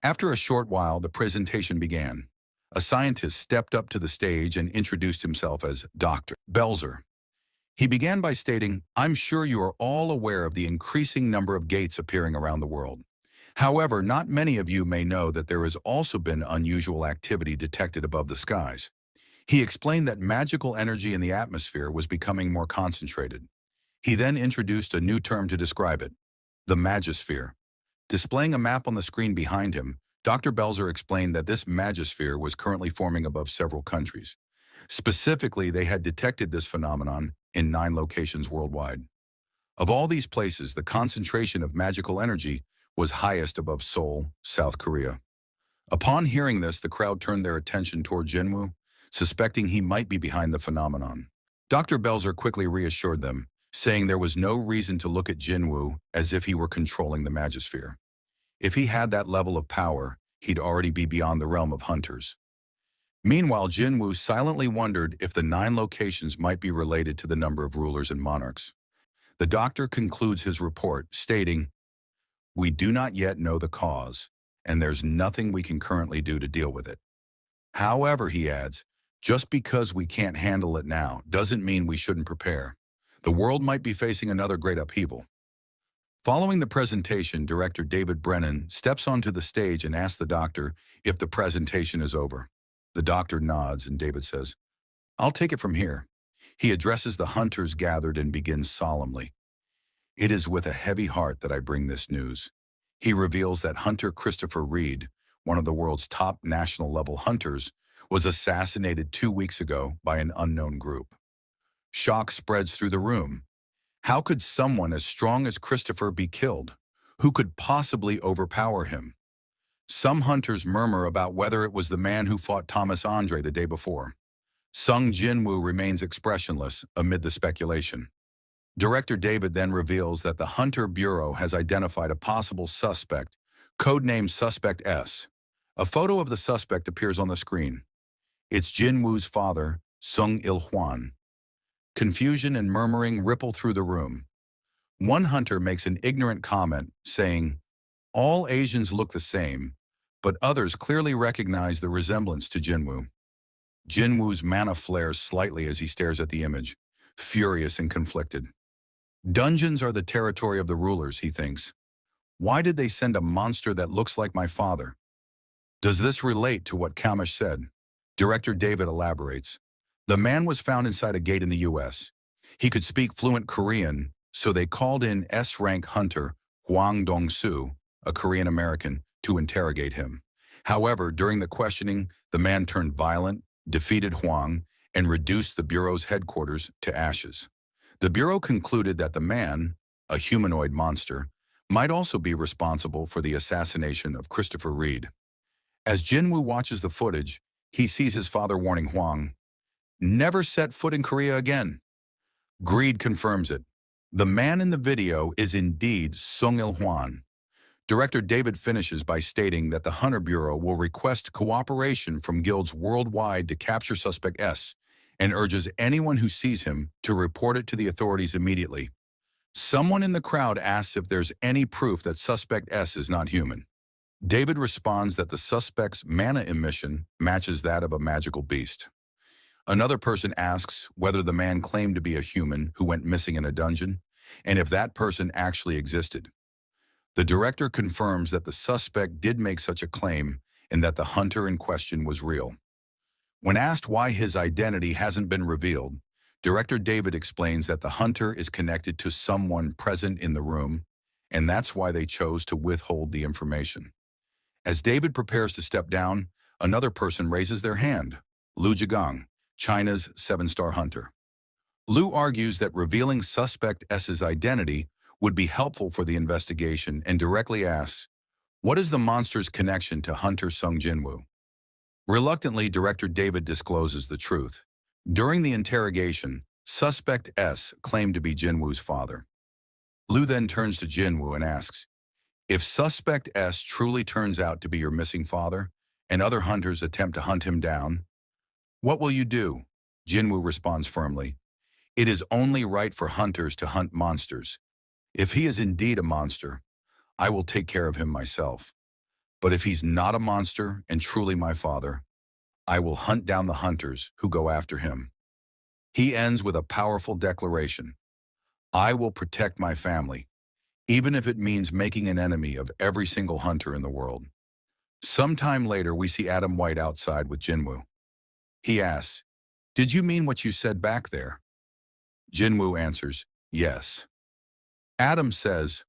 After a short while, the presentation began. A scientist stepped up to the stage and introduced himself as Dr. Belzer. He began by stating, I'm sure you are all aware of the increasing number of gates appearing around the world. However, not many of you may know that there has also been unusual activity detected above the skies. He explained that magical energy in the atmosphere was becoming more concentrated. He then introduced a new term to describe it, the magisphere. Displaying a map on the screen behind him, Dr. Belzer explained that this magisphere was currently forming above several countries. Specifically, they had detected this phenomenon in 9 locations worldwide. Of all these places, the concentration of magical energy was highest above Seoul, South Korea. Upon hearing this, the crowd turned their attention toward Jinwoo, suspecting he might be behind the phenomenon. Dr. Belzer quickly reassured them, saying there was no reason to look at Jinwoo as if he were controlling the Magisphere. If he had that level of power, he'd already be beyond the realm of hunters. Meanwhile, Jinwoo silently wondered if the 9 locations might be related to the number of rulers and monarchs. The doctor concludes his report, stating, "We do not yet know the cause, and there's nothing we can currently do to deal with it. However," he adds, "just because we can't handle it now doesn't mean we shouldn't prepare. The world might be facing another great upheaval." Following the presentation, director David Brennan steps onto the stage and asks the doctor if the presentation is over. The doctor nods and David says, "I'll take it from here." He addresses the hunters gathered and begins solemnly, "It is with a heavy heart that I bring this news." He reveals that hunter Christopher Reed, one of the world's top national-level hunters, was assassinated 2 weeks ago by an unknown group. Shock spreads through the room. How could someone as strong as Christopher be killed? Who could possibly overpower him? Some hunters murmur about whether it was the man who fought Thomas Andre the day before. Sung Jinwoo remains expressionless amid the speculation. Director David then reveals that the Hunter Bureau has identified a possible suspect, codenamed Suspect S. A photo of the suspect appears on the screen. It's Jinwoo's father, Sung Il-hwan. Confusion and murmuring ripple through the room. One hunter makes an ignorant comment, saying, "All Asians look the same," but others clearly recognize the resemblance to Jinwoo. Jinwoo's mana flares slightly as he stares at the image, furious and conflicted. Dungeons are the territory of the rulers, he thinks. Why did they send a monster that looks like my father? Does this relate to what Kamish said? Director David elaborates. The man was found inside a gate in the U.S. He could speak fluent Korean, so they called in S-rank hunter Hwang Dong-soo, a Korean American, to interrogate him. However, during the questioning, the man turned violent, defeated Hwang, and reduced the Bureau's headquarters to ashes. The Bureau concluded that the man, a humanoid monster, might also be responsible for the assassination of Christopher Reed. As Jinwoo watches the footage, he sees his father warning Hwang, "Never set foot in Korea again." Greed confirms it. The man in the video is indeed Sung Il-hwan. Director David finishes by stating that the Hunter Bureau will request cooperation from guilds worldwide to capture Suspect S, and urges anyone who sees him to report it to the authorities immediately. Someone in the crowd asks if there's any proof that Suspect S is not human. David responds that the suspect's mana emission matches that of a magical beast. Another person asks whether the man claimed to be a human who went missing in a dungeon, and if that person actually existed. The director confirms that the suspect did make such a claim and that the hunter in question was real. When asked why his identity hasn't been revealed, Director David explains that the hunter is connected to someone present in the room, and that's why they chose to withhold the information. As David prepares to step down, another person raises their hand, Lu Jigang, China's 7-star hunter. Lu argues that revealing Suspect S's identity would be helpful for the investigation and directly asks, "What is the monster's connection to Hunter Sung Jinwoo?" Reluctantly, Director David discloses the truth. During the interrogation, Suspect S claimed to be Jinwoo's father. Lu then turns to Jinwoo and asks, "If Suspect S truly turns out to be your missing father, and other hunters attempt to hunt him down, what will you do?" Jinwoo responds firmly, "It is only right for hunters to hunt monsters. If he is indeed a monster, I will take care of him myself. But if he's not a monster and truly my father, I will hunt down the hunters who go after him." He ends with a powerful declaration. "I will protect my family, even if it means making an enemy of every single hunter in the world." Sometime later, we see Adam White outside with Jinwoo. He asks, "Did you mean what you said back there?" Jinwoo answers, "Yes." Adam says,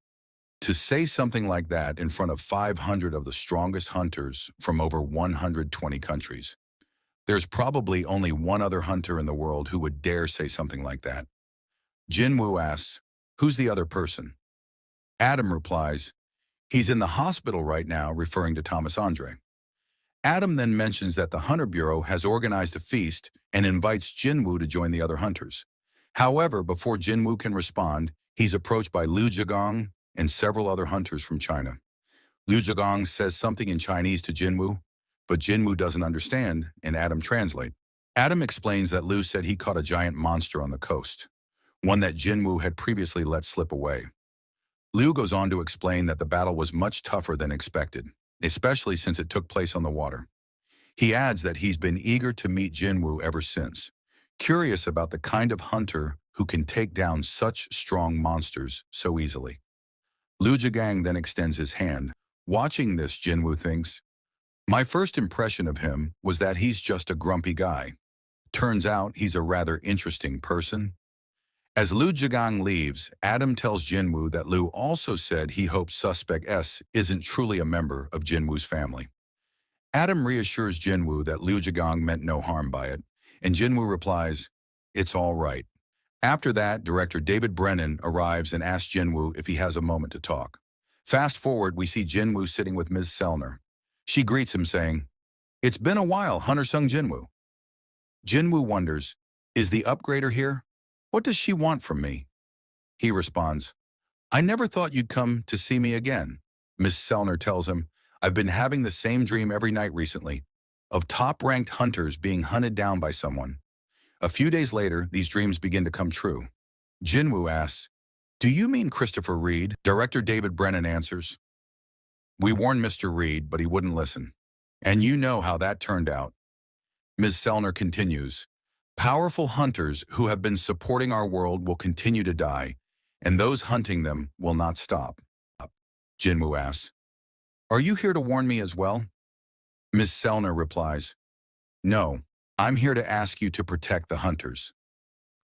"To say something like that in front of 500 of the strongest hunters from over 120 countries. There's probably only one other hunter in the world who would dare say something like that." Jinwoo asks, "Who's the other person?" Adam replies, He's in the hospital right now, referring to Thomas Andre. Adam then mentions that the Hunter Bureau has organized a feast and invites Jinwoo to join the other hunters. However, before Jinwoo can respond, he's approached by Liu Zhigong and several other hunters from China. Liu Zhigong says something in Chinese to Jinwoo, but Jinwoo doesn't understand, and Adam translates. Adam explains that Liu said he caught a giant monster on the coast, one that Jinwoo had previously let slip away. Liu goes on to explain that the battle was much tougher than expected, especially since it took place on the water. He adds that he's been eager to meet Jinwoo ever since, curious about the kind of hunter who can take down such strong monsters so easily. Liu Zhigang then extends his hand. Watching this, Jinwoo thinks, "My first impression of him was that he's just a grumpy guy. Turns out he's a rather interesting person." As Liu Zhigang leaves, Adam tells Jinwoo that Liu also said he hopes Suspect S isn't truly a member of Jinwoo's family. Adam reassures Jinwoo that Liu Zhigang meant no harm by it, and Jinwoo replies, "It's all right." After that, director David Brennan arrives and asks Jinwoo if he has a moment to talk. Fast forward, we see Jinwoo sitting with Ms. Sellner. She greets him saying, "It's been a while, Hunter Sung Jinwoo." Jinwoo wonders, "Is the upgrader here? What does she want from me?" He responds, "I never thought you'd come to see me again." Ms. Sellner tells him, "I've been having the same dream every night recently, of top-ranked hunters being hunted down by someone." A few days later, these dreams begin to come true. Jinwoo asks, "Do you mean Christopher Reed?" Director David Brennan answers, "We warned Mr. Reed, but he wouldn't listen. And you know how that turned out." Ms. Sellner continues, "Powerful hunters who have been supporting our world will continue to die, and those hunting them will not stop." Jinwoo asks, "Are you here to warn me as well?" Ms. Sellner replies, "No, I'm here to ask you to protect the hunters.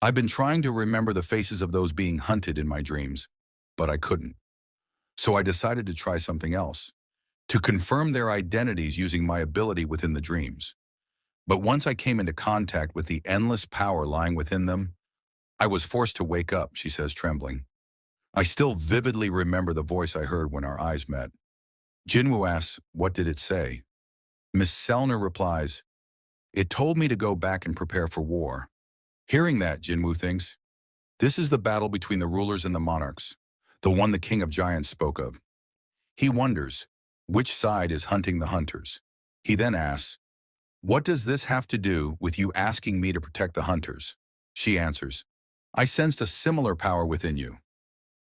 I've been trying to remember the faces of those being hunted in my dreams, but I couldn't. So I decided to try something else, to confirm their identities using my ability within the dreams. But once I came into contact with the endless power lying within them, I was forced to wake up," she says, trembling. "I still vividly remember the voice I heard when our eyes met." Jinwoo asks, "What did it say?" Miss Sellner replies, "It told me to go back and prepare for war." Hearing that, Jinwoo thinks, this is the battle between the rulers and the monarchs, the one the King of Giants spoke of. He wonders, which side is hunting the hunters? He then asks, "What does this have to do with you asking me to protect the hunters?" She answers, "I sensed a similar power within you."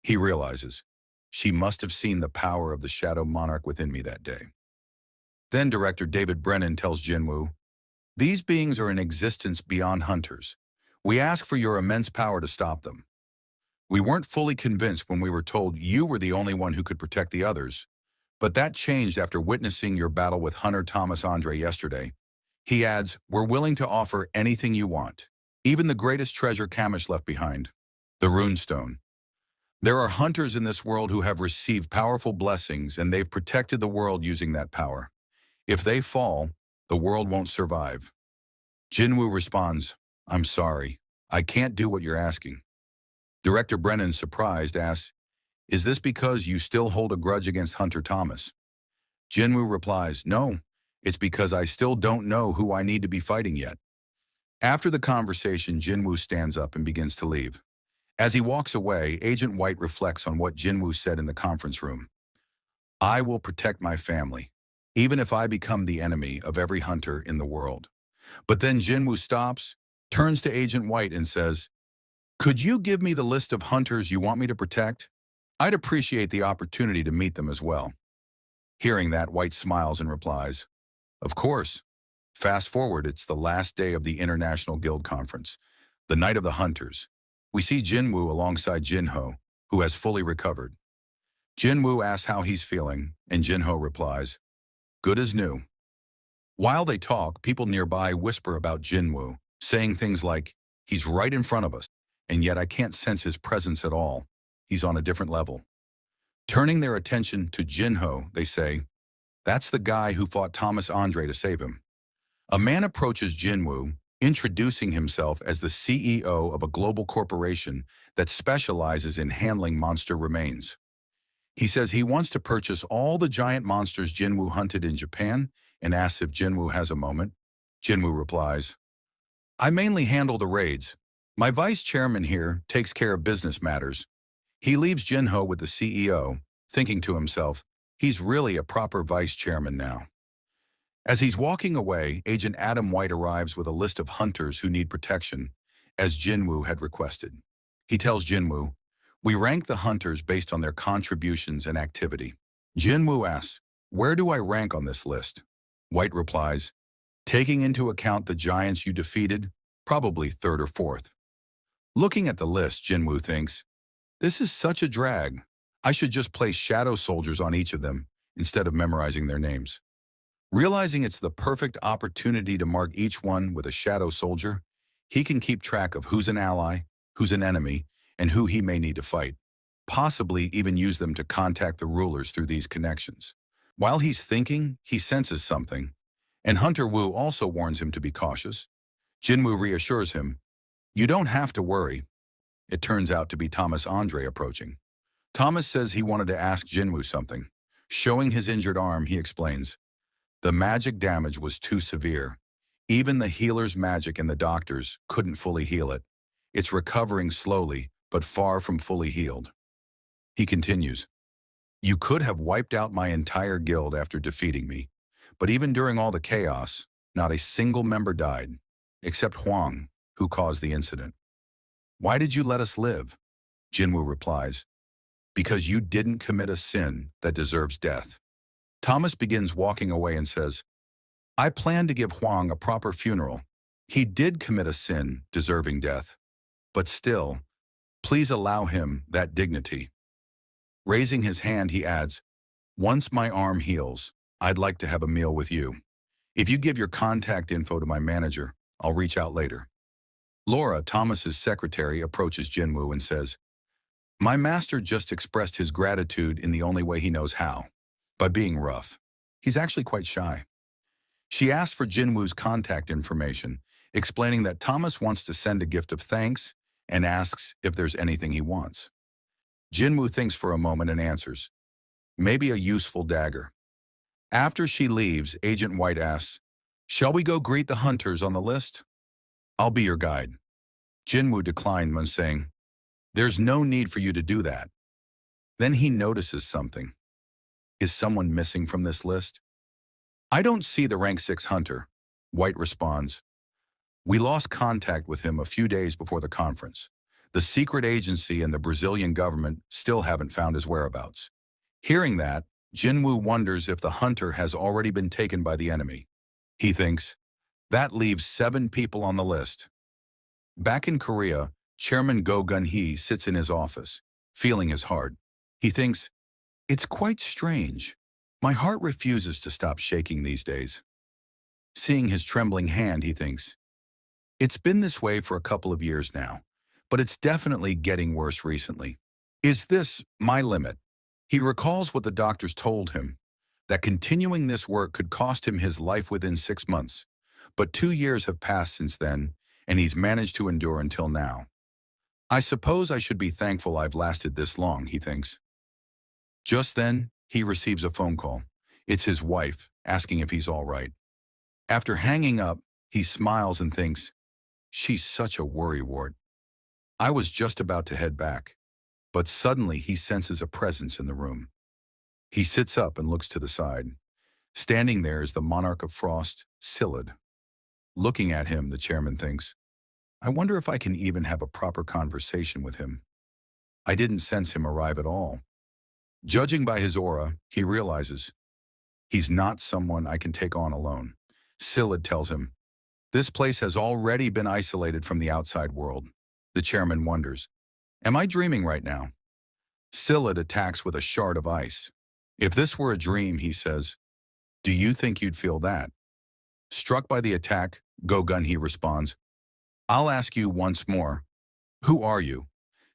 He realizes, she must have seen the power of the shadow monarch within me that day. Then director David Brennan tells Jinwoo, "These beings are in existence beyond hunters. We ask for your immense power to stop them. We weren't fully convinced when we were told you were the only one who could protect the others, but that changed after witnessing your battle with Hunter Thomas Andre yesterday." He adds, "We're willing to offer anything you want, even the greatest treasure Kamish left behind, the rune stone. There are hunters in this world who have received powerful blessings, and they've protected the world using that power. If they fall, the world won't survive." Jinwoo responds, "I'm sorry, I can't do what you're asking." Director Brennan, surprised, asks, "Is this because you still hold a grudge against Hunter Thomas?" Jinwoo replies, "No, it's because I still don't know who I need to be fighting yet." After the conversation, Jinwoo stands up and begins to leave. As he walks away, Agent White reflects on what Jinwoo said in the conference room. "I will protect my family, even if I become the enemy of every hunter in the world." But then Jinwoo stops, turns to Agent White and says, "Could you give me the list of hunters you want me to protect? I'd appreciate the opportunity to meet them as well." Hearing that, White smiles and replies, "Of course." Fast forward, it's the last day of the International Guild Conference, the night of the hunters. We see Jinwoo alongside Jinho, who has fully recovered. Jinwoo asks how he's feeling, and Jinho replies, "Good as new." While they talk, people nearby whisper about Jinwoo, saying things like, "He's right in front of us, and yet I can't sense his presence at all. He's on a different level." Turning their attention to Jinho, they say, "That's the guy who fought Thomas Andre to save him." A man approaches Jinwoo, introducing himself as the CEO of a global corporation that specializes in handling monster remains. He says he wants to purchase all the giant monsters Jinwoo hunted in Japan and asks if Jinwoo has a moment. Jinwoo replies, I mainly handle the raids. My vice chairman here takes care of business matters. He leaves Jinho with the CEO, thinking to himself, he's really a proper vice chairman now. As he's walking away, Agent Adam White arrives with a list of hunters who need protection, as Jinwoo had requested. He tells Jinwoo, we rank the hunters based on their contributions and activity. Jinwoo asks, where do I rank on this list? White replies, taking into account the giants you defeated, probably third or fourth. Looking at the list, Jinwoo thinks, this is such a drag. I should just place shadow soldiers on each of them instead of memorizing their names. Realizing it's the perfect opportunity to mark each one with a shadow soldier, he can keep track of who's an ally, who's an enemy, and who he may need to fight, possibly even use them to contact the rulers through these connections. While he's thinking, he senses something, and Hunter Wu also warns him to be cautious. Jinwoo reassures him, you don't have to worry. It turns out to be Thomas Andre approaching. Thomas says he wanted to ask Jinwoo something. Showing his injured arm, he explains, the magic damage was too severe. Even the healer's magic and the doctor's couldn't fully heal it. It's recovering slowly, but far from fully healed. He continues, you could have wiped out my entire guild after defeating me, but even during all the chaos, not a single member died, except Huang, who caused the incident. Why did you let us live? Jinwoo replies, because you didn't commit a sin that deserves death. Thomas begins walking away and says, I plan to give Huang a proper funeral. He did commit a sin deserving death, but still, please allow him that dignity. Raising his hand, he adds, once my arm heals, I'd like to have a meal with you. If you give your contact info to my manager, I'll reach out later. Laura, Thomas's secretary, approaches Jinwoo and says, my master just expressed his gratitude in the only way he knows how, by being rough. He's actually quite shy. She asks for Jinwoo's contact information, explaining that Thomas wants to send a gift of thanks and asks if there's anything he wants. Jinwoo thinks for a moment and answers, maybe a useful dagger. After she leaves, Agent White asks, shall we go greet the hunters on the list? I'll be your guide. Jinwoo declined when saying, there's no need for you to do that. Then he notices something. Is someone missing from this list? I don't see the rank 6 hunter. White responds, we lost contact with him a few days before the conference. The secret agency and the Brazilian government still haven't found his whereabouts. Hearing that, Jinwoo wonders if the hunter has already been taken by the enemy. He thinks, that leaves 7 people on the list. Back in Korea, Chairman Go Gun-hee sits in his office, feeling his heart. He thinks, it's quite strange. My heart refuses to stop shaking these days. Seeing his trembling hand, he thinks, it's been this way for a couple of years now, but it's definitely getting worse recently. Is this my limit? He recalls what the doctors told him, that continuing this work could cost him his life within 6 months. But 2 years have passed since then, and he's managed to endure until now. I suppose I should be thankful I've lasted this long, he thinks. Just then, he receives a phone call. It's his wife, asking if he's all right. After hanging up, he smiles and thinks, she's such a worrywart. I was just about to head back, but suddenly he senses a presence in the room. He sits up and looks to the side. Standing there is the Monarch of Frost, Sillid. Looking at him, the chairman thinks, I wonder if I can even have a proper conversation with him. I didn't sense him arrive at all. Judging by his aura, he realizes he's not someone I can take on alone. Sillid tells him, this place has already been isolated from the outside world. The chairman wonders, am I dreaming right now? Sillid attacks with a shard of ice. If this were a dream, he says, do you think you'd feel that? Struck by the attack, Go Gun-hee responds, I'll ask you once more. Who are you?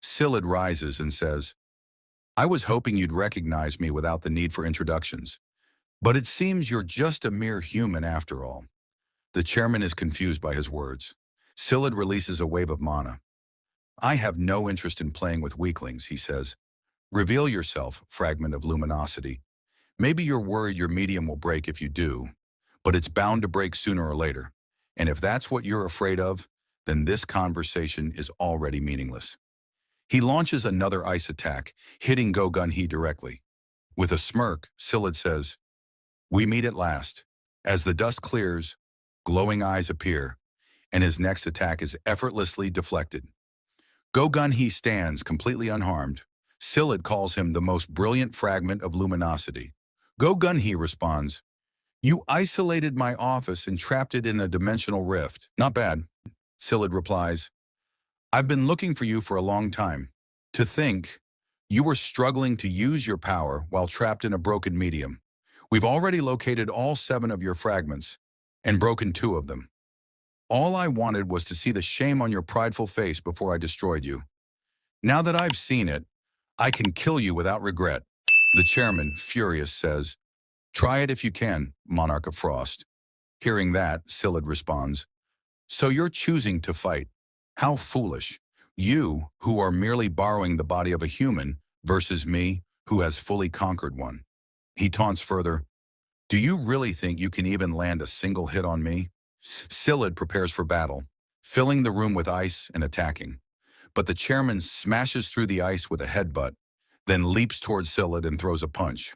Sillid rises and says, I was hoping you'd recognize me without the need for introductions. But it seems you're just a mere human after all. The chairman is confused by his words. Sillid releases a wave of mana. I have no interest in playing with weaklings, he says. Reveal yourself, fragment of luminosity. Maybe you're worried your medium will break if you do, but it's bound to break sooner or later. And if that's what you're afraid of, then this conversation is already meaningless. He launches another ice attack, hitting Go-Gun-hee directly. With a smirk, Sillid says, "We meet at last." As the dust clears, glowing eyes appear, and his next attack is effortlessly deflected. Go-Gun-hee stands completely unharmed. Sillid calls him the most brilliant fragment of luminosity. Go-Gun-hee responds, "You isolated my office and trapped it in a dimensional rift." "Not bad," Sillid replies. "I've been looking for you for a long time. To think, you were struggling to use your power while trapped in a broken medium. We've already located all 7 of your fragments and broken 2 of them. All I wanted was to see the shame on your prideful face before I destroyed you. Now that I've seen it, I can kill you without regret." The chairman, furious, says, "Try it if you can, Monarch of Frost." Hearing that, Sillid responds, "So you're choosing to fight. How foolish. You, who are merely borrowing the body of a human, versus me, who has fully conquered one." He taunts further, "Do you really think you can even land a single hit on me?" Sillid prepares for battle, filling the room with ice and attacking. But the chairman smashes through the ice with a headbutt, then leaps towards Sillid and throws a punch.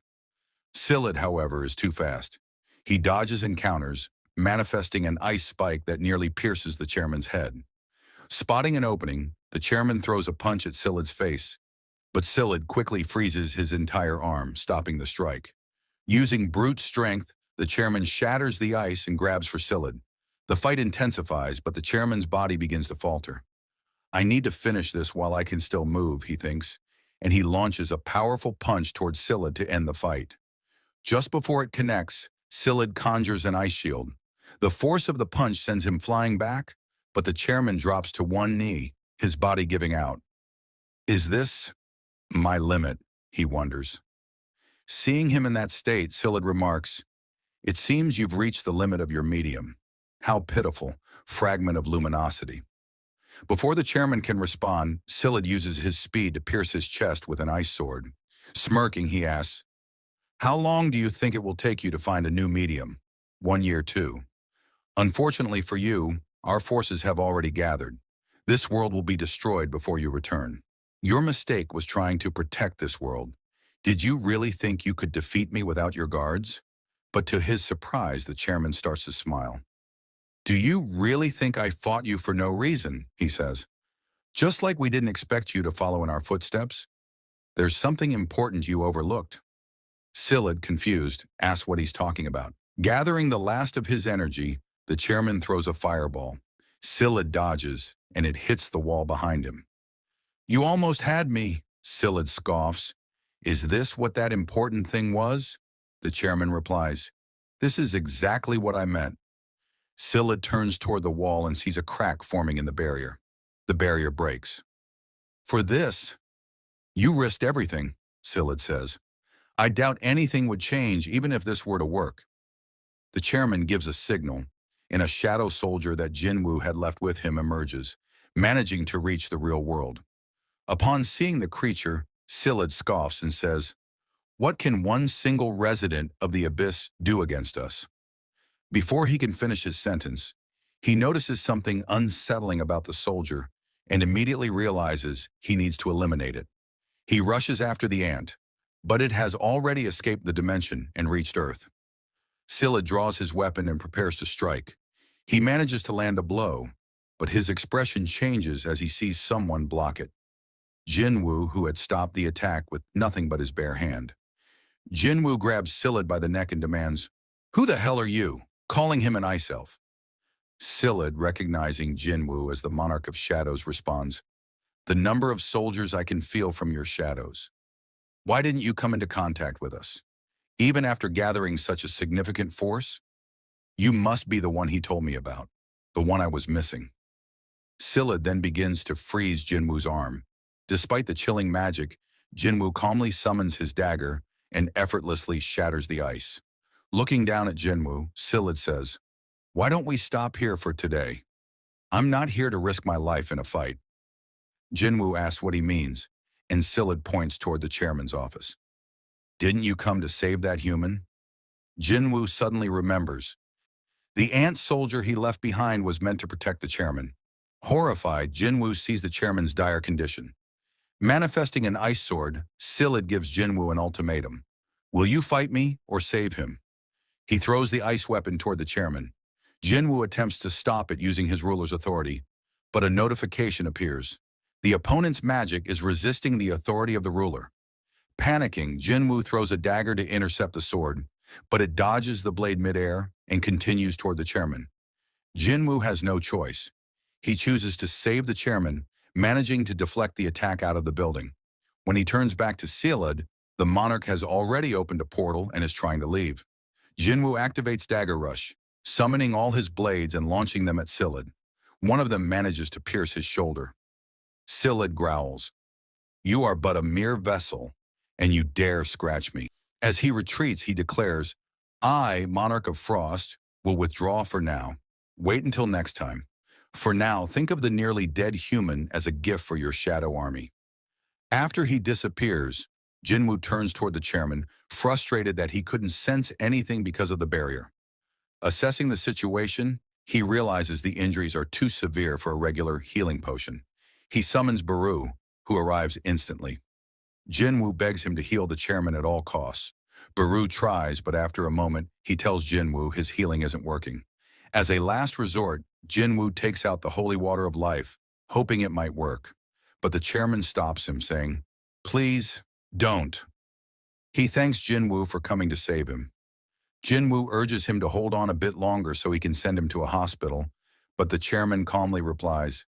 Sillid, however, is too fast. He dodges and counters, manifesting an ice spike that nearly pierces the chairman's head. Spotting an opening, the chairman throws a punch at Sillid's face, but Sillid quickly freezes his entire arm, stopping the strike. Using brute strength, the chairman shatters the ice and grabs for Sillid. The fight intensifies, but the chairman's body begins to falter. "I need to finish this while I can still move," he thinks, and he launches a powerful punch towards Sillid to end the fight. Just before it connects, Sillid conjures an ice shield. The force of the punch sends him flying back, but the chairman drops to one knee, his body giving out. "Is this my limit?" he wonders. Seeing him in that state, Sillid remarks, "It seems you've reached the limit of your medium. How pitiful, fragment of luminosity." Before the chairman can respond, Sillid uses his speed to pierce his chest with an ice sword. Smirking, he asks, "How long do you think it will take you to find a new medium?" 1 year too. "Unfortunately for you, our forces have already gathered. This world will be destroyed before you return. Your mistake was trying to protect this world. Did you really think you could defeat me without your guards?" But to his surprise, the chairman starts to smile. "Do you really think I fought you for no reason?" he says. "Just like we didn't expect you to follow in our footsteps? There's something important you overlooked." Sillid, confused, asks what he's talking about. Gathering the last of his energy, the chairman throws a fireball. Sillid dodges, and it hits the wall behind him. "You almost had me," Sillid scoffs. "Is this what that important thing was?" The chairman replies, "This is exactly what I meant." Sillid turns toward the wall and sees a crack forming in the barrier. The barrier breaks. "For this, you risked everything," Sillid says. "I doubt anything would change even if this were to work." The chairman gives a signal, and a shadow soldier that Jinwoo had left with him emerges, managing to reach the real world. Upon seeing the creature, Sillid scoffs and says, "What can one single resident of the abyss do against us?" Before he can finish his sentence, he notices something unsettling about the soldier and immediately realizes he needs to eliminate it. He rushes after the ant, but it has already escaped the dimension and reached Earth. Sillid draws his weapon and prepares to strike. He manages to land a blow, but his expression changes as he sees someone block it. Jinwoo, who had stopped the attack with nothing but his bare hand. Jinwoo grabs Sillid by the neck and demands, "Who the hell are you?" calling him an ice elf. Sillid, recognizing Jinwoo as the Monarch of Shadows, responds, "The number of soldiers I can feel from your shadows. Why didn't you come into contact with us? Even after gathering such a significant force? You must be the one he told me about, the one I was missing." Sillid then begins to freeze Jinwoo's arm. Despite the chilling magic, Jinwoo calmly summons his dagger and effortlessly shatters the ice. Looking down at Jinwoo, Sillid says, "Why don't we stop here for today? I'm not here to risk my life in a fight." Jinwoo asks what he means, and Sillid points toward the chairman's office. Didn't you come to save that human? Jinwoo suddenly remembers. The ant soldier he left behind was meant to protect the chairman. Horrified, Jinwoo sees the chairman's dire condition. Manifesting an ice sword, Sillid gives Jinwoo an ultimatum. Will you fight me or save him? He throws the ice weapon toward the chairman. Jinwoo attempts to stop it using his ruler's authority, but a notification appears. The opponent's magic is resisting the authority of the ruler. Panicking, Jinwoo throws a dagger to intercept the sword, but it dodges the blade midair and continues toward the chairman. Jinwoo has no choice. He chooses to save the chairman, managing to deflect the attack out of the building. When he turns back to Sillid, the monarch has already opened a portal and is trying to leave. Jinwoo activates Dagger Rush, summoning all his blades and launching them at Sillid. One of them manages to pierce his shoulder. Sillid growls, "You are but a mere vessel, and you dare scratch me." As he retreats, he declares, "I, Monarch of Frost, will withdraw for now. Wait until next time. For now, think of the nearly dead human as a gift for your shadow army." After he disappears, Jinwoo turns toward the chairman, frustrated that he couldn't sense anything because of the barrier. Assessing the situation, he realizes the injuries are too severe for a regular healing potion. He summons Baru, who arrives instantly. Jinwoo begs him to heal the chairman at all costs. Baru tries, but after a moment, he tells Jinwoo his healing isn't working. As a last resort, Jinwoo takes out the holy water of life, hoping it might work. But the chairman stops him, saying, "Please, don't." He thanks Jinwoo for coming to save him. Jinwoo urges him to hold on a bit longer so he can send him to a hospital, but the chairman calmly replies,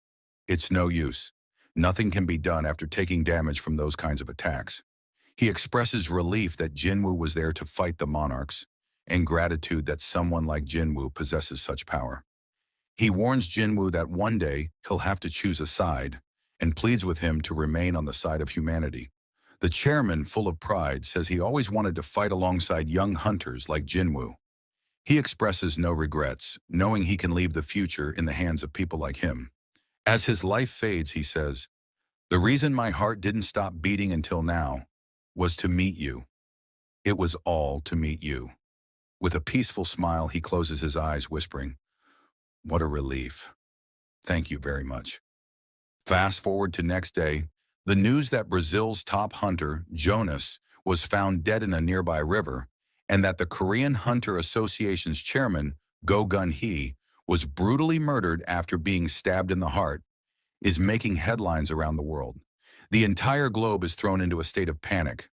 "It's no use. Nothing can be done after taking damage from those kinds of attacks." He expresses relief that Jinwoo was there to fight the Monarchs, and gratitude that someone like Jinwoo possesses such power. He warns Jinwoo that one day he'll have to choose a side, and pleads with him to remain on the side of humanity. The chairman, full of pride, says he always wanted to fight alongside young hunters like Jinwoo. He expresses no regrets, knowing he can leave the future in the hands of people like him. As his life fades, he says, "The reason my heart didn't stop beating until now was to meet you. It was all to meet you." With a peaceful smile, he closes his eyes, whispering, "What a relief. Thank you very much." Fast forward to next day, the news that Brazil's top hunter, Jonas, was found dead in a nearby river, and that the Korean Hunter Association's chairman, Go Gun-hee, was brutally murdered after being stabbed in the heart, is making headlines around the world. The entire globe is thrown into a state of panic.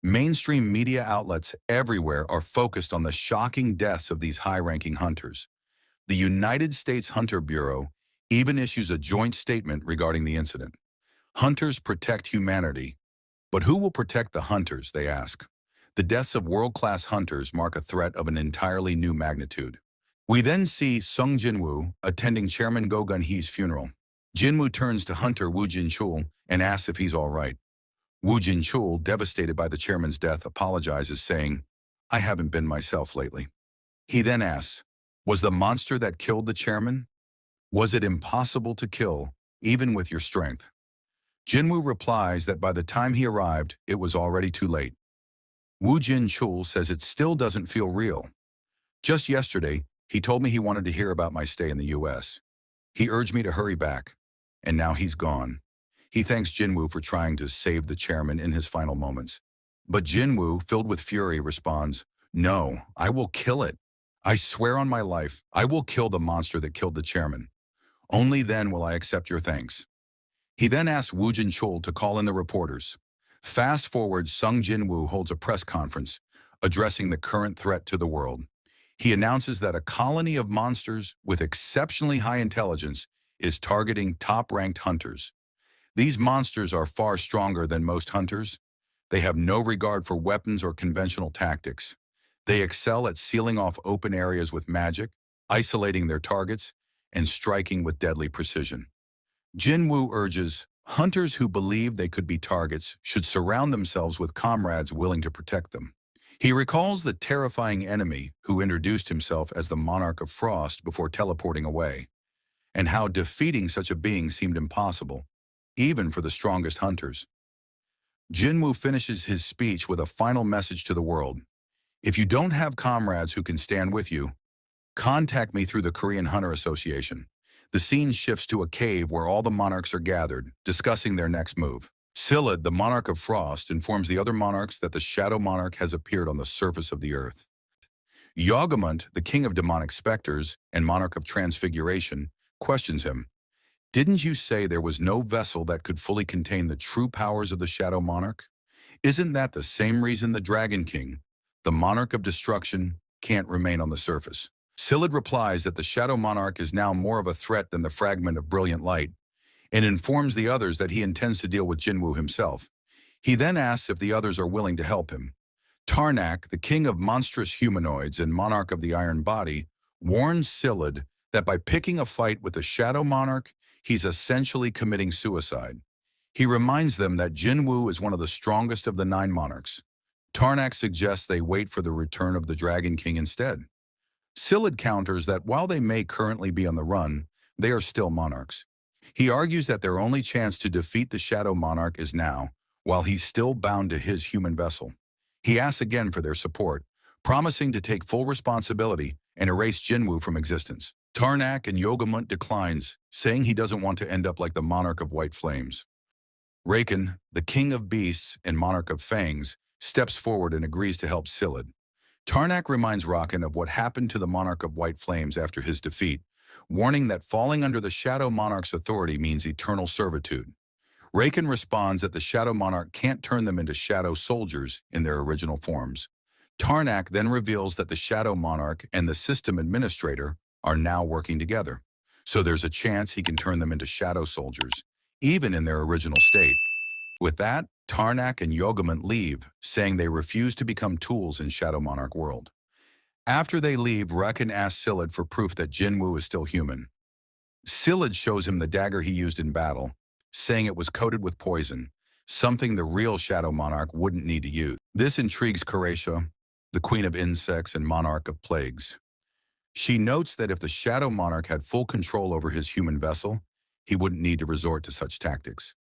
Mainstream media outlets everywhere are focused on the shocking deaths of these high-ranking hunters. The United States Hunter Bureau even issues a joint statement regarding the incident. Hunters protect humanity, but who will protect the hunters, they ask. The deaths of world-class hunters mark a threat of an entirely new magnitude. We then see Sung Jinwoo attending Chairman Go Gun-hee's funeral. Jinwoo turns to Hunter Woo Jin-chul and asks if he's all right. Woo Jin-chul, devastated by the chairman's death, apologizes, saying, "I haven't been myself lately." He then asks, "Was the monster that killed the chairman? Was it impossible to kill, even with your strength?" Jinwoo replies that by the time he arrived, it was already too late. Woo Jin-chul says it still doesn't feel real. "Just yesterday, he told me he wanted to hear about my stay in the US. He urged me to hurry back, and now he's gone." He thanks Jinwoo for trying to save the chairman in his final moments. But Jinwoo, filled with fury, responds, "No, I will kill it. I swear on my life, I will kill the monster that killed the chairman. Only then will I accept your thanks." He then asks Woo Jin-chul to call in the reporters. Fast forward, Sung Jinwoo holds a press conference addressing the current threat to the world. He announces that a colony of monsters with exceptionally high intelligence is targeting top-ranked hunters. These monsters are far stronger than most hunters. They have no regard for weapons or conventional tactics. They excel at sealing off open areas with magic, isolating their targets, and striking with deadly precision. Jinwoo urges, hunters who believe they could be targets should surround themselves with comrades willing to protect them. He recalls the terrifying enemy who introduced himself as the Monarch of Frost before teleporting away, and how defeating such a being seemed impossible, even for the strongest hunters. Jinwoo finishes his speech with a final message to the world. If you don't have comrades who can stand with you, contact me through the Korean Hunter Association. The scene shifts to a cave where all the monarchs are gathered, discussing their next move. Sillad, the monarch of Frost, informs the other monarchs that the shadow monarch has appeared on the surface of the earth. Yogamont, the king of demonic specters and monarch of transfiguration, questions him. Didn't you say there was no vessel that could fully contain the true powers of the shadow monarch? Isn't that the same reason the Dragon King, the monarch of destruction, can't remain on the surface? Sillad replies that the shadow monarch is now more of a threat than the fragment of brilliant light, and informs the others that he intends to deal with Jinwoo himself. He then asks if the others are willing to help him. Tarnak, the king of monstrous humanoids and monarch of the iron body, warns Sillad that by picking a fight with the shadow monarch, he's essentially committing suicide. He reminds them that Jinwoo is one of the strongest of the 9 monarchs. Tarnak suggests they wait for the return of the Dragon King instead. Sillad counters that while they may currently be on the run, they are still monarchs. He argues that their only chance to defeat the shadow monarch is now, while he's still bound to his human vessel. He asks again for their support, promising to take full responsibility and erase Jinwoo from existence. Tarnak and Yogamont declines, saying he doesn't want to end up like the monarch of white flames. Raken, the king of beasts and monarch of fangs, steps forward and agrees to help Sillad. Tarnak reminds Raken of what happened to the monarch of white flames after his defeat, warning that falling under the shadow monarch's authority means eternal servitude. Raken responds that the shadow monarch can't turn them into shadow soldiers in their original forms. Tarnak then reveals that the shadow monarch and the system administrator are now working together, so there's a chance he can turn them into shadow soldiers, even in their original state. With that, Tarnak and Yogamont leave, saying they refuse to become tools in Shadow Monarch world. After they leave, Raken asks Sillad for proof that Jinwoo is still human. Sillad shows him the dagger he used in battle, saying it was coated with poison, something the real Shadow Monarch wouldn't need to use. This intrigues Karacia, the queen of insects and monarch of plagues. She notes that if the Shadow Monarch had full control over his human vessel, he wouldn't need to resort to such tactics.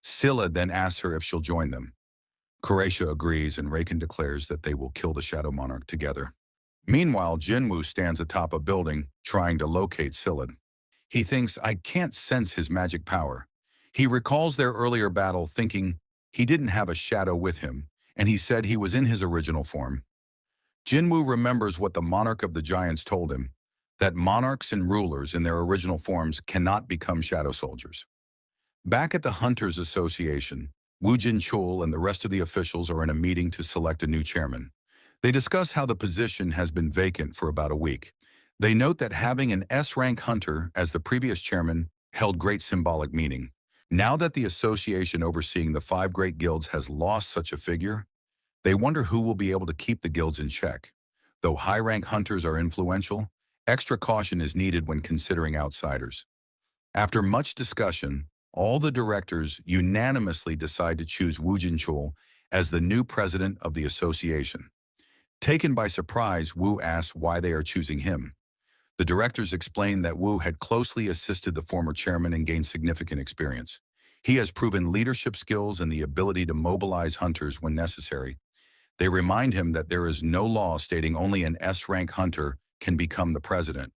Sillad then asks her if she'll join them. Karacia agrees, and Raken declares that they will kill the Shadow Monarch together. Meanwhile, Jinwoo stands atop a building, trying to locate Sillad. He thinks, I can't sense his magic power. He recalls their earlier battle, thinking he didn't have a shadow with him, and he said he was in his original form. Jinwoo remembers what the monarch of the giants told him, that monarchs and rulers in their original forms cannot become shadow soldiers. Back at the Hunters Association, Woo Jin-chul and the rest of the officials are in a meeting to select a new chairman. They discuss how the position has been vacant for about a week. They note that having an S-rank hunter as the previous chairman held great symbolic meaning. Now that the association overseeing the 5 great guilds has lost such a figure, they wonder who will be able to keep the guilds in check. Though high-rank hunters are influential, extra caution is needed when considering outsiders. After much discussion, all the directors unanimously decide to choose Woo Jin-chul as the new president of the association. Taken by surprise, Woo asks why they are choosing him. The directors explain that Woo had closely assisted the former chairman and gained significant experience. He has proven leadership skills and the ability to mobilize hunters when necessary. They remind him that there is no law stating only an S-rank hunter can become the president.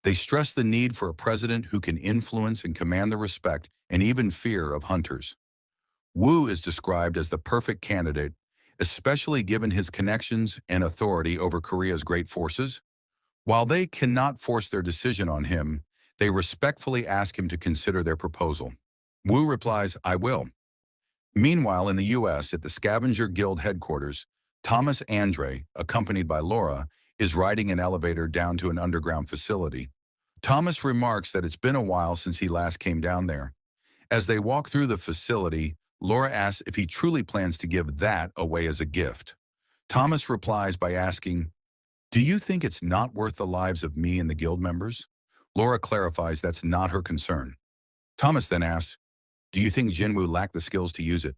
They stress the need for a president who can influence and command the respect and even fear of hunters. Woo is described as the perfect candidate, especially given his connections and authority over Korea's great forces. While they cannot force their decision on him, they respectfully ask him to consider their proposal. Woo replies, I will. Meanwhile, in the U.S., at the Scavenger Guild headquarters, Thomas Andre, accompanied by Laura, is riding an elevator down to an underground facility. Thomas remarks that it's been a while since he last came down there. As they walk through the facility, Laura asks if he truly plans to give that away as a gift. Thomas replies by asking, do you think it's not worth the lives of me and the guild members? Laura clarifies that's not her concern. Thomas then asks, do you think Jinwoo lacked the skills to use it?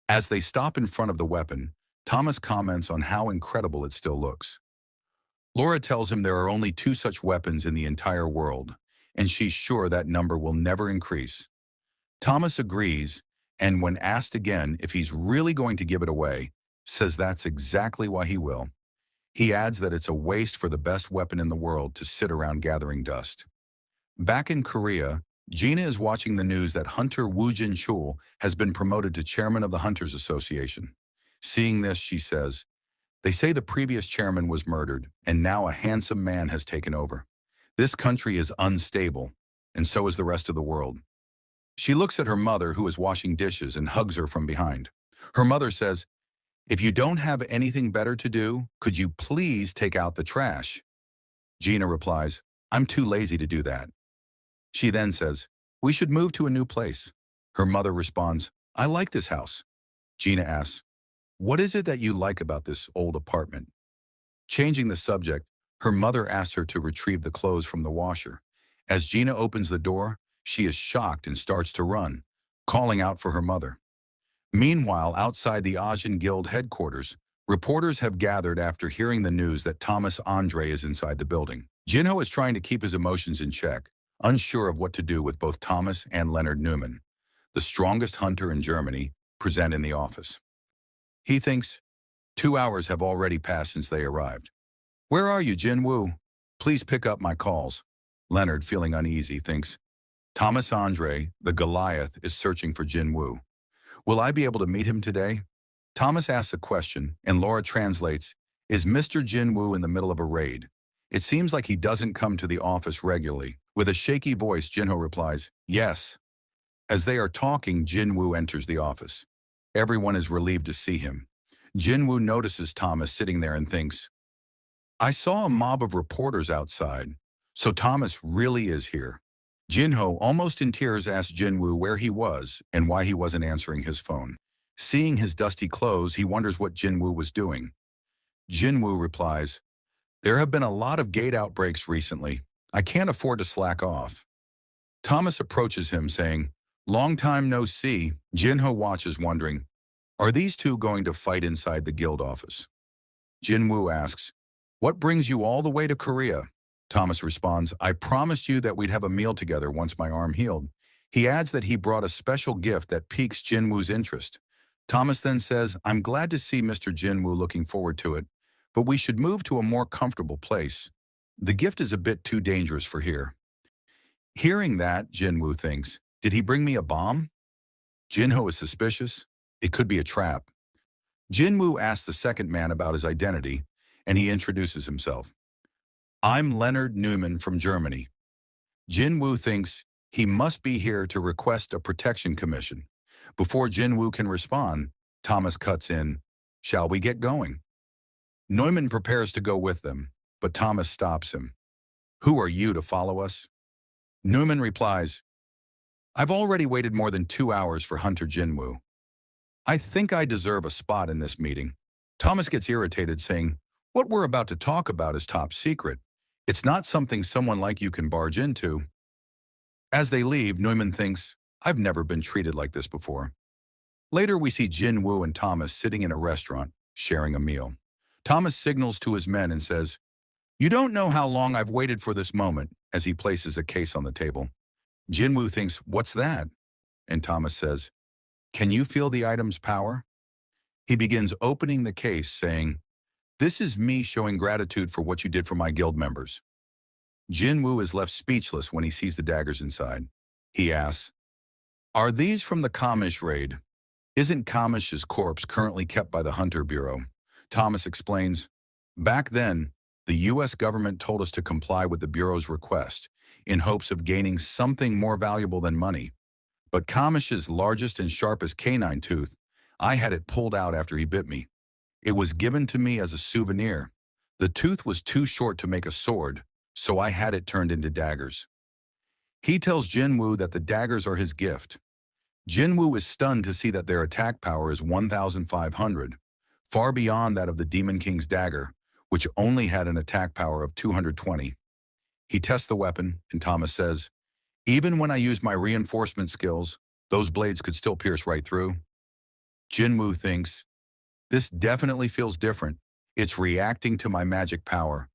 As they stop in front of the weapon, Thomas comments on how incredible it still looks. Laura tells him there are only 2 such weapons in the entire world, and she's sure that number will never increase. Thomas agrees, and when asked again if he's really going to give it away, says that's exactly why he will. He adds that it's a waste for the best weapon in the world to sit around gathering dust. Back in Korea, Gina is watching the news that Hunter Woo Jin-chul has been promoted to chairman of the Hunters Association. Seeing this, she says, "They say the previous chairman was murdered, and now a handsome man has taken over. This country is unstable, and so is the rest of the world." She looks at her mother, who is washing dishes, and hugs her from behind. Her mother says, "If you don't have anything better to do, could you please take out the trash?" Gina replies, "I'm too lazy to do that." She then says, "We should move to a new place." Her mother responds, "I like this house." Gina asks, "What is it that you like about this old apartment?" Changing the subject, her mother asks her to retrieve the clothes from the washer. As Gina opens the door, she is shocked and starts to run, calling out for her mother. Meanwhile, outside the Asian Guild headquarters, reporters have gathered after hearing the news that Thomas Andre is inside the building. Jinho is trying to keep his emotions in check, unsure of what to do with both Thomas and Leonard Newman, the strongest hunter in Germany, present in the office. He thinks 2 hours have already passed since they arrived. "Where are you, Jinwoo? Please pick up my calls." Leonard, feeling uneasy, thinks Thomas Andre, the Goliath, is searching for Jinwoo. "Will I be able to meet him today?" Thomas asks a question, and Laura translates, "Is Mr. Jinwoo in the middle of a raid? It seems like he doesn't come to the office regularly." With a shaky voice, Jinho replies, "Yes." As they are talking, Jinwoo enters the office. Everyone is relieved to see him. Jinwoo notices Thomas sitting there and thinks, "I saw a mob of reporters outside, so Thomas really is here." Jinho, almost in tears, asks Jinwoo where he was and why he wasn't answering his phone. Seeing his dusty clothes, he wonders what Jinwoo was doing. Jinwoo replies, "There have been a lot of gate outbreaks recently. I can't afford to slack off." Thomas approaches him saying, "Long time no see." Jinho watches, wondering, are these two going to fight inside the guild office? Jinwoo asks, "What brings you all the way to Korea?" Thomas responds, "I promised you that we'd have a meal together once my arm healed." He adds that he brought a special gift that piques Jinwoo's interest. Thomas then says, "I'm glad to see Mr. Jinwoo looking forward to it, but we should move to a more comfortable place. The gift is a bit too dangerous for here." Hearing that, Jinwoo thinks, did he bring me a bomb? Jinho is suspicious. It could be a trap. Jinwoo asks the second man about his identity, and he introduces himself. "I'm Leonard Newman from Germany." Jinwoo thinks he must be here to request a protection commission. Before Jinwoo can respond, Thomas cuts in, "Shall we get going?" Neumann prepares to go with them, but Thomas stops him. "Who are you to follow us?" Newman replies, "I've already waited more than 2 hours for Hunter Jinwoo. I think I deserve a spot in this meeting." Thomas gets irritated, saying, "What we're about to talk about is top secret. It's not something someone like you can barge into." As they leave, Neumann thinks, "I've never been treated like this before." Later, we see Jinwoo and Thomas sitting in a restaurant, sharing a meal. Thomas signals to his men and says, "You don't know how long I've waited for this moment," as he places a case on the table. Jinwoo thinks, "What's that?" And Thomas says, "Can you feel the item's power?" He begins opening the case, saying, "This is me showing gratitude for what you did for my guild members." Jinwoo is left speechless when he sees the daggers inside. He asks, "Are these from the Kamish raid? Isn't Kamish's corpse currently kept by the Hunter Bureau?" Thomas explains, "Back then, the U.S. government told us to comply with the Bureau's request in hopes of gaining something more valuable than money. But Kamish's largest and sharpest canine tooth, I had it pulled out after he bit me. It was given to me as a souvenir. The tooth was too short to make a sword, so I had it turned into daggers." He tells Jinwoo that the daggers are his gift. Jinwoo is stunned to see that their attack power is 1,500, far beyond that of the Demon King's dagger, which only had an attack power of 220. He tests the weapon, and Thomas says, "Even when I use my reinforcement skills, those blades could still pierce right through." Jinwoo thinks, "This definitely feels different. It's reacting to my magic power,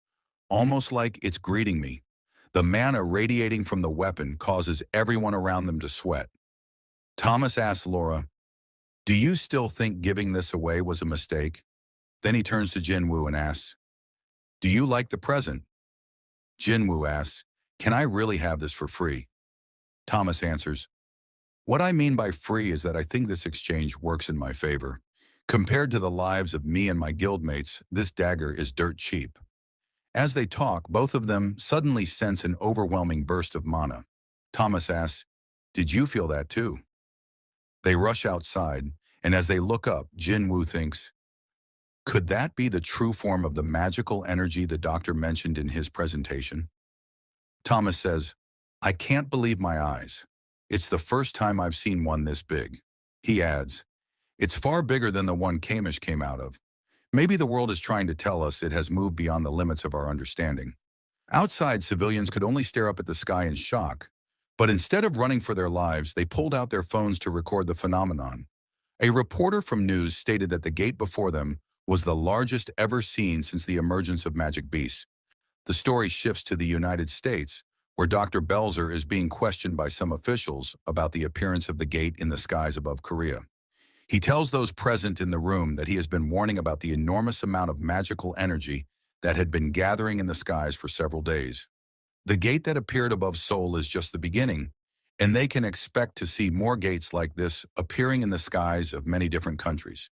almost like it's greeting me." The mana radiating from the weapon causes everyone around them to sweat. Thomas asks Laura, "Do you still think giving this away was a mistake?" Then he turns to Jinwoo and asks, "Do you like the present?" Jinwoo asks, "Can I really have this for free?" Thomas answers, "What I mean by free is that I think this exchange works in my favor. Compared to the lives of me and my guildmates, this dagger is dirt cheap." As they talk, both of them suddenly sense an overwhelming burst of mana. Thomas asks, "Did you feel that too?" They rush outside, and as they look up, Jinwoo thinks, could that be the true form of the magical energy the doctor mentioned in his presentation? Thomas says, "I can't believe my eyes. It's the first time I've seen one this big." He adds, "It's far bigger than the one Kamish came out of. Maybe the world is trying to tell us it has moved beyond the limits of our understanding." Outside, civilians could only stare up at the sky in shock, but instead of running for their lives, they pulled out their phones to record the phenomenon. A reporter from news stated that the gate before them was the largest ever seen since the emergence of magic beasts. The story shifts to the United States, where Dr. Belzer is being questioned by some officials about the appearance of the gate in the skies above Korea. He tells those present in the room that he has been warning about the enormous amount of magical energy that had been gathering in the skies for several days. The gate that appeared above Seoul is just the beginning, and they can expect to see more gates like this appearing in the skies of many different countries.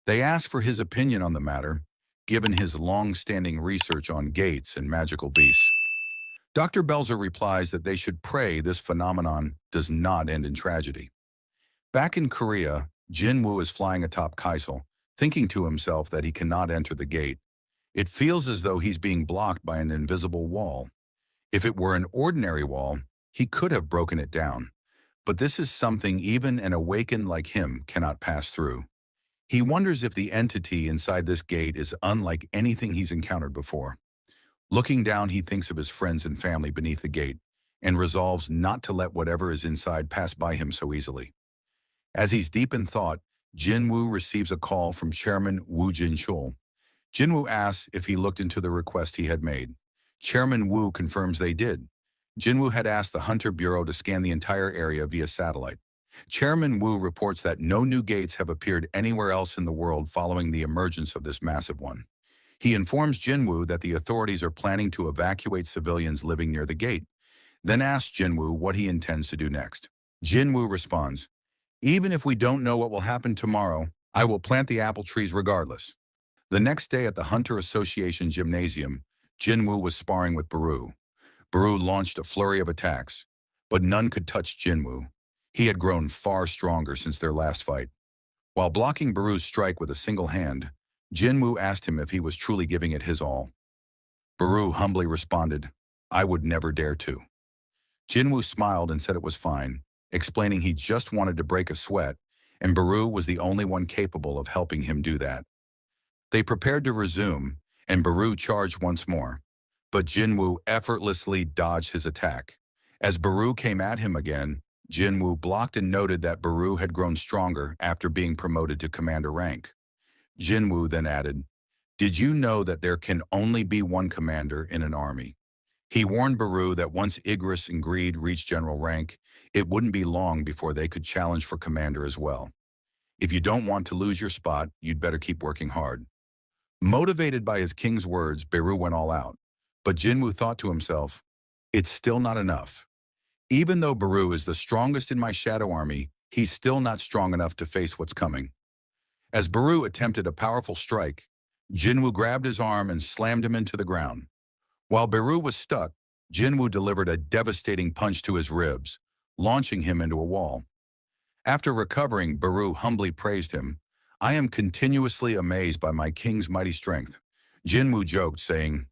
They ask for his opinion on the matter, given his long-standing research on gates and magical beasts. Dr. Belzer replies that they should pray this phenomenon does not end in tragedy. Back in Korea, Jinwoo is flying atop Kaisel, thinking to himself that he cannot enter the gate. It feels as though he's being blocked by an invisible wall. If it were an ordinary wall, he could have broken it down. But this is something even an awakened like him cannot pass through. He wonders if the entity inside this gate is unlike anything he's encountered before. Looking down, he thinks of his friends and family beneath the gate and resolves not to let whatever is inside pass by him so easily. As he's deep in thought, Jinwoo receives a call from Chairman Woo Jin-chul. Jinwoo asks if he looked into the request he had made. Chairman Woo confirms they did. Jinwoo had asked the Hunter Bureau to scan the entire area via satellite. Chairman Woo reports that no new gates have appeared anywhere else in the world following the emergence of this massive one. He informs Jinwoo that the authorities are planning to evacuate civilians living near the gate, then asks Jinwoo what he intends to do next. Jinwoo responds, "Even if we don't know what will happen tomorrow, I will plant the apple trees regardless." The next day at the Hunter Association Gymnasium, Jinwoo was sparring with Baru. Baru launched a flurry of attacks, but none could touch Jinwoo. He had grown far stronger since their last fight. While blocking Baru's strike with a single hand, Jinwoo asked him if he was truly giving it his all. Baru humbly responded, "I would never dare to." Jinwoo smiled and said it was fine, explaining he just wanted to break a sweat, and Baru was the only one capable of helping him do that. They prepared to resume, and Baru charged once more, but Jinwoo effortlessly dodged his attack. As Baru came at him again, Jinwoo blocked and noted that Baru had grown stronger after being promoted to commander rank. Jinwoo then added, "Did you know that there can only be one commander in an army?" He warned Baru that once Igris and Greed reached general rank, it wouldn't be long before they could challenge for commander as well. "If you don't want to lose your spot, you'd better keep working hard." Motivated by his king's words, Baru went all out. But Jinwoo thought to himself, "It's still not enough. Even though Baru is the strongest in my shadow army, he's still not strong enough to face what's coming." As Baru attempted a powerful strike, Jinwoo grabbed his arm and slammed him into the ground. While Baru was stuck, Jinwoo delivered a devastating punch to his ribs, launching him into a wall. After recovering, Baru humbly praised him. "I am continuously amazed by my king's mighty strength." Jinwoo joked, saying,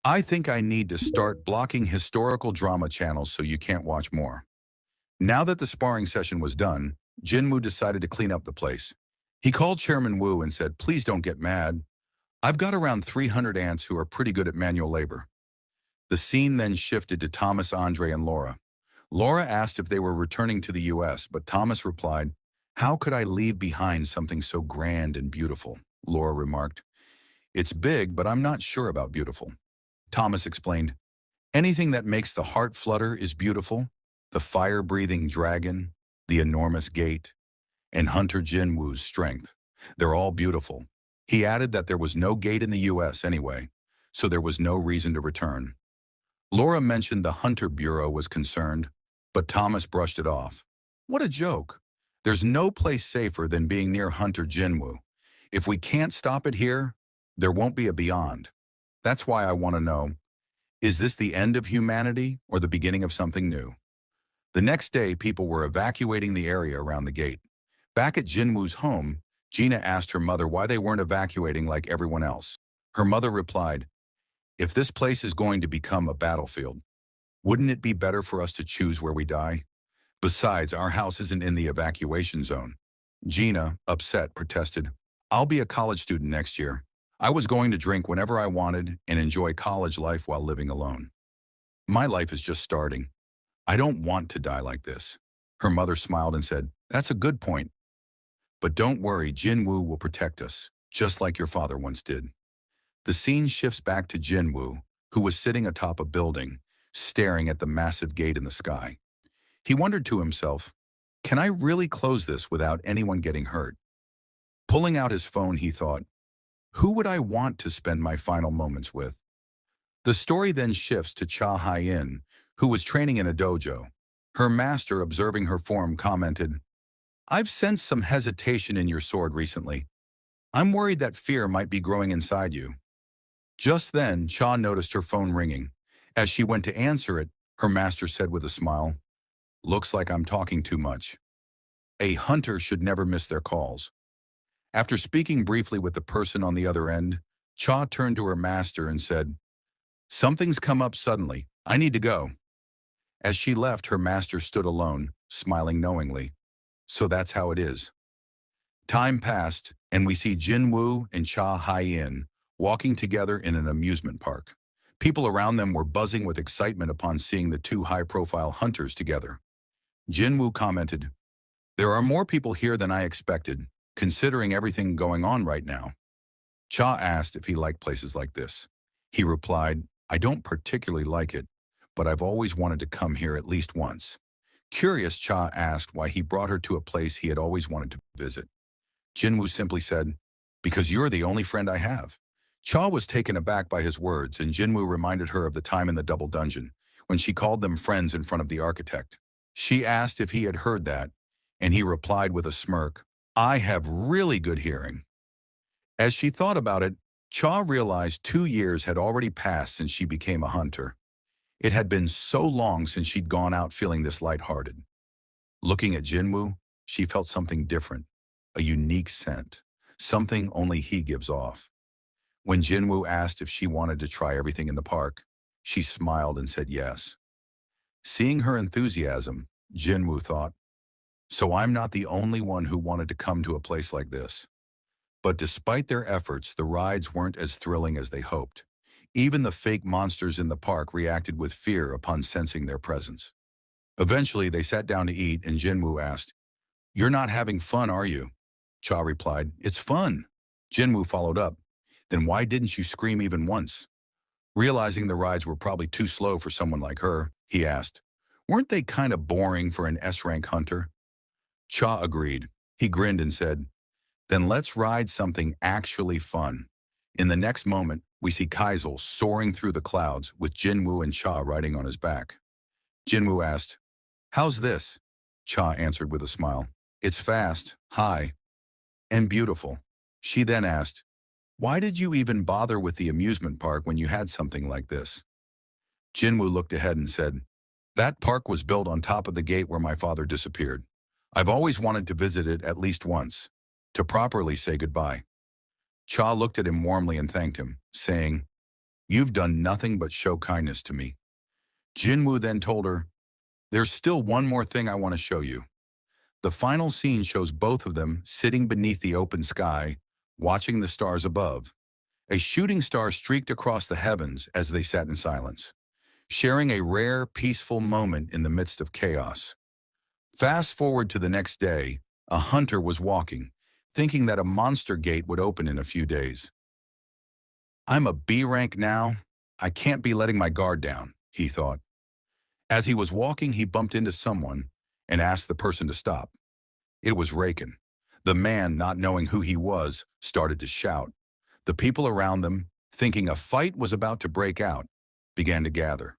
"I think I need to start blocking historical drama channels so you can't watch more." Now that the sparring session was done, Jinwoo decided to clean up the place. He called Chairman Woo and said, "Please don't get mad. I've got around 300 ants who are pretty good at manual labor." The scene then shifted to Thomas, Andre, and Laura. Laura asked if they were returning to the US, but Thomas replied, "How could I leave behind something so grand and beautiful?" Laura remarked, "It's big, but I'm not sure about beautiful." Thomas explained, "Anything that makes the heart flutter is beautiful. The fire-breathing dragon, the enormous gate, and Hunter Jinwoo's strength. They're all beautiful. He added that there was no gate in the US anyway, so there was no reason to return. Laura mentioned the Hunter Bureau was concerned, but Thomas brushed it off. What a joke. There's no place safer than being near Hunter Jinwoo. If we can't stop it here, there won't be a beyond. That's why I want to know, is this the end of humanity or the beginning of something new? The next day, people were evacuating the area around the gate. Back at Jinwoo's home, Gina asked her mother why they weren't evacuating like everyone else. Her mother replied, "If this place is going to become a battlefield, wouldn't it be better for us to choose where we die? Besides, our house isn't in the evacuation zone." Gina, upset, protested, "I'll be a college student next year. I was going to drink whenever I wanted and enjoy college life while living alone. My life is just starting. I don't want to die like this." Her mother smiled and said, "That's a good point. But don't worry, Jinwoo will protect us, just like your father once did." The scene shifts back to Jinwoo, who was sitting atop a building, staring at the massive gate in the sky. He wondered to himself, can I really close this without anyone getting hurt? Pulling out his phone, he thought, who would I want to spend my final moments with? The story then shifts to Hae-in, who was training in a dojo. Her master, observing her form, commented, "I've sensed some hesitation in your sword recently. I'm worried that fear might be growing inside you." Just then, Cha noticed her phone ringing. As she went to answer it, her master said with a smile, "Looks like I'm talking too much. A hunter should never miss their calls." After speaking briefly with the person on the other end, Cha turned to her master and said, "Something's come up suddenly. I need to go." As she left, her master stood alone, smiling knowingly. So that's how it is. Time passed, and we see Jinwoo and Hae-in walking together in an amusement park. People around them were buzzing with excitement upon seeing the two high-profile hunters together. Jinwoo commented, "There are more people here than I expected, considering everything going on right now." Cha asked if he liked places like this. He replied, "I don't particularly like it, but I've always wanted to come here at least once." Curious, Cha asked why he brought her to a place he had always wanted to visit. Jinwoo simply said, "Because you're the only friend I have." Cha was taken aback by his words, and Jinwoo reminded her of the time in the double dungeon, when she called them friends in front of the architect. She asked if he had heard that, and he replied with a smirk, "I have really good hearing." As she thought about it, Cha realized 2 years had already passed since she became a hunter. It had been so long since she'd gone out feeling this lighthearted. Looking at Jinwoo, she felt something different, a unique scent, something only he gives off. When Jinwoo asked if she wanted to try everything in the park, she smiled and said yes. Seeing her enthusiasm, Jinwoo thought, so I'm not the only one who wanted to come to a place like this. But despite their efforts, the rides weren't as thrilling as they hoped. Even the fake monsters in the park reacted with fear upon sensing their presence. Eventually, they sat down to eat, and Jinwoo asked, "You're not having fun, are you?" Cha replied, "It's fun." Jinwoo followed up, "Then why didn't you scream even once?" Realizing the rides were probably too slow for someone like her, he asked, "Weren't they kind of boring for an S-rank hunter?" Cha agreed. He grinned and said, "Then let's ride something actually fun." In the next moment, we see Kaisel soaring through the clouds with Jinwoo and Cha riding on his back. Jinwoo asked, "How's this?" Cha answered with a smile, "It's fast, high, and beautiful." She then asked, "Why did you even bother with the amusement park when you had something like this?" Jinwoo looked ahead and said, "That park was built on top of the gate where my father disappeared. I've always wanted to visit it at least once, to properly say goodbye." Cha looked at him warmly and thanked him, saying, "You've done nothing but show kindness to me." Jinwoo then told her, "There's still one more thing I want to show you." The final scene shows both of them sitting beneath the open sky, watching the stars above. A shooting star streaked across the heavens as they sat in silence, sharing a rare, peaceful moment in the midst of chaos. Fast forward to the next day, a hunter was walking, thinking that a monster gate would open in a few days. "I'm a B rank now. I can't be letting my guard down," he thought. As he was walking, he bumped into someone, and asked the person to stop. It was Raken. The man, not knowing who he was, started to shout. The people around them, thinking a fight was about to break out, began to gather.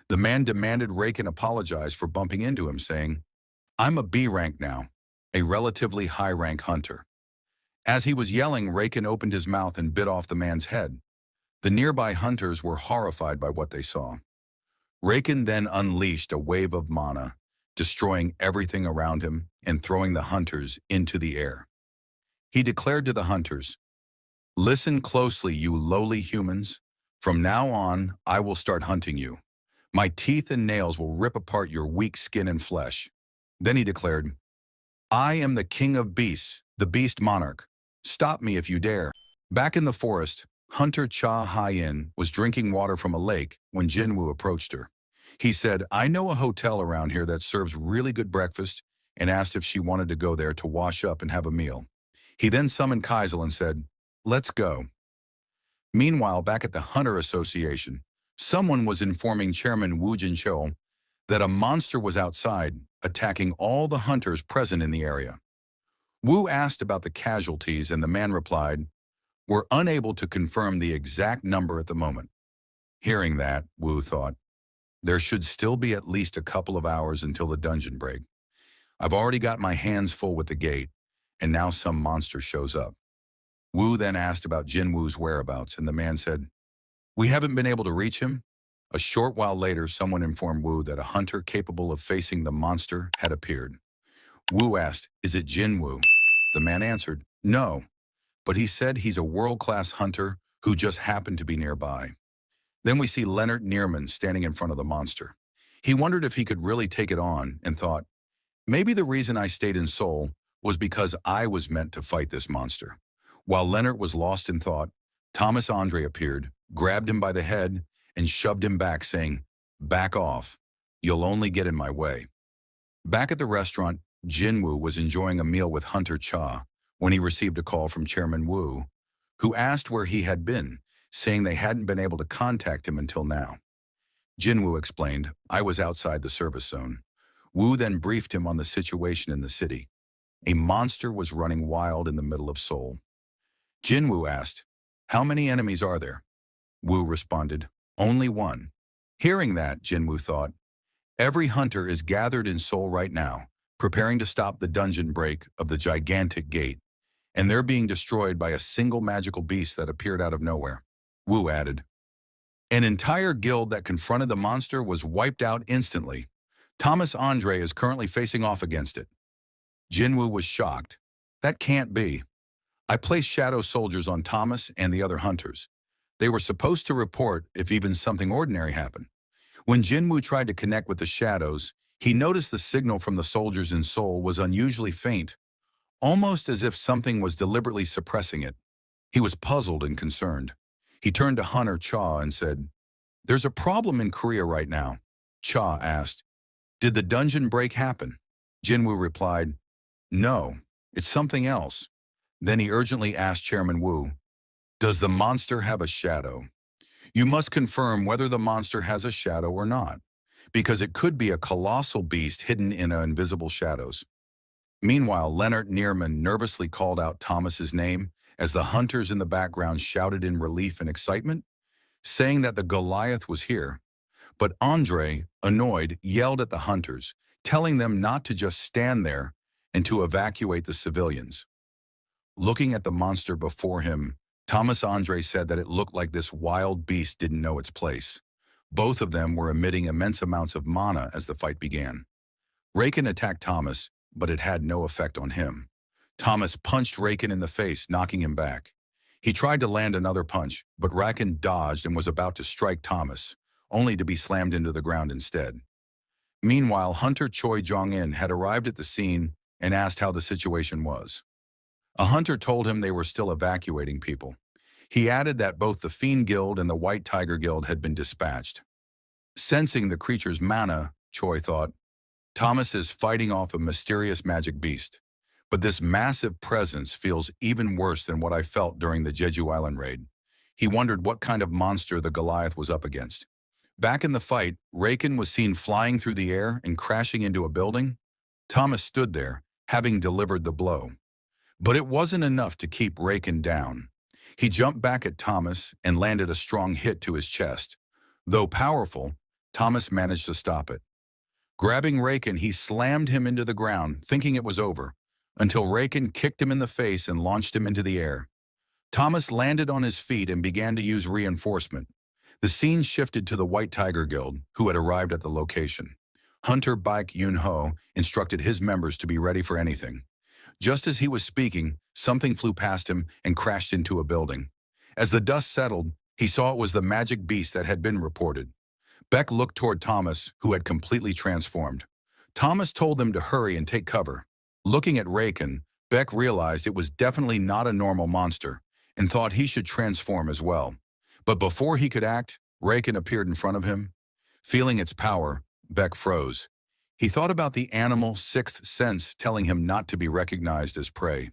The man demanded Raken apologize for bumping into him, saying, "I'm a B rank now, a relatively high-rank hunter." As he was yelling, Raken opened his mouth and bit off the man's head. The nearby hunters were horrified by what they saw. Raken then unleashed a wave of mana, destroying everything around him and throwing the hunters into the air. He declared to the hunters, "Listen closely, you lowly humans. From now on, I will start hunting you. My teeth and nails will rip apart your weak skin and flesh." Then he declared, "I am the king of beasts, the beast monarch. Stop me if you dare." Back in the forest, Hunter Hae-in was drinking water from a lake when Jinwoo approached her. He said, "I know a hotel around here that serves really good breakfast," and asked if she wanted to go there to wash up and have a meal. He then summoned Kaisel and said, "Let's go." Meanwhile, back at the Hunter Association, someone was informing Chairman Woo Jin-cho that a monster was outside, attacking all the hunters present in the area. Wu asked about the casualties, and the man replied, "We're unable to confirm the exact number at the moment." Hearing that, Wu thought, there should still be at least a couple of hours until the dungeon break. I've already got my hands full with the gate, and now some monster shows up. Wu then asked about Jinwoo's whereabouts, and the man said, "We haven't been able to reach him." A short while later, someone informed Wu that a hunter capable of facing the monster had appeared. Wu asked, "Is it Jinwoo?" The man answered, "No, but he said he's a world-class hunter who just happened to be nearby." Then we see Leonard Neerman standing in front of the monster. He wondered if he could really take it on and thought, maybe the reason I stayed in Seoul was because I was meant to fight this monster. While Leonard was lost in thought, Thomas Andre appeared, grabbed him by the head, and shoved him back, saying, "Back off. You'll only get in my way." Back at the restaurant, Jinwoo was enjoying a meal with Hunter Cha when he received a call from Chairman Wu, who asked where he had been, saying they hadn't been able to contact him until now. Jinwoo explained, "I was outside the service zone." Wu then briefed him on the situation in the city. A monster was running wild in the middle of Seoul. Jinwoo asked, "How many enemies are there?" Wu responded, "Only one." Hearing that, Jinwoo thought, every hunter is gathered in Seoul right now, preparing to stop the dungeon break of the gigantic gate, and they're being destroyed by a single magical beast that appeared out of nowhere. Wu added, "An entire guild that confronted the monster was wiped out instantly. Thomas Andre is currently facing off against it." Jinwoo was shocked. "That can't be. I placed shadow soldiers on Thomas and the other hunters. They were supposed to report if even something ordinary happened." When Jinwoo tried to connect with the shadows, he noticed the signal from the soldiers in Seoul was unusually faint, almost as if something was deliberately suppressing it. He was puzzled and concerned. He turned to Hunter Cha and said, "There's a problem in Korea right now." Cha asked, "Did the dungeon break happen?" Jinwoo replied, "No, it's something else." Then he urgently asked Chairman Wu, "Does the monster have a shadow? You must confirm whether the monster has a shadow or not, because it could be a colossal beast hidden in invisible shadows." Meanwhile, Leonard Neerman nervously called out Thomas's name as the hunters in the background shouted in relief and excitement, saying that the Goliath was here. But Andre, annoyed, yelled at the hunters, telling them not to just stand there and to evacuate the civilians. Looking at the monster before him, Thomas Andre said that it looked like this wild beast didn't know its place. Both of them were emitting immense amounts of mana as the fight began. Raken attacked Thomas, but it had no effect on him. Thomas punched Raken in the face, knocking him back. He tried to land another punch, but Raken dodged and was about to strike Thomas, only to be slammed into the ground instead. Meanwhile, Hunter Choi Jong-in had arrived at the scene and asked how the situation was. A hunter told him they were still evacuating people. He added that both the Fiend Guild and the White Tiger Guild had been dispatched. Sensing the creature's mana, Choi thought, Thomas is fighting off a mysterious magic beast. But this massive presence feels even worse than what I felt during the Jeju Island raid. He wondered what kind of monster the Goliath was up against. Back in the fight, Raken was seen flying through the air and crashing into a building. Thomas stood there, having delivered the blow. But it wasn't enough to keep Raken down. He jumped back at Thomas and landed a strong hit to his chest. Though powerful, Thomas managed to stop it. Grabbing Raken, he slammed him into the ground, thinking it was over, until Raken kicked him in the face and launched him into the air. Thomas landed on his feet and began to use reinforcement. The scene shifted to the White Tiger Guild, who had arrived at the location. Hunter Baek Yun-ho instructed his members to be ready for anything. Just as he was speaking, something flew past him and crashed into a building. As the dust settled, he saw it was the magic beast that had been reported. Beck looked toward Thomas, who had completely transformed. Thomas told them to hurry and take cover. Looking at Raken, Beck realized it was definitely not a normal monster and thought he should transform as well. But before he could act, Raken appeared in front of him. Feeling its power, Beck froze. He thought about the animal's sixth sense telling him not to be recognized as prey.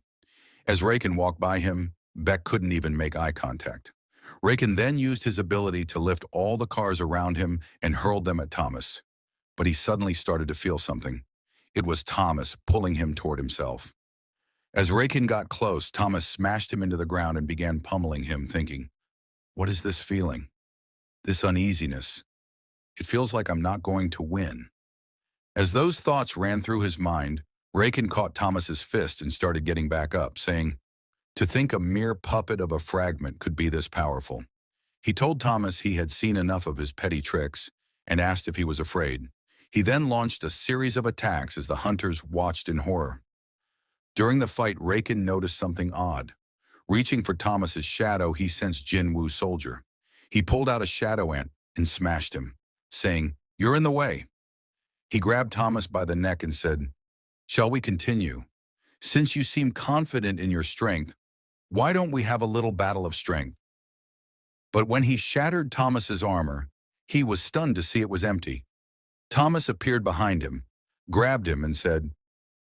As Raken walked by him, Beck couldn't even make eye contact. Raken then used his ability to lift all the cars around him and hurled them at Thomas. But he suddenly started to feel something. It was Thomas pulling him toward himself. As Raken got close, Thomas smashed him into the ground and began pummeling him, thinking, "What is this feeling? This uneasiness. It feels like I'm not going to win." As those thoughts ran through his mind, Raken caught Thomas's fist and started getting back up, saying, "To think a mere puppet of a fragment could be this powerful." He told Thomas he had seen enough of his petty tricks and asked if he was afraid. He then launched a series of attacks as the hunters watched in horror. During the fight, Raken noticed something odd. Reaching for Thomas's shadow, he sensed Jinwoo's soldier. He pulled out a shadow ant and smashed him, saying, "You're in the way." He grabbed Thomas by the neck and said, "Shall we continue? Since you seem confident in your strength, why don't we have a little battle of strength?" But when he shattered Thomas's armor, he was stunned to see it was empty. Thomas appeared behind him, grabbed him and said,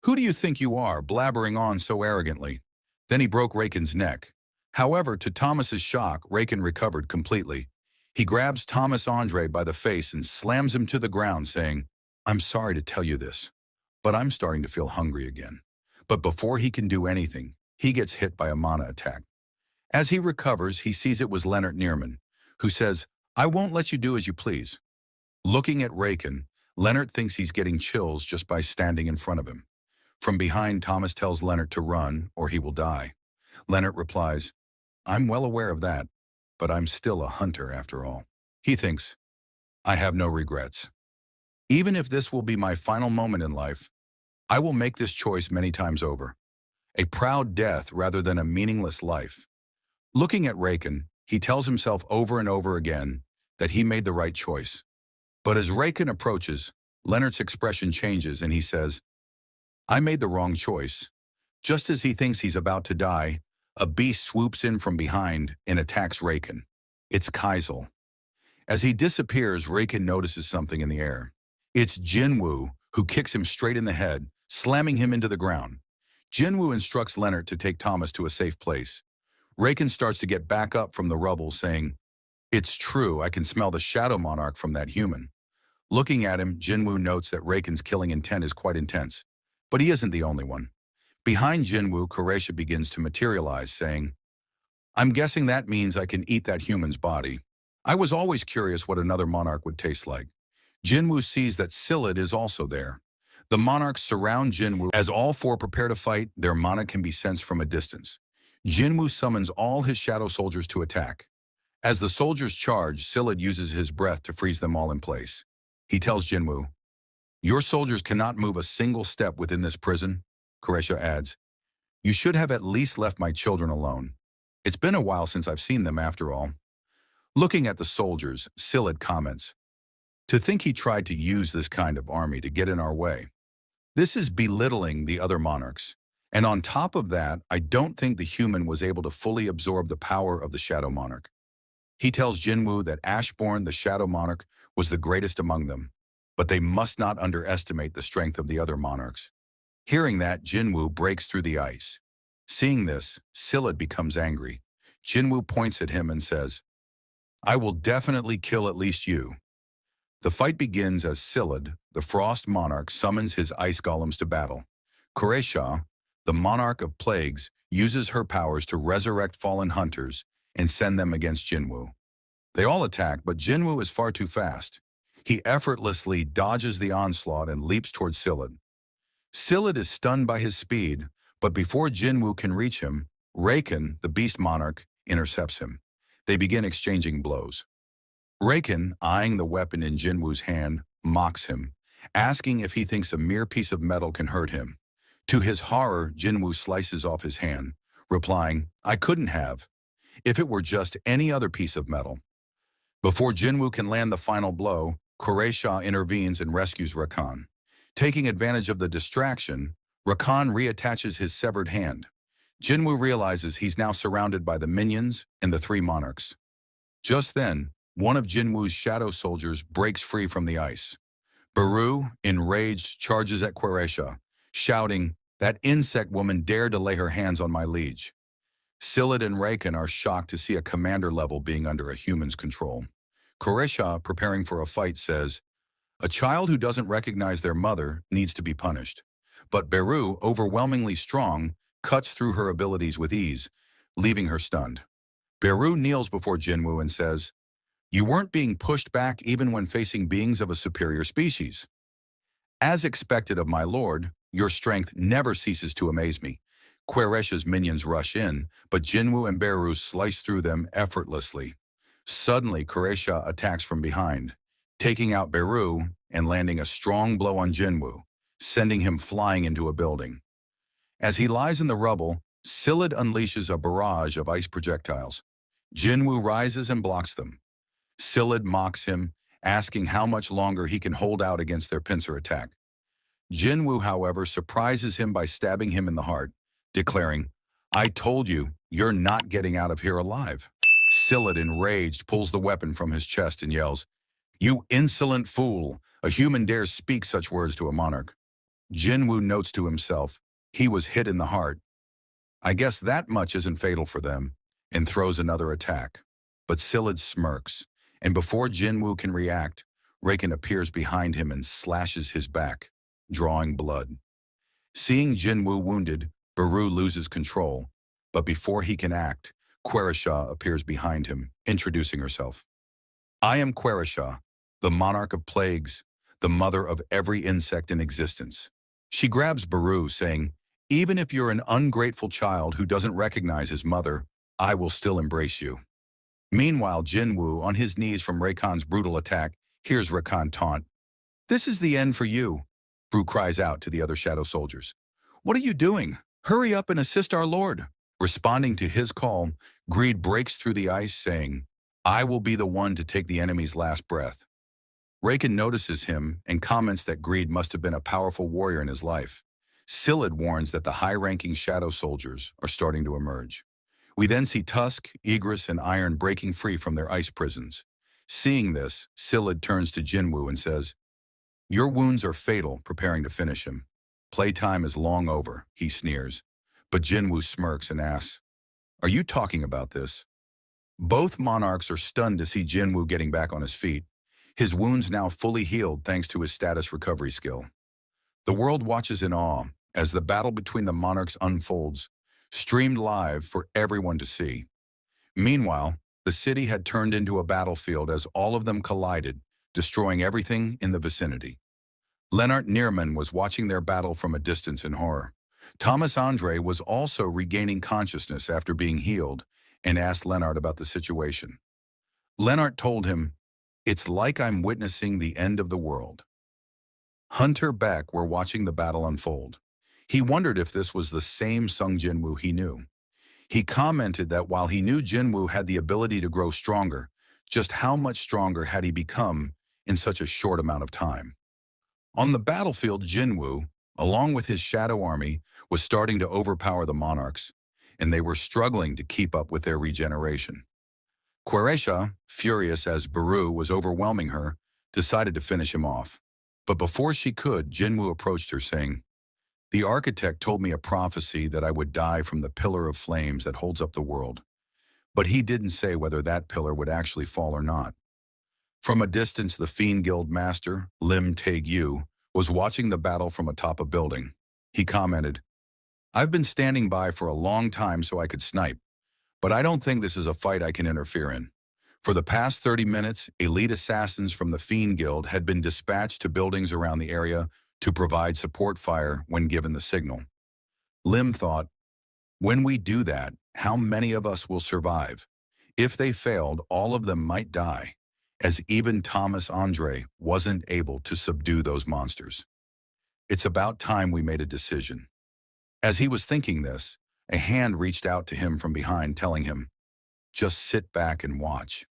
"Who do you think you are, blabbering on so arrogantly?" Then he broke Raken's neck. However, to Thomas's shock, Raken recovered completely. He grabs Thomas Andre by the face and slams him to the ground, saying, "I'm sorry to tell you this, but I'm starting to feel hungry again." But before he can do anything, he gets hit by a mana attack. As he recovers, he sees it was Leonard Neerman, who says, "I won't let you do as you please." Looking at Raken, Leonard thinks he's getting chills just by standing in front of him. From behind, Thomas tells Leonard to run or he will die. Leonard replies, "I'm well aware of that, but I'm still a hunter after all." He thinks, "I have no regrets. Even if this will be my final moment in life, I will make this choice many times over. A proud death rather than a meaningless life." Looking at Raken, he tells himself over and over again that he made the right choice. But as Raken approaches, Leonard's expression changes and he says, "I made the wrong choice." Just as he thinks he's about to die, a beast swoops in from behind and attacks Raken. It's Kaisel. As he disappears, Raken notices something in the air. It's Jinwoo, who kicks him straight in the head, slamming him into the ground. Jinwoo instructs Leonard to take Thomas to a safe place. Raken starts to get back up from the rubble, saying, "It's true, I can smell the shadow monarch from that human." Looking at him, Jinwoo notes that Raken's killing intent is quite intense, but he isn't the only one. Behind Jinwoo, Kureisha begins to materialize, saying, "I'm guessing that means I can eat that human's body. I was always curious what another monarch would taste like." Jinwoo sees that Sillid is also there. The monarchs surround Jinwoo. As all four prepare to fight, their mana can be sensed from a distance. Jinwoo summons all his shadow soldiers to attack. As the soldiers charge, Sillid uses his breath to freeze them all in place. He tells Jinwoo, "Your soldiers cannot move a single step within this prison." Kureisha adds, "You should have at least left my children alone. It's been a while since I've seen them after all." Looking at the soldiers, Sillid comments, "To think he tried to use this kind of army to get in our way. This is belittling the other monarchs. And on top of that, I don't think the human was able to fully absorb the power of the Shadow Monarch." He tells Jinwoo that Ashborn, the Shadow Monarch, was the greatest among them, but they must not underestimate the strength of the other monarchs. Hearing that, Jinwoo breaks through the ice. Seeing this, Sillid becomes angry. Jinwoo points at him and says, "I will definitely kill at least you." The fight begins as Sillid, the Frost Monarch summons his ice golems to battle. Kureisha, the Monarch of Plagues, uses her powers to resurrect fallen hunters and send them against Jinwoo. They all attack, but Jinwoo is far too fast. He effortlessly dodges the onslaught and leaps towards Silid. Silid is stunned by his speed, but before Jinwoo can reach him, Raken, the Beast Monarch, intercepts him. They begin exchanging blows. Raken, eyeing the weapon in Jinwoo's hand, mocks him, asking if he thinks a mere piece of metal can hurt him. To his horror, Jinwoo slices off his hand, replying, "I couldn't have, if it were just any other piece of metal." Before Jinwoo can land the final blow, Kureisha intervenes and rescues Rakan. Taking advantage of the distraction, Rakan reattaches his severed hand. Jinwoo realizes he's now surrounded by the minions and the three monarchs. Just then, one of Jinwoo's shadow soldiers breaks free from the ice. Baru, enraged, charges at Kureisha, shouting, "That insect woman dared to lay her hands on my liege." Silid and Raken are shocked to see a commander level being under a human's control. Kureisha, preparing for a fight, says, "A child who doesn't recognize their mother needs to be punished." But Baru, overwhelmingly strong, cuts through her abilities with ease, leaving her stunned. Baru kneels before Jinwoo and says, "You weren't being pushed back even when facing beings of a superior species. As expected of my lord, your strength never ceases to amaze me." Kureisha's minions rush in, but Jinwoo and Baru slice through them effortlessly. Suddenly, Kureisha attacks from behind, taking out Baru and landing a strong blow on Jinwoo, sending him flying into a building. As he lies in the rubble, Silid unleashes a barrage of ice projectiles. Jinwoo rises and blocks them. Silid mocks him, asking how much longer he can hold out against their pincer attack. Jinwoo, however, surprises him by stabbing him in the heart, declaring, "I told you, you're not getting out of here alive." Silid, enraged, pulls the weapon from his chest and yells, "You insolent fool! A human dares speak such words to a monarch." Jinwoo notes to himself, he was hit in the heart. I guess that much isn't fatal for them, and throws another attack. But Silid smirks, and before Jinwoo can react, Raken appears behind him and slashes his back, drawing blood. Seeing Jinwoo wounded, Baru loses control, but before he can act, Kureisha appears behind him, introducing herself. "I am Kureisha, the Monarch of Plagues, the mother of every insect in existence." She grabs Baru, saying, "Even if you're an ungrateful child who doesn't recognize his mother, I will still embrace you." Meanwhile, Jinwoo, on his knees from Rakan's brutal attack, hears Rakan taunt, "This is the end for you." Baru cries out to the other shadow soldiers, "What are you doing? Hurry up and assist our lord." Responding to his call, Greed breaks through the ice, saying, "I will be the one to take the enemy's last breath." Raken notices him and comments that Greed must have been a powerful warrior in his life. Silid warns that the high-ranking shadow soldiers are starting to emerge. We then see Tusk, Egress, and Iron breaking free from their ice prisons. Seeing this, Silid turns to Jinwoo and says, "Your wounds are fatal, preparing to finish him. Playtime is long over," he sneers. But Jinwoo smirks and asks, "Are you talking about this?" Both monarchs are stunned to see Jinwoo getting back on his feet, his wounds now fully healed thanks to his status recovery skill. The world watches in awe as the battle between the monarchs unfolds, streamed live for everyone to see. Meanwhile, the city had turned into a battlefield as all of them collided, destroying everything in the vicinity. Lennart Nierman was watching their battle from a distance in horror. Thomas Andre was also regaining consciousness after being healed and asked Lennart about the situation. Lennart told him, "It's like I'm witnessing the end of the world." Hunter Beck were watching the battle unfold. He wondered if this was the same Sung Jinwoo he knew. He commented that while he knew Jinwoo had the ability to grow stronger, just how much stronger had he become in such a short amount of time? On the battlefield, Jinwoo, along with his shadow army, was starting to overpower the monarchs, and they were struggling to keep up with their regeneration. Kureisha, furious as Baru was overwhelming her, decided to finish him off. But before she could, Jinwoo approached her, saying, "The architect told me a prophecy that I would die from the pillar of flames that holds up the world. But he didn't say whether that pillar would actually fall or not. From a distance, the Fiend Guild master, Lim Tae-gyu, was watching the battle from atop a building. He commented, "I've been standing by for a long time so I could snipe, but I don't think this is a fight I can interfere in." For the past 30 minutes, elite assassins from the Fiend Guild had been dispatched to buildings around the area to provide support fire when given the signal. Lim thought, when we do that, how many of us will survive? If they failed, all of them might die, as even Thomas Andre wasn't able to subdue those monsters. It's about time we made a decision. As he was thinking this, a hand reached out to him from behind, telling him, "Just sit back and watch."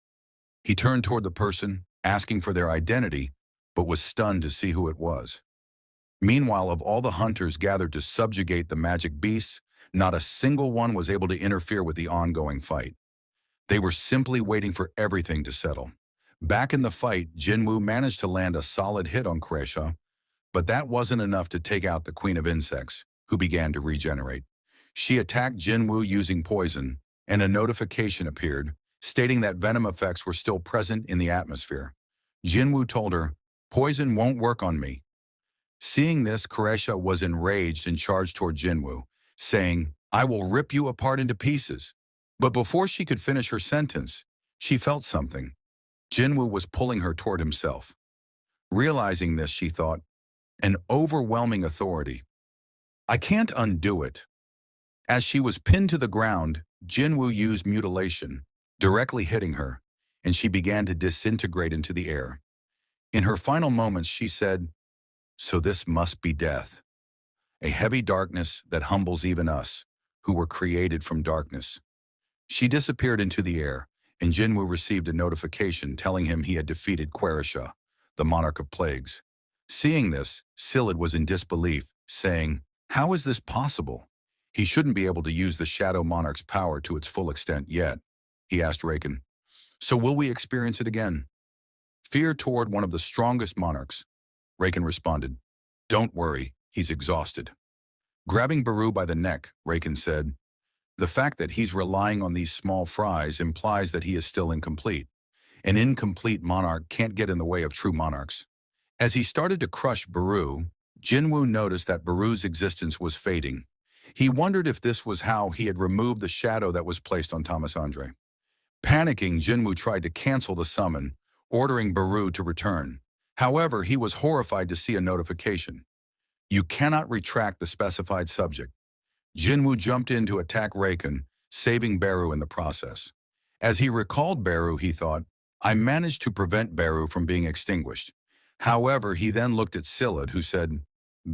He turned toward the person, asking for their identity, but was stunned to see who it was. Meanwhile, of all the hunters gathered to subjugate the magic beasts, not a single one was able to interfere with the ongoing fight. They were simply waiting for everything to settle. Back in the fight, Jinwoo managed to land a solid hit on Kresha, but that wasn't enough to take out the Queen of Insects, who began to regenerate. She attacked Jinwoo using poison, and a notification appeared, stating that venom effects were still present in the atmosphere. Jinwoo told her, "Poison won't work on me." Seeing this, Kresha was enraged and charged toward Jinwoo, saying, "I will rip you apart into pieces." But before she could finish her sentence, she felt something. Jinwoo was pulling her toward himself. Realizing this, she thought, an overwhelming authority. "I can't undo it." As she was pinned to the ground, Jinwoo used mutilation, directly hitting her, and she began to disintegrate into the air. In her final moments, she said, "So this must be death. A heavy darkness that humbles even us, who were created from darkness." She disappeared into the air, and Jinwoo received a notification telling him he had defeated Kresha, the Monarch of Plagues. Seeing this, Silid was in disbelief, saying, "How is this possible? He shouldn't be able to use the Shadow Monarch's power to its full extent yet." He asked Raken, "So will we experience it again?" "Fear toward one of the strongest monarchs," Raken responded. "Don't worry, he's exhausted." Grabbing Baru by the neck, Raken said, "The fact that he's relying on these small fries implies that he is still incomplete. An incomplete monarch can't get in the way of true monarchs." As he started to crush Baru, Jinwoo noticed that Baru's existence was fading. He wondered if this was how he had removed the shadow that was placed on Thomas Andre. Panicking, Jinwoo tried to cancel the summon, ordering Baru to return. However, he was horrified to see a notification. "You cannot retract the specified subject." Jinwoo jumped in to attack Raken, saving Baru in the process. As he recalled Baru, he thought, "I managed to prevent Baru from being extinguished." However, he then looked at Silid, who said,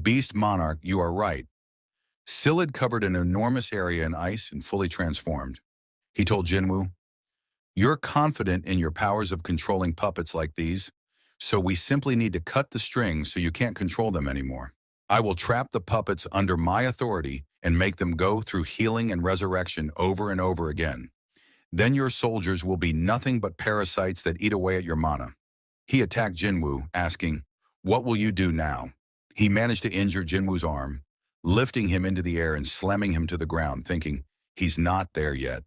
"Beast Monarch, you are right." Silid covered an enormous area in ice and fully transformed. He told Jinwoo, "You're confident in your powers of controlling puppets like these, so we simply need to cut the strings so you can't control them anymore. I will trap the puppets under my authority and make them go through healing and resurrection over and over again. Then your soldiers will be nothing but parasites that eat away at your mana." He attacked Jinwoo, asking, "What will you do now?" He managed to injure Jinwoo's arm, lifting him into the air and slamming him to the ground, thinking, he's not there yet.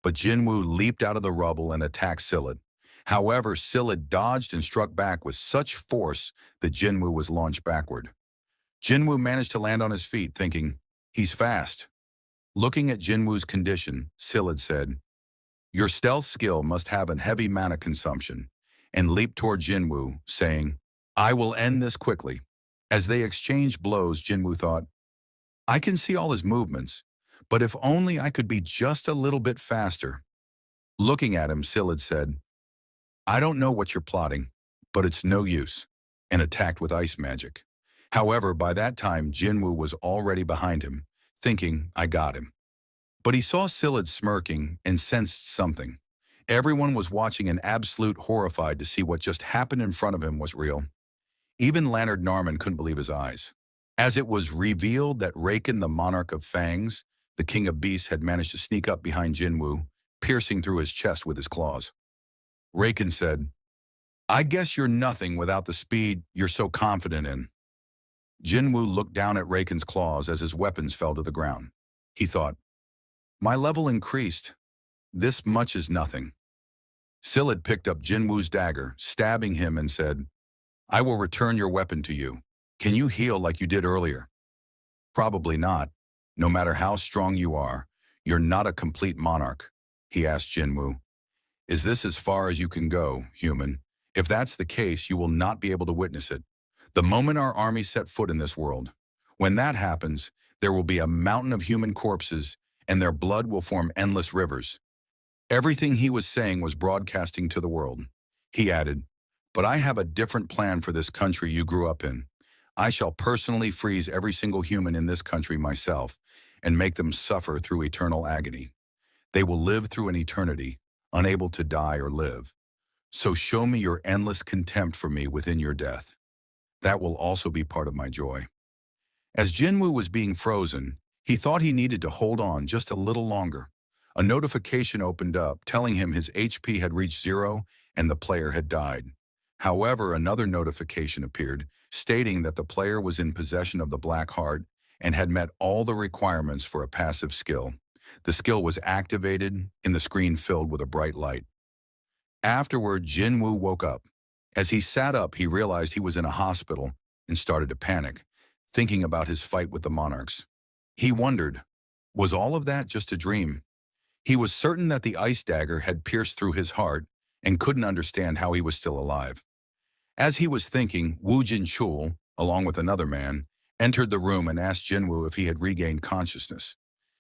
But Jinwoo leaped out of the rubble and attacked Silid. However, Silid dodged and struck back with such force that Jinwoo was launched backward. Jinwoo managed to land on his feet, thinking, he's fast. Looking at Jinwoo's condition, Silid said, "Your stealth skill must have a heavy mana consumption," and leaped toward Jinwoo, saying, "I will end this quickly." As they exchanged blows, Jinwoo thought, "I can see all his movements, but if only I could be just a little bit faster." Looking at him, Silid said, "I don't know what you're plotting, but it's no use," and attacked with ice magic. However, by that time, Jinwoo was already behind him, thinking, I got him. But he saw Silid smirking and sensed something. Everyone was watching and absolute horrified to see what just happened in front of him was real. Even Leonard Narman couldn't believe his eyes. As it was revealed that Raken, the Monarch of Fangs, the King of Beasts, had managed to sneak up behind Jinwoo, piercing through his chest with his claws. Raken said, "I guess you're nothing without the speed you're so confident in." Jinwoo looked down at Raken's claws as his weapons fell to the ground. He thought, "My level increased. This much is nothing." Silid picked up Jinwoo's dagger, stabbing him and said, "I will return your weapon to you. Can you heal like you did earlier?" "Probably not. No matter how strong you are, you're not a complete monarch," he asked Jinwoo. "Is this as far as you can go, human? If that's the case, you will not be able to witness it. The moment our armies set foot in this world, when that happens, there will be a mountain of human corpses, and their blood will form endless rivers." Everything he was saying was broadcasting to the world. He added, "But I have a different plan for this country you grew up in. I shall personally freeze every single human in this country myself and make them suffer through eternal agony. They will live through an eternity, unable to die or live. So show me your endless contempt for me within your death. That will also be part of my joy." As Jinwoo was being frozen, he thought he needed to hold on just a little longer. A notification opened up telling him his HP had reached 0 and the player had died. However, another notification appeared stating that the player was in possession of the Black Heart and had met all the requirements for a passive skill. The skill was activated, and the screen filled with a bright light. Afterward, Jinwoo woke up. As he sat up, he realized he was in a hospital and started to panic, thinking about his fight with the Monarchs. He wondered, was all of that just a dream? He was certain that the ice dagger had pierced through his heart and couldn't understand how he was still alive. As he was thinking, Woo Jin-chul, along with another man, entered the room and asked Jinwoo if he had regained consciousness.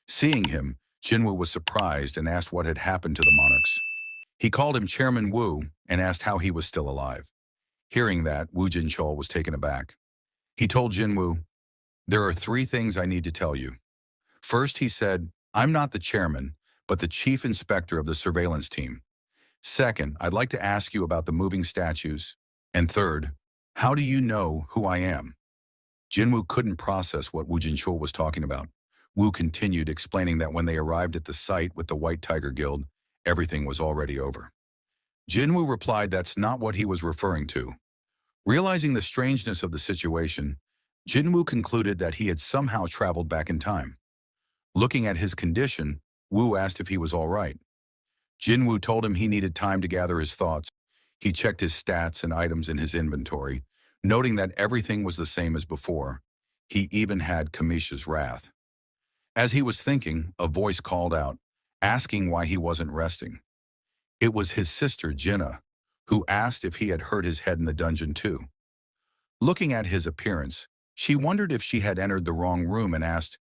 Seeing him, Jinwoo was surprised and asked what had happened to the Monarchs. He called him Chairman Woo and asked how he was still alive. Hearing that, Woo Jin-chul was taken aback. He told Jinwoo, "There are 3 things I need to tell you." First, he said, "I'm not the chairman, but the chief inspector of the surveillance team. Second, I'd like to ask you about the moving statues. And third, how do you know who I am?" Jinwoo couldn't process what Woo Jin-chul was talking about. Woo continued explaining that when they arrived at the site with the White Tiger Guild, everything was already over. Jinwoo replied that's not what he was referring to. Realizing the strangeness of the situation, Jinwoo concluded that he had somehow traveled back in time. Looking at his condition, Woo asked if he was all right. Jinwoo told him he needed time to gather his thoughts. He checked his stats and items in his inventory, noting that everything was the same as before. He even had Kamish's wrath. As he was thinking, a voice called out, asking why he wasn't resting. It was his sister, Jinna, who asked if he had hurt his head in the dungeon too. Looking at his appearance, she wondered if she had entered the wrong room and asked,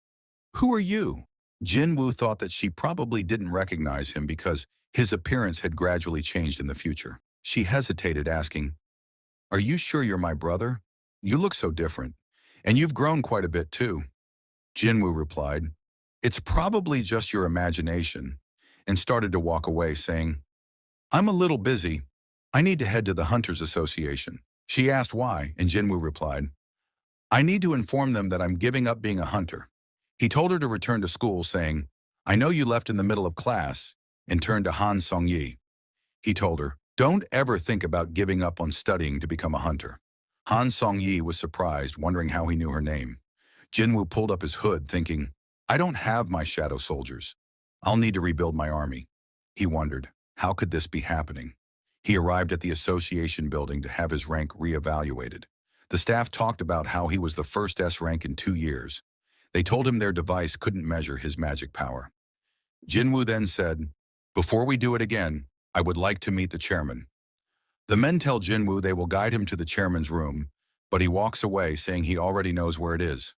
"Who are you?" Jinwoo thought that she probably didn't recognize him because his appearance had gradually changed in the future. She hesitated, asking, "Are you sure you're my brother? You look so different. And you've grown quite a bit too." Jinwoo replied, "It's probably just your imagination," and started to walk away, saying, "I'm a little busy. I need to head to the Hunters Association." She asked why, and Jinwoo replied, "I need to inform them that I'm giving up being a hunter." He told her to return to school, saying, "I know you left in the middle of class," and turned to Han Song-yi. He told her, "Don't ever think about giving up on studying to become a hunter." Han Song-yi was surprised, wondering how he knew her name. Jinwoo pulled up his hood, thinking, "I don't have my shadow soldiers. I'll need to rebuild my army." He wondered, how could this be happening? He arrived at the association building to have his rank re-evaluated. The staff talked about how he was the first S rank in 2 years. They told him their device couldn't measure his magic power. Jinwoo then said, "Before we do it again, I would like to meet the chairman." The men tell Jinwoo they will guide him to the chairman's room, but he walks away saying he already knows where it is.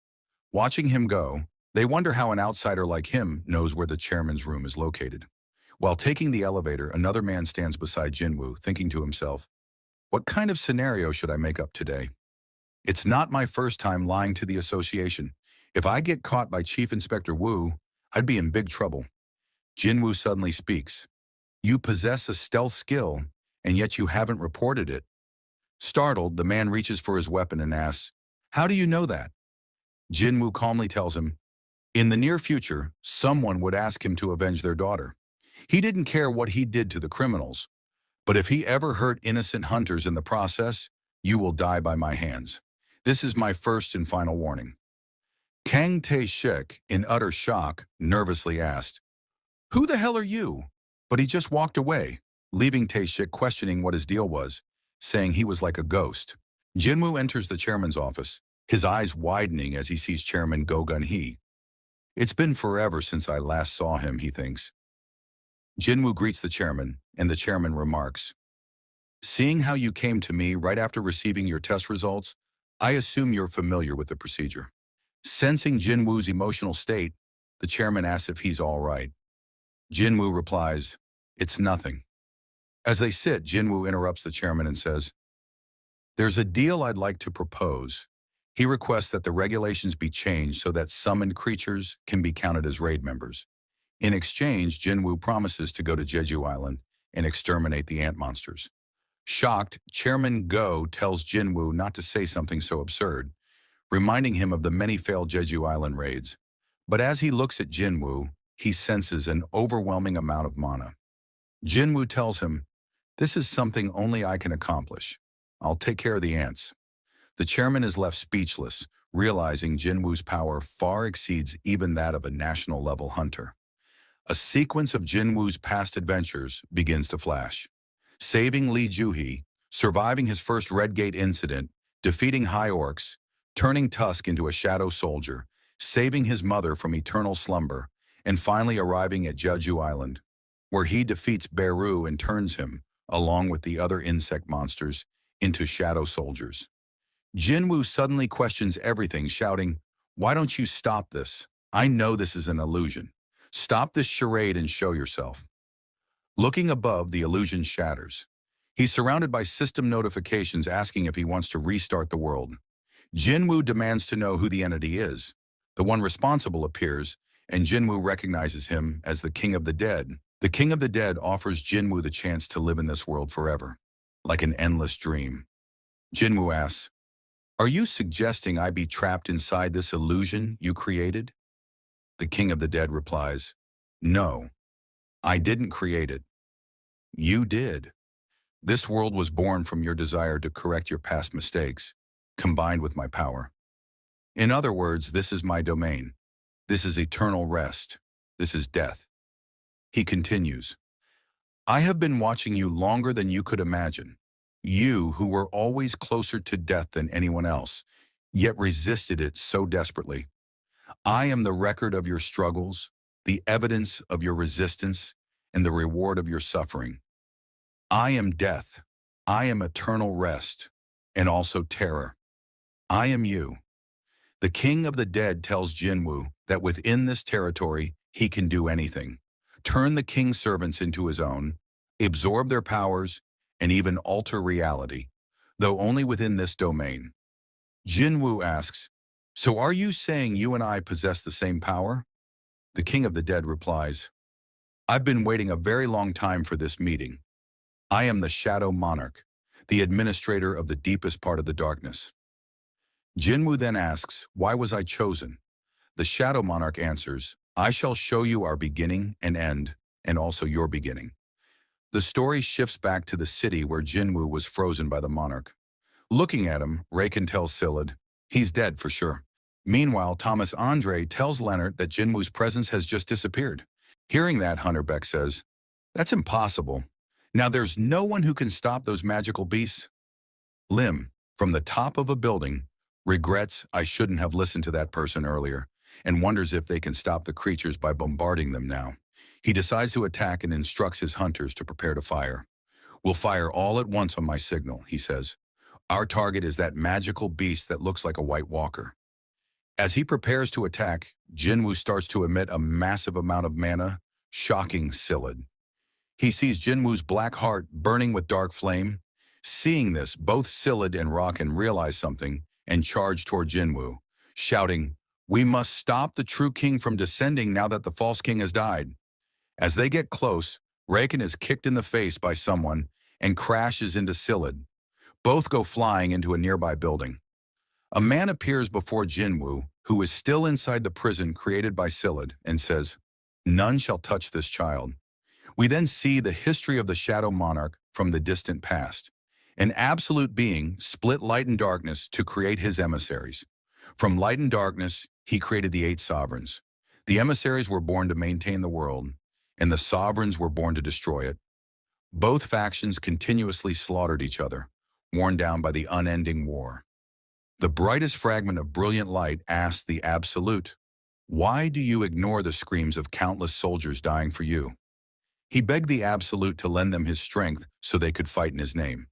Watching him go, they wonder how an outsider like him knows where the chairman's room is located. While taking the elevator, another man stands beside Jinwoo, thinking to himself, "What kind of scenario should I make up today? It's not my first time lying to the association. If I get caught by Chief Inspector Woo, I'd be in big trouble." Jinwoo suddenly speaks. "You possess a stealth skill, and yet you haven't reported it." Startled, the man reaches for his weapon and asks, "How do you know that?" Jinwoo calmly tells him, in the near future, someone would ask him to avenge their daughter. He didn't care what he did to the criminals, but if he ever hurt innocent hunters in the process, you will die by my hands. This is my first and final warning. Kang Tae-shik, in utter shock, nervously asked, "Who the hell are you?" But he just walked away. leaving Tae-shik questioning what his deal was, saying he was like a ghost. Jinwoo enters the chairman's office, his eyes widening as he sees Chairman Go Gun-hee. It's been forever since I last saw him, he thinks. Jinwoo greets the chairman, and the chairman remarks, "Seeing how you came to me right after receiving your test results, I assume you're familiar with the procedure." Sensing Jinwoo's emotional state, the chairman asks if he's all right. Jinwoo replies, "It's nothing." As they sit, Jinwoo interrupts the chairman and says, "There's a deal I'd like to propose." He requests that the regulations be changed so that summoned creatures can be counted as raid members. In exchange, Jinwoo promises to go to Jeju Island and exterminate the ant monsters. Shocked, Chairman Go tells Jinwoo not to say something so absurd, reminding him of the many failed Jeju Island raids. But as he looks at Jinwoo, he senses an overwhelming amount of mana. Jinwoo tells him, "This is something only I can accomplish. I'll take care of the ants." The chairman is left speechless, realizing Jinwoo's power far exceeds even that of a national-level hunter. A sequence of Jinwoo's past adventures begins to flash. Saving Lee Joo-hee, surviving his first Red Gate incident, defeating high orcs, turning Tusk into a shadow soldier, saving his mother from eternal slumber, and finally arriving at Jeju Island, where he defeats Beru and turns him, along with the other insect monsters, into shadow soldiers. Jinwoo suddenly questions everything, shouting, "Why don't you stop this? I know this is an illusion. Stop this charade and show yourself." Looking above, the illusion shatters. He's surrounded by system notifications asking if he wants to restart the world. Jinwoo demands to know who the entity is. The one responsible appears, and Jinwoo recognizes him as the King of the Dead. The King of the Dead offers Jinwoo the chance to live in this world forever, like an endless dream. Jinwoo asks, "Are you suggesting I be trapped inside this illusion you created?" The King of the Dead replies, "No, I didn't create it. You did. This world was born from your desire to correct your past mistakes, combined with my power. In other words, this is my domain. This is eternal rest. This is death." He continues, "I have been watching you longer than you could imagine. You who were always closer to death than anyone else, yet resisted it so desperately. I am the record of your struggles, the evidence of your resistance, and the reward of your suffering. I am death. I am eternal rest, and also terror. I am you." The King of the Dead tells Jinwoo that within this territory, he can do anything. Turn the king's servants into his own, absorb their powers, and even alter reality, though only within this domain. Jinwoo asks, "So are you saying you and I possess the same power?" The King of the Dead replies, "I've been waiting a very long time for this meeting. I am the Shadow Monarch, the administrator of the deepest part of the darkness." Jinwoo then asks, "Why was I chosen?" The Shadow Monarch answers, "I shall show you our beginning and end, and also your beginning." The story shifts back to the city where Jinwoo was frozen by the monarch. Looking at him, Raken tells Sillid, "He's dead for sure." Meanwhile, Thomas Andre tells Leonard that Jinwoo's presence has just disappeared. Hearing that, Hunter Beck says, "That's impossible. Now there's no one who can stop those magical beasts." Lim, from the top of a building, regrets I shouldn't have listened to that person earlier, and wonders if they can stop the creatures by bombarding them now. He decides to attack and instructs his hunters to prepare to fire. "We'll fire all at once on my signal," he says. "Our target is that magical beast that looks like a white walker." As he prepares to attack, Jinwoo starts to emit a massive amount of mana, shocking Sillid. He sees Jinwoo's black heart burning with dark flame. Seeing this, both Sillid and Raken realize something and charge toward Jinwoo, shouting, "We must stop the true king from descending now that the false king has died." As they get close, Raken is kicked in the face by someone and crashes into Sillid. Both go flying into a nearby building. A man appears before Jinwoo, who is still inside the prison created by Sillid, and says, "None shall touch this child." We then see the history of the Shadow Monarch from the distant past. An absolute being split light and darkness to create his emissaries. From light and darkness, he created the 8 sovereigns. The emissaries were born to maintain the world, and the sovereigns were born to destroy it. Both factions continuously slaughtered each other, worn down by the unending war. The brightest fragment of brilliant light asked the Absolute, "Why do you ignore the screams of countless soldiers dying for you?" He begged the Absolute to lend them his strength so they could fight in his name.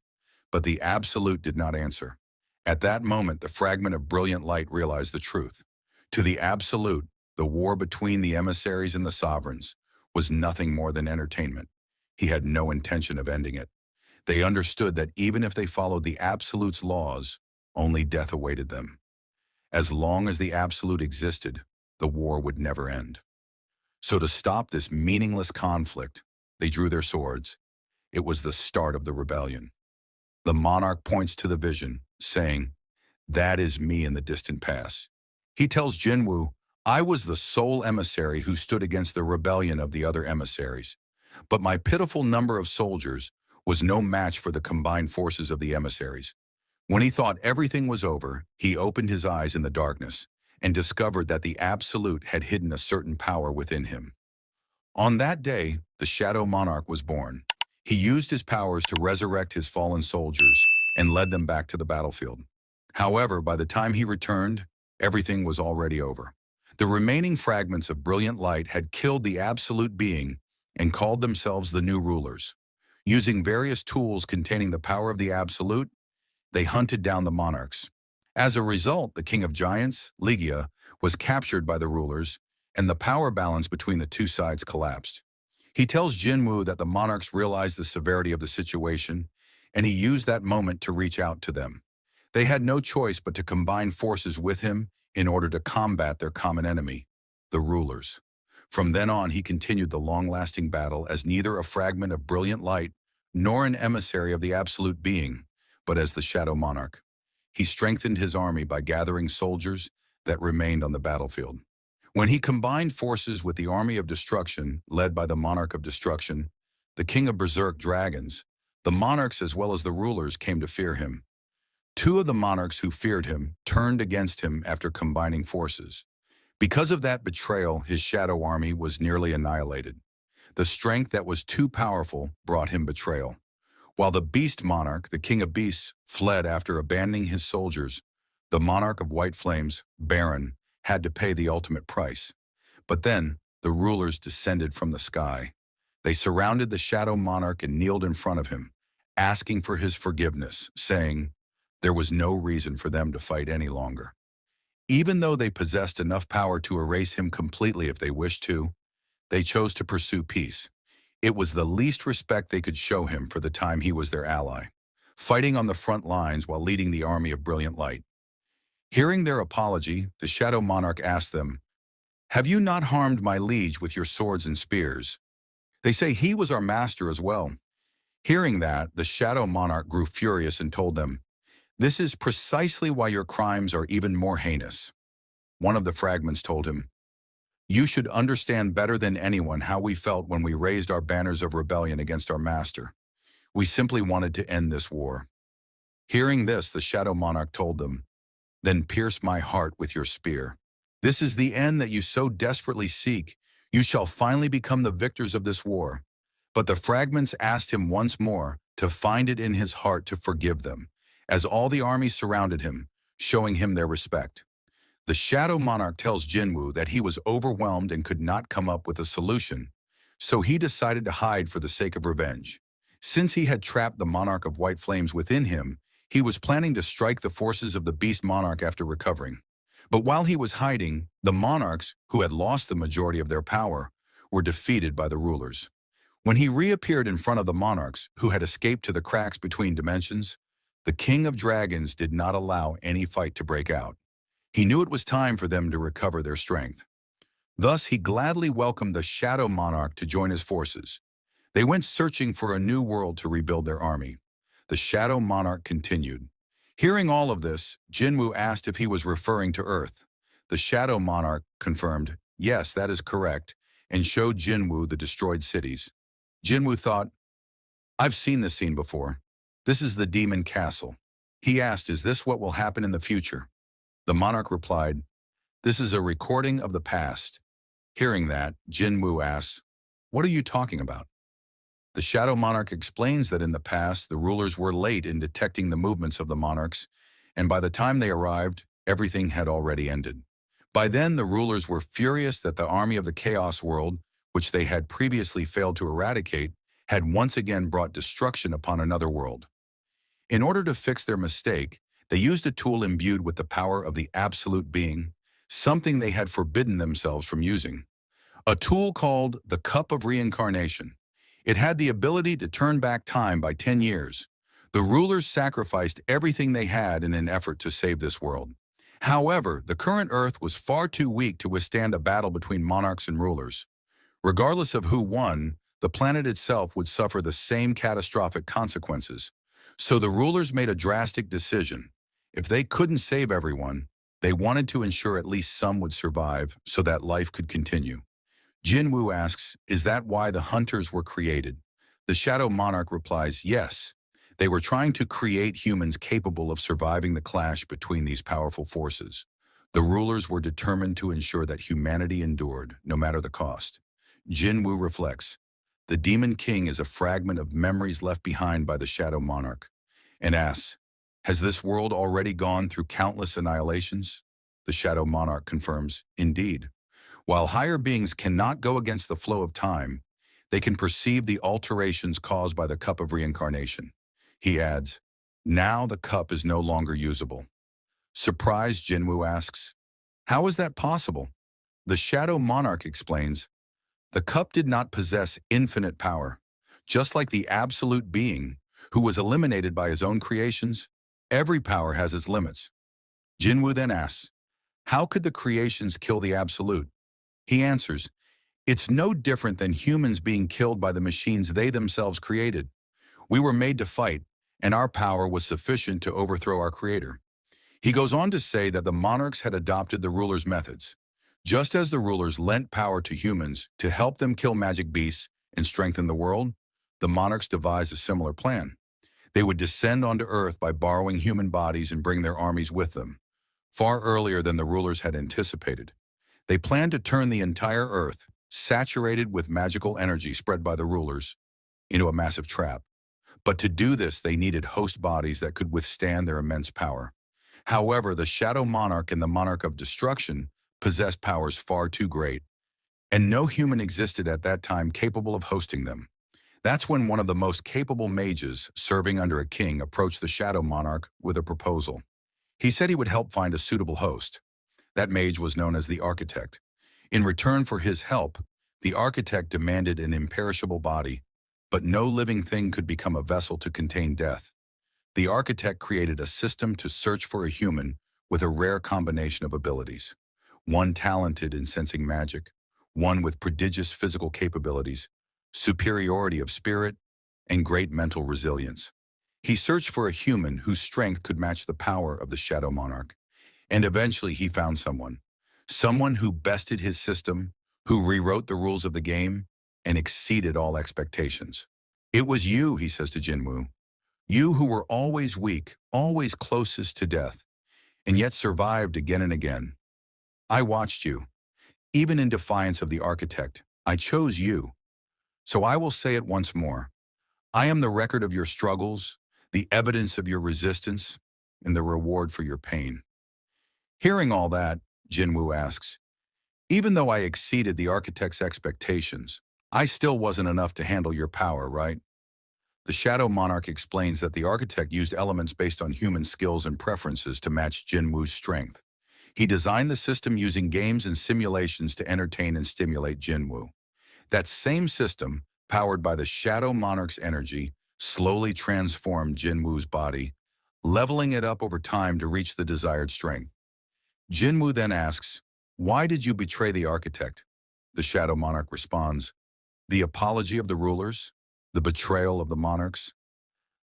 But the Absolute did not answer. At that moment, the fragment of brilliant light realized the truth. To the Absolute, the war between the emissaries and the sovereigns was nothing more than entertainment. He had no intention of ending it. They understood that even if they followed the Absolute's laws, only death awaited them. As long as the Absolute existed, the war would never end. So to stop this meaningless conflict, they drew their swords. It was the start of the rebellion. The monarch points to the vision, saying, "That is me in the distant past." He tells Jinwoo, "I was the sole emissary who stood against the rebellion of the other emissaries. But my pitiful number of soldiers was no match for the combined forces of the emissaries." When he thought everything was over, he opened his eyes in the darkness and discovered that the Absolute had hidden a certain power within him. On that day, the Shadow Monarch was born. He used his powers to resurrect his fallen soldiers and led them back to the battlefield. However, by the time he returned, everything was already over. The remaining fragments of brilliant light had killed the Absolute being and called themselves the new rulers. Using various tools containing the power of the Absolute, they hunted down the monarchs. As a result, the king of giants, Ligia, was captured by the rulers, and the power balance between the two sides collapsed. He tells Jinwoo that the monarchs realized the severity of the situation, and he used that moment to reach out to them. They had no choice but to combine forces with him in order to combat their common enemy, the rulers. From then on, he continued the long-lasting battle as neither a fragment of brilliant light nor an emissary of the Absolute being, but as the Shadow Monarch. He strengthened his army by gathering soldiers that remained on the battlefield. When he combined forces with the army of destruction, led by the Monarch of Destruction, the king of berserk dragons, the monarchs as well as the rulers came to fear him. Two of the monarchs who feared him turned against him after combining forces. Because of that betrayal, his shadow army was nearly annihilated. The strength that was too powerful brought him betrayal. While the beast monarch, the king of beasts, fled after abandoning his soldiers, the monarch of white flames, Baron, had to pay the ultimate price. But then, the rulers descended from the sky. They surrounded the shadow monarch and kneeled in front of him, asking for his forgiveness, saying there was no reason for them to fight any longer. Even though they possessed enough power to erase him completely if they wished to, they chose to pursue peace. It was the least respect they could show him for the time he was their ally, fighting on the front lines while leading the army of brilliant light. Hearing their apology, the Shadow Monarch asked them, "Have you not harmed my liege with your swords and spears? They say he was our master as well." Hearing that, the Shadow Monarch grew furious and told them, "This is precisely why your crimes are even more heinous." One of the fragments told him, "You should understand better than anyone how we felt when we raised our banners of rebellion against our master. We simply wanted to end this war." Hearing this, the Shadow Monarch told them, "Then pierce my heart with your spear. This is the end that you so desperately seek. You shall finally become the victors of this war." But the fragments asked him once more to find it in his heart to forgive them, as all the armies surrounded him, showing him their respect. The Shadow Monarch tells Jinwoo that he was overwhelmed and could not come up with a solution, so he decided to hide for the sake of revenge. Since he had trapped the Monarch of White Flames within him, he was planning to strike the forces of the Beast Monarch after recovering. But while he was hiding, the monarchs, who had lost the majority of their power, were defeated by the rulers. When he reappeared in front of the monarchs, who had escaped to the cracks between dimensions, the King of Dragons did not allow any fight to break out. He knew it was time for them to recover their strength. Thus, he gladly welcomed the Shadow Monarch to join his forces. They went searching for a new world to rebuild their army. The Shadow Monarch continued. Hearing all of this, Jinwoo asked if he was referring to Earth. The Shadow Monarch confirmed, "Yes, that is correct," and showed Jinwoo the destroyed cities. Jinwoo thought, "I've seen this scene before. This is the Demon Castle." He asked, "Is this what will happen in the future?" The monarch replied, "This is a recording of the past." Hearing that, Jinwoo asked, "What are you talking about?" The Shadow Monarch explains that in the past, the rulers were late in detecting the movements of the monarchs, and by the time they arrived, everything had already ended. By then, the rulers were furious that the army of the Chaos World, which they had previously failed to eradicate, had once again brought destruction upon another world. In order to fix their mistake, they used a tool imbued with the power of the absolute being, something they had forbidden themselves from using. A tool called the Cup of Reincarnation. It had the ability to turn back time by 10 years. The rulers sacrificed everything they had in an effort to save this world. However, the current Earth was far too weak to withstand a battle between monarchs and rulers. Regardless of who won, the planet itself would suffer the same catastrophic consequences. So the rulers made a drastic decision. If they couldn't save everyone, they wanted to ensure at least some would survive so that life could continue. Jinwoo asks, is that why the hunters were created? The Shadow Monarch replies, yes. They were trying to create humans capable of surviving the clash between these powerful forces. The rulers were determined to ensure that humanity endured, no matter the cost. Jinwoo reflects, the Demon King is a fragment of memories left behind by the Shadow Monarch, and asks, has this world already gone through countless annihilations? The Shadow Monarch confirms, indeed. While higher beings cannot go against the flow of time, they can perceive the alterations caused by the Cup of Reincarnation. He adds, now the cup is no longer usable. Surprised, Jinwoo asks, how is that possible? The Shadow Monarch explains, the cup did not possess infinite power. Just like the absolute being, who was eliminated by his own creations, every power has its limits. Jinwoo then asks, how could the creations kill the absolute? He answers, it's no different than humans being killed by the machines they themselves created. We were made to fight, and our power was sufficient to overthrow our creator. He goes on to say that the monarchs had adopted the rulers' methods. Just as the rulers lent power to humans to help them kill magic beasts and strengthen the world, the monarchs devised a similar plan. They would descend onto Earth by borrowing human bodies and bring their armies with them, far earlier than the rulers had anticipated. They planned to turn the entire Earth, saturated with magical energy spread by the rulers, into a massive trap. But to do this, they needed host bodies that could withstand their immense power. However, the Shadow Monarch and the Monarch of Destruction possessed powers far too great, and no human existed at that time capable of hosting them. That's when one of the most capable mages serving under a king approached the Shadow Monarch with a proposal. He said he would help find a suitable host. That mage was known as the Architect. In return for his help, the Architect demanded an imperishable body, but no living thing could become a vessel to contain death. The Architect created a system to search for a human with a rare combination of abilities. One talented in sensing magic, one with prodigious physical capabilities, superiority of spirit, and great mental resilience. He searched for a human whose strength could match the power of the Shadow Monarch. And eventually he found someone who bested his system, who rewrote the rules of the game, and exceeded all expectations. It was you, he says to Jinwoo. You who were always weak, always closest to death, and yet survived again and again. I watched you. Even in defiance of the Architect, I chose you. So I will say it once more. I am the record of your struggles, the evidence of your resistance, and the reward for your pain. Hearing all that, Jinwoo asks, even though I exceeded the Architect's expectations, I still wasn't enough to handle your power, right? The Shadow Monarch explains that the Architect used elements based on human skills and preferences to match Jinwoo's strength. He designed the system using games and simulations to entertain and stimulate Jinwoo. That same system, powered by the Shadow Monarch's energy, slowly transformed Jinwoo's body, leveling it up over time to reach the desired strength. Jinwoo then asks, why did you betray the Architect? The Shadow Monarch responds, the apology of the rulers, the betrayal of the monarchs.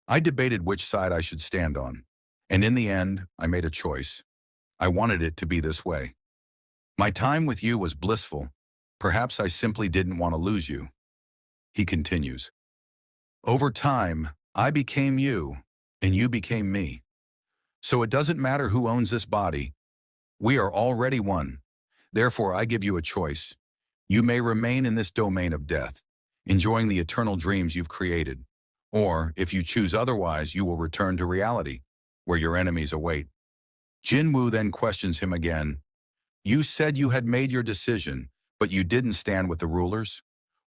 I debated which side I should stand on, and in the end, I made a choice. I wanted it to be this way. My time with you was blissful. Perhaps I simply didn't want to lose you. He continues, over time, I became you, and you became me. So it doesn't matter who owns this body. We are already one. Therefore, I give you a choice. You may remain in this domain of death, enjoying the eternal dreams you've created. Or, if you choose otherwise, you will return to reality, where your enemies await. Jinwoo then questions him again. You said you had made your decision, but you didn't stand with the rulers?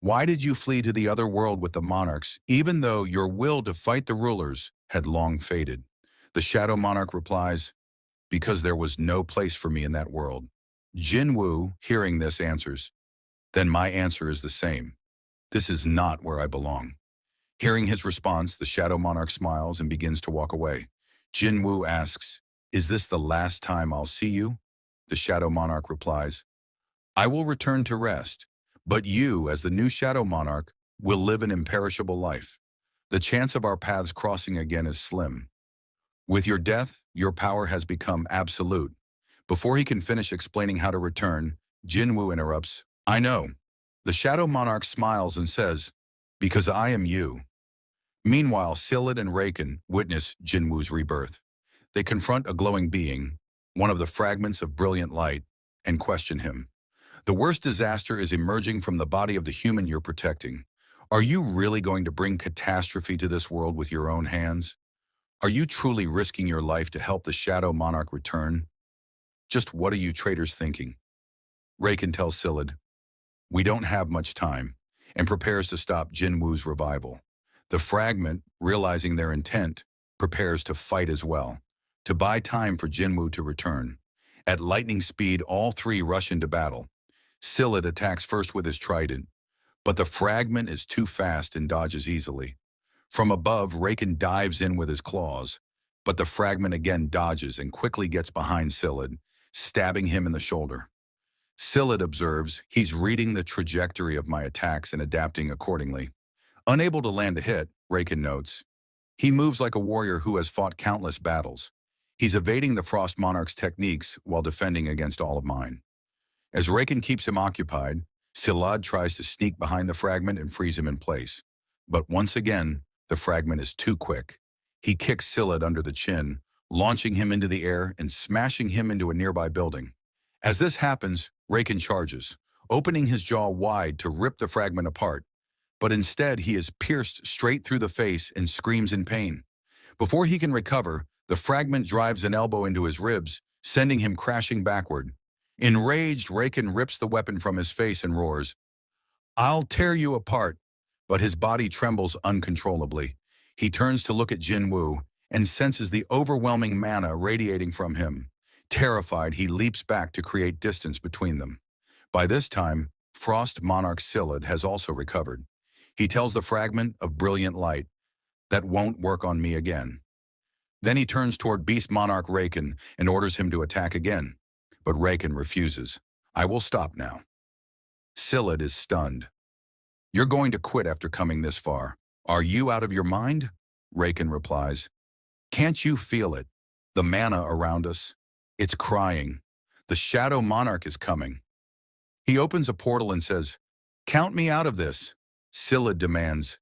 Why did you flee to the other world with the monarchs, even though your will to fight the rulers had long faded? The Shadow Monarch replies, because there was no place for me in that world. Jinwoo, hearing this, answers, then my answer is the same. This is not where I belong. Hearing his response, the Shadow Monarch smiles and begins to walk away. Jinwoo asks, is this the last time I'll see you? The Shadow Monarch replies, I will return to rest, but you, as the new Shadow Monarch, will live an imperishable life. The chance of our paths crossing again is slim. With your death, your power has become absolute. Before he can finish explaining how to return, Jinwoo interrupts, I know. The Shadow Monarch smiles and says, because I am you. Meanwhile, Sillid and Raken witness Jinwoo's rebirth. They confront a glowing being, one of the fragments of brilliant light, and question him. The worst disaster is emerging from the body of the human you're protecting. Are you really going to bring catastrophe to this world with your own hands? Are you truly risking your life to help the Shadow Monarch return? Just what are you traitors thinking? Raken tells Sillid, we don't have much time, and prepares to stop Jinwoo's revival. The fragment, realizing their intent, prepares to fight as well, to buy time for Jinwoo to return. At lightning speed, all three rush into battle. Sillid attacks first with his trident, but the fragment is too fast and dodges easily. From above, Raken dives in with his claws, but the fragment again dodges and quickly gets behind Sillid, stabbing him in the shoulder. Sillid observes, he's reading the trajectory of my attacks and adapting accordingly. Unable to land a hit, Raken notes, he moves like a warrior who has fought countless battles. He's evading the Frost Monarch's techniques while defending against all of mine. As Raken keeps him occupied, Sillid tries to sneak behind the fragment and freeze him in place. But once again, the fragment is too quick. He kicks Sillid under the chin, launching him into the air and smashing him into a nearby building. As this happens, Raken charges, opening his jaw wide to rip the fragment apart. But instead, he is pierced straight through the face and screams in pain. Before he can recover, the fragment drives an elbow into his ribs, sending him crashing backward. Enraged, Raken rips the weapon from his face and roars, I'll tear you apart. But his body trembles uncontrollably. He turns to look at Jinwoo and senses the overwhelming mana radiating from him. Terrified, he leaps back to create distance between them. By this time, Frost Monarch Sillid has also recovered. He tells the fragment of brilliant light, that won't work on me again. Then he turns toward Beast Monarch Raken and orders him to attack again. But Raken refuses. I will stop now. Sillid is stunned. You're going to quit after coming this far. Are you out of your mind? Raken replies. Can't you feel it? The mana around us. It's crying. The Shadow Monarch is coming. He opens a portal and says, count me out of this. Sillid demands,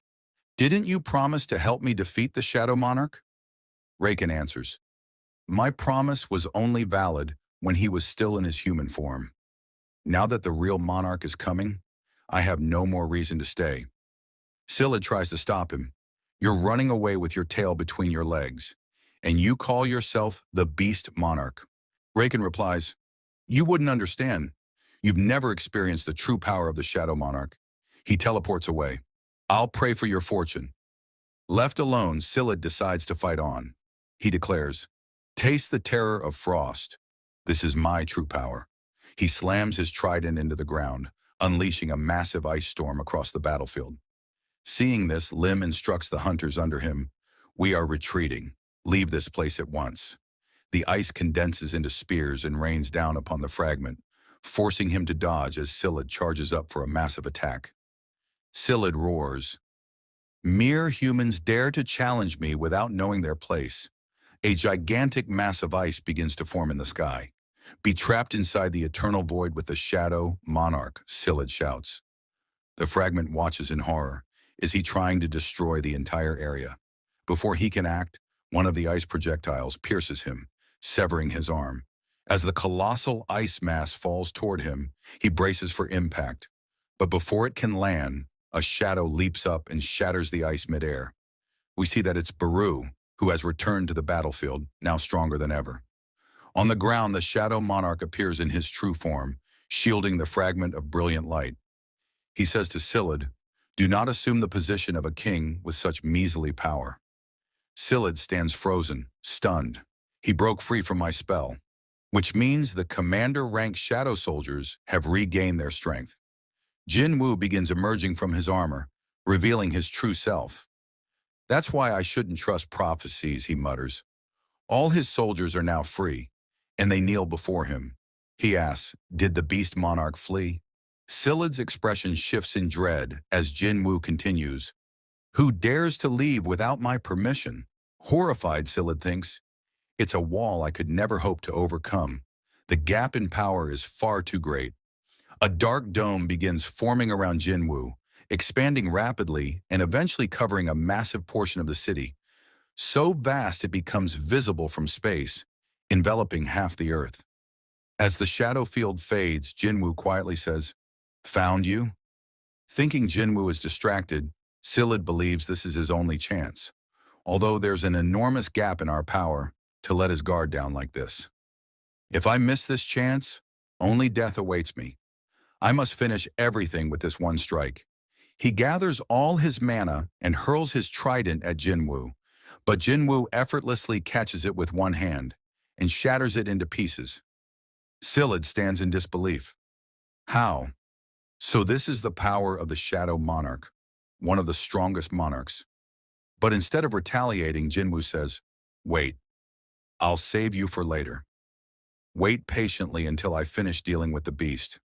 didn't you promise to help me defeat the Shadow Monarch? Raken answers, my promise was only valid when he was still in his human form. Now that the real monarch is coming, I have no more reason to stay. Sillid tries to stop him. You're running away with your tail between your legs, and you call yourself the Beast Monarch. Raken replies, you wouldn't understand. You've never experienced the true power of the Shadow Monarch. He teleports away. I'll pray for your fortune. Left alone, Sillid decides to fight on. He declares, taste the terror of frost. This is my true power. He slams his trident into the ground, unleashing a massive ice storm across the battlefield. Seeing this, Lim instructs the hunters under him, we are retreating. Leave this place at once. The ice condenses into spears and rains down upon the fragment, forcing him to dodge as Sillid charges up for a massive attack. Sillid roars, mere humans dare to challenge me without knowing their place. A gigantic mass of ice begins to form in the sky. Be trapped inside the eternal void with the Shadow Monarch, Sillid shouts. The fragment watches in horror. Is he trying to destroy the entire area? Before he can act, one of the ice projectiles pierces him, severing his arm. As the colossal ice mass falls toward him, he braces for impact. But before it can land, a shadow leaps up and shatters the ice midair. We see that it's Baru, who has returned to the battlefield, now stronger than ever. On the ground, the shadow monarch appears in his true form, shielding the fragment of brilliant light. He says to Silid, "Do not assume the position of a king with such measly power." Silid stands frozen, stunned. He broke free from my spell, which means the commander-rank shadow soldiers have regained their strength. Jinwoo begins emerging from his armor, revealing his true self. "That's why I shouldn't trust prophecies," he mutters. All his soldiers are now free, and they kneel before him. He asks, "Did the beast monarch flee?" Silid's expression shifts in dread as Jinwoo continues, "Who dares to leave without my permission?" Horrified, Silid thinks, "It's a wall I could never hope to overcome. The gap in power is far too great." A dark dome begins forming around Jinwoo, expanding rapidly and eventually covering a massive portion of the city, so vast it becomes visible from space, enveloping half the earth. As the shadow field fades, Jinwoo quietly says, "Found you?" Thinking Jinwoo is distracted, Silid believes this is his only chance, although there's an enormous gap in our power to let his guard down like this. "If I miss this chance, only death awaits me. I must finish everything with this one strike." He gathers all his mana and hurls his trident at Jinwoo, but Jinwoo effortlessly catches it with one hand and shatters it into pieces. Silid stands in disbelief. How? So this is the power of the Shadow Monarch, one of the strongest monarchs. But instead of retaliating, Jinwoo says, "Wait, I'll save you for later. Wait patiently until I finish dealing with the beast."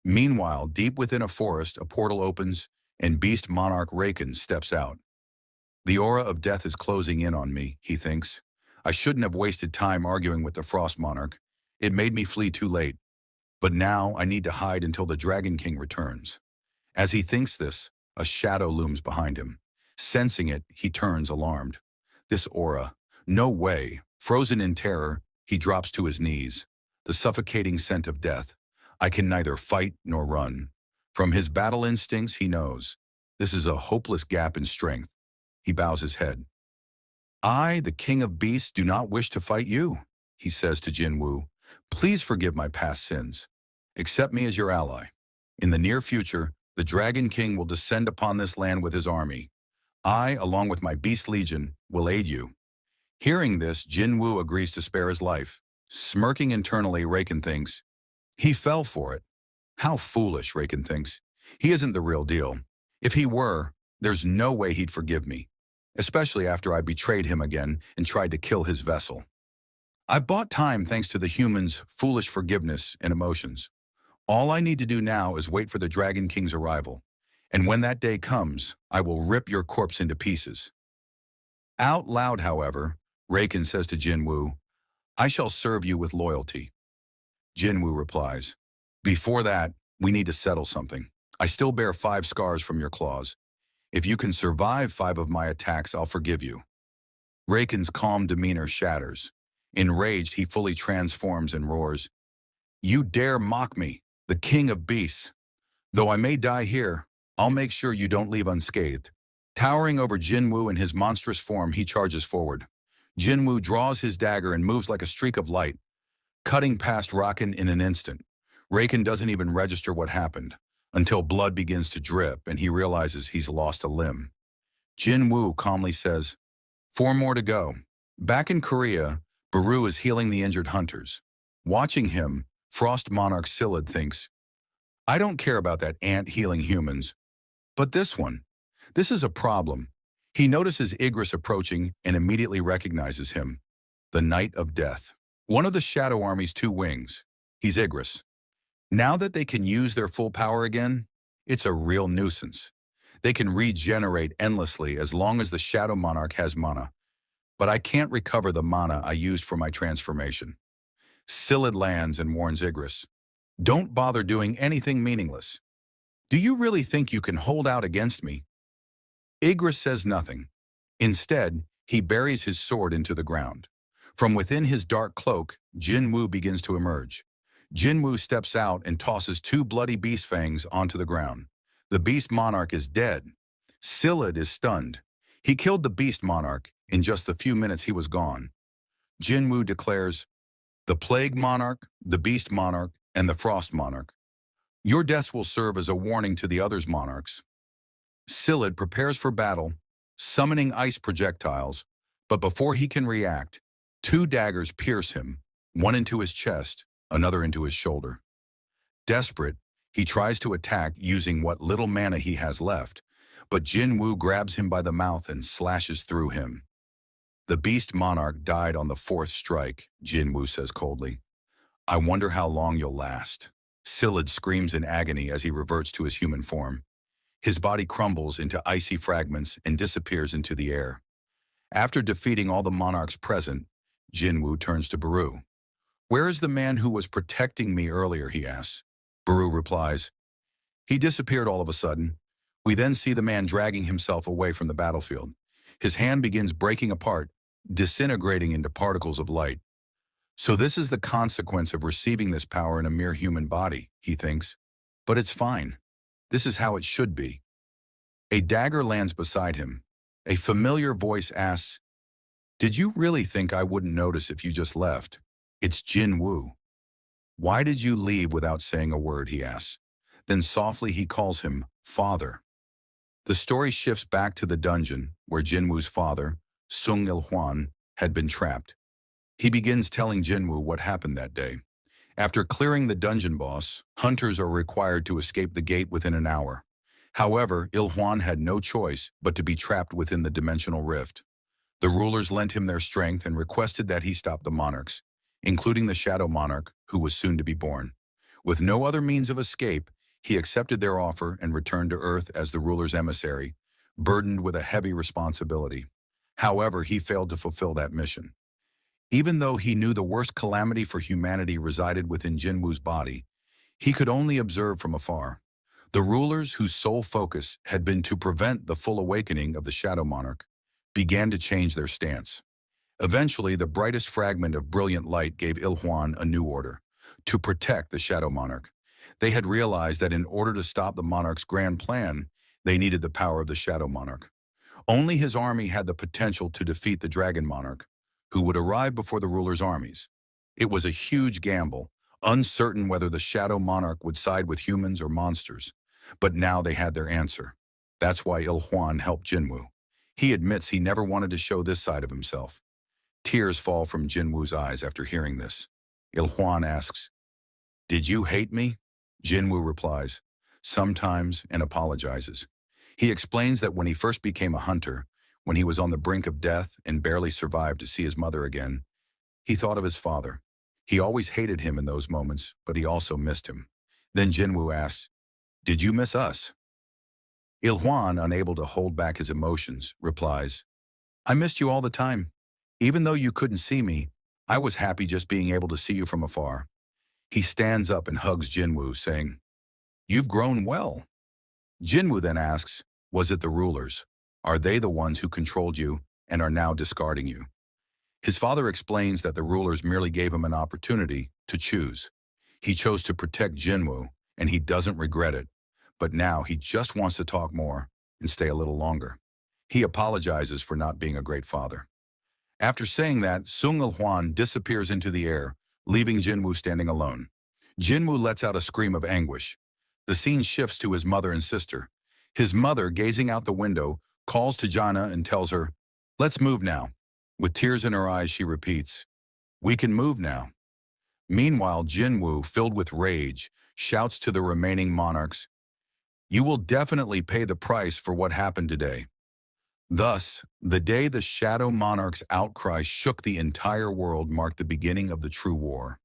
Meanwhile, deep within a forest, a portal opens and beast monarch Hae-in steps out. "The aura of death is closing in on me," he thinks. "I shouldn't have wasted time arguing with the Frost Monarch. It made me flee too late. But now I need to hide until the Dragon King returns." As he thinks this, a shadow looms behind him. Sensing it, he turns alarmed. This aura, no way. Frozen in terror, he drops to his knees. The suffocating scent of death. I can neither fight nor run. From his battle instincts, he knows. This is a hopeless gap in strength. He bows his head. "I, the king of beasts, do not wish to fight you," he says to Jinwoo. "Please forgive my past sins. Accept me as your ally. In the near future, the Dragon King will descend upon this land with his army. I, along with my beast legion, will aid you." Hearing this, Jinwoo agrees to spare his life. Smirking internally, Hae-in thinks, "He fell for it." How foolish, Hae-in thinks. He isn't the real deal. If he were, there's no way he'd forgive me, especially after I betrayed him again and tried to kill his vessel. I've bought time thanks to the humans' foolish forgiveness and emotions. All I need to do now is wait for the Dragon King's arrival, and when that day comes, I will rip your corpse into pieces. Out loud, however, Hae-in says to Jinwoo, "I shall serve you with loyalty." Jinwoo replies, "Before that, we need to settle something. I still bear 5 scars from your claws. If you can survive 5 of my attacks, I'll forgive you." Hae-in's calm demeanor shatters. Enraged, he fully transforms and roars, "You dare mock me, the king of beasts? Though I may die here, I'll make sure you don't leave unscathed." Towering over Jinwoo in his monstrous form, he charges forward. Jinwoo draws his dagger and moves like a streak of light, cutting past Hae-in in an instant. Hae-in doesn't even register what happened, until blood begins to drip and he realizes he's lost a limb. Jinwoo calmly says, 4 more to go." Back in Korea, Baru is healing the injured hunters. Watching him, Frost Monarch Silid thinks, "I don't care about that ant healing humans. But this one, this is a problem." He notices Igris approaching and immediately recognizes him. The Knight of Death. One of the Shadow Army's 2 wings. He's Igris. Now that they can use their full power again, it's a real nuisance. They can regenerate endlessly as long as the Shadow Monarch has mana. But I can't recover the mana I used for my transformation. Silid lands and warns Igris, "Don't bother doing anything meaningless. Do you really think you can hold out against me?" Igris says nothing. Instead, he buries his sword into the ground. From within his dark cloak, Jinwoo begins to emerge. Jinwoo steps out and tosses 2 bloody beast fangs onto the ground. The beast monarch is dead. Silid is stunned. He killed the beast monarch. In just the few minutes he was gone. Jinwoo declares, the plague monarch, the beast monarch, and the frost monarch. Your deaths will serve as a warning to the others monarchs. Silid prepares for battle, summoning ice projectiles, but before he can react, two daggers pierce him, one into his chest, another into his shoulder. Desperate, he tries to attack using what little mana he has left, but Jinwoo grabs him by the mouth and slashes through him. The beast monarch died on the fourth strike, Jinwoo says coldly. I wonder how long you'll last. Silid screams in agony as he reverts to his human form. His body crumbles into icy fragments and disappears into the air. After defeating all the monarchs present, Jinwoo turns to Baru. Where is the man who was protecting me earlier, he asks. Baru replies, he disappeared all of a sudden. We then see the man dragging himself away from the battlefield. His hand begins breaking apart, disintegrating into particles of light. So this is the consequence of receiving this power in a mere human body, he thinks. But it's fine. This is how it should be. A dagger lands beside him. A familiar voice asks, did you really think I wouldn't notice if you just left? It's Jinwoo. Why did you leave without saying a word, he asks. Then softly he calls him Father. The story shifts back to the dungeon where Jinwoo's father, Sung Il-hwan, had been trapped. He begins telling Jinwoo what happened that day. After clearing the dungeon boss, hunters are required to escape the gate within an hour. However, Il-hwan had no choice but to be trapped within the dimensional rift. The rulers lent him their strength and requested that he stop the monarchs, including the shadow monarch who was soon to be born. With no other means of escape, he accepted their offer and returned to Earth as the ruler's emissary, burdened with a heavy responsibility. However, he failed to fulfill that mission. Even though he knew the worst calamity for humanity resided within Jinwoo's body, he could only observe from afar. The rulers, whose sole focus had been to prevent the full awakening of the Shadow Monarch, began to change their stance. Eventually, the brightest fragment of brilliant light gave Il-hwan a new order: to protect the Shadow Monarch. They had realized that in order to stop the monarch's grand plan, they needed the power of the Shadow Monarch. Only his army had the potential to defeat the Dragon Monarch, who would arrive before the ruler's armies. It was a huge gamble, uncertain whether the Shadow Monarch would side with humans or monsters. But now they had their answer. That's why Il-hwan helped Jinwoo. He admits he never wanted to show this side of himself. Tears fall from Jinwoo's eyes after hearing this. Il-hwan asks, did you hate me? Jinwoo replies, sometimes, and apologizes. He explains that when he first became a hunter, when he was on the brink of death and barely survived to see his mother again, he thought of his father. He always hated him in those moments, but he also missed him. Then Jinwoo asks, did you miss us? Il-hwan, unable to hold back his emotions, replies, I missed you all the time. Even though you couldn't see me, I was happy just being able to see you from afar. He stands up and hugs Jinwoo, saying, you've grown well. Jinwoo then asks, was it the rulers? Are they the ones who controlled you and are now discarding you? His father explains that the rulers merely gave him an opportunity to choose. He chose to protect Jinwoo, and he doesn't regret it. But now he just wants to talk more and stay a little longer. He apologizes for not being a great father. After saying that, Sung Il-hwan disappears into the air, leaving Jinwoo standing alone. Jinwoo lets out a scream of anguish. The scene shifts to his mother and sister. His mother, gazing out the window, calls to Jana and tells her, let's move now. With tears in her eyes, she repeats, we can move now. Meanwhile, Jinwoo, filled with rage, shouts to the remaining monarchs, you will definitely pay the price for what happened today. Thus, the day the Shadow Monarch's outcry shook the entire world marked the beginning of the true war.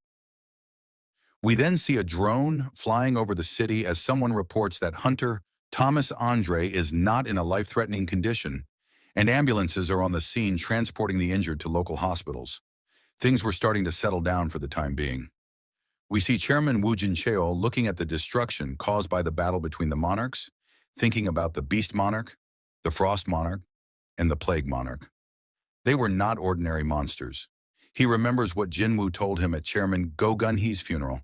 We then see a drone flying over the city as someone reports that Hunter Thomas Andre is not in a life-threatening condition, and ambulances are on the scene transporting the injured to local hospitals. Things were starting to settle down for the time being. We see Chairman Woo Jin-cheo looking at the destruction caused by the battle between the monarchs, thinking about the Beast Monarch, the Frost Monarch, and the Plague Monarch. They were not ordinary monsters. He remembers what Jinwoo told him at Chairman Go Gun-hee's funeral,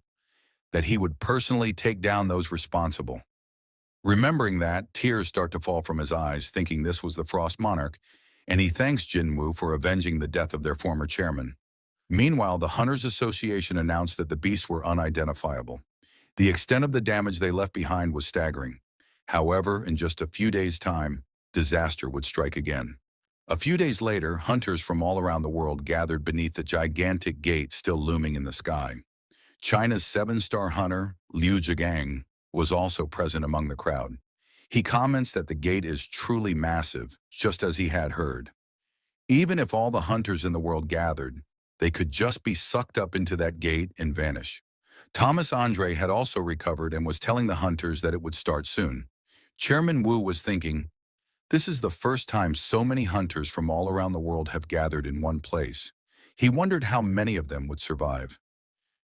that he would personally take down those responsible. Remembering that, tears start to fall from his eyes, thinking this was the Frost Monarch, and he thanks Jinwoo for avenging the death of their former chairman. Meanwhile, the Hunters Association announced that the beasts were unidentifiable. The extent of the damage they left behind was staggering. However, in just a few days' time, disaster would strike again. A few days later, hunters from all around the world gathered beneath the gigantic gate still looming in the sky. China's seven-star hunter, Liu Zhigang, was also present among the crowd. He comments that the gate is truly massive, just as he had heard. Even if all the hunters in the world gathered, they could just be sucked up into that gate and vanish. Thomas Andre had also recovered and was telling the hunters that it would start soon. Chairman Wu was thinking, this is the first time so many hunters from all around the world have gathered in one place. He wondered how many of them would survive.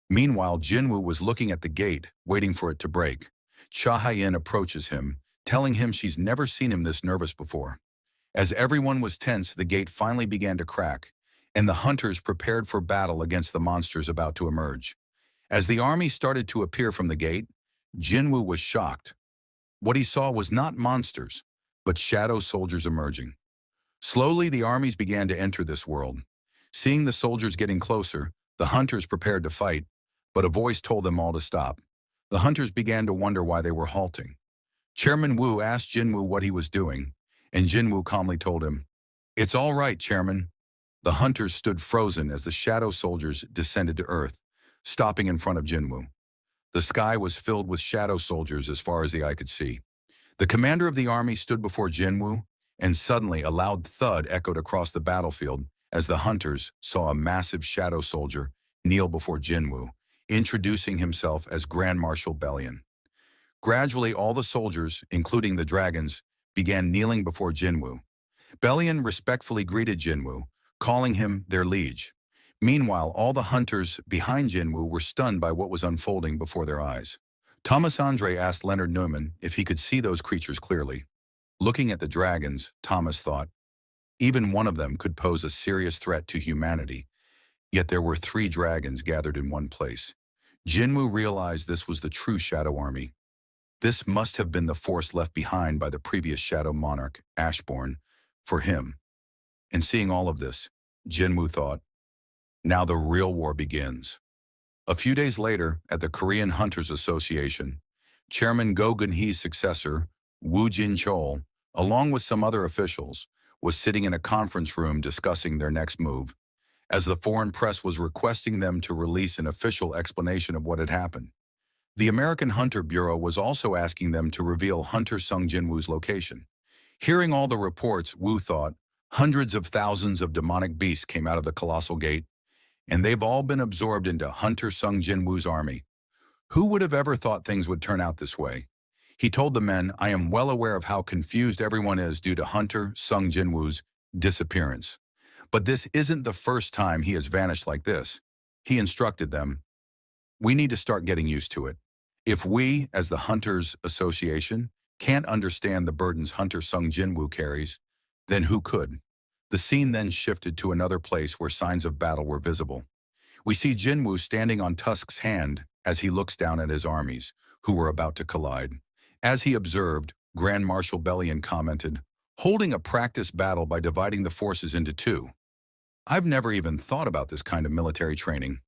Meanwhile, Jinwoo was looking at the gate, waiting for it to break. Hae-in approaches him, telling him she's never seen him this nervous before. As everyone was tense, the gate finally began to crack, and the hunters prepared for battle against the monsters about to emerge. As the army started to appear from the gate, Jinwoo was shocked. What he saw was not monsters, but shadow soldiers emerging. Slowly, the armies began to enter this world. Seeing the soldiers getting closer, the hunters prepared to fight, but a voice told them all to stop. The hunters began to wonder why they were halting. Chairman Wu asked Jinwoo what he was doing, and Jinwoo calmly told him, "It's all right, Chairman." The hunters stood frozen as the shadow soldiers descended to earth, stopping in front of Jinwoo. The sky was filled with shadow soldiers as far as the eye could see. The commander of the army stood before Jinwoo, and suddenly a loud thud echoed across the battlefield as the hunters saw a massive shadow soldier kneel before Jinwoo, introducing himself as Grand Marshal Bellion. Gradually, all the soldiers, including the dragons, began kneeling before Jinwoo. Bellion respectfully greeted Jinwoo, calling him their liege. Meanwhile, all the hunters behind Jinwoo were stunned by what was unfolding before their eyes. Thomas Andre asked Leonard Neumann if he could see those creatures clearly. Looking at the dragons, Thomas thought, even one of them could pose a serious threat to humanity. Yet there were 3 dragons gathered in one place. Jinwoo realized this was the true Shadow Army. This must have been the force left behind by the previous Shadow Monarch, Ashborn, for him. And seeing all of this, Jinwoo thought, now the real war begins. A few days later, at the Korean Hunters Association, Chairman Go Gun-hee's successor, Woo Jin-chol, along with some other officials, was sitting in a conference room discussing their next move, as the foreign press was requesting them to release an official explanation of what had happened. The American Hunter Bureau was also asking them to reveal Hunter Sung Jinwoo's location. Hearing all the reports, Wu thought, hundreds of thousands of demonic beasts came out of the colossal gate, and they've all been absorbed into Hunter Sung Jinwoo's army. Who would have ever thought things would turn out this way? He told the men, I am well aware of how confused everyone is due to Hunter Sung Jinwoo's disappearance. But this isn't the first time he has vanished like this. He instructed them, we need to start getting used to it. If we, as the Hunters Association, can't understand the burdens Hunter Sung Jinwoo carries, then who could? The scene then shifted to another place where signs of battle were visible. We see Jinwoo standing on Tusk's hand as he looks down at his armies, who were about to collide. As he observed, Grand Marshal Bellion commented, holding a practice battle by dividing the forces into 2. I've never even thought about this kind of military training.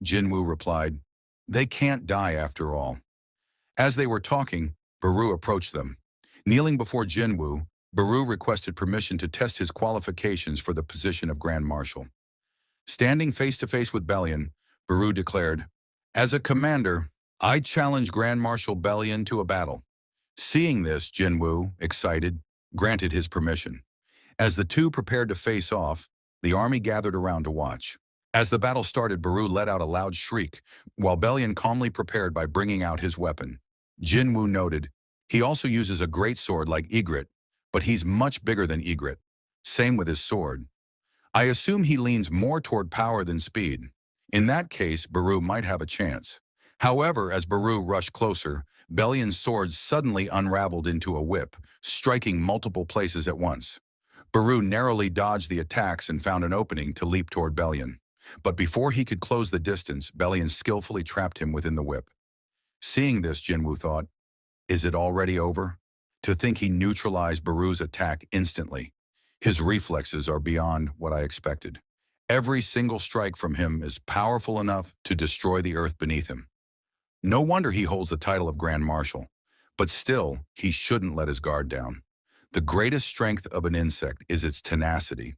Jinwoo replied, they can't die after all. As they were talking, Baru approached them. Kneeling before Jinwoo, Baru requested permission to test his qualifications for the position of Grand Marshal. Standing face to face with Bellion, Baru declared, as a commander, I challenge Grand Marshal Bellion to a battle. Seeing this, Jinwoo, excited, granted his permission. As the 2 prepared to face off, the army gathered around to watch. As the battle started, Baru let out a loud shriek, while Bellion calmly prepared by bringing out his weapon. Jinwoo noted, he also uses a great sword like Egret, but he's much bigger than Egret. Same with his sword. I assume he leans more toward power than speed. In that case, Baru might have a chance. However, as Baru rushed closer, Bellion's sword suddenly unraveled into a whip, striking multiple places at once. Baru narrowly dodged the attacks and found an opening to leap toward Bellion. But before he could close the distance, Bellion skillfully trapped him within the whip. Seeing this, Jinwoo thought, Is it already over? To think he neutralized Baru's attack instantly. His reflexes are beyond what I expected. Every single strike from him is powerful enough to destroy the earth beneath him. No wonder he holds the title of Grand Marshal. But still, he shouldn't let his guard down. The greatest strength of an insect is its tenacity.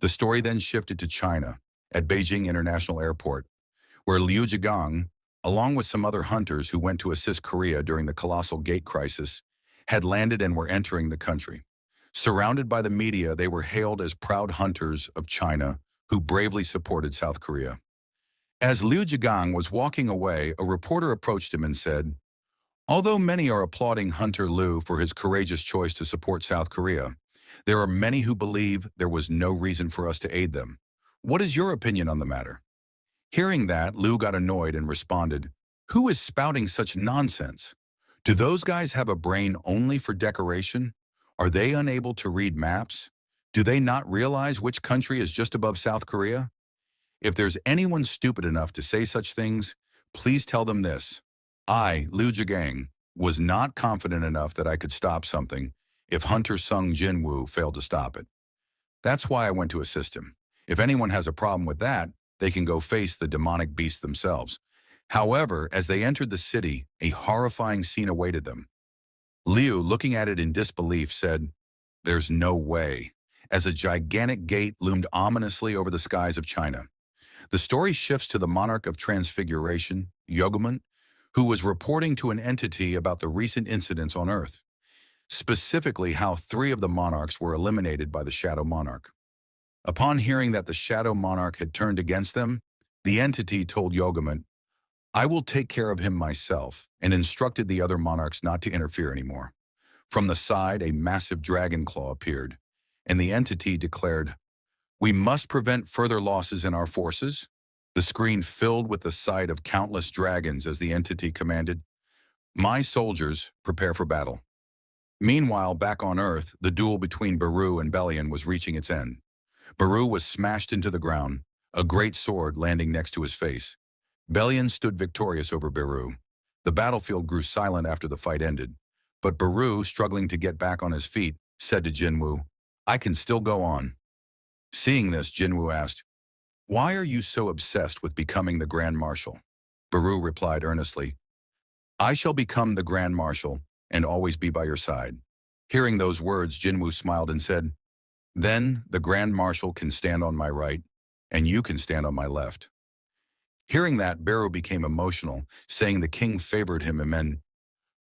The story then shifted to China, at Beijing International Airport, where Liu Zhigang, along with some other hunters who went to assist Korea during the colossal gate crisis, had landed and were entering the country. Surrounded by the media, they were hailed as proud hunters of China who bravely supported South Korea. As Liu Zhigang was walking away, a reporter approached him and said, "Although many are applauding Hunter Liu for his courageous choice to support South Korea, there are many who believe there was no reason for us to aid them. What is your opinion on the matter?" Hearing that, Liu got annoyed and responded, "Who is spouting such nonsense? Do those guys have a brain only for decoration? Are they unable to read maps? Do they not realize which country is just above South Korea? If there's anyone stupid enough to say such things, please tell them this. I, Liu Zhigang, was not confident enough that I could stop something if Hunter Sung Jinwoo failed to stop it. That's why I went to assist him. If anyone has a problem with that, they can go face the demonic beast themselves." However, as they entered the city, a horrifying scene awaited them. Liu, looking at it in disbelief, said, "There's no way," as a gigantic gate loomed ominously over the skies of China. The story shifts to the monarch of transfiguration, Yogamon, who was reporting to an entity about the recent incidents on Earth, specifically how 3 of the monarchs were eliminated by the Shadow Monarch. Upon hearing that the Shadow Monarch had turned against them, the entity told Yogamon, "I will take care of him myself," and instructed the other monarchs not to interfere anymore. From the side, a massive dragon claw appeared, and the entity declared, "We must prevent further losses in our forces." The screen filled with the sight of countless dragons as the entity commanded, "My soldiers, prepare for battle." Meanwhile, back on Earth, the duel between Baru and Bellion was reaching its end. Baru was smashed into the ground, a great sword landing next to his face. Bellion stood victorious over Baru. The battlefield grew silent after the fight ended, but Baru, struggling to get back on his feet, said to Jinwoo, "I can still go on." Seeing this, Jinwoo asked, "Why are you so obsessed with becoming the Grand Marshal?" Baru replied earnestly, "I shall become the Grand Marshal and always be by your side." Hearing those words, Jinwoo smiled and said, "Then the Grand Marshal can stand on my right, and you can stand on my left." Hearing that, Baru became emotional, saying the king favored him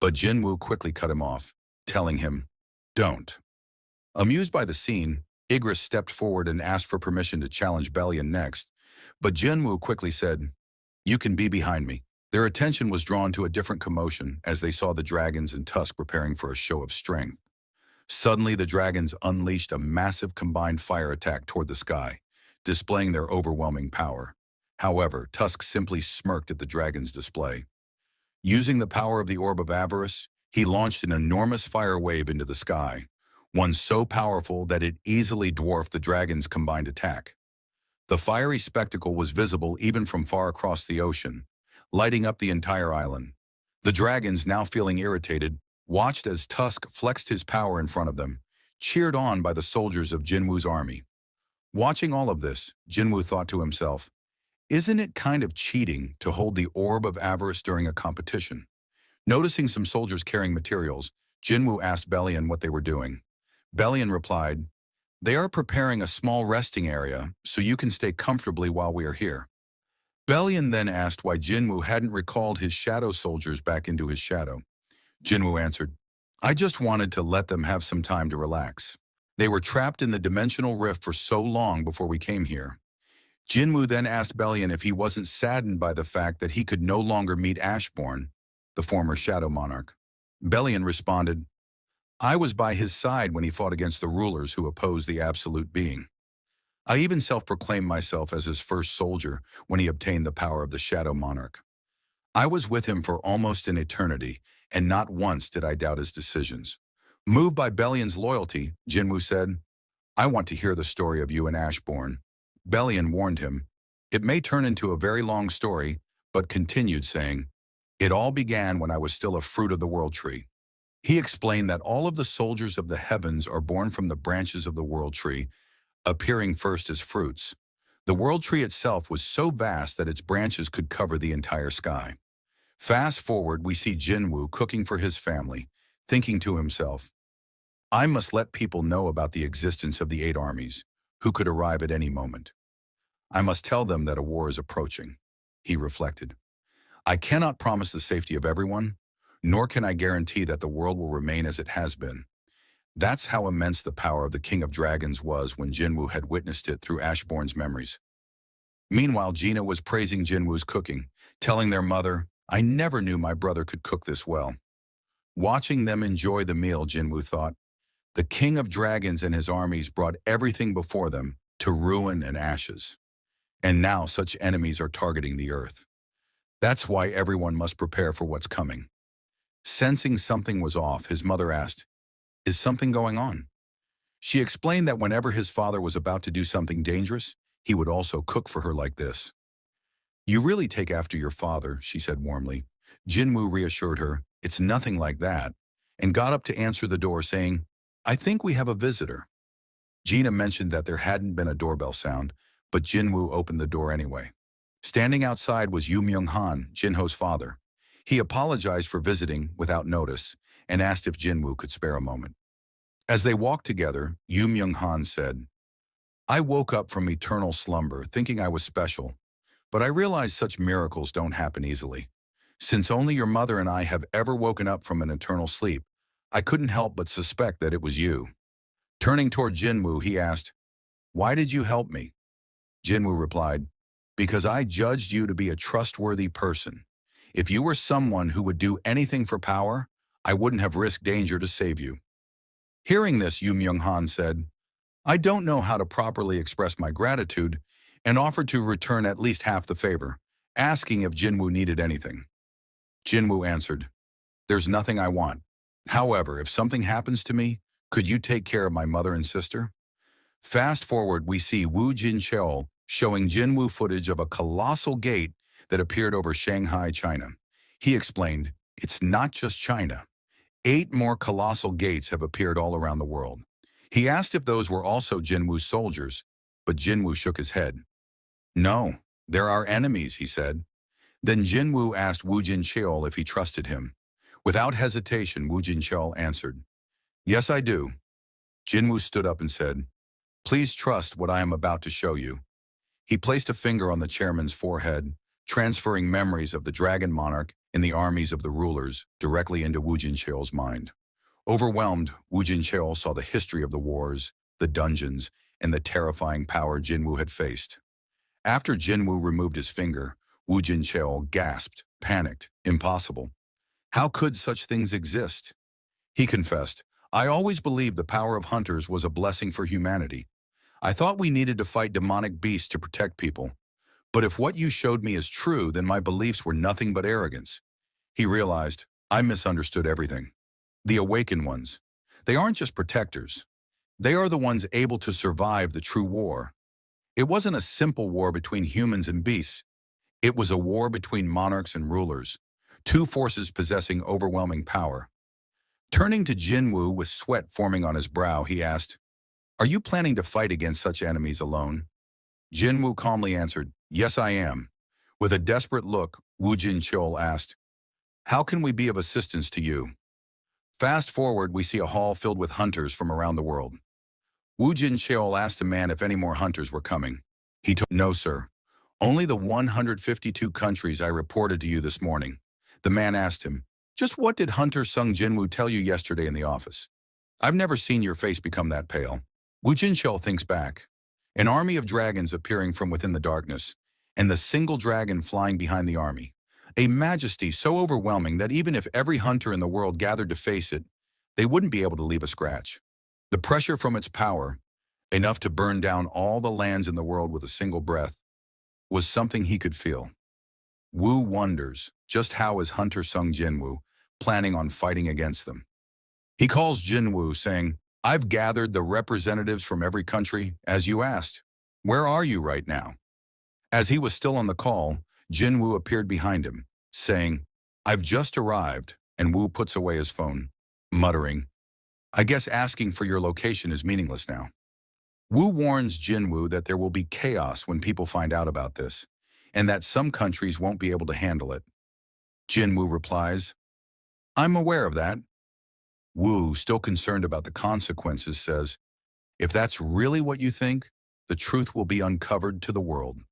but Jinwoo quickly cut him off, telling him, "Don't." Amused by the scene, Igris stepped forward and asked for permission to challenge Bellion next, but Jinwoo quickly said, "You can be behind me." Their attention was drawn to a different commotion as they saw the dragons and Tusk preparing for a show of strength. Suddenly, the dragons unleashed a massive combined fire attack toward the sky, displaying their overwhelming power. However, Tusk simply smirked at the dragon's display. Using the power of the Orb of Avarice, he launched an enormous fire wave into the sky, one so powerful that it easily dwarfed the dragon's combined attack. The fiery spectacle was visible even from far across the ocean, lighting up the entire island. The dragons, now feeling irritated, watched as Tusk flexed his power in front of them, cheered on by the soldiers of Jinwoo's army. Watching all of this, Jinwoo thought to himself, "Isn't it kind of cheating to hold the Orb of Avarice during a competition?" Noticing some soldiers carrying materials, Jinwoo asked Bellion what they were doing. Bellion replied, "They are preparing a small resting area so you can stay comfortably while we are here." Bellion then asked why Jinwoo hadn't recalled his shadow soldiers back into his shadow. Jinwoo answered, "I just wanted to let them have some time to relax. They were trapped in the dimensional rift for so long before we came here." Jinwoo then asked Bellion if he wasn't saddened by the fact that he could no longer meet Ashbourne, the former Shadow Monarch. Bellion responded, "I was by his side when he fought against the rulers who opposed the Absolute Being. I even self-proclaimed myself as his first soldier when he obtained the power of the Shadow Monarch. I was with him for almost an eternity, and not once did I doubt his decisions." Moved by Bellion's loyalty, Jinwoo said, "I want to hear the story of you and Ashbourne." Bellion warned him, "It may turn into a very long story," but continued saying, "It all began when I was still a fruit of the world tree. He explained that all of the soldiers of the heavens are born from the branches of the world tree, appearing first as fruits. The world tree itself was so vast that its branches could cover the entire sky. Fast forward, we see Jinwoo cooking for his family, thinking to himself, I must let people know about the existence of the 8 armies, who could arrive at any moment. I must tell them that a war is approaching, he reflected. I cannot promise the safety of everyone, nor can I guarantee that the world will remain as it has been. That's how immense the power of the King of Dragons was when Jinwoo had witnessed it through Ashbourne's memories. Meanwhile, Gina was praising Jinwoo's cooking, telling their mother, I never knew my brother could cook this well. Watching them enjoy the meal, Jinwoo thought, the King of Dragons and his armies brought everything before them to ruin and ashes. And now such enemies are targeting the earth. That's why everyone must prepare for what's coming. Sensing something was off, his mother asked, Is something going on? She explained that whenever his father was about to do something dangerous, he would also cook for her like this. You really take after your father, she said warmly. Jinwoo reassured her, it's nothing like that, and got up to answer the door saying, I think we have a visitor. Gina mentioned that there hadn't been a doorbell sound, but Jinwoo opened the door anyway. Standing outside was Yu Myung-han, Jinho's father. He apologized for visiting without notice and asked if Jinwoo could spare a moment. As they walked together, Yu Myung-han said, I woke up from eternal slumber thinking I was special, but I realized such miracles don't happen easily. Since only your mother and I have ever woken up from an eternal sleep, I couldn't help but suspect that it was you. Turning toward Jinwoo, he asked, Why did you help me? Jinwoo replied, Because I judged you to be a trustworthy person. If you were someone who would do anything for power, I wouldn't have risked danger to save you. Hearing this, Yu Myung-han said, I don't know how to properly express my gratitude, and offered to return at least half the favor, asking if Jinwoo needed anything. Jinwoo answered, There's nothing I want. However, if something happens to me, could you take care of my mother and sister? Fast forward, we see Woo Jin-cheol showing Jinwoo footage of a colossal gate that appeared over Shanghai, China. He explained, It's not just China. 8 more colossal gates have appeared all around the world. He asked if those were also Jinwoo's soldiers, but Jinwoo shook his head. No, they're our enemies, he said. Then Jinwoo asked Woo Jin-cheol if he trusted him. Without hesitation, Woo Jin-cheol answered, Yes, I do. Jinwoo stood up and said, Please trust what I am about to show you. He placed a finger on the chairman's forehead, transferring memories of the dragon monarch and the armies of the rulers directly into Woo Jin-cheol's mind. Overwhelmed, Woo Jin-cheol saw the history of the wars, the dungeons, and the terrifying power Jinwoo had faced. After Jinwoo removed his finger, Woo Jin-cheol gasped, panicked, impossible. How could such things exist? He confessed, I always believed the power of hunters was a blessing for humanity. I thought we needed to fight demonic beasts to protect people. But if what you showed me is true, then my beliefs were nothing but arrogance. He realized, I misunderstood everything. The awakened ones. They aren't just protectors. They are the ones able to survive the true war. It wasn't a simple war between humans and beasts. It was a war between monarchs and rulers, 2 forces possessing overwhelming power. Turning to Jinwoo with sweat forming on his brow, he asked, Are you planning to fight against such enemies alone? Jinwoo calmly answered, Yes, I am. With a desperate look, Woo Jin-cheol asked, How can we be of assistance to you? Fast forward, we see a hall filled with hunters from around the world. Woo Jin-cheol asked a man if any more hunters were coming. He told, No, sir. Only the 152 countries I reported to you this morning. The man asked him, Just what did Hunter Sung Jinwoo tell you yesterday in the office? I've never seen your face become that pale. Woo Jin-cheol thinks back. An army of dragons appearing from within the darkness, and the single dragon flying behind the army. A majesty so overwhelming that even if every hunter in the world gathered to face it, they wouldn't be able to leave a scratch. The pressure from its power, enough to burn down all the lands in the world with a single breath, was something he could feel. Woo wonders, just how is Hunter Sung Jinwoo planning on fighting against them? He calls Jinwoo, saying, I've gathered the representatives from every country, as you asked. Where are you right now? As he was still on the call, Jinwoo appeared behind him, saying, I've just arrived, and Woo puts away his phone. muttering, "I guess asking for your location is meaningless now." Wu warns Jinwoo that there will be chaos when people find out about this, and that some countries won't be able to handle it. Jinwoo replies, "I'm aware of that." Wu, still concerned about the consequences, says, "If that's really what you think, the truth will be uncovered to the world."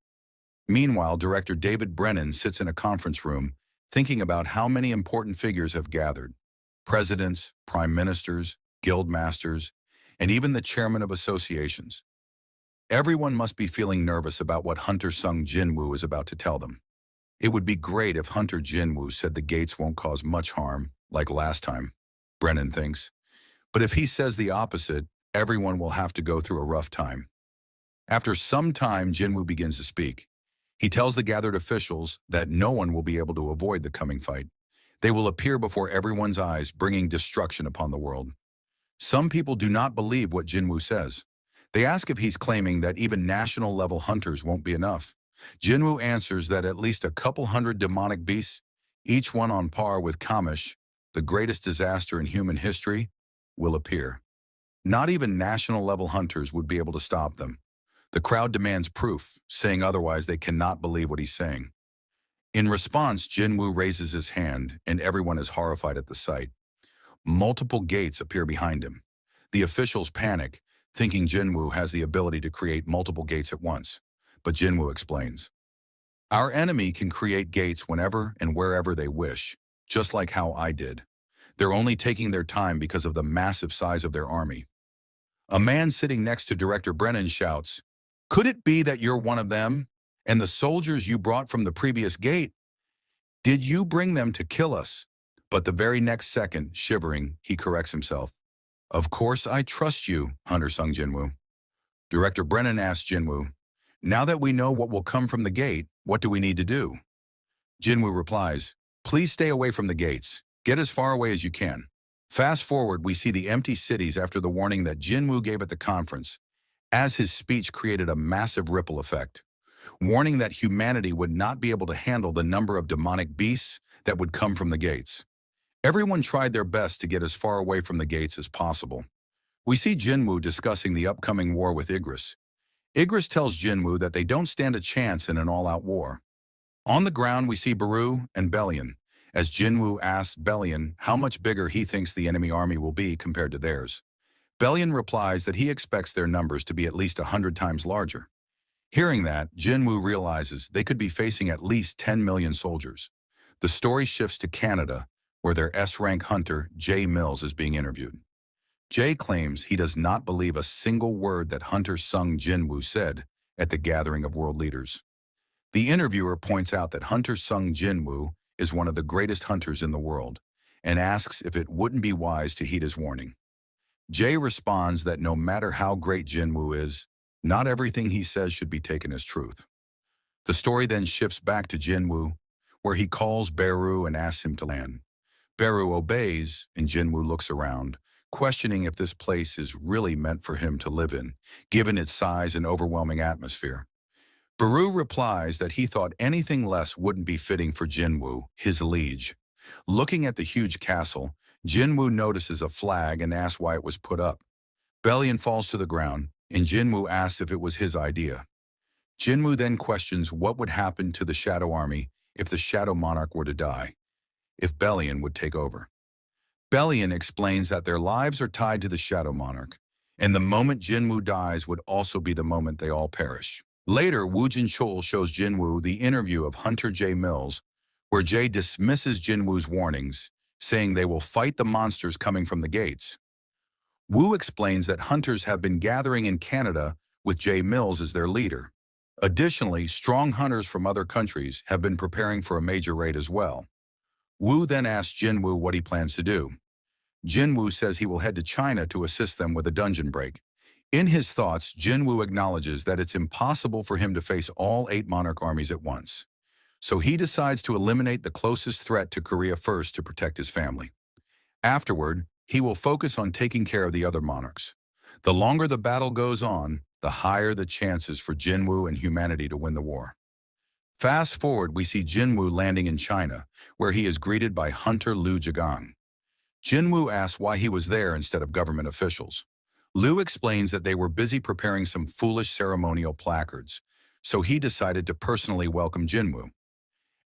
Meanwhile, director David Brennan sits in a conference room thinking about how many important figures have gathered. Presidents, prime ministers, guild masters, and even the chairman of associations. Everyone must be feeling nervous about what Hunter Sung Jinwoo is about to tell them. It would be great if Hunter Jinwoo said the gates won't cause much harm, like last time, Brennan thinks. But if he says the opposite, everyone will have to go through a rough time. After some time, Jinwoo begins to speak. He tells the gathered officials that no one will be able to avoid the coming fight. They will appear before everyone's eyes, bringing destruction upon the world. Some people do not believe what Jinwoo says. They ask if he's claiming that even national-level hunters won't be enough. Jinwoo answers that at least a couple hundred demonic beasts, each one on par with Kamish, the greatest disaster in human history, will appear. Not even national-level hunters would be able to stop them. The crowd demands proof, saying otherwise they cannot believe what he's saying. In response, Jinwoo raises his hand, and everyone is horrified at the sight. Multiple gates appear behind him. The officials panic, thinking Jinwoo has the ability to create multiple gates at once. But Jinwoo explains, "Our enemy can create gates whenever and wherever they wish, just like how I did. They're only taking their time because of the massive size of their army." A man sitting next to Director Brennan shouts, "Could it be that you're one of them? And the soldiers you brought from the previous gate? Did you bring them to kill us?" But the very next second, shivering, he corrects himself. "Of course I trust you," Hunter Sung Jinwoo. Director Brennan asks Jinwoo, "Now that we know what will come from the gate, what do we need to do?" Jinwoo replies, "Please stay away from the gates. Get as far away as you can." Fast forward, we see the empty cities after the warning that Jinwoo gave at the conference, as his speech created a massive ripple effect, warning that humanity would not be able to handle the number of demonic beasts that would come from the gates. Everyone tried their best to get as far away from the gates as possible. We see Jinwoo discussing the upcoming war with Igris. Igris tells Jinwoo that they don't stand a chance in an all-out war. On the ground, we see Baru and Bellion, as Jinwoo asks Bellion how much bigger he thinks the enemy army will be compared to theirs. Bellion replies that he expects their numbers to be at least 100 times larger. Hearing that, Jinwoo realizes they could be facing at least 10 million soldiers. The story shifts to Canada, where their S-rank hunter, Jay Mills, is being interviewed. Jay claims he does not believe a single word that Hunter Sung Jinwoo said at the gathering of world leaders. The interviewer points out that Hunter Sung Jinwoo is one of the greatest hunters in the world, and asks if it wouldn't be wise to heed his warning. Jay responds that no matter how great Jinwoo is, not everything he says should be taken as truth. The story then shifts back to Jinwoo, where he calls Baru and asks him to land. Baru obeys, and Jinwoo looks around, questioning if this place is really meant for him to live in, given its size and overwhelming atmosphere. Baru replies that he thought anything less wouldn't be fitting for Jinwoo, his liege. Looking at the huge castle, Jinwoo notices a flag and asks why it was put up. Bellion falls to the ground, and Jinwoo asks if it was his idea. Jinwoo then questions what would happen to the Shadow Army if the Shadow Monarch were to die, if Bellion would take over. Bellion explains that their lives are tied to the Shadow Monarch, and the moment Jinwoo dies would also be the moment they all perish. Later, Woo Jin-chul shows Jinwoo the interview of Hunter J. Mills, where Jay dismisses Jinwoo's warnings, saying they will fight the monsters coming from the gates. Woo explains that hunters have been gathering in Canada with J. Mills as their leader. Additionally, strong hunters from other countries have been preparing for a major raid as well. Woo then asks Jinwoo what he plans to do. Jinwoo says he will head to China to assist them with a dungeon break. In his thoughts, Jinwoo acknowledges that it's impossible for him to face all 8 monarch armies at once. So he decides to eliminate the closest threat to Korea first to protect his family. Afterward, he will focus on taking care of the other monarchs. The longer the battle goes on, the higher the chances for Jinwoo and humanity to win the war. Fast forward, we see Jinwoo landing in China, where he is greeted by Hunter Lu Jigang. Jinwoo asks why he was there instead of government officials. Liu explains that they were busy preparing some foolish ceremonial placards, so he decided to personally welcome Jinwoo.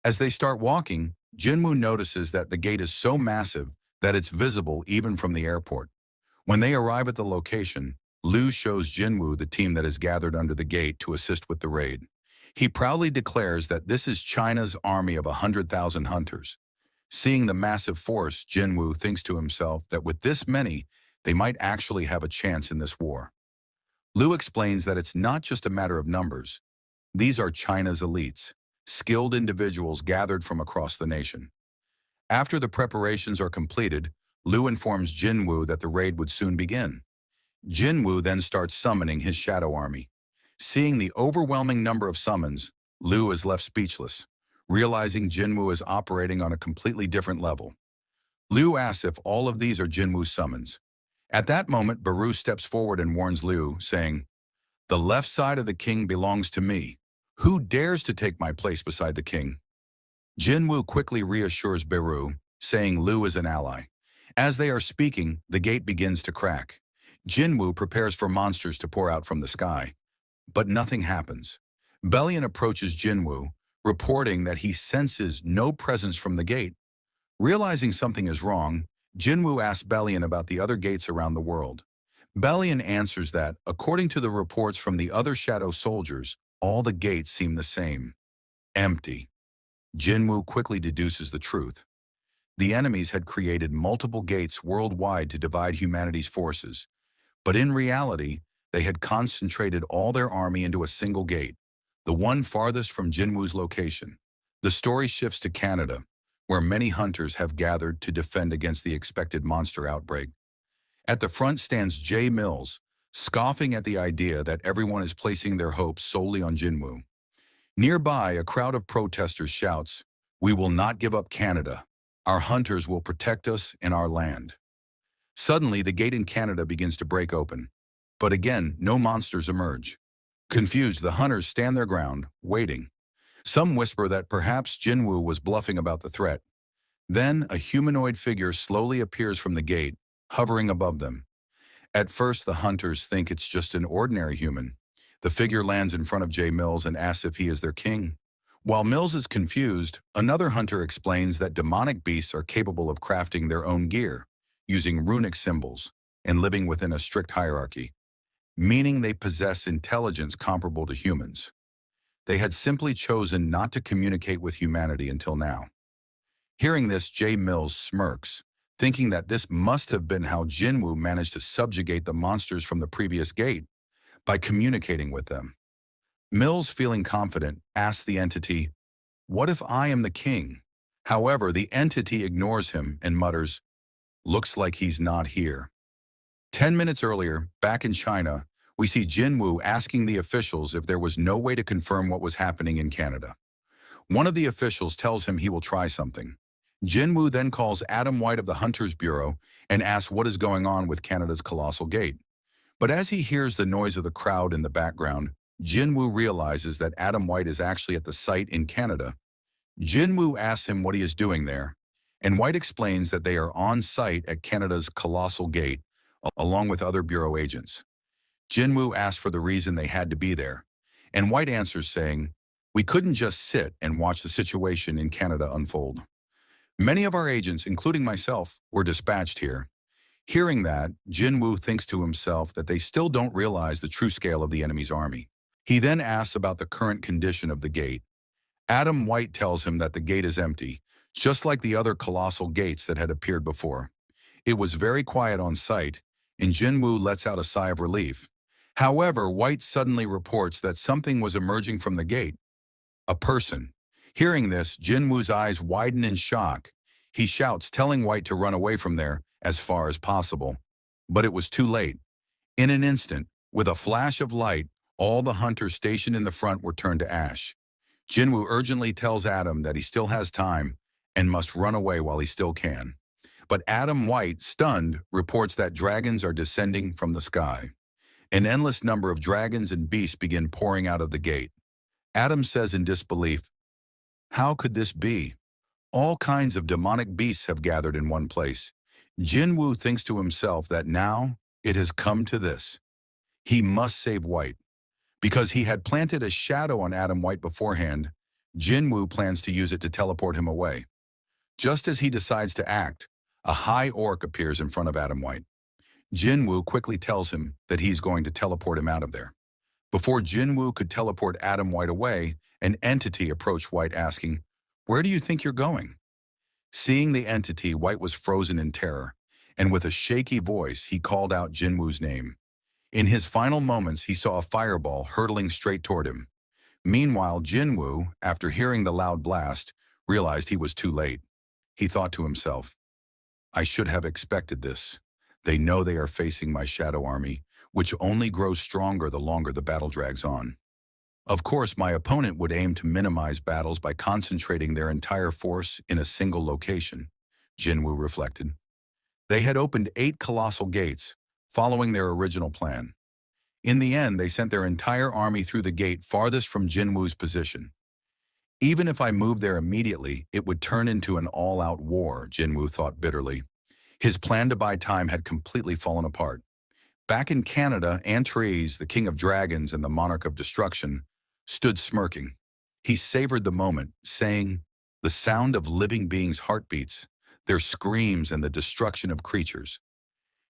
As they start walking, Jinwoo notices that the gate is so massive that it's visible even from the airport. When they arrive at the location, Liu shows Jinwoo the team that is gathered under the gate to assist with the raid. He proudly declares that this is China's army of 100,000 hunters. Seeing the massive force, Jinwoo thinks to himself that with this many, they might actually have a chance in this war. Liu explains that it's not just a matter of numbers. These are China's elites, skilled individuals gathered from across the nation. After the preparations are completed, Liu informs Jinwoo that the raid would soon begin. Jinwoo then starts summoning his shadow army. Seeing the overwhelming number of summons, Liu is left speechless, realizing Jinwoo is operating on a completely different level. Liu asks if all of these are Jinwoo's summons. At that moment, Baru steps forward and warns Liu, saying, "The left side of the king belongs to me. Who dares to take my place beside the king?" Jinwoo quickly reassures Baru, saying Liu is an ally. As they are speaking, the gate begins to crack. Jinwoo prepares for monsters to pour out from the sky. But nothing happens. Bellion approaches Jinwoo, reporting that he senses no presence from the gate. Realizing something is wrong, Jinwoo asks Bellion about the other gates around the world. Bellion answers that, according to the reports from the other shadow soldiers, all the gates seem the same. Empty. Jinwoo quickly deduces the truth. The enemies had created multiple gates worldwide to divide humanity's forces. But in reality, they had concentrated all their army into a single gate, the one farthest from Jinwoo's location. The story shifts to Canada, where many hunters have gathered to defend against the expected monster outbreak. At the front stands Jay Mills, scoffing at the idea that everyone is placing their hopes solely on Jinwoo. Nearby, a crowd of protesters shouts, "We will not give up Canada. Our hunters will protect us and our land." Suddenly, the gate in Canada begins to break open. But again, no monsters emerge. Confused, the hunters stand their ground, waiting. Some whisper that perhaps Jinwoo was bluffing about the threat. Then, a humanoid figure slowly appears from the gate, hovering above them. At first, the hunters think it's just an ordinary human. The figure lands in front of Jay Mills and asks if he is their king. While Mills is confused, another hunter explains that demonic beasts are capable of crafting their own gear, using runic symbols, and living within a strict hierarchy, meaning they possess intelligence comparable to humans. They had simply chosen not to communicate with humanity until now. Hearing this, Jay Mills smirks, thinking that this must have been how Jinwoo managed to subjugate the monsters from the previous gate, by communicating with them. Mills, feeling confident, asks the entity, "What if I am the king?" However, the entity ignores him and mutters, "Looks like he's not here." 10 minutes earlier, back in China, we see Jinwoo asking the officials if there was no way to confirm what was happening in Canada. One of the officials tells him he will try something. Jinwoo then calls Adam White of the Hunters Bureau and asks what is going on with Canada's colossal gate. But as he hears the noise of the crowd in the background, Jinwoo realizes that Adam White is actually at the site in Canada. Jinwoo asks him what he is doing there, and White explains that they are on site at Canada's colossal gate, along with other Bureau agents. Jinwoo asks for the reason they had to be there, and White answers saying, "We couldn't just sit and watch the situation in Canada unfold. Many of our agents, including myself, were dispatched here." Hearing that, Jinwoo thinks to himself that they still don't realize the true scale of the enemy's army. He then asks about the current condition of the gate. Adam White tells him that the gate is empty, just like the other colossal gates that had appeared before. It was very quiet on site, and Jinwoo lets out a sigh of relief. However, White suddenly reports that something was emerging from the gate. A person. Hearing this, Jinwoo's eyes widen in shock. He shouts, telling White to run away from there as far as possible. But it was too late. In an instant, with a flash of light, all the hunters stationed in the front were turned to ash. Jinwoo urgently tells Adam that he still has time and must run away while he still can. But Adam White, stunned, reports that dragons are descending from the sky. An endless number of dragons and beasts begin pouring out of the gate. Adam says in disbelief, "How could this be? All kinds of demonic beasts have gathered in one place. Jinwoo thinks to himself that now it has come to this. He must save White. Because he had planted a shadow on Adam White beforehand, Jinwoo plans to use it to teleport him away. Just as he decides to act, a high orc appears in front of Adam White. Jinwoo quickly tells him that he's going to teleport him out of there. Before Jinwoo could teleport Adam White away, an entity approached White asking, "Where do you think you're going?" Seeing the entity, White was frozen in terror, and with a shaky voice, he called out Jinwoo's name. In his final moments, he saw a fireball hurtling straight toward him. Meanwhile, Jinwoo, after hearing the loud blast, realized he was too late. He thought to himself, "I should have expected this. They know they are facing my shadow army, which only grows stronger the longer the battle drags on. Of course, my opponent would aim to minimize battles by concentrating their entire force in a single location," Jinwoo reflected. They had opened 8 colossal gates, following their original plan. In the end, they sent their entire army through the gate farthest from Jinwoo's position. Even if I moved there immediately, it would turn into an all-out war, Jinwoo thought bitterly. His plan to buy time had completely fallen apart. Back in Canada, Antares, the king of dragons and the monarch of destruction, stood smirking. He savored the moment, saying, "The sound of living beings' heartbeats, their screams and the destruction of creatures.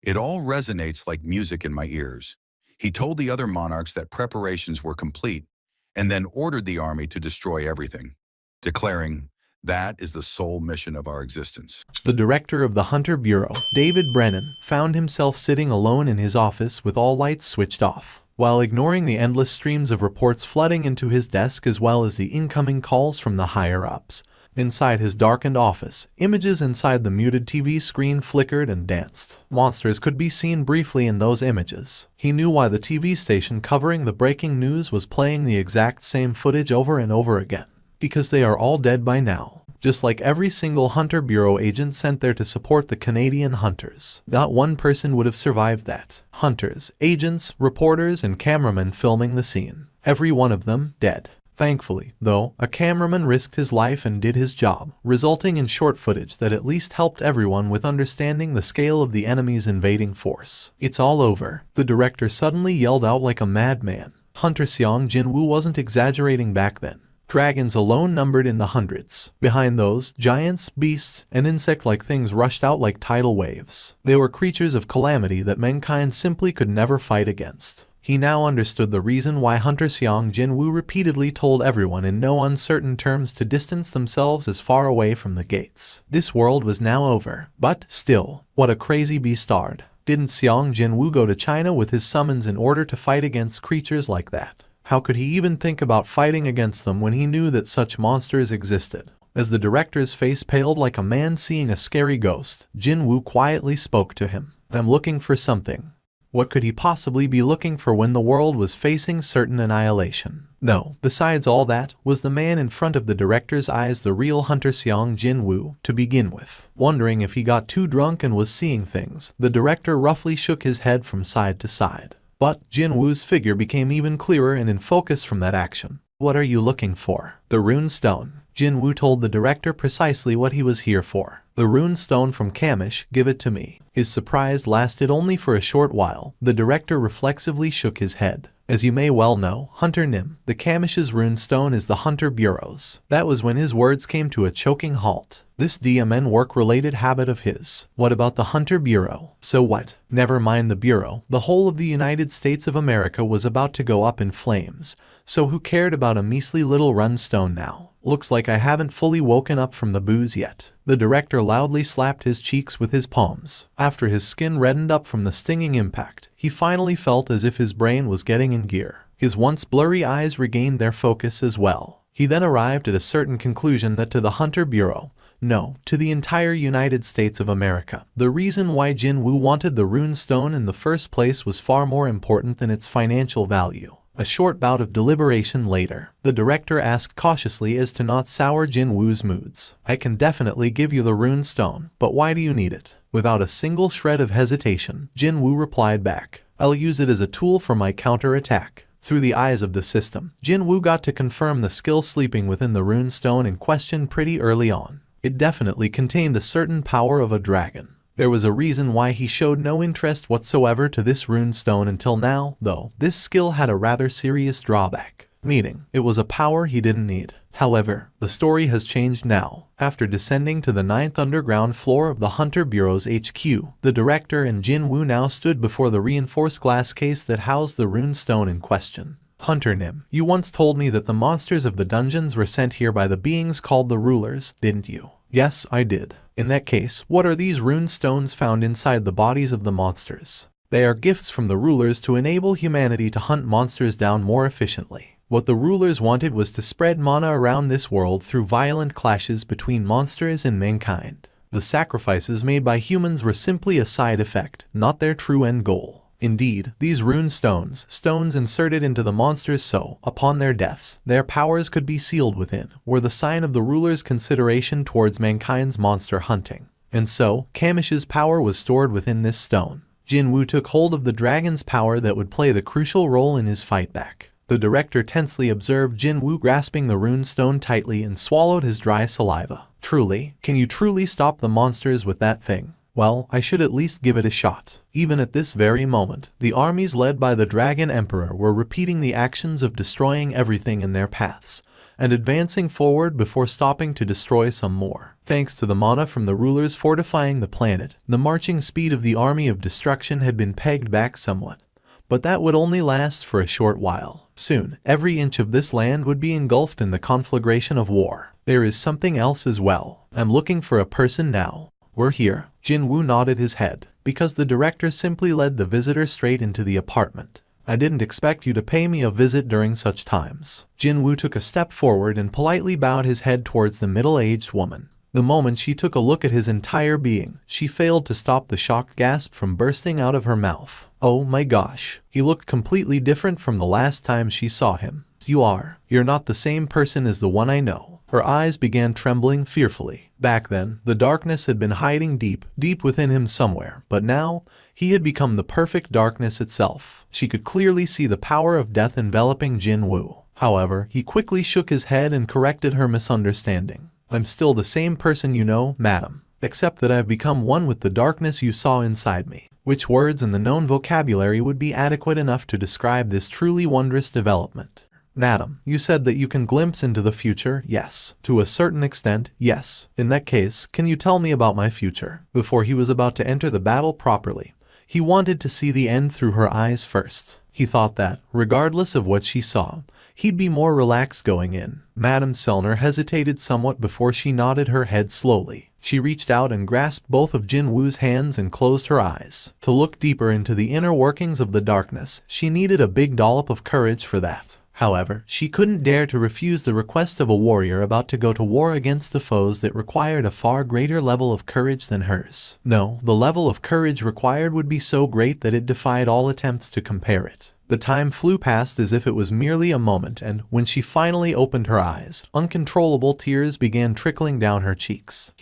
It all resonates like music in my ears." He told the other monarchs that preparations were complete and then ordered the army to destroy everything, declaring, "That is the sole mission of our existence." The director of the Hunter Bureau, David Brennan, found himself sitting alone in his office with all lights switched off, while ignoring the endless streams of reports flooding into his desk as well as the incoming calls from the higher-ups. Inside his darkened office, images inside the muted TV screen flickered and danced. Monsters could be seen briefly in those images. He knew why the TV station covering the breaking news was playing the exact same footage over and over again. Because they are all dead by now. Just like every single Hunter Bureau agent sent there to support the Canadian hunters. Not one person would have survived that. Hunters, agents, reporters, and cameramen filming the scene. Every one of them dead. Thankfully, though, a cameraman risked his life and did his job, resulting in short footage that at least helped everyone with understanding the scale of the enemy's invading force. "It's all over," the director suddenly yelled out like a madman. Hunter Seong Jinwoo wasn't exaggerating back then. Dragons alone numbered in the hundreds. Behind those, giants, beasts, and insect-like things rushed out like tidal waves. They were creatures of calamity that mankind simply could never fight against. He now understood the reason why Hunter Seong Jinwoo repeatedly told everyone in no uncertain terms to distance themselves as far away from the gates. This world was now over. But, still, what a crazy beastard. Didn't Seong Jinwoo go to China with his summons in order to fight against creatures like that? How could he even think about fighting against them when he knew that such monsters existed? As the director's face paled like a man seeing a scary ghost, Jinwoo quietly spoke to him. "I'm looking for something." What could he possibly be looking for when the world was facing certain annihilation? No, besides all that, was the man in front of the director's eyes the real Hunter Seong Jinwoo, to begin with? Wondering if he got too drunk and was seeing things, the director roughly shook his head from side to side. But Jinwoo's figure became even clearer and in focus from that action. "What are you looking for?" "The rune stone." Jinwoo told the director precisely what he was here for. "The rune stone from Kamish, give it to me." His surprise lasted only for a short while. The director reflexively shook his head. "As you may well know, Hunter Nim, the Kamish's rune stone is the Hunter Bureau's." That was when his words came to a choking halt. This DMN work-related habit of his. What about the Hunter Bureau? So what? Never mind the Bureau. The whole of the United States of America was about to go up in flames. So who cared about a measly little rune stone now? "Looks like I haven't fully woken up from the booze yet." The director loudly slapped his cheeks with his palms. After his skin reddened up from the stinging impact, he finally felt as if his brain was getting in gear. His once blurry eyes regained their focus as well. He then arrived at a certain conclusion that to the Hunter Bureau, no, to the entire United States of America, the reason why Jinwoo wanted the rune stone in the first place was far more important than its financial value. A short bout of deliberation later, the director asked cautiously as to not sour Jinwoo's moods. "I can definitely give you the rune stone, but why do you need it?" Without a single shred of hesitation, Jinwoo replied back, "I'll use it as a tool for my counterattack." Through the eyes of the system, Jinwoo got to confirm the skill sleeping within the rune stone in question pretty early on. It definitely contained a certain power of a dragon. There was a reason why he showed no interest whatsoever to this rune stone until now, though. This skill had a rather serious drawback, meaning it was a power he didn't need. However, the story has changed now. After descending to the 9th underground floor of the Hunter Bureau's HQ, the director and Jinwoo now stood before the reinforced glass case that housed the rune stone in question. Hunter Nim, you once told me that the monsters of the dungeons were sent here by the beings called the rulers, didn't you? Yes, I did. In that case, what are these rune stones found inside the bodies of the monsters? They are gifts from the rulers to enable humanity to hunt monsters down more efficiently. What the rulers wanted was to spread mana around this world through violent clashes between monsters and mankind. The sacrifices made by humans were simply a side effect, not their true end goal. Indeed, these rune stones inserted into the monsters so, upon their deaths, their powers could be sealed within, were the sign of the ruler's consideration towards mankind's monster hunting. And so, Kamish's power was stored within this stone. Jinwoo took hold of the dragon's power that would play the crucial role in his fight back. The director tensely observed Jinwoo grasping the rune stone tightly and swallowed his dry saliva. Truly, can you truly stop the monsters with that thing? Well, I should at least give it a shot. Even at this very moment, the armies led by the Dragon Emperor were repeating the actions of destroying everything in their paths, and advancing forward before stopping to destroy some more. Thanks to the mana from the rulers fortifying the planet, the marching speed of the army of destruction had been pegged back somewhat. But that would only last for a short while. Soon, every inch of this land would be engulfed in the conflagration of war. There is something else as well. I'm looking for a person now. We're here. Jinwoo nodded his head, because the director simply led the visitor straight into the apartment. I didn't expect you to pay me a visit during such times. Jinwoo took a step forward and politely bowed his head towards the middle-aged woman. The moment she took a look at his entire being, she failed to stop the shocked gasp from bursting out of her mouth. Oh my gosh, he looked completely different from the last time she saw him. You're not the same person as the one I know. Her eyes began trembling fearfully. Back then, the darkness had been hiding deep within him somewhere, but now, he had become the perfect darkness itself. She could clearly see the power of death enveloping Jinwoo. However, he quickly shook his head and corrected her misunderstanding. I'm still the same person you know, madam, except that I've become one with the darkness you saw inside me. Which words in the known vocabulary would be adequate enough to describe this truly wondrous development? Madam, you said that you can glimpse into the future, yes. To a certain extent, yes. In that case, can you tell me about my future? Before he was about to enter the battle properly, he wanted to see the end through her eyes first. He thought that, regardless of what she saw, he'd be more relaxed going in. Madame Selner hesitated somewhat before she nodded her head slowly. She reached out and grasped both of Jinwoo's hands and closed her eyes. To look deeper into the inner workings of the darkness, she needed a big dollop of courage for that. However, she couldn't dare to refuse the request of a warrior about to go to war against the foes that required a far greater level of courage than hers. No, the level of courage required would be so great that it defied all attempts to compare it. The time flew past as if it was merely a moment, and when she finally opened her eyes, uncontrollable tears began trickling down her cheeks.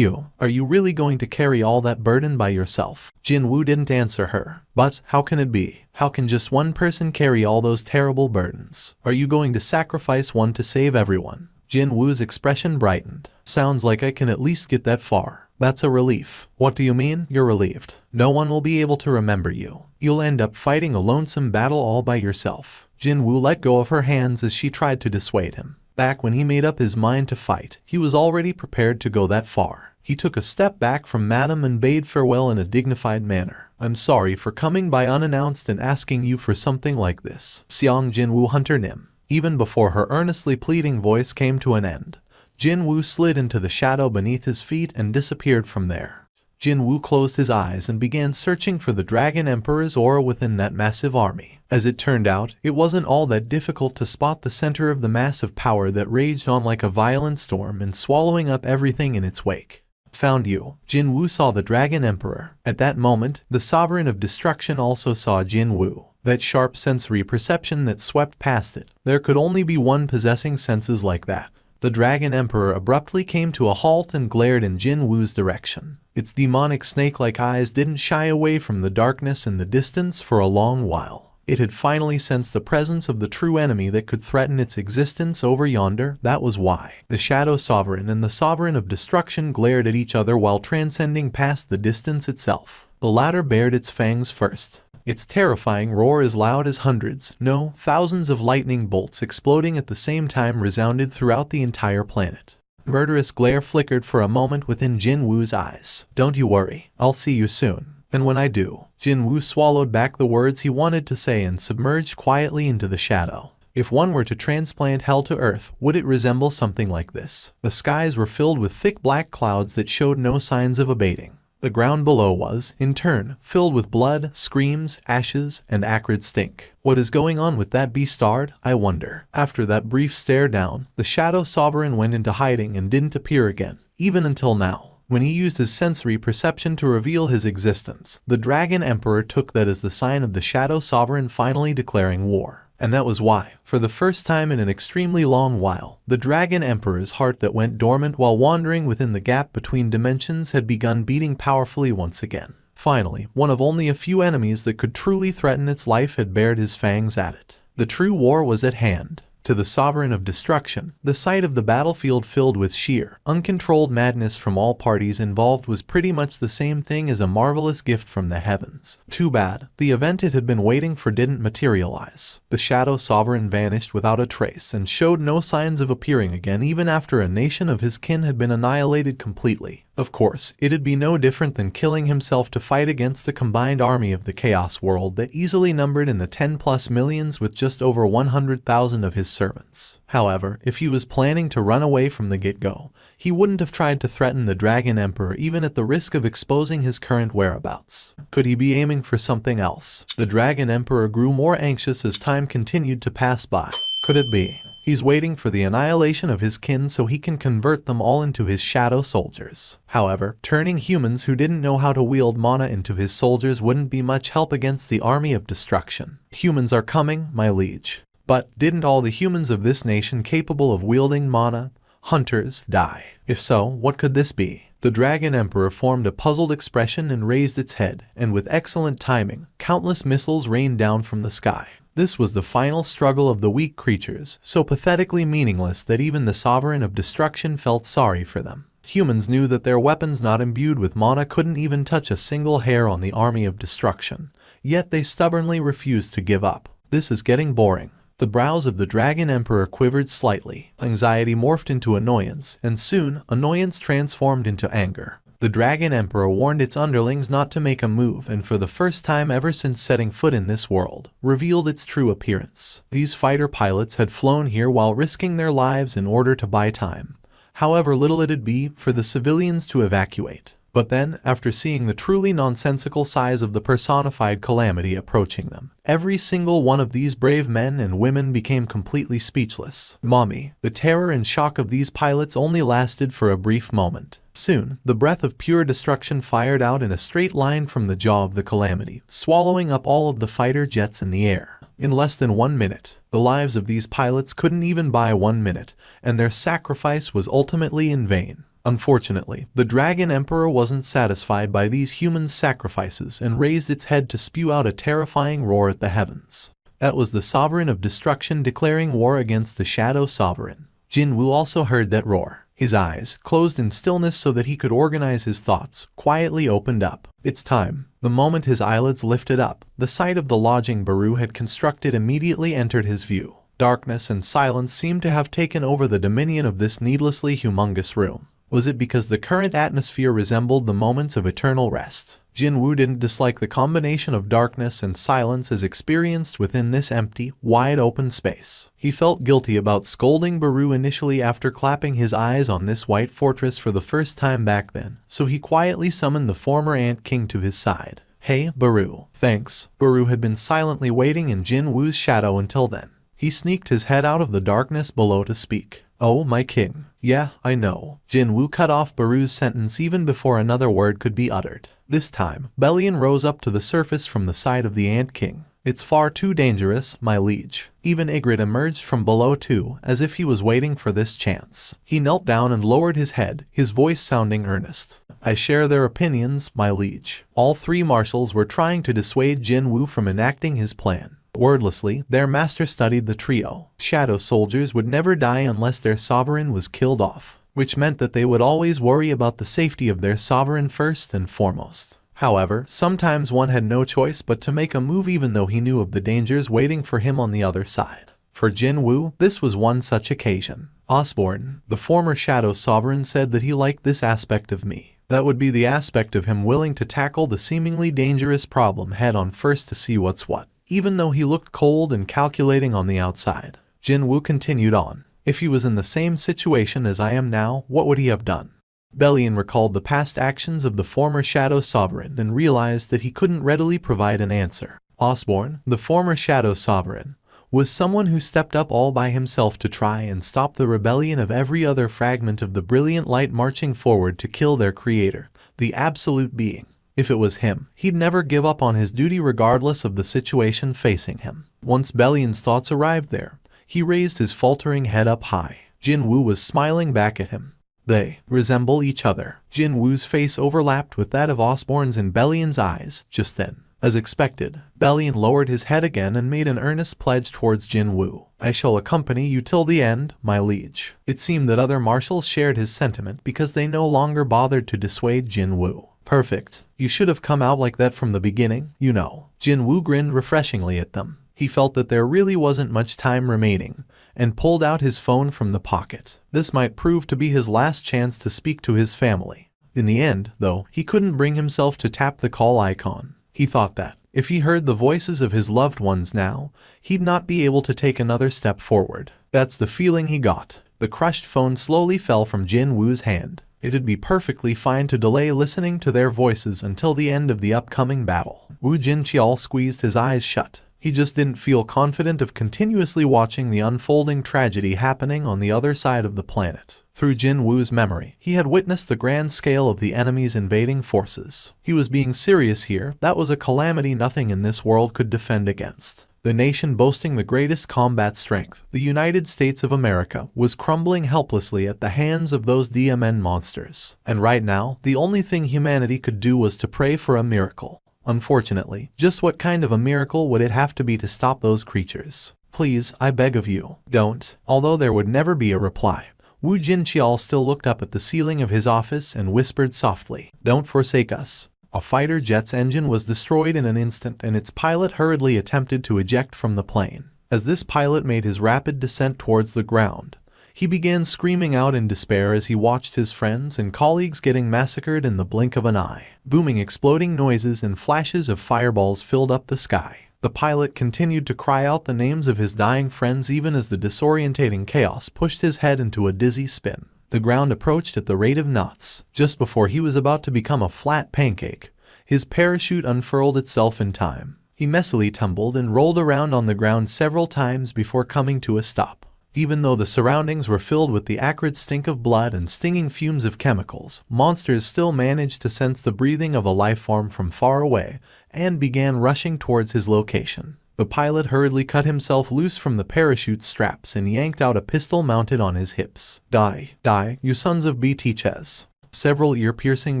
Are you really going to carry all that burden by yourself? Jinwoo didn't answer her. But how can it be? How can just one person carry all those terrible burdens? Are you going to sacrifice one to save everyone? Jinwoo's expression brightened. Sounds like I can at least get that far. That's a relief. What do you mean, you're relieved? No one will be able to remember you. You'll end up fighting a lonesome battle all by yourself. Jinwoo let go of her hands as she tried to dissuade him. Back when he made up his mind to fight, he was already prepared to go that far. He took a step back from Madame and bade farewell in a dignified manner. I'm sorry for coming by unannounced and asking you for something like this. Seong Jinwoo Hunter Nim. Even before her earnestly pleading voice came to an end, Jinwoo slid into the shadow beneath his feet and disappeared from there. Jinwoo closed his eyes and began searching for the Dragon Emperor's aura within that massive army. As it turned out, it wasn't all that difficult to spot the center of the massive power that raged on like a violent storm and swallowing up everything in its wake. Found you. Jinwoo saw the Dragon Emperor. At that moment, the Sovereign of Destruction also saw Jinwoo. That sharp sensory perception that swept past it. There could only be one possessing senses like that. The Dragon Emperor abruptly came to a halt and glared in Jinwoo's direction. Its demonic snake-like eyes didn't shy away from the darkness in the distance for a long while. It had finally sensed the presence of the true enemy that could threaten its existence over yonder. That was why the Shadow Sovereign and the Sovereign of Destruction glared at each other while transcending past the distance itself. The latter bared its fangs first. Its terrifying roar, as loud as hundreds, no, thousands of lightning bolts exploding at the same time, resounded throughout the entire planet. Murderous glare flickered for a moment within Jinwoo's eyes. "Don't you worry, I'll see you soon. And when I do," Jinwoo swallowed back the words he wanted to say and submerged quietly into the shadow. If one were to transplant hell to Earth, would it resemble something like this? The skies were filled with thick black clouds that showed no signs of abating. The ground below was, in turn, filled with blood, screams, ashes, and acrid stink. What is going on with that bastard, I wonder? After that brief stare down, the Shadow Sovereign went into hiding and didn't appear again, even until now. When he used his sensory perception to reveal his existence, the Dragon Emperor took that as the sign of the Shadow Sovereign finally declaring war. And that was why, for the first time in an extremely long while, the Dragon Emperor's heart that went dormant while wandering within the gap between dimensions had begun beating powerfully once again. Finally, one of only a few enemies that could truly threaten its life had bared his fangs at it. The true war was at hand. To the Sovereign of Destruction, the sight of the battlefield filled with sheer, uncontrolled madness from all parties involved was pretty much the same thing as a marvelous gift from the heavens. Too bad, the event it had been waiting for didn't materialize. The Shadow Sovereign vanished without a trace and showed no signs of appearing again even after a nation of his kin had been annihilated completely. Of course, it'd be no different than killing himself to fight against the combined army of the Chaos World that easily numbered in the 10+ millions with just over 100,000 of his servants. However, if he was planning to run away from the get-go, he wouldn't have tried to threaten the Dragon Emperor even at the risk of exposing his current whereabouts. Could he be aiming for something else? The Dragon Emperor grew more anxious as time continued to pass by. Could it be he's waiting for the annihilation of his kin so he can convert them all into his shadow soldiers? However, turning humans who didn't know how to wield mana into his soldiers wouldn't be much help against the army of destruction. Humans are coming, my liege. But didn't all the humans of this nation capable of wielding mana, hunters, die? If so, what could this be? The Dragon Emperor formed a puzzled expression and raised its head, and with excellent timing, countless missiles rained down from the sky. This was the final struggle of the weak creatures, so pathetically meaningless that even the Sovereign of Destruction felt sorry for them. Humans knew that their weapons not imbued with mana couldn't even touch a single hair on the army of destruction, yet they stubbornly refused to give up. This is getting boring. The brows of the Dragon Emperor quivered slightly. Anxiety morphed into annoyance, and soon, annoyance transformed into anger. The Dragon Emperor warned its underlings not to make a move and for the first time ever since setting foot in this world, revealed its true appearance. These fighter pilots had flown here while risking their lives in order to buy time, however little it'd be, for the civilians to evacuate. But then, after seeing the truly nonsensical size of the personified calamity approaching them, every single one of these brave men and women became completely speechless. Mommy, the terror and shock of these pilots only lasted for a brief moment. Soon, the breath of pure destruction fired out in a straight line from the jaw of the calamity, swallowing up all of the fighter jets in the air. In less than 1 minute, the lives of these pilots couldn't even buy 1 minute, and their sacrifice was ultimately in vain. Unfortunately, the Dragon Emperor wasn't satisfied by these human sacrifices and raised its head to spew out a terrifying roar at the heavens. That was the Sovereign of Destruction declaring war against the Shadow Sovereign. Jinwoo also heard that roar. His eyes, closed in stillness so that he could organize his thoughts, quietly opened up. It's time. The moment his eyelids lifted up, the sight of the lodging Baru had constructed immediately entered his view. Darkness and silence seemed to have taken over the dominion of this needlessly humongous room. Was it because the current atmosphere resembled the moments of eternal rest? Jinwoo didn't dislike the combination of darkness and silence as experienced within this empty, wide-open space. He felt guilty about scolding Baru initially after clapping his eyes on this white fortress for the first time back then, so he quietly summoned the former Ant King to his side. "Hey, Baru." "Thanks." Baru had been silently waiting in Jinwoo's shadow until then. He sneaked his head out of the darkness below to speak. "Oh, my king." "Yeah, I know." Jinwoo cut off Baru's sentence even before another word could be uttered. This time, Bellion rose up to the surface from the side of the Ant King. "It's far too dangerous, my liege." Even Ygritte emerged from below too, as if he was waiting for this chance. He knelt down and lowered his head, his voice sounding earnest. "I share their opinions, my liege." All three marshals were trying to dissuade Jinwoo from enacting his plan. Wordlessly, their master studied the trio. Shadow soldiers would never die unless their sovereign was killed off, which meant that they would always worry about the safety of their sovereign first and foremost. However, sometimes one had no choice but to make a move even though he knew of the dangers waiting for him on the other side. For Jinwoo, this was one such occasion. Osborne, the former Shadow Sovereign, said that he liked this aspect of me. That would be the aspect of him willing to tackle the seemingly dangerous problem head-on first to see what's what, even though he looked cold and calculating on the outside. Jinwoo continued on. If he was in the same situation as I am now, what would he have done? Bellion recalled the past actions of the former Shadow Sovereign and realized that he couldn't readily provide an answer. Osborne, the former Shadow Sovereign, was someone who stepped up all by himself to try and stop the rebellion of every other fragment of the brilliant light marching forward to kill their creator, the absolute being. If it was him, he'd never give up on his duty regardless of the situation facing him. Once Bellion's thoughts arrived there, he raised his faltering head up high. Jinwoo was smiling back at him. They resemble each other. Jinwoo's face overlapped with that of Osborne's and Bellion's eyes just then. As expected, Bellion lowered his head again and made an earnest pledge towards Jinwoo. I shall accompany you till the end, my liege. It seemed that other marshals shared his sentiment because they no longer bothered to dissuade Jinwoo. Perfect. You should have come out like that from the beginning, you know. Jinwoo grinned refreshingly at them. He felt that there really wasn't much time remaining, and pulled out his phone from the pocket. This might prove to be his last chance to speak to his family. In the end, though, he couldn't bring himself to tap the call icon. He thought that, if he heard the voices of his loved ones now, he'd not be able to take another step forward. That's the feeling he got. The crushed phone slowly fell from Jinwoo's hand. It'd be perfectly fine to delay listening to their voices until the end of the upcoming battle. Wu Jinqiao squeezed his eyes shut. He just didn't feel confident of continuously watching the unfolding tragedy happening on the other side of the planet. Through Jinwoo's memory, he had witnessed the grand scale of the enemy's invading forces. He was being serious here. That was a calamity nothing in this world could defend against. The nation boasting the greatest combat strength, the United States of America, was crumbling helplessly at the hands of those DMN monsters. And right now, the only thing humanity could do was to pray for a miracle. Unfortunately, just what kind of a miracle would it have to be to stop those creatures? Please, I beg of you, don't. Although there would never be a reply, Wu Jinqiao still looked up at the ceiling of his office and whispered softly, "Don't forsake us." A fighter jet's engine was destroyed in an instant and its pilot hurriedly attempted to eject from the plane. As this pilot made his rapid descent towards the ground, he began screaming out in despair as he watched his friends and colleagues getting massacred in the blink of an eye. Booming exploding noises and flashes of fireballs filled up the sky. The pilot continued to cry out the names of his dying friends even as the disorientating chaos pushed his head into a dizzy spin. The ground approached at the rate of knots. Just before he was about to become a flat pancake, his parachute unfurled itself in time. He messily tumbled and rolled around on the ground several times before coming to a stop. Even though the surroundings were filled with the acrid stink of blood and stinging fumes of chemicals, monsters still managed to sense the breathing of a life form from far away and began rushing towards his location. The pilot hurriedly cut himself loose from the parachute straps and yanked out a pistol mounted on his hips. Die, die, you sons of BTChes. Several ear-piercing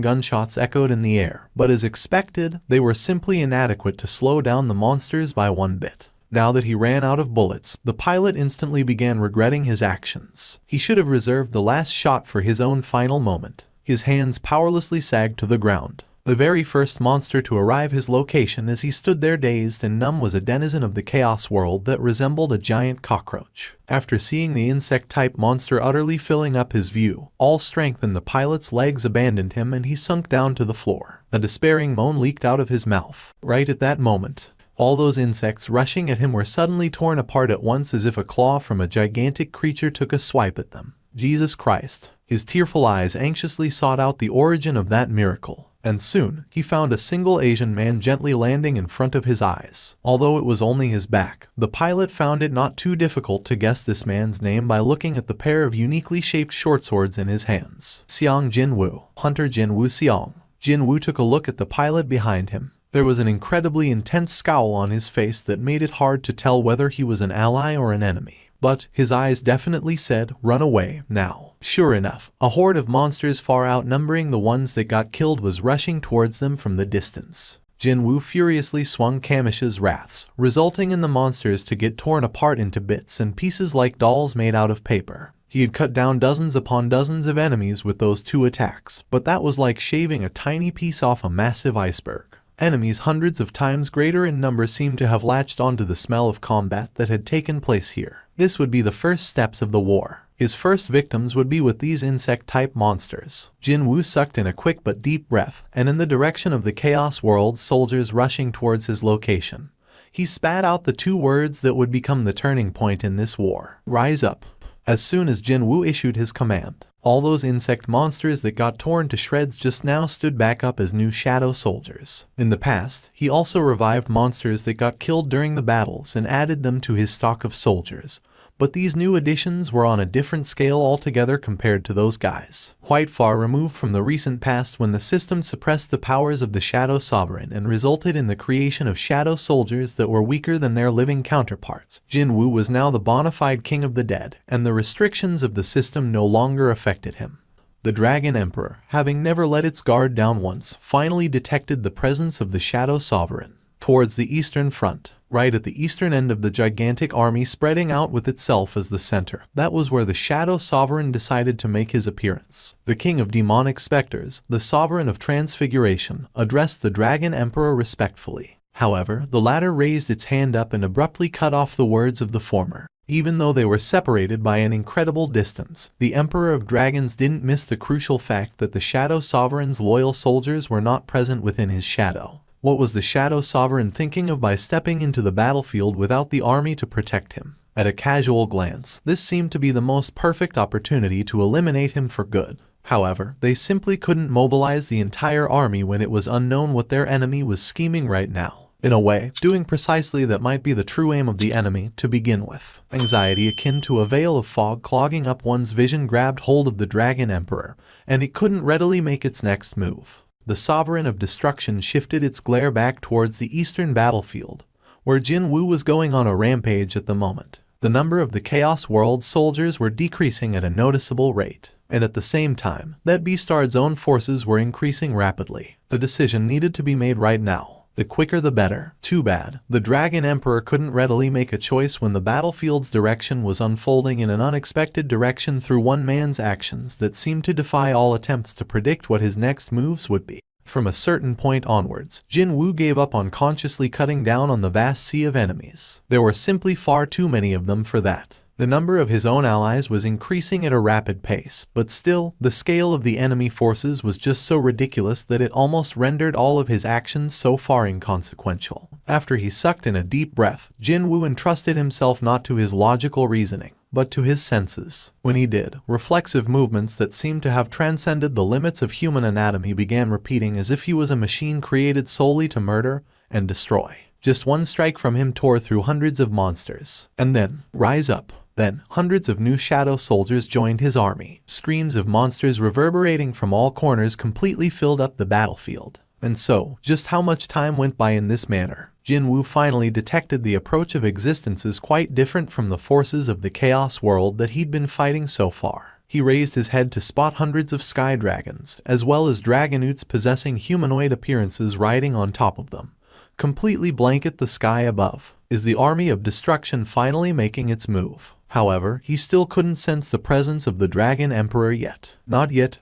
gunshots echoed in the air, but as expected, they were simply inadequate to slow down the monsters by one bit. Now that he ran out of bullets, the pilot instantly began regretting his actions. He should have reserved the last shot for his own final moment. His hands powerlessly sagged to the ground. The very first monster to arrive his location as he stood there dazed and numb was a denizen of the chaos world that resembled a giant cockroach. After seeing the insect-type monster utterly filling up his view, all strength in the pilot's legs abandoned him and he sunk down to the floor. A despairing moan leaked out of his mouth. Right at that moment, all those insects rushing at him were suddenly torn apart at once as if a claw from a gigantic creature took a swipe at them. Jesus Christ! His tearful eyes anxiously sought out the origin of that miracle, and soon he found a single Asian man gently landing in front of his eyes. Although it was only his back, the pilot found it not too difficult to guess this man's name by looking at the pair of uniquely shaped short swords in his hands. Xiang Jinwoo, Hunter Jinwoo Xiang. Jinwoo took a look at the pilot behind him. There was an incredibly intense scowl on his face that made it hard to tell whether he was an ally or an enemy. But his eyes definitely said, "Run away, now." Sure enough, a horde of monsters far outnumbering the ones that got killed was rushing towards them from the distance. Jinwoo furiously swung Kamish's wraths, resulting in the monsters to get torn apart into bits and pieces like dolls made out of paper. He had cut down dozens upon dozens of enemies with those 2 attacks, but that was like shaving a tiny piece off a massive iceberg. Enemies hundreds of times greater in number seemed to have latched onto the smell of combat that had taken place here. This would be the first steps of the war. His first victims would be with these insect-type monsters. Jinwoo sucked in a quick but deep breath, and in the direction of the Chaos World soldiers rushing towards his location, he spat out the 2 words that would become the turning point in this war. Rise up. As soon as Jinwoo issued his command, all those insect monsters that got torn to shreds just now stood back up as new shadow soldiers. In the past, he also revived monsters that got killed during the battles and added them to his stock of soldiers. But these new additions were on a different scale altogether compared to those guys. Quite far removed from the recent past when the system suppressed the powers of the Shadow Sovereign and resulted in the creation of shadow soldiers that were weaker than their living counterparts. Jinwoo was now the bona fide king of the dead, and the restrictions of the system no longer affected him. The Dragon Emperor, having never let its guard down once, finally detected the presence of the Shadow Sovereign. Towards the eastern front, right at the eastern end of the gigantic army spreading out with itself as the center, that was where the Shadow Sovereign decided to make his appearance. The king of demonic specters, the sovereign of transfiguration, addressed the Dragon Emperor respectfully. However, the latter raised its hand up and abruptly cut off the words of the former. Even though they were separated by an incredible distance, the Emperor of Dragons didn't miss the crucial fact that the Shadow Sovereign's loyal soldiers were not present within his shadow. What was the Shadow Sovereign thinking of by stepping into the battlefield without the army to protect him? At a casual glance, this seemed to be the most perfect opportunity to eliminate him for good. However, they simply couldn't mobilize the entire army when it was unknown what their enemy was scheming right now. In a way, doing precisely that might be the true aim of the enemy to begin with. Anxiety akin to a veil of fog clogging up one's vision grabbed hold of the Dragon Emperor, and it couldn't readily make its next move. The Sovereign of Destruction shifted its glare back towards the eastern battlefield, where Jinwoo was going on a rampage at the moment. The number of the Chaos World soldiers were decreasing at a noticeable rate, and at the same time, that Beastard's own forces were increasing rapidly. The decision needed to be made right now. The quicker the better. Too bad. The Dragon Emperor couldn't readily make a choice when the battlefield's direction was unfolding in an unexpected direction through one man's actions that seemed to defy all attempts to predict what his next moves would be. From a certain point onwards, Jinwoo gave up on consciously cutting down on the vast sea of enemies. There were simply far too many of them for that. The number of his own allies was increasing at a rapid pace, but still, the scale of the enemy forces was just so ridiculous that it almost rendered all of his actions so far inconsequential. After he sucked in a deep breath, Jinwoo entrusted himself not to his logical reasoning, but to his senses. When he did, reflexive movements that seemed to have transcended the limits of human anatomy began repeating as if he was a machine created solely to murder and destroy. Just one strike from him tore through hundreds of monsters. And then, rise up. Then, hundreds of new shadow soldiers joined his army. Screams of monsters reverberating from all corners completely filled up the battlefield. And so, just how much time went by in this manner? Jinwoo finally detected the approach of existences quite different from the forces of the Chaos World that he'd been fighting so far. He raised his head to spot hundreds of sky dragons, as well as dragonutes possessing humanoid appearances riding on top of them, completely blanket the sky above. Is the army of destruction finally making its move? However, he still couldn't sense the presence of the Dragon Emperor yet. Not yet,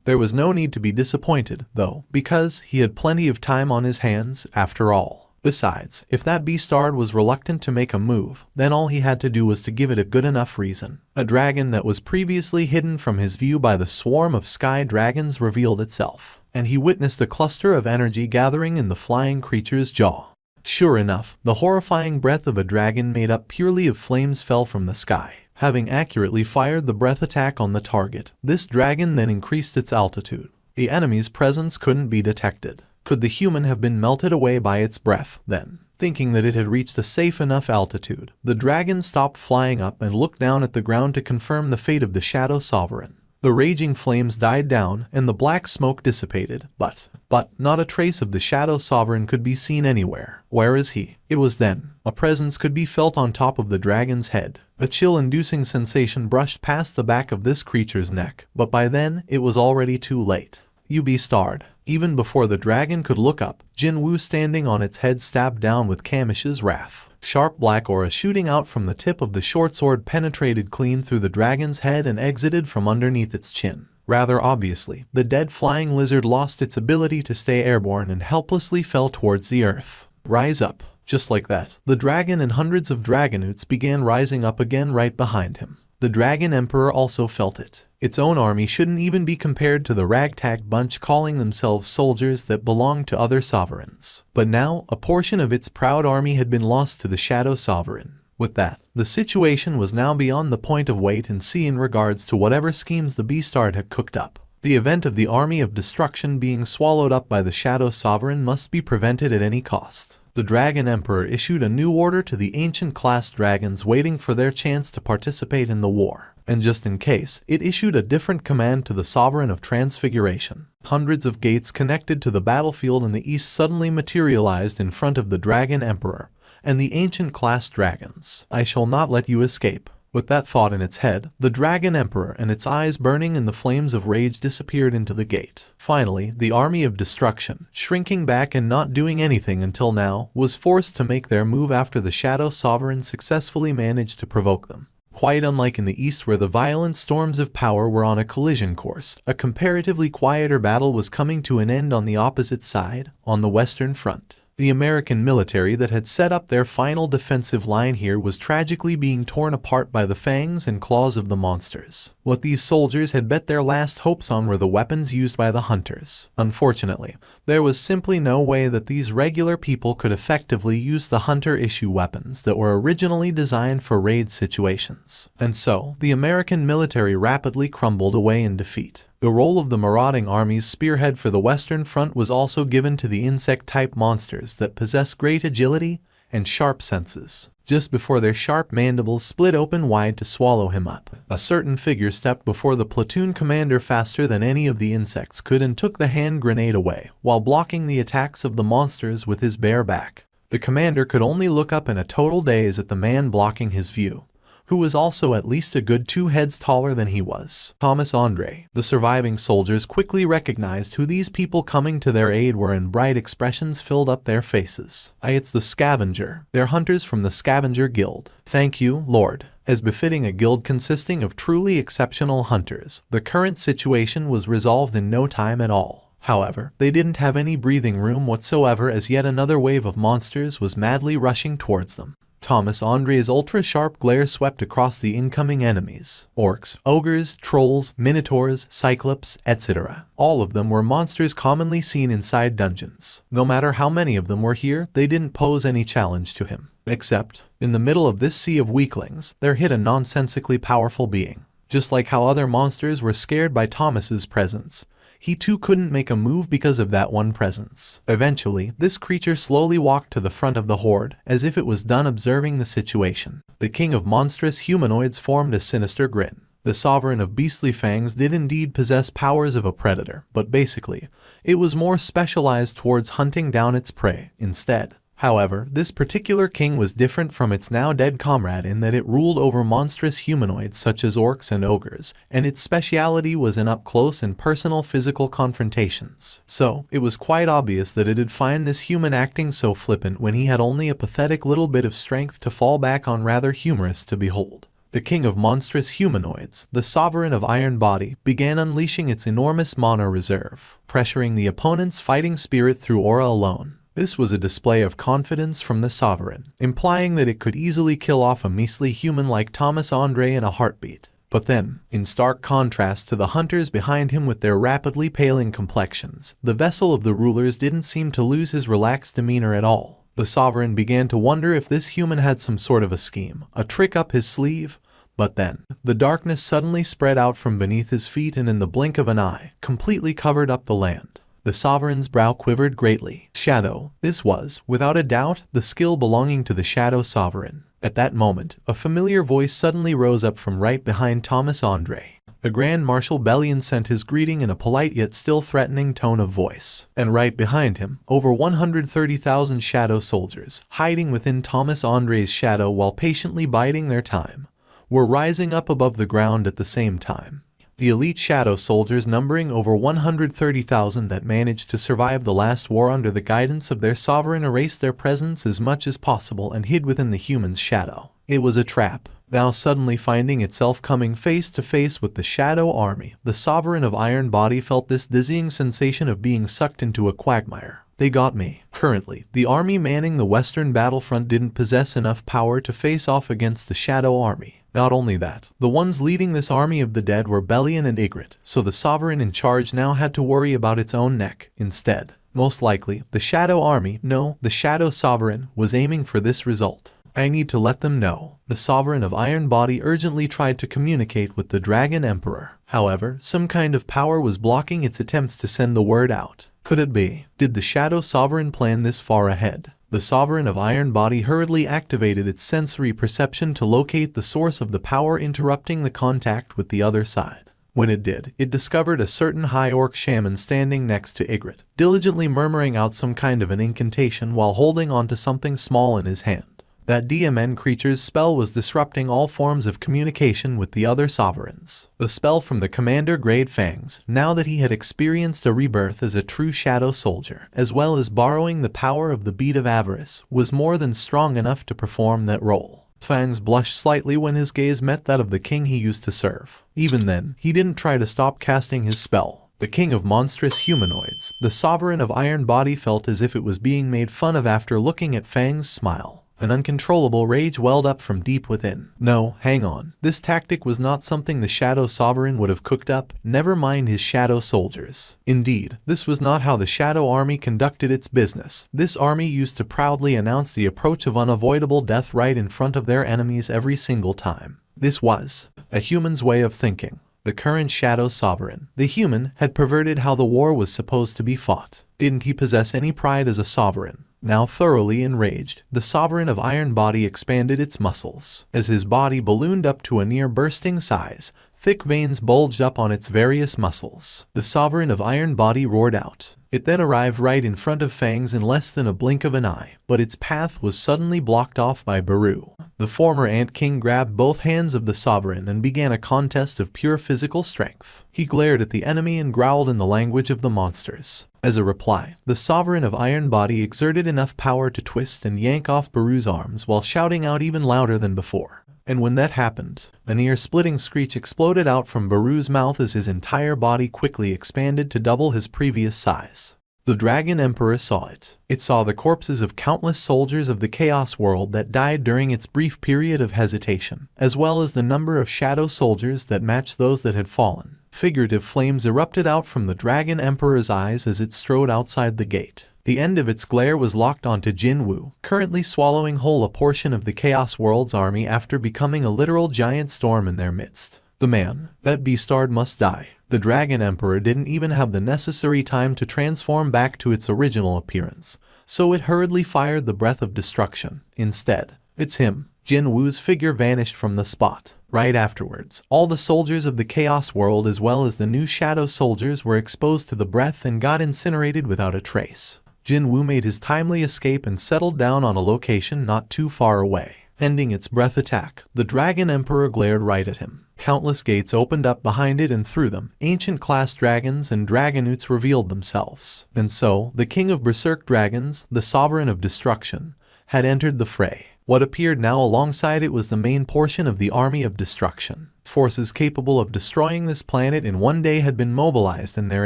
There was no need to be disappointed, though, because he had plenty of time on his hands, after all. Besides, if that Beastard was reluctant to make a move, then all he had to do was to give it a good enough reason. A dragon that was previously hidden from his view by the swarm of sky dragons revealed itself, and he witnessed a cluster of energy gathering in the flying creature's jaw. Sure enough, the horrifying breath of a dragon made up purely of flames fell from the sky. Having accurately fired the breath attack on the target, this dragon then increased its altitude. The enemy's presence couldn't be detected. Could the human have been melted away by its breath, then? Thinking that it had reached a safe enough altitude, the dragon stopped flying up and looked down at the ground to confirm the fate of the Shadow Sovereign. The raging flames died down and the black smoke dissipated, but not a trace of the Shadow Sovereign could be seen anywhere. Where is he? It was then. A presence could be felt on top of the dragon's head. A chill-inducing sensation brushed past the back of this creature's neck, but by then, it was already too late. You Beastard. Even before the dragon could look up, Jinwoo standing on its head stabbed down with Kamish's wrath. Sharp black aura shooting out from the tip of the short sword penetrated clean through the dragon's head and exited from underneath its chin. Rather obviously, the dead flying lizard lost its ability to stay airborne and helplessly fell towards the earth. Rise up. Just like that, the dragon and hundreds of dragonutes began rising up again right behind him. The Dragon Emperor also felt it. Its own army shouldn't even be compared to the ragtag bunch calling themselves soldiers that belonged to other sovereigns. But now, a portion of its proud army had been lost to the Shadow Sovereign. With that, the situation was now beyond the point of wait and see in regards to whatever schemes the Beastard had cooked up. The event of the army of destruction being swallowed up by the Shadow Sovereign must be prevented at any cost. The Dragon Emperor issued a new order to the ancient class dragons waiting for their chance to participate in the war. And just in case, it issued a different command to the Sovereign of Transfiguration. Hundreds of gates connected to the battlefield in the east suddenly materialized in front of the Dragon Emperor and the ancient class dragons. I shall not let you escape. With that thought in its head, the Dragon Emperor and its eyes burning in the flames of rage disappeared into the gate. Finally, the army of destruction, shrinking back and not doing anything until now, was forced to make their move after the Shadow Sovereign successfully managed to provoke them. Quite unlike in the east where the violent storms of power were on a collision course, a comparatively quieter battle was coming to an end on the opposite side, on the Western Front. The American military that had set up their final defensive line here was tragically being torn apart by the fangs and claws of the monsters. What these soldiers had bet their last hopes on were the weapons used by the hunters. Unfortunately, there was simply no way that these regular people could effectively use the hunter-issue weapons that were originally designed for raid situations. And so, the American military rapidly crumbled away in defeat. The role of the marauding army's spearhead for the Western Front was also given to the insect-type monsters that possess great agility and sharp senses. Just before their sharp mandibles split open wide to swallow him up, a certain figure stepped before the platoon commander faster than any of the insects could and took the hand grenade away, while blocking the attacks of the monsters with his bare back. The commander could only look up in a total daze at the man blocking his view, who was also at least a good 2 heads taller than he was. Thomas Andre. The surviving soldiers quickly recognized who these people coming to their aid were and bright expressions filled up their faces. It's the Scavenger. They're hunters from the Scavenger Guild. Thank you, Lord. As befitting a guild consisting of truly exceptional hunters, the current situation was resolved in no time at all. However, they didn't have any breathing room whatsoever as yet another wave of monsters was madly rushing towards them. Thomas Andre's ultra-sharp glare swept across the incoming enemies. Orcs, ogres, trolls, minotaurs, cyclops, etc. All of them were monsters commonly seen inside dungeons. No matter how many of them were here, they didn't pose any challenge to him. Except, in the middle of this sea of weaklings, there hid a nonsensically powerful being. Just like how other monsters were scared by Thomas's presence, he too couldn't make a move because of that one presence. Eventually, this creature slowly walked to the front of the horde, as if it was done observing the situation. The king of monstrous humanoids formed a sinister grin. The sovereign of beastly fangs did indeed possess powers of a predator, but basically, it was more specialized towards hunting down its prey instead. However, this particular king was different from its now dead comrade in that it ruled over monstrous humanoids such as orcs and ogres, and its speciality was in up-close and personal physical confrontations. So, it was quite obvious that it'd find this human acting so flippant when he had only a pathetic little bit of strength to fall back on, rather humorous to behold. The king of monstrous humanoids, the sovereign of Iron Body, began unleashing its enormous mana reserve, pressuring the opponent's fighting spirit through aura alone. This was a display of confidence from the sovereign, implying that it could easily kill off a measly human like Thomas Andre in a heartbeat. But then, in stark contrast to the hunters behind him with their rapidly paling complexions, the vessel of the rulers didn't seem to lose his relaxed demeanor at all. The sovereign began to wonder if this human had some sort of a scheme, a trick up his sleeve. But then, the darkness suddenly spread out from beneath his feet and in the blink of an eye, completely covered up the land. The sovereign's brow quivered greatly. Shadow. This was, without a doubt, the skill belonging to the Shadow Sovereign. At that moment, a familiar voice suddenly rose up from right behind Thomas Andre. The Grand Marshal Bellion sent his greeting in a polite yet still threatening tone of voice. And right behind him, over 130,000 shadow soldiers, hiding within Thomas Andre's shadow while patiently biding their time, were rising up above the ground at the same time. The elite shadow soldiers numbering over 130,000 that managed to survive the last war under the guidance of their sovereign erased their presence as much as possible and hid within the human's shadow. It was a trap. Now suddenly finding itself coming face to face with the shadow army, the sovereign of Iron Body felt this dizzying sensation of being sucked into a quagmire. They got me. Currently, the army manning the western battlefront didn't possess enough power to face off against the shadow army. Not only that, the ones leading this army of the dead were Bellion and Ygritte, so the sovereign in charge now had to worry about its own neck instead. Most likely, the shadow army, no, the shadow sovereign, was aiming for this result. I need to let them know. The sovereign of Iron Body urgently tried to communicate with the Dragon Emperor. However, some kind of power was blocking its attempts to send the word out. Could it be? Did the shadow sovereign plan this far ahead? The sovereign of Iron Body hurriedly activated its sensory perception to locate the source of the power interrupting the contact with the other side. When it did, it discovered a certain high orc shaman standing next to Ygritte, diligently murmuring out some kind of an incantation while holding onto something small in his hand. That DMN creature's spell was disrupting all forms of communication with the other sovereigns. The spell from the commander grade Fangs, now that he had experienced a rebirth as a true shadow soldier, as well as borrowing the power of the bead of avarice, was more than strong enough to perform that role. Fangs blushed slightly when his gaze met that of the king he used to serve. Even then, he didn't try to stop casting his spell. The king of monstrous humanoids, the sovereign of Iron Body felt as if it was being made fun of after looking at Fang's smile. An uncontrollable rage welled up from deep within. No, hang on. This tactic was not something the Shadow Sovereign would have cooked up, never mind his shadow soldiers. Indeed, this was not how the Shadow Army conducted its business. This army used to proudly announce the approach of unavoidable death right in front of their enemies every single time. This was a human's way of thinking. The current Shadow Sovereign, the human, had perverted how the war was supposed to be fought. Didn't he possess any pride as a sovereign? Now thoroughly enraged, the sovereign of Iron Body expanded its muscles. As his body ballooned up to a near bursting size, thick veins bulged up on its various muscles. The sovereign of Iron Body roared out. It then arrived right in front of Fangs in less than a blink of an eye, but its path was suddenly blocked off by Baru. The former Ant King grabbed both hands of the sovereign and began a contest of pure physical strength. He glared at the enemy and growled in the language of the monsters. As a reply, the sovereign of Iron Body exerted enough power to twist and yank off Baru's arms while shouting out even louder than before. And when that happened, an ear-splitting screech exploded out from Baru's mouth as his entire body quickly expanded to double his previous size. The Dragon Emperor saw it. It saw the corpses of countless soldiers of the Chaos World that died during its brief period of hesitation, as well as the number of shadow soldiers that matched those that had fallen. Figurative flames erupted out from the Dragon Emperor's eyes as it strode outside the gate. The end of its glare was locked onto Jinwoo, currently swallowing whole a portion of the Chaos World's army after becoming a literal giant storm in their midst. The man, that beastard must die. The Dragon Emperor didn't even have the necessary time to transform back to its original appearance, so it hurriedly fired the breath of destruction. Instead, it's him. Jinwoo's figure vanished from the spot. Right afterwards, all the soldiers of the Chaos World as well as the new Shadow soldiers were exposed to the breath and got incinerated without a trace. Jinwoo made his timely escape and settled down on a location not too far away. Ending its breath attack, the Dragon Emperor glared right at him. Countless gates opened up behind it and through them, ancient-class dragons and dragonutes revealed themselves. And so, the king of Berserk Dragons, the sovereign of destruction, had entered the fray. What appeared now alongside it was the main portion of the army of destruction. Forces capable of destroying this planet in one day had been mobilized in their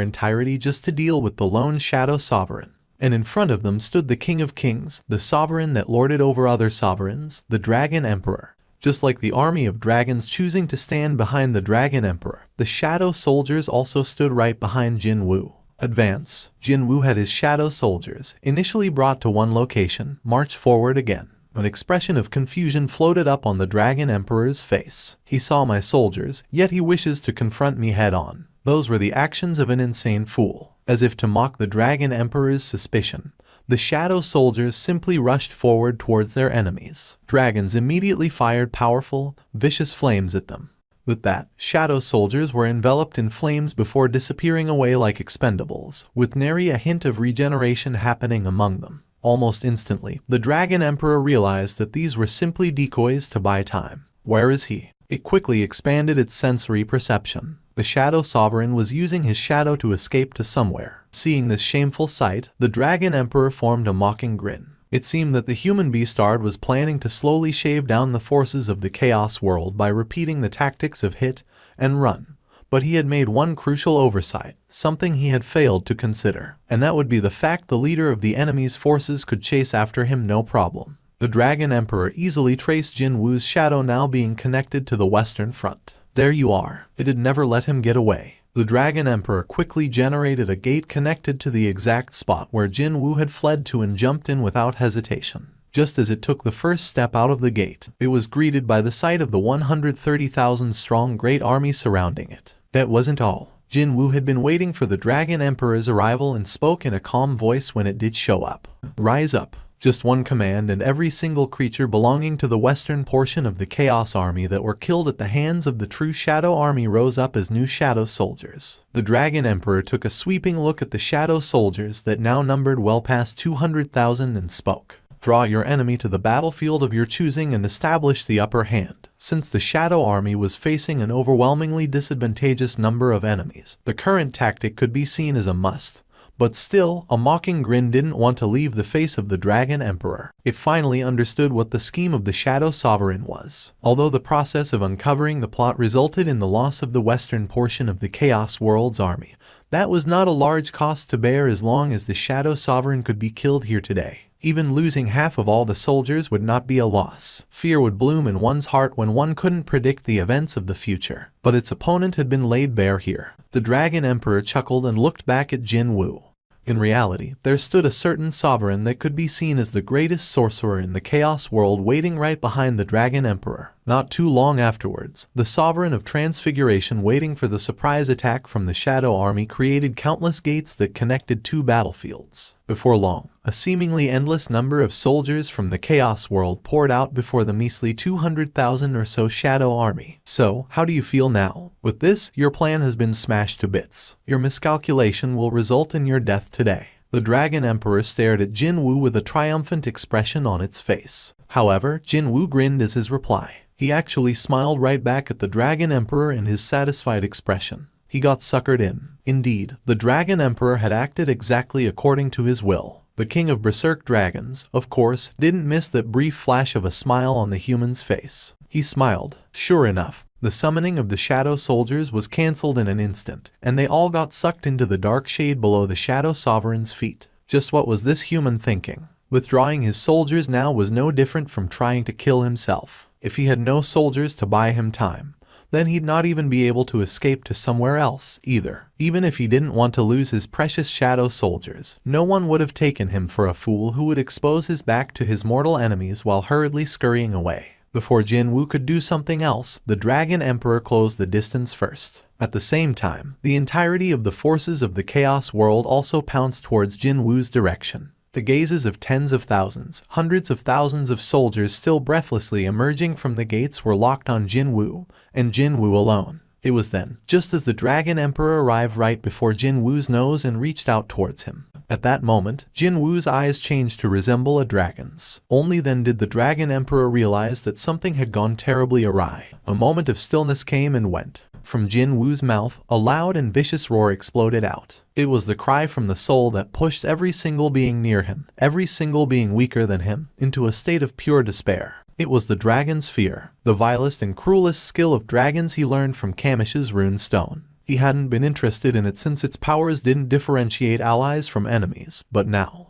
entirety just to deal with the lone Shadow Sovereign. And in front of them stood the King of Kings, the sovereign that lorded over other sovereigns, the Dragon Emperor. Just like the army of dragons choosing to stand behind the Dragon Emperor, the Shadow soldiers also stood right behind Jinwoo. Advance. Jinwoo had his Shadow soldiers, initially brought to one location, march forward again. An expression of confusion floated up on the Dragon Emperor's face. He saw my soldiers, yet he wishes to confront me head-on. Those were the actions of an insane fool. As if to mock the Dragon Emperor's suspicion, the Shadow soldiers simply rushed forward towards their enemies. Dragons immediately fired powerful, vicious flames at them. With that, Shadow soldiers were enveloped in flames before disappearing away like expendables, with nary a hint of regeneration happening among them. Almost instantly, the Dragon Emperor realized that these were simply decoys to buy time. Where is he? It quickly expanded its sensory perception. The Shadow Sovereign was using his shadow to escape to somewhere. Seeing this shameful sight, the Dragon Emperor formed a mocking grin. It seemed that the human beastard was planning to slowly shave down the forces of the Chaos World by repeating the tactics of hit and run. But he had made one crucial oversight, something he had failed to consider, and that would be the fact the leader of the enemy's forces could chase after him no problem. The Dragon Emperor easily traced Jinwoo's shadow now being connected to the Western Front. There you are. It had never let him get away. The Dragon Emperor quickly generated a gate connected to the exact spot where Jinwoo had fled to and jumped in without hesitation. Just as it took the first step out of the gate, it was greeted by the sight of the 130,000-strong great army surrounding it. That wasn't all. Jinwoo had been waiting for the Dragon Emperor's arrival and spoke in a calm voice when it did show up. Rise up. Just one command and every single creature belonging to the western portion of the Chaos Army that were killed at the hands of the true Shadow Army rose up as new Shadow Soldiers. The Dragon Emperor took a sweeping look at the Shadow Soldiers that now numbered well past 200,000 and spoke. Draw your enemy to the battlefield of your choosing and establish the upper hand. Since the Shadow Army was facing an overwhelmingly disadvantageous number of enemies, the current tactic could be seen as a must. But still, a mocking grin didn't want to leave the face of the Dragon Emperor. It finally understood what the scheme of the Shadow Sovereign was. Although the process of uncovering the plot resulted in the loss of the western portion of the Chaos World's army, that was not a large cost to bear as long as the Shadow Sovereign could be killed here today. Even losing half of all the soldiers would not be a loss. Fear would bloom in one's heart when one couldn't predict the events of the future. But its opponent had been laid bare here. The Dragon Emperor chuckled and looked back at Jinwoo. In reality, there stood a certain sovereign that could be seen as the greatest sorcerer in the Chaos World waiting right behind the Dragon Emperor. Not too long afterwards, the Sovereign of Transfiguration waiting for the surprise attack from the Shadow Army created countless gates that connected two battlefields. Before long, a seemingly endless number of soldiers from the Chaos World poured out before the measly 200,000 or so Shadow Army. So, how do you feel now? With this, your plan has been smashed to bits. Your miscalculation will result in your death today. The Dragon Emperor stared at Jinwoo with a triumphant expression on its face. However, Jinwoo grinned as his reply. He actually smiled right back at the Dragon Emperor in his satisfied expression. He got suckered in. Indeed, the Dragon Emperor had acted exactly according to his will. The King of Berserk Dragons, of course, didn't miss that brief flash of a smile on the human's face. He smiled. Sure enough, the summoning of the Shadow Soldiers was cancelled in an instant, and they all got sucked into the dark shade below the Shadow Sovereign's feet. Just what was this human thinking? Withdrawing his soldiers now was no different from trying to kill himself. If he had no soldiers to buy him time, then he'd not even be able to escape to somewhere else, either. Even if he didn't want to lose his precious Shadow Soldiers, no one would have taken him for a fool who would expose his back to his mortal enemies while hurriedly scurrying away. Before Jinwoo could do something else, the Dragon Emperor closed the distance first. At the same time, the entirety of the forces of the Chaos World also pounced towards Jinwoo's direction. The gazes of tens of thousands, hundreds of thousands of soldiers still breathlessly emerging from the gates were locked on Jinwoo, and Jinwoo alone. It was then, just as the Dragon Emperor arrived right before Jinwoo's nose and reached out towards him. At that moment, Jinwoo's eyes changed to resemble a dragon's. Only then did the Dragon Emperor realize that something had gone terribly awry. A moment of stillness came and went. From Jinwoo's mouth, a loud and vicious roar exploded out. It was the cry from the soul that pushed every single being near him, every single being weaker than him, into a state of pure despair. It was the dragon's fear, the vilest and cruelest skill of dragons he learned from Kamish's rune stone. He hadn't been interested in it since its powers didn't differentiate allies from enemies, but now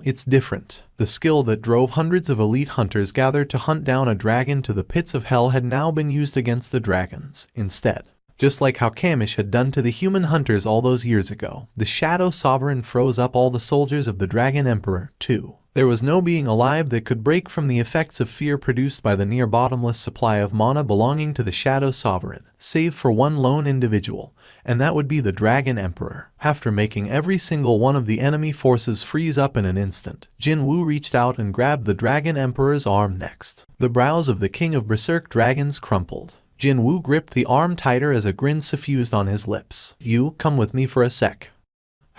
it's different. The skill that drove hundreds of elite hunters gathered to hunt down a dragon to the pits of hell had now been used against the dragons, instead. Just like how Kamish had done to the human hunters all those years ago, the Shadow Sovereign froze up all the soldiers of the Dragon Emperor, too. There was no being alive that could break from the effects of fear produced by the near-bottomless supply of mana belonging to the Shadow Sovereign, save for one lone individual, and that would be the Dragon Emperor. After making every single one of the enemy forces freeze up in an instant, Jinwoo reached out and grabbed the Dragon Emperor's arm next. The brows of the King of Berserk Dragons crumpled. Jinwoo gripped the arm tighter as a grin suffused on his lips. "You, come with me for a sec."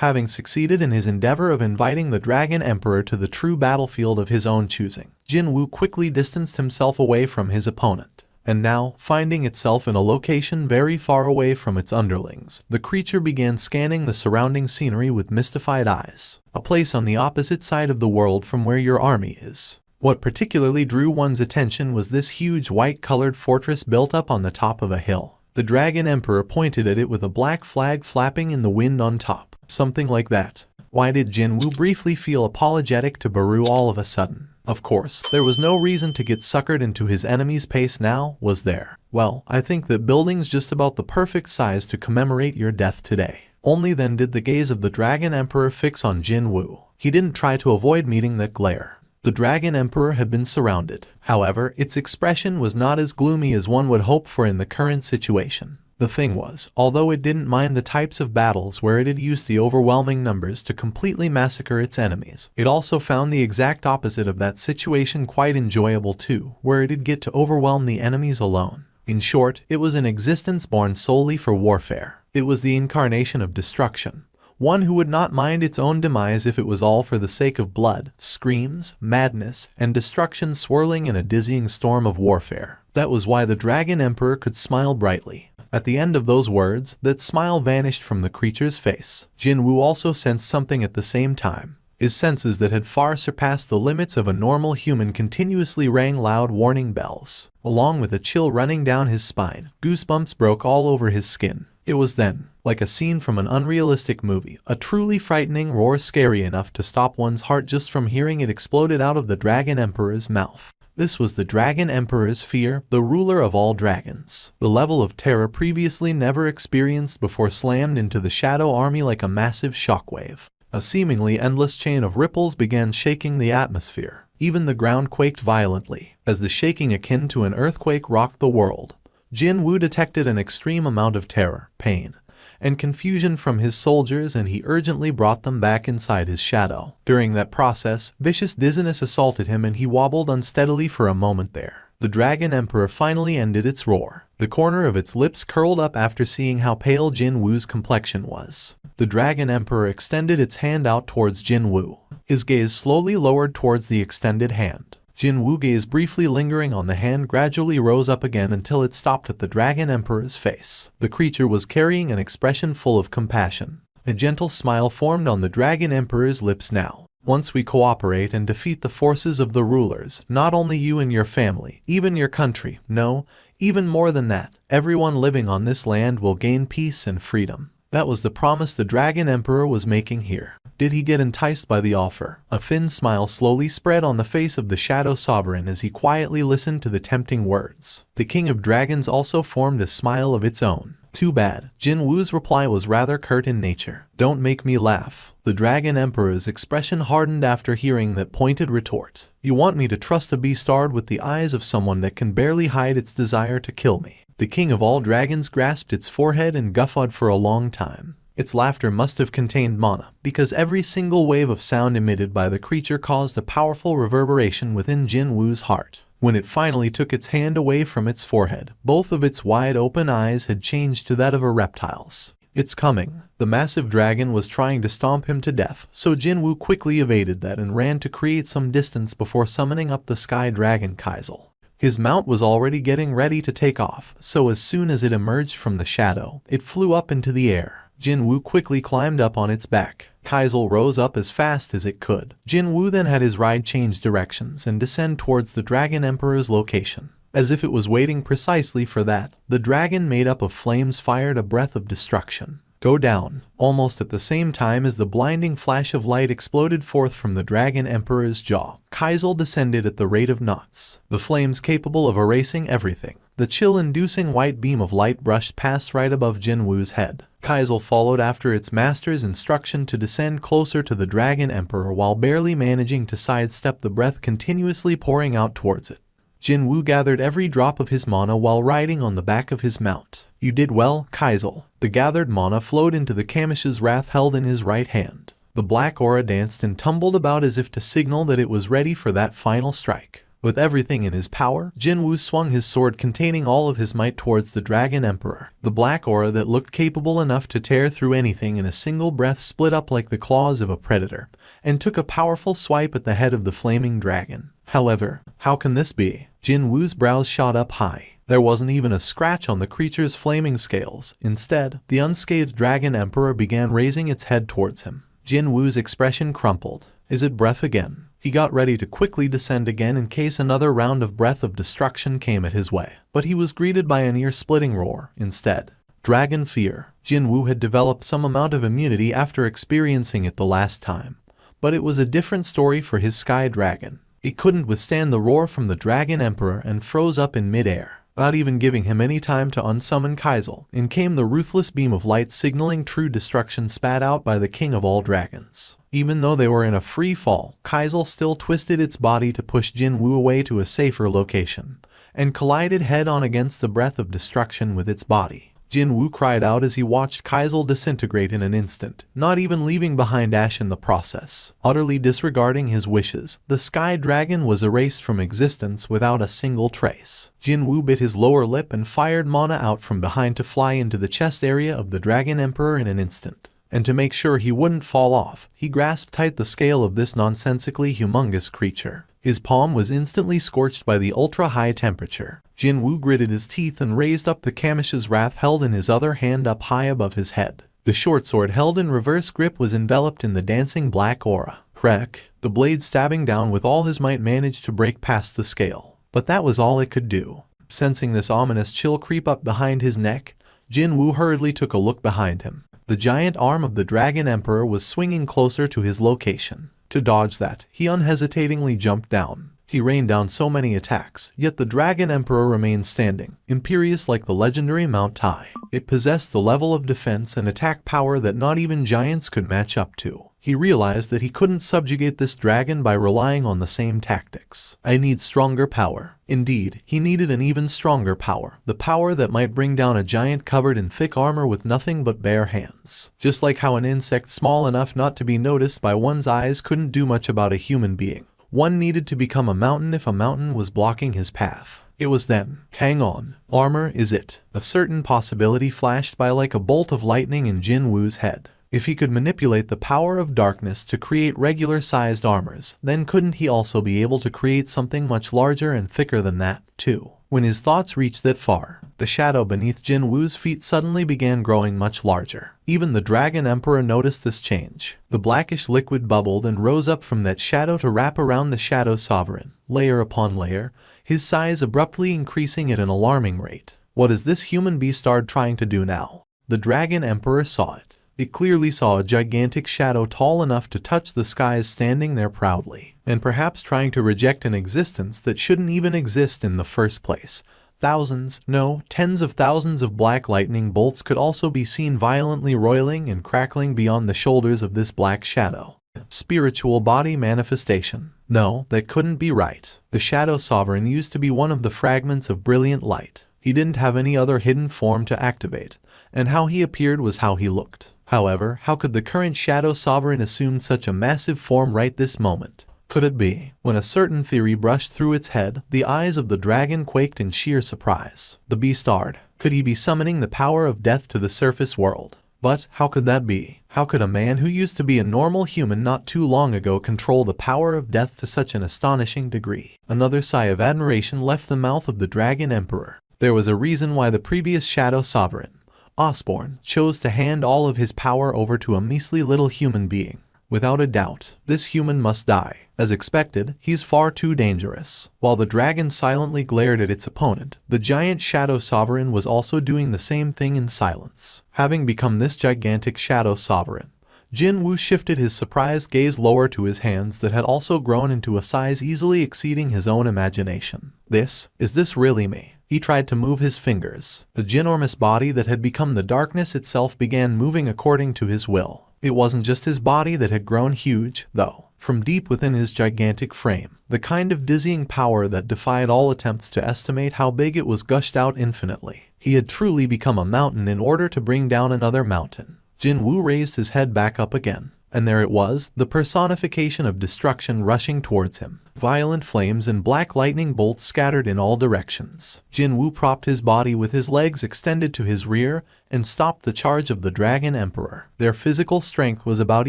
Having succeeded in his endeavor of inviting the Dragon Emperor to the true battlefield of his own choosing, Jinwoo quickly distanced himself away from his opponent. And now, finding itself in a location very far away from its underlings, the creature began scanning the surrounding scenery with mystified eyes. A place on the opposite side of the world from where your army is. What particularly drew one's attention was this huge white-colored fortress built up on the top of a hill. The Dragon Emperor pointed at it with a black flag flapping in the wind on top. Something like that. Why did Jinwoo briefly feel apologetic to Baru all of a sudden? Of course, there was no reason to get suckered into his enemy's pace now, was there? Well, I think that building's just about the perfect size to commemorate your death today. Only then did the gaze of the Dragon Emperor fix on Jinwoo. He didn't try to avoid meeting that glare. The Dragon Emperor had been surrounded. However, its expression was not as gloomy as one would hope for in the current situation. The thing was, although it didn't mind the types of battles where it had used the overwhelming numbers to completely massacre its enemies, it also found the exact opposite of that situation quite enjoyable too, where it'd get to overwhelm the enemies alone. In short, it was an existence born solely for warfare. It was the incarnation of destruction. One who would not mind its own demise if it was all for the sake of blood, screams, madness, and destruction swirling in a dizzying storm of warfare. That was why the Dragon Emperor could smile brightly. At the end of those words, that smile vanished from the creature's face. Jinwoo also sensed something at the same time. His senses that had far surpassed the limits of a normal human continuously rang loud warning bells. Along with a chill running down his spine, goosebumps broke all over his skin. It was then, like a scene from an unrealistic movie, a truly frightening roar scary enough to stop one's heart just from hearing it exploded out of the Dragon Emperor's mouth. This was the Dragon Emperor's fear, the ruler of all dragons. The level of terror previously never experienced before slammed into the Shadow Army like a massive shockwave. A seemingly endless chain of ripples began shaking the atmosphere. Even the ground quaked violently, as the shaking akin to an earthquake rocked the world. Jinwoo detected an extreme amount of terror, pain, and confusion from his soldiers, and he urgently brought them back inside his shadow. During that process, vicious dizziness assaulted him and he wobbled unsteadily for a moment there. The Dragon Emperor finally ended its roar. The corner of its lips curled up after seeing how pale Jinwoo's complexion was. The Dragon Emperor extended its hand out towards Jinwoo. His gaze slowly lowered towards the extended hand. Jinwoo, gaze briefly lingering on the hand, gradually rose up again until it stopped at the Dragon Emperor's face. The creature was carrying an expression full of compassion. A gentle smile formed on the Dragon Emperor's lips now. Once we cooperate and defeat the forces of the rulers, not only you and your family, even your country, no, even more than that, everyone living on this land will gain peace and freedom. That was the promise the Dragon Emperor was making here. Did he get enticed by the offer? A thin smile slowly spread on the face of the Shadow Sovereign as he quietly listened to the tempting words. The King of Dragons also formed a smile of its own. Too bad. Jinwoo's reply was rather curt in nature. Don't make me laugh. The Dragon Emperor's expression hardened after hearing that pointed retort. You want me to trust a beast-starred with the eyes of someone that can barely hide its desire to kill me? The King of all Dragons grasped its forehead and guffawed for a long time. Its laughter must have contained mana, because every single wave of sound emitted by the creature caused a powerful reverberation within Jinwoo's heart. When it finally took its hand away from its forehead, both of its wide-open eyes had changed to that of a reptile's. It's coming. The massive dragon was trying to stomp him to death, so Jinwoo quickly evaded that and ran to create some distance before summoning up the Sky Dragon Kaisel. His mount was already getting ready to take off, so as soon as it emerged from the shadow, it flew up into the air. Jinwoo quickly climbed up on its back. Kaisel rose up as fast as it could. Jinwoo then had his ride change directions and descend towards the Dragon Emperor's location. As if it was waiting precisely for that, the dragon made up of flames fired a breath of destruction. Go down. Almost at the same time as the blinding flash of light exploded forth from the Dragon Emperor's jaw, Kaisel descended at the rate of knots. The flames capable of erasing everything. The chill-inducing white beam of light brushed past right above Jinwoo's head. Kaisel followed after its master's instruction to descend closer to the Dragon Emperor while barely managing to sidestep the breath continuously pouring out towards it. Jinwoo gathered every drop of his mana while riding on the back of his mount. You did well, Kaisel. The gathered mana flowed into the Kamish's wrath held in his right hand. The black aura danced and tumbled about as if to signal that it was ready for that final strike. With everything in his power, Jinwoo swung his sword containing all of his might towards the Dragon Emperor. The black aura that looked capable enough to tear through anything in a single breath split up like the claws of a predator, and took a powerful swipe at the head of the flaming dragon. However, how can this be? Jinwoo's brows shot up high. There wasn't even a scratch on the creature's flaming scales. Instead, the unscathed Dragon Emperor began raising its head towards him. Jinwoo's expression crumpled. Is it breath again? He got ready to quickly descend again in case another round of breath of destruction came at his way. But he was greeted by an ear-splitting roar instead. Dragon fear. Jinwoo had developed some amount of immunity after experiencing it the last time. But it was a different story for his sky dragon. It couldn't withstand the roar from the Dragon Emperor and froze up in mid-air. Without even giving him any time to unsummon Kaisel, in came the ruthless beam of light signaling true destruction spat out by the king of all dragons. Even though they were in a free fall, Kaisel still twisted its body to push Jinwoo away to a safer location, and collided head-on against the breath of destruction with its body. Jinwoo cried out as he watched Kaisel disintegrate in an instant, not even leaving behind ash in the process. Utterly disregarding his wishes, the sky dragon was erased from existence without a single trace. Jinwoo bit his lower lip and fired mana out from behind to fly into the chest area of the Dragon Emperor in an instant. And to make sure he wouldn't fall off, he grasped tight the scale of this nonsensically humongous creature. His palm was instantly scorched by the ultra-high temperature. Jinwoo gritted his teeth and raised up the Kamish's wrath held in his other hand up high above his head. The short sword held in reverse grip was enveloped in the dancing black aura. Crack! The blade stabbing down with all his might managed to break past the scale. But that was all it could do. Sensing this ominous chill creep up behind his neck, Jinwoo hurriedly took a look behind him. The giant arm of the Dragon Emperor was swinging closer to his location. To dodge that, he unhesitatingly jumped down. He rained down so many attacks, yet the Dragon Emperor remained standing, imperious like the legendary Mount Tai. It possessed the level of defense and attack power that not even giants could match up to. He realized that he couldn't subjugate this dragon by relying on the same tactics. I need stronger power. Indeed, he needed an even stronger power, the power that might bring down a giant covered in thick armor with nothing but bare hands. Just like how an insect small enough not to be noticed by one's eyes couldn't do much about a human being. One needed to become a mountain if a mountain was blocking his path. It was then. Hang on. Armor is it? A certain possibility flashed by like a bolt of lightning in Jinwoo's head. If he could manipulate the power of darkness to create regular-sized armors, then couldn't he also be able to create something much larger and thicker than that, too? When his thoughts reached that far, the shadow beneath Jinwoo's feet suddenly began growing much larger. Even the Dragon Emperor noticed this change. The blackish liquid bubbled and rose up from that shadow to wrap around the Shadow Sovereign, layer upon layer, his size abruptly increasing at an alarming rate. What is this human beastard trying to do now? The Dragon Emperor saw it. It clearly saw a gigantic shadow tall enough to touch the skies standing there proudly, and perhaps trying to reject an existence that shouldn't even exist in the first place. Thousands, no, tens of thousands of black lightning bolts could also be seen violently roiling and crackling beyond the shoulders of this black shadow. Spiritual body manifestation. No, that couldn't be right. The Shadow Sovereign used to be one of the fragments of brilliant light. He didn't have any other hidden form to activate, and how he appeared was how he looked. However, how could the current Shadow Sovereign assume such a massive form right this moment? Could it be? When a certain theory brushed through its head, the eyes of the dragon quaked in sheer surprise. The beastard. Could he be summoning the power of death to the surface world? But how could that be? How could a man who used to be a normal human not too long ago control the power of death to such an astonishing degree? Another sigh of admiration left the mouth of the Dragon Emperor. There was a reason why the previous Shadow Sovereign, Osborne, chose to hand all of his power over to a measly little human being. Without a doubt, this human must die. As expected, he's far too dangerous. While the dragon silently glared at its opponent, the giant Shadow Sovereign was also doing the same thing in silence. Having become this gigantic Shadow Sovereign, Jinwoo shifted his surprised gaze lower to his hands that had also grown into a size easily exceeding his own imagination. Is this really me? He tried to move his fingers. The ginormous body that had become the darkness itself began moving according to his will. It wasn't just his body that had grown huge, though. From deep within his gigantic frame, the kind of dizzying power that defied all attempts to estimate how big it was gushed out infinitely. He had truly become a mountain in order to bring down another mountain. Jinwoo raised his head back up again, and there it was, the personification of destruction rushing towards him. Violent flames and black lightning bolts scattered in all directions. Jinwoo propped his body with his legs extended to his rear and stopped the charge of the Dragon Emperor. Their physical strength was about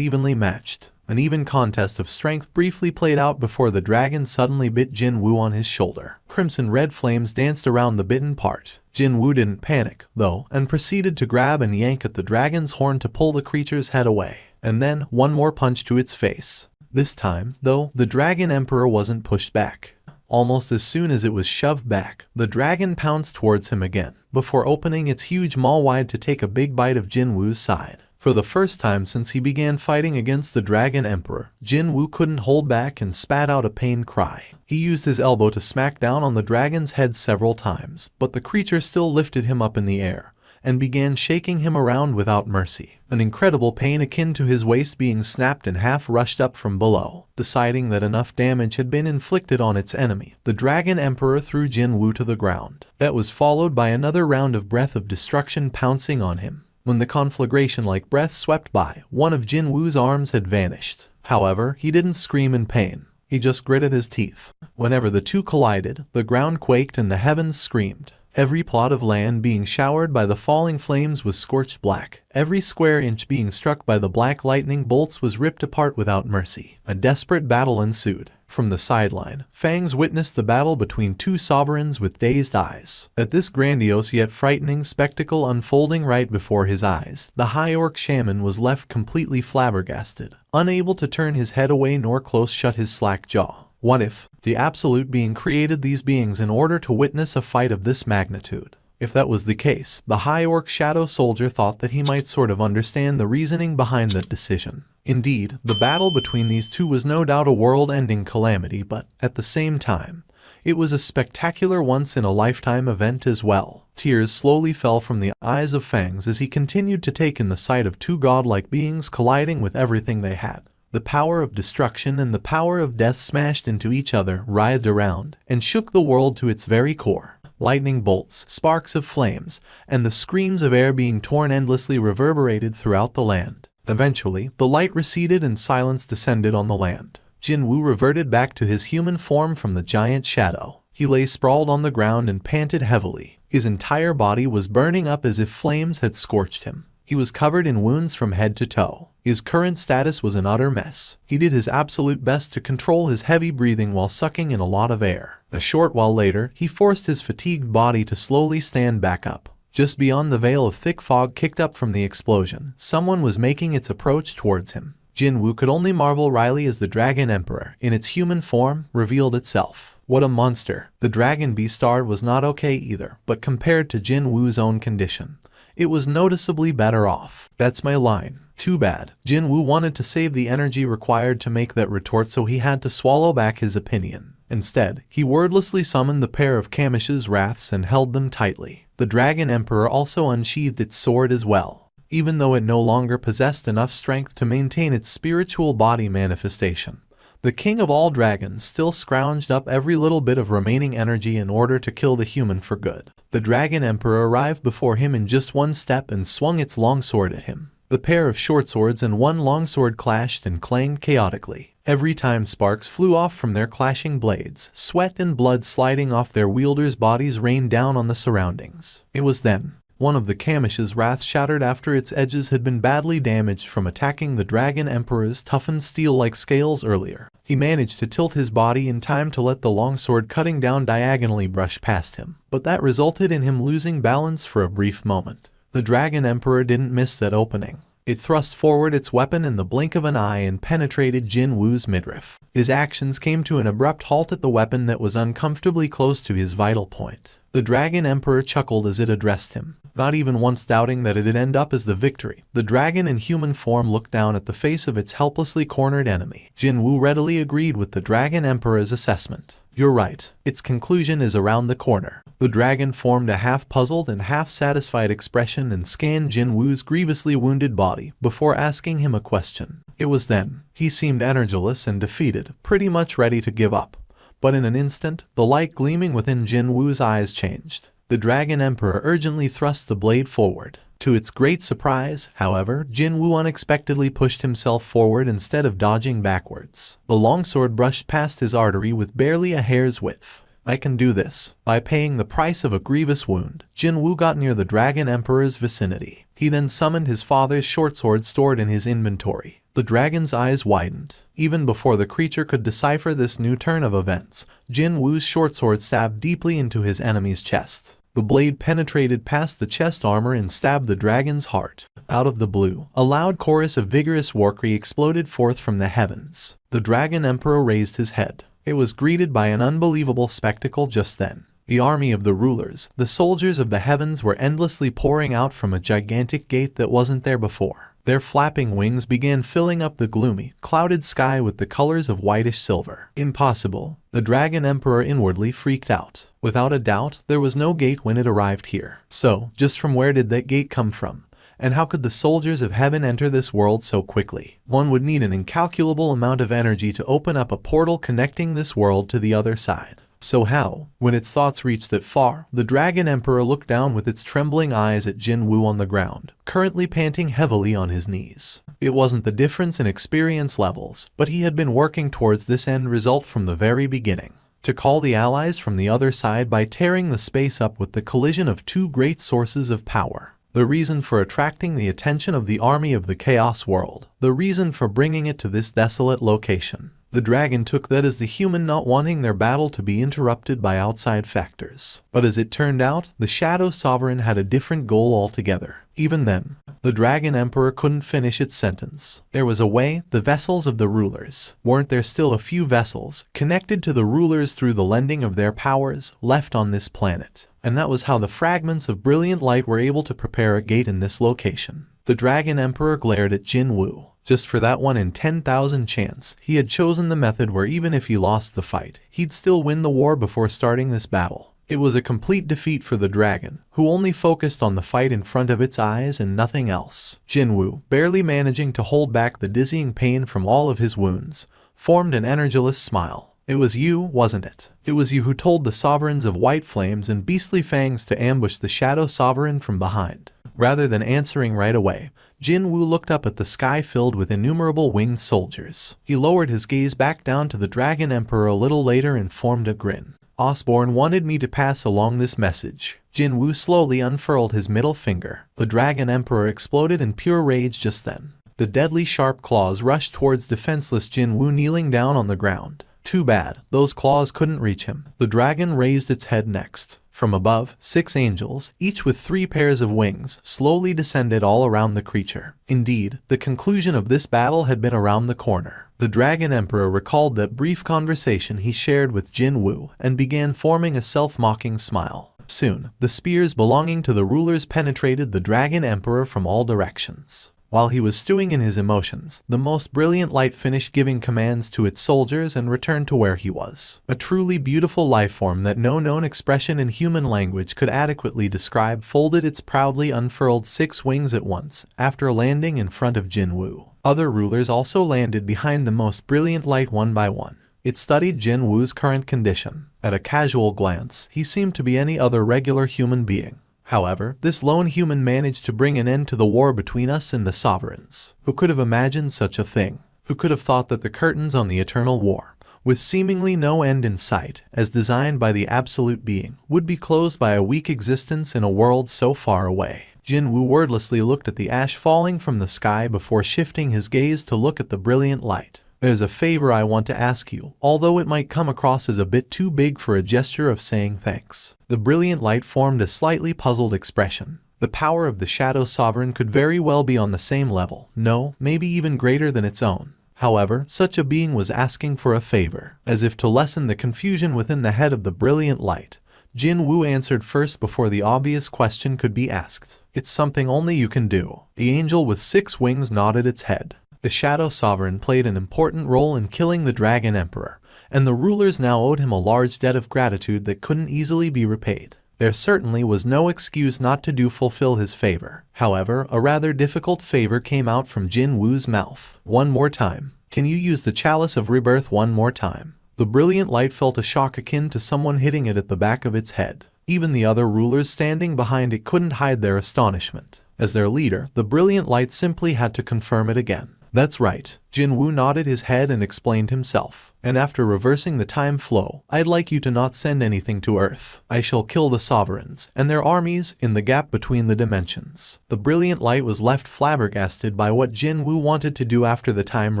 evenly matched. An even contest of strength briefly played out before the dragon suddenly bit Jinwoo on his shoulder. Crimson-red flames danced around the bitten part. Jinwoo didn't panic, though, and proceeded to grab and yank at the dragon's horn to pull the creature's head away. And then, one more punch to its face. This time, though, the Dragon Emperor wasn't pushed back. Almost as soon as it was shoved back, the dragon pounced towards him again, before opening its huge maw wide to take a big bite of Jinwoo's side. For the first time since he began fighting against the Dragon Emperor, Jinwoo couldn't hold back and spat out a pained cry. He used his elbow to smack down on the dragon's head several times, but the creature still lifted him up in the air and began shaking him around without mercy. An incredible pain akin to his waist being snapped in half rushed up from below. Deciding that enough damage had been inflicted on its enemy, the Dragon Emperor threw Jinwoo to the ground. That was followed by another round of breath of destruction pouncing on him. When the conflagration-like breath swept by, one of Jinwoo's arms had vanished. However, he didn't scream in pain. He just gritted his teeth. Whenever the two collided, the ground quaked and the heavens screamed. Every plot of land being showered by the falling flames was scorched black. Every square inch being struck by the black lightning bolts was ripped apart without mercy. A desperate battle ensued. From the sideline, Fangs witnessed the battle between two sovereigns with dazed eyes. At this grandiose yet frightening spectacle unfolding right before his eyes, the High Orc shaman was left completely flabbergasted, unable to turn his head away nor close shut his slack jaw. What if the Absolute Being created these beings in order to witness a fight of this magnitude? If that was the case, the High Orc Shadow Soldier thought that he might sort of understand the reasoning behind that decision. Indeed, the battle between these two was no doubt a world-ending calamity, but, at the same time, it was a spectacular once-in-a-lifetime event as well. Tears slowly fell from the eyes of Fangs as he continued to take in the sight of two godlike beings colliding with everything they had. The power of destruction and the power of death smashed into each other, writhed around, and shook the world to its very core. Lightning bolts, sparks of flames, and the screams of air being torn endlessly reverberated throughout the land. Eventually, the light receded and silence descended on the land. Jinwoo reverted back to his human form from the giant shadow. He lay sprawled on the ground and panted heavily. His entire body was burning up as if flames had scorched him. He was covered in wounds from head to toe. His current status was an utter mess. He did his absolute best to control his heavy breathing while sucking in a lot of air. A short while later, he forced his fatigued body to slowly stand back up. Just beyond the veil of thick fog kicked up from the explosion, someone was making its approach towards him. Jinwoo could only marvel wryly as the Dragon Emperor, in its human form, revealed itself. What a monster. The Dragon Beastard was not okay either, but compared to Jinwoo's own condition, it was noticeably better off. That's my line. Too bad. Jinwoo wanted to save the energy required to make that retort, so he had to swallow back his opinion. Instead, he wordlessly summoned the pair of Kamish's wraths and held them tightly. The Dragon Emperor also unsheathed its sword as well, even though it no longer possessed enough strength to maintain its spiritual body manifestation. The king of all dragons still scrounged up every little bit of remaining energy in order to kill the human for good. The Dragon Emperor arrived before him in just one step and swung its longsword at him. The pair of short swords and one longsword clashed and clanged chaotically. Every time sparks flew off from their clashing blades, sweat and blood sliding off their wielders' bodies rained down on the surroundings. It was then one of the Kamish's wrath shattered after its edges had been badly damaged from attacking the Dragon Emperor's toughened steel-like scales earlier. He managed to tilt his body in time to let the longsword cutting down diagonally brush past him, but that resulted in him losing balance for a brief moment. The Dragon Emperor didn't miss that opening. It thrust forward its weapon in the blink of an eye and penetrated Jinwoo's midriff. His actions came to an abrupt halt at the weapon that was uncomfortably close to his vital point. The Dragon Emperor chuckled as it addressed him, not even once doubting that it'd end up as the victory. The dragon in human form looked down at the face of its helplessly cornered enemy. Jinwoo readily agreed with the Dragon Emperor's assessment. You're right. Its conclusion is around the corner. The dragon formed a half-puzzled and half-satisfied expression and scanned Jinwoo's grievously wounded body before asking him a question. It was then. He seemed energyless and defeated, pretty much ready to give up. But in an instant, the light gleaming within Jinwoo's eyes changed. The Dragon Emperor urgently thrust the blade forward. To its great surprise, however, Jinwoo unexpectedly pushed himself forward instead of dodging backwards. The longsword brushed past his artery with barely a hair's width. I can do this. By paying the price of a grievous wound, Jinwoo got near the Dragon Emperor's vicinity. He then summoned his father's short sword stored in his inventory. The dragon's eyes widened. Even before the creature could decipher this new turn of events, Jinwoo's short sword stabbed deeply into his enemy's chest. The blade penetrated past the chest armor and stabbed the dragon's heart. Out of the blue, a loud chorus of vigorous warcry exploded forth from the heavens. The Dragon Emperor raised his head. It was greeted by an unbelievable spectacle just then. The army of the rulers, the soldiers of the heavens, were endlessly pouring out from a gigantic gate that wasn't there before. Their flapping wings began filling up the gloomy, clouded sky with the colors of whitish silver. Impossible. The Dragon Emperor inwardly freaked out. Without a doubt, there was no gate when it arrived here. So, just from where did that gate come from? And how could the soldiers of heaven enter this world so quickly? One would need an incalculable amount of energy to open up a portal connecting this world to the other side. So how? When its thoughts reached that far, the Dragon Emperor looked down with its trembling eyes at Jinwoo on the ground, currently panting heavily on his knees. It wasn't the difference in experience levels, but he had been working towards this end result from the very beginning. To call the allies from the other side by tearing the space up with the collision of two great sources of power. The reason for attracting the attention of the army of the Chaos World. The reason for bringing it to this desolate location. The dragon took that as the human not wanting their battle to be interrupted by outside factors. But as it turned out, the Shadow Sovereign had a different goal altogether. Even then, the Dragon Emperor couldn't finish its sentence. There was a way, the vessels of the rulers. Weren't there still a few vessels, connected to the rulers through the lending of their powers, left on this planet? And that was how the fragments of brilliant light were able to prepare a gate in this location. The Dragon Emperor glared at Jinwoo. Just for that 1 in 10,000 chance, he had chosen the method where even if he lost the fight, he'd still win the war before starting this battle. It was a complete defeat for the dragon, who only focused on the fight in front of its eyes and nothing else. Jinwoo, barely managing to hold back the dizzying pain from all of his wounds, formed an energyless smile. It was you, wasn't it? It was you who told the sovereigns of White Flames and Beastly Fangs to ambush the Shadow Sovereign from behind. Rather than answering right away, Jinwoo looked up at the sky filled with innumerable winged soldiers. He lowered his gaze back down to the Dragon Emperor a little later and formed a grin. Osborne wanted me to pass along this message. Jinwoo slowly unfurled his middle finger. The Dragon Emperor exploded in pure rage just then. The deadly sharp claws rushed towards defenseless Jinwoo kneeling down on the ground. Too bad, those claws couldn't reach him. The dragon raised its head next. From above, 6 angels, each with 3 pairs of wings, slowly descended all around the creature. Indeed, the conclusion of this battle had been around the corner. The Dragon Emperor recalled that brief conversation he shared with Jinwoo and began forming a self-mocking smile. Soon, the spears belonging to the rulers penetrated the Dragon Emperor from all directions. While he was stewing in his emotions, the most brilliant light finished giving commands to its soldiers and returned to where he was. A truly beautiful life form that no known expression in human language could adequately describe folded its proudly unfurled 6 wings at once, after landing in front of Jinwoo. Other rulers also landed behind the most brilliant light one by one. It studied Jinwoo's current condition. At a casual glance, he seemed to be any other regular human being. However, this lone human managed to bring an end to the war between us and the sovereigns. Who could have imagined such a thing? Who could have thought that the curtains on the eternal war, with seemingly no end in sight, as designed by the absolute being, would be closed by a weak existence in a world so far away? Jinwoo wordlessly looked at the ash falling from the sky before shifting his gaze to look at the brilliant light. There's a favor I want to ask you, although it might come across as a bit too big for a gesture of saying thanks. The brilliant light formed a slightly puzzled expression. The power of the Shadow Sovereign could very well be on the same level, no, maybe even greater than its own. However, such a being was asking for a favor. As if to lessen the confusion within the head of the brilliant light, Jinwoo answered first before the obvious question could be asked. It's something only you can do. The angel with 6 wings nodded its head. The Shadow Sovereign played an important role in killing the Dragon Emperor, and the rulers now owed him a large debt of gratitude that couldn't easily be repaid. There certainly was no excuse not to fulfill his favor. However, a rather difficult favor came out from Jinwoo's mouth. One more time. Can you use the Chalice of Rebirth one more time? The brilliant light felt a shock akin to someone hitting it at the back of its head. Even the other rulers standing behind it couldn't hide their astonishment. As their leader, the brilliant light simply had to confirm it again. That's right. Jinwoo nodded his head and explained himself. And after reversing the time flow, I'd like you to not send anything to Earth. I shall kill the sovereigns and their armies in the gap between the dimensions. The brilliant light was left flabbergasted by what Jinwoo wanted to do after the time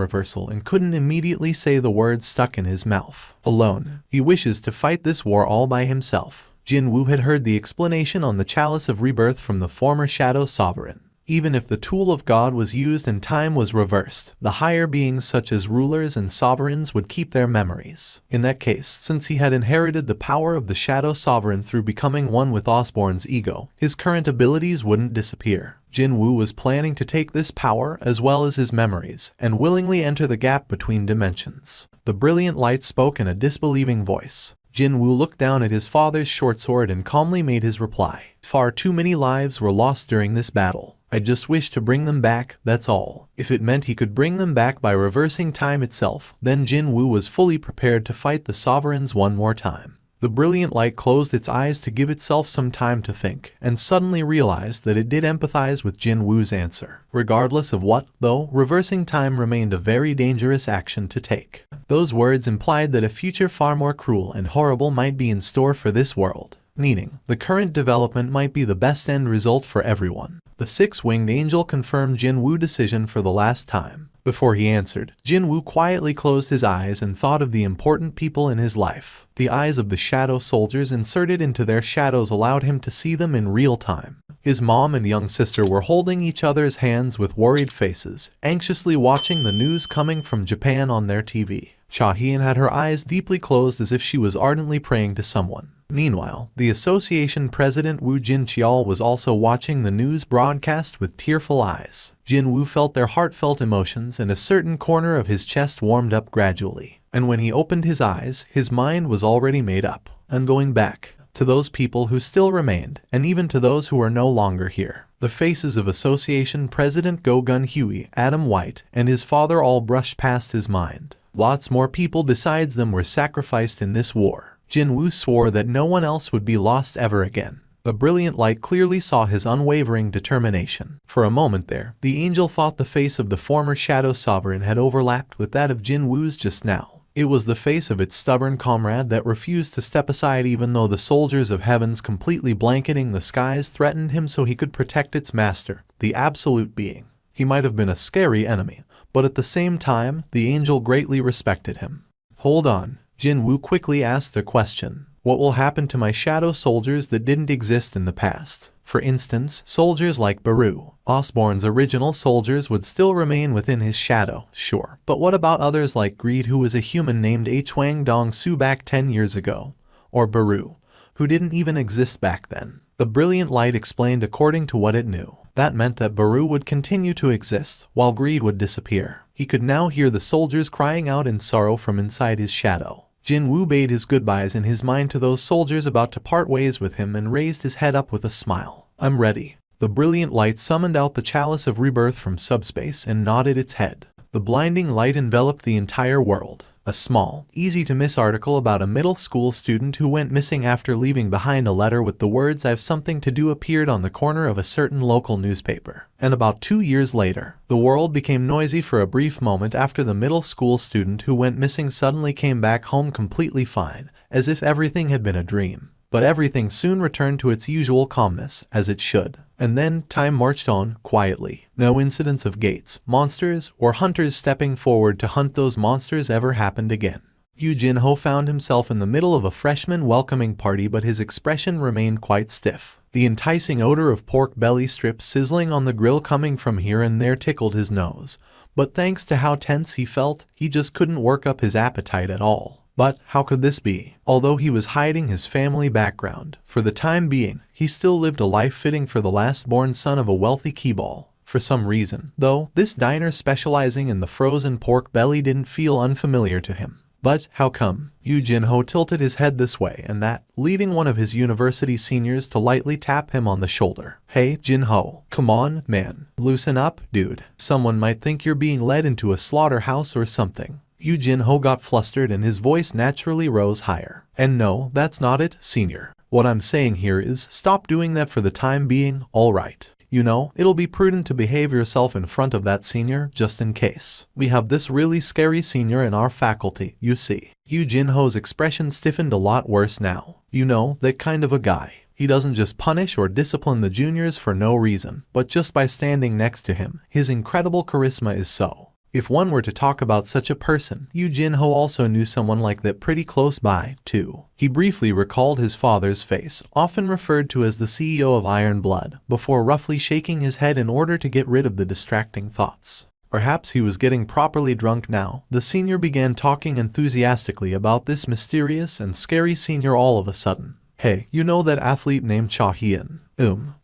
reversal and couldn't immediately say the words stuck in his mouth. Alone, he wishes to fight this war all by himself. Jinwoo had heard the explanation on the chalice of rebirth from the former shadow sovereign. Even if the tool of God was used and time was reversed, the higher beings such as rulers and sovereigns would keep their memories. In that case, since he had inherited the power of the shadow sovereign through becoming one with Osborne's ego, his current abilities wouldn't disappear. Jinwoo was planning to take this power as well as his memories and willingly enter the gap between dimensions. The brilliant light spoke in a disbelieving voice. Jinwoo looked down at his father's short sword and calmly made his reply. Far too many lives were lost during this battle. I just wish to bring them back, that's all. If it meant he could bring them back by reversing time itself, then Jinwoo was fully prepared to fight the sovereigns one more time. The brilliant light closed its eyes to give itself some time to think, and suddenly realized that it did empathize with Jinwoo's answer. Regardless of what, though, reversing time remained a very dangerous action to take. Those words implied that a future far more cruel and horrible might be in store for this world. Meaning, the current development might be the best end result for everyone. The six-winged angel confirmed Jinwoo's decision for the last time. Before he answered, Jinwoo quietly closed his eyes and thought of the important people in his life. The eyes of the shadow soldiers inserted into their shadows allowed him to see them in real time. His mom and young sister were holding each other's hands with worried faces, anxiously watching the news coming from Japan on their TV. Hae-in had her eyes deeply closed as if she was ardently praying to someone. Meanwhile, the association president Woo Jin-cheol was also watching the news broadcast with tearful eyes. Jinwoo felt their heartfelt emotions and a certain corner of his chest warmed up gradually. And when he opened his eyes, his mind was already made up. And going back to those people who still remained, and even to those who are no longer here. The faces of Association President Go Gun-Huey, Adam White, and his father all brushed past his mind. Lots more people besides them were sacrificed in this war. Jinwoo swore that no one else would be lost ever again. The brilliant light clearly saw his unwavering determination. For a moment there, the angel thought the face of the former shadow sovereign had overlapped with that of Jinwoo's just now. It was the face of its stubborn comrade that refused to step aside even though the soldiers of heavens completely blanketing the skies threatened him so he could protect its master, the absolute being. He might have been a scary enemy, but at the same time, the angel greatly respected him. Hold on. Jinwoo quickly asked a question. What will happen to my shadow soldiers that didn't exist in the past? For instance, soldiers like Baru. Osborne's original soldiers would still remain within his shadow, sure. But what about others like Greed, who was a human named Hwang Dong-soo back 10 years ago? Or Baru, who didn't even exist back then? The brilliant light explained according to what it knew. That meant that Baru would continue to exist, while Greed would disappear. He could now hear the soldiers crying out in sorrow from inside his shadow. Jinwoo bade his goodbyes in his mind to those soldiers about to part ways with him and raised his head up with a smile. I'm ready. The brilliant light summoned out the chalice of rebirth from subspace and nodded its head. The blinding light enveloped the entire world. A small, easy-to-miss article about a middle school student who went missing after leaving behind a letter with the words "I've something to do" appeared on the corner of a certain local newspaper. And about 2 years later, the world became noisy for a brief moment after the middle school student who went missing suddenly came back home completely fine, as if everything had been a dream. But everything soon returned to its usual calmness, as it should. And then, time marched on, quietly. No incidents of gates, monsters, or hunters stepping forward to hunt those monsters ever happened again. Yoo Jin-ho found himself in the middle of a freshman welcoming party, but his expression remained quite stiff. The enticing odor of pork belly strips sizzling on the grill coming from here and there tickled his nose. But thanks to how tense he felt, he just couldn't work up his appetite at all. But how could this be? Although he was hiding his family background, for the time being, he still lived a life fitting for the last-born son of a wealthy keyball. For some reason, though, this diner specializing in the frozen pork belly didn't feel unfamiliar to him. But how come? Yoo Jin-ho tilted his head this way and that, leading one of his university seniors to lightly tap him on the shoulder. Hey, Jin-ho, come on, man. Loosen up, dude. Someone might think you're being led into a slaughterhouse or something. Yoo Jin-ho got flustered and his voice naturally rose higher. And no, that's not it, senior. What I'm saying here is, stop doing that for the time being, alright? You know, it'll be prudent to behave yourself in front of that senior, just in case. We have this really scary senior in our faculty, you see. Yu Jinho's expression stiffened a lot worse now. You know, that kind of a guy. He doesn't just punish or discipline the juniors for no reason, but just by standing next to him. His incredible charisma is so. If one were to talk about such a person, Yu Jinho also knew someone like that pretty close by, too. He briefly recalled his father's face, often referred to as the CEO of Iron Blood, before roughly shaking his head in order to get rid of the distracting thoughts. Perhaps he was getting properly drunk now. The senior began talking enthusiastically about this mysterious and scary senior all of a sudden. Hey, you know that athlete named Hae-in?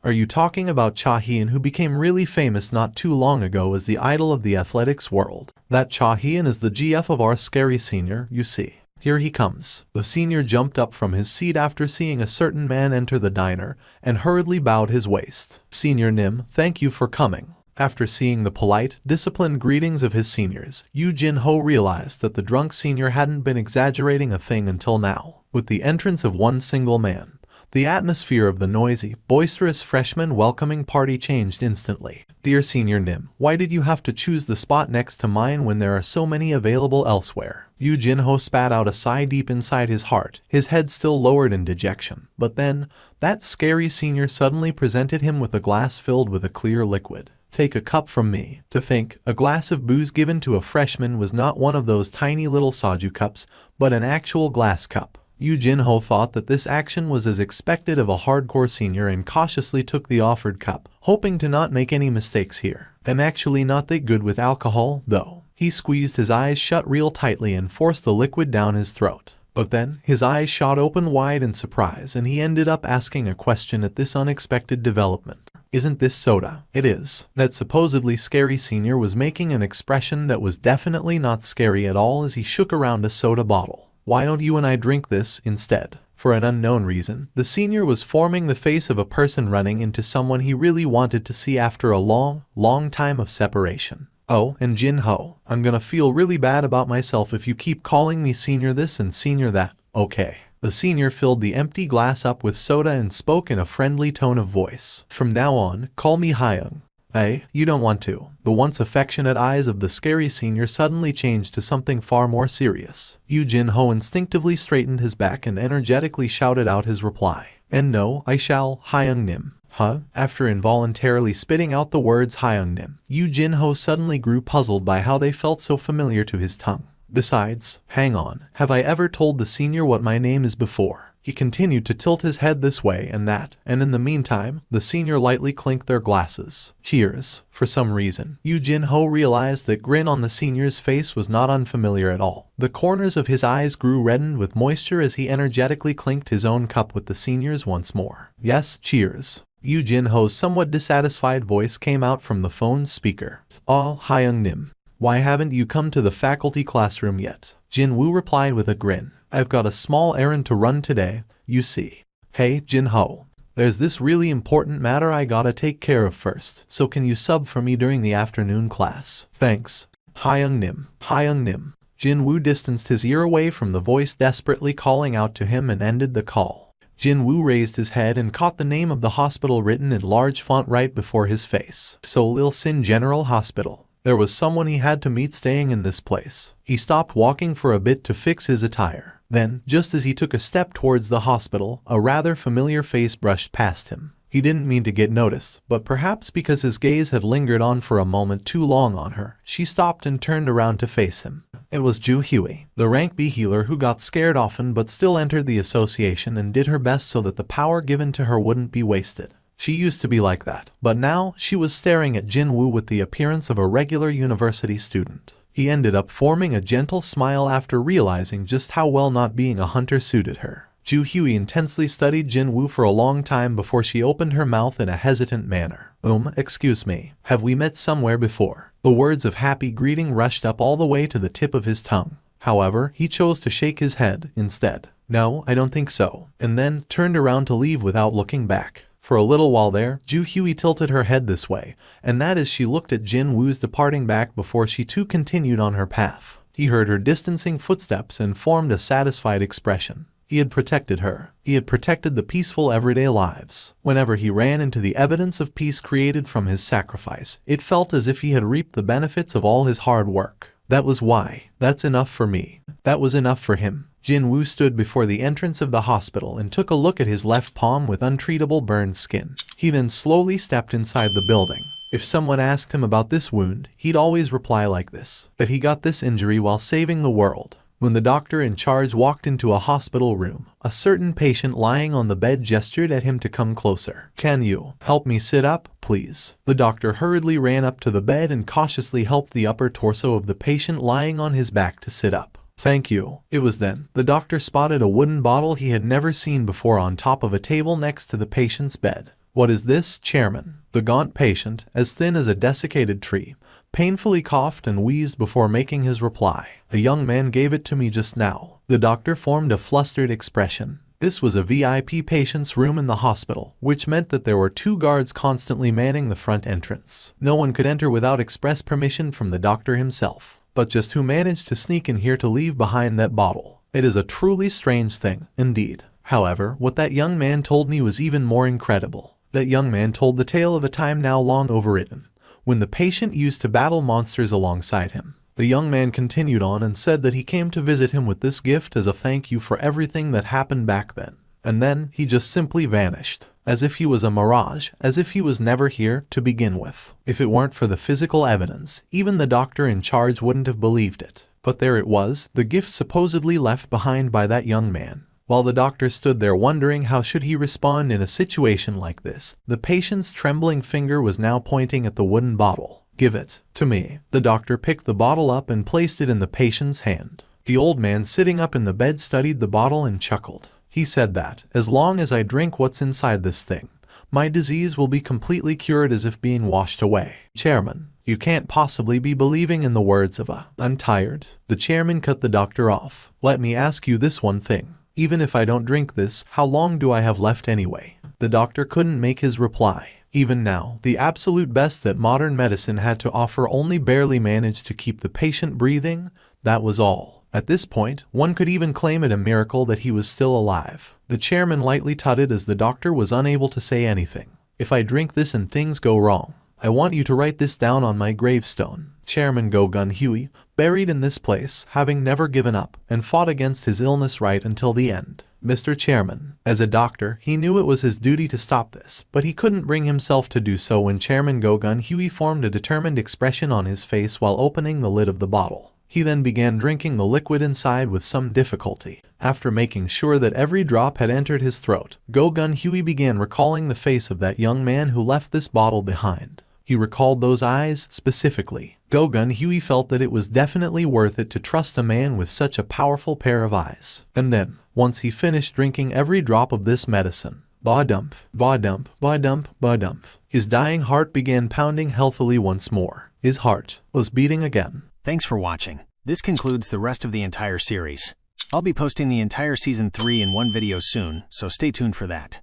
Are you talking about Hae-in who became really famous not too long ago as the idol of the athletics world? That Hae-in is the GF of our scary senior, you see. Here he comes. The senior jumped up from his seat after seeing a certain man enter the diner and hurriedly bowed his waist. Senior Nim, thank you for coming. After seeing the polite, disciplined greetings of his seniors, Yu Jinho realized that the drunk senior hadn't been exaggerating a thing until now. With the entrance of one single man, the atmosphere of the noisy, boisterous freshman welcoming party changed instantly. Dear Senior Nim, why did you have to choose the spot next to mine when there are so many available elsewhere? Yu Jinho spat out a sigh deep inside his heart, his head still lowered in dejection. But then, that scary senior suddenly presented him with a glass filled with a clear liquid. Take a cup from me. To think, a glass of booze given to a freshman was not one of those tiny little soju cups, but an actual glass cup. Yu Jinho thought that this action was as expected of a hardcore senior and cautiously took the offered cup, hoping to not make any mistakes here. I'm actually not that good with alcohol, though. He squeezed his eyes shut real tightly and forced the liquid down his throat. But then, his eyes shot open wide in surprise and he ended up asking a question at this unexpected development. Isn't this soda? It is. That supposedly scary senior was making an expression that was definitely not scary at all as he shook around a soda bottle. Why don't you and I drink this instead? For an unknown reason, the senior was forming the face of a person running into someone he really wanted to see after a long, long time of separation. Oh, and Jinho, I'm gonna feel really bad about myself if you keep calling me senior this and senior that. Okay. The senior filled the empty glass up with soda and spoke in a friendly tone of voice. From now on, call me Hae-in. Hey, you don't want to. The once affectionate eyes of the scary senior suddenly changed to something far more serious. Yu Jinho instinctively straightened his back and energetically shouted out his reply. And no, I shall, Hae-in Nim. Huh? After involuntarily spitting out the words Hae-in Nim, Yu Jinho suddenly grew puzzled by how they felt so familiar to his tongue. Besides, hang on, have I ever told the senior what my name is before? He continued to tilt his head this way and that, and in the meantime, the senior lightly clinked their glasses. Cheers. For some reason, Yu Jinho realized that grin on the senior's face was not unfamiliar at all. The corners of his eyes grew reddened with moisture as he energetically clinked his own cup with the senior's once more. Yes, cheers. Yu Jinho's somewhat dissatisfied voice came out from the phone's speaker. Oh, Hae-in Nim. Why haven't you come to the faculty classroom yet? Jinwoo replied with a grin. I've got a small errand to run today, you see. Hey, Jinho. There's this really important matter I gotta take care of first, so can you sub for me during the afternoon class? Thanks. Hae-in Nim. Hae-in Nim. Jinwoo distanced his ear away from the voice desperately calling out to him and ended the call. Jinwoo raised his head and caught the name of the hospital written in large font right before his face. Seoul Il-sin General Hospital. There was someone he had to meet staying in this place. He stopped walking for a bit to fix his attire. Then, just as he took a step towards the hospital, a rather familiar face brushed past him. He didn't mean to get noticed, but perhaps because his gaze had lingered on for a moment too long on her, she stopped and turned around to face him. It was Ju Huey, the rank B healer who got scared often but still entered the association and did her best so that the power given to her wouldn't be wasted. She used to be like that, but now she was staring at Jinwoo with the appearance of a regular university student. He ended up forming a gentle smile after realizing just how well not being a hunter suited her. Ju Huey intensely studied Jinwoo for a long time before she opened her mouth in a hesitant manner. Excuse me, have we met somewhere before? The words of happy greeting rushed up all the way to the tip of his tongue. However, he chose to shake his head instead. No, I don't think so, and then turned around to leave without looking back. For a little while there, Ju Huey tilted her head this way, and that as she looked at Jinwoo's departing back before she too continued on her path. He heard her distancing footsteps and formed a satisfied expression. He had protected her. He had protected the peaceful everyday lives. Whenever he ran into the evidence of peace created from his sacrifice, it felt as if he had reaped the benefits of all his hard work. That was why. That's enough for me. That was enough for him. Jinwoo stood before the entrance of the hospital and took a look at his left palm with untreatable burned skin. He then slowly stepped inside the building. If someone asked him about this wound, he'd always reply like this, that he got this injury while saving the world. When the doctor in charge walked into a hospital room, a certain patient lying on the bed gestured at him to come closer. "Can you help me sit up, please?" The doctor hurriedly ran up to the bed and cautiously helped the upper torso of the patient lying on his back to sit up. "Thank you." It was then the doctor spotted a wooden bottle he had never seen before on top of a table next to the patient's bed. "What is this, Chairman?" The gaunt patient, as thin as a desiccated tree, painfully coughed and wheezed before making his reply. "A young man gave it to me just now." The doctor formed a flustered expression. This was a VIP patient's room in the hospital, which meant that there were 2 guards constantly manning the front entrance. No one could enter without express permission from the doctor himself. But just who managed to sneak in here to leave behind that bottle? It is a truly strange thing, indeed. However, what that young man told me was even more incredible. That young man told the tale of a time now long overwritten, when the patient used to battle monsters alongside him. The young man continued on and said that he came to visit him with this gift as a thank you for everything that happened back then. And then he just simply vanished. As if he was a mirage, as if he was never here to begin with. If it weren't for the physical evidence, even the doctor in charge wouldn't have believed it. But there it was, the gift supposedly left behind by that young man. While the doctor stood there wondering how should he respond in a situation like this, the patient's trembling finger was now pointing at the wooden bottle. "Give it to me." The doctor picked the bottle up and placed it in the patient's hand. The old man sitting up in the bed studied the bottle and chuckled. He said that, as long as I drink what's inside this thing, my disease will be completely cured as if being washed away. "Chairman, you can't possibly be believing in the words of a... I'm tired." The chairman cut the doctor off. "Let me ask you this one thing. Even if I don't drink this, how long do I have left anyway?" The doctor couldn't make his reply. Even now, the absolute best that modern medicine had to offer only barely managed to keep the patient breathing. That was all. At this point, one could even claim it a miracle that he was still alive. The chairman lightly tutted as the doctor was unable to say anything. "If I drink this and things go wrong, I want you to write this down on my gravestone. Chairman Go-Gun Huey, buried in this place, having never given up, and fought against his illness right until the end. Mr. Chairman." As a doctor, he knew it was his duty to stop this, but he couldn't bring himself to do so when Chairman Go-Gun Huey formed a determined expression on his face while opening the lid of the bottle. He then began drinking the liquid inside with some difficulty. After making sure that every drop had entered his throat, Go-Gun Huey began recalling the face of that young man who left this bottle behind. He recalled those eyes specifically. Go-Gun Huey felt that it was definitely worth it to trust a man with such a powerful pair of eyes. And then, once he finished drinking every drop of this medicine, ba-dump, ba-dump, ba-dump, ba-dump, his dying heart began pounding healthily once more. His heart was beating again. Thanks for watching. This concludes the rest of the entire series. I'll be posting the entire Season 3 in one video soon, so stay tuned for that.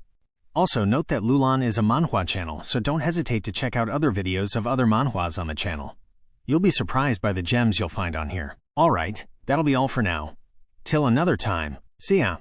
Also, note that Lulan is a Manhwa channel, so don't hesitate to check out other videos of other manhwas on the channel. You'll be surprised by the gems you'll find on here. Alright, that'll be all for now. Till another time, see ya!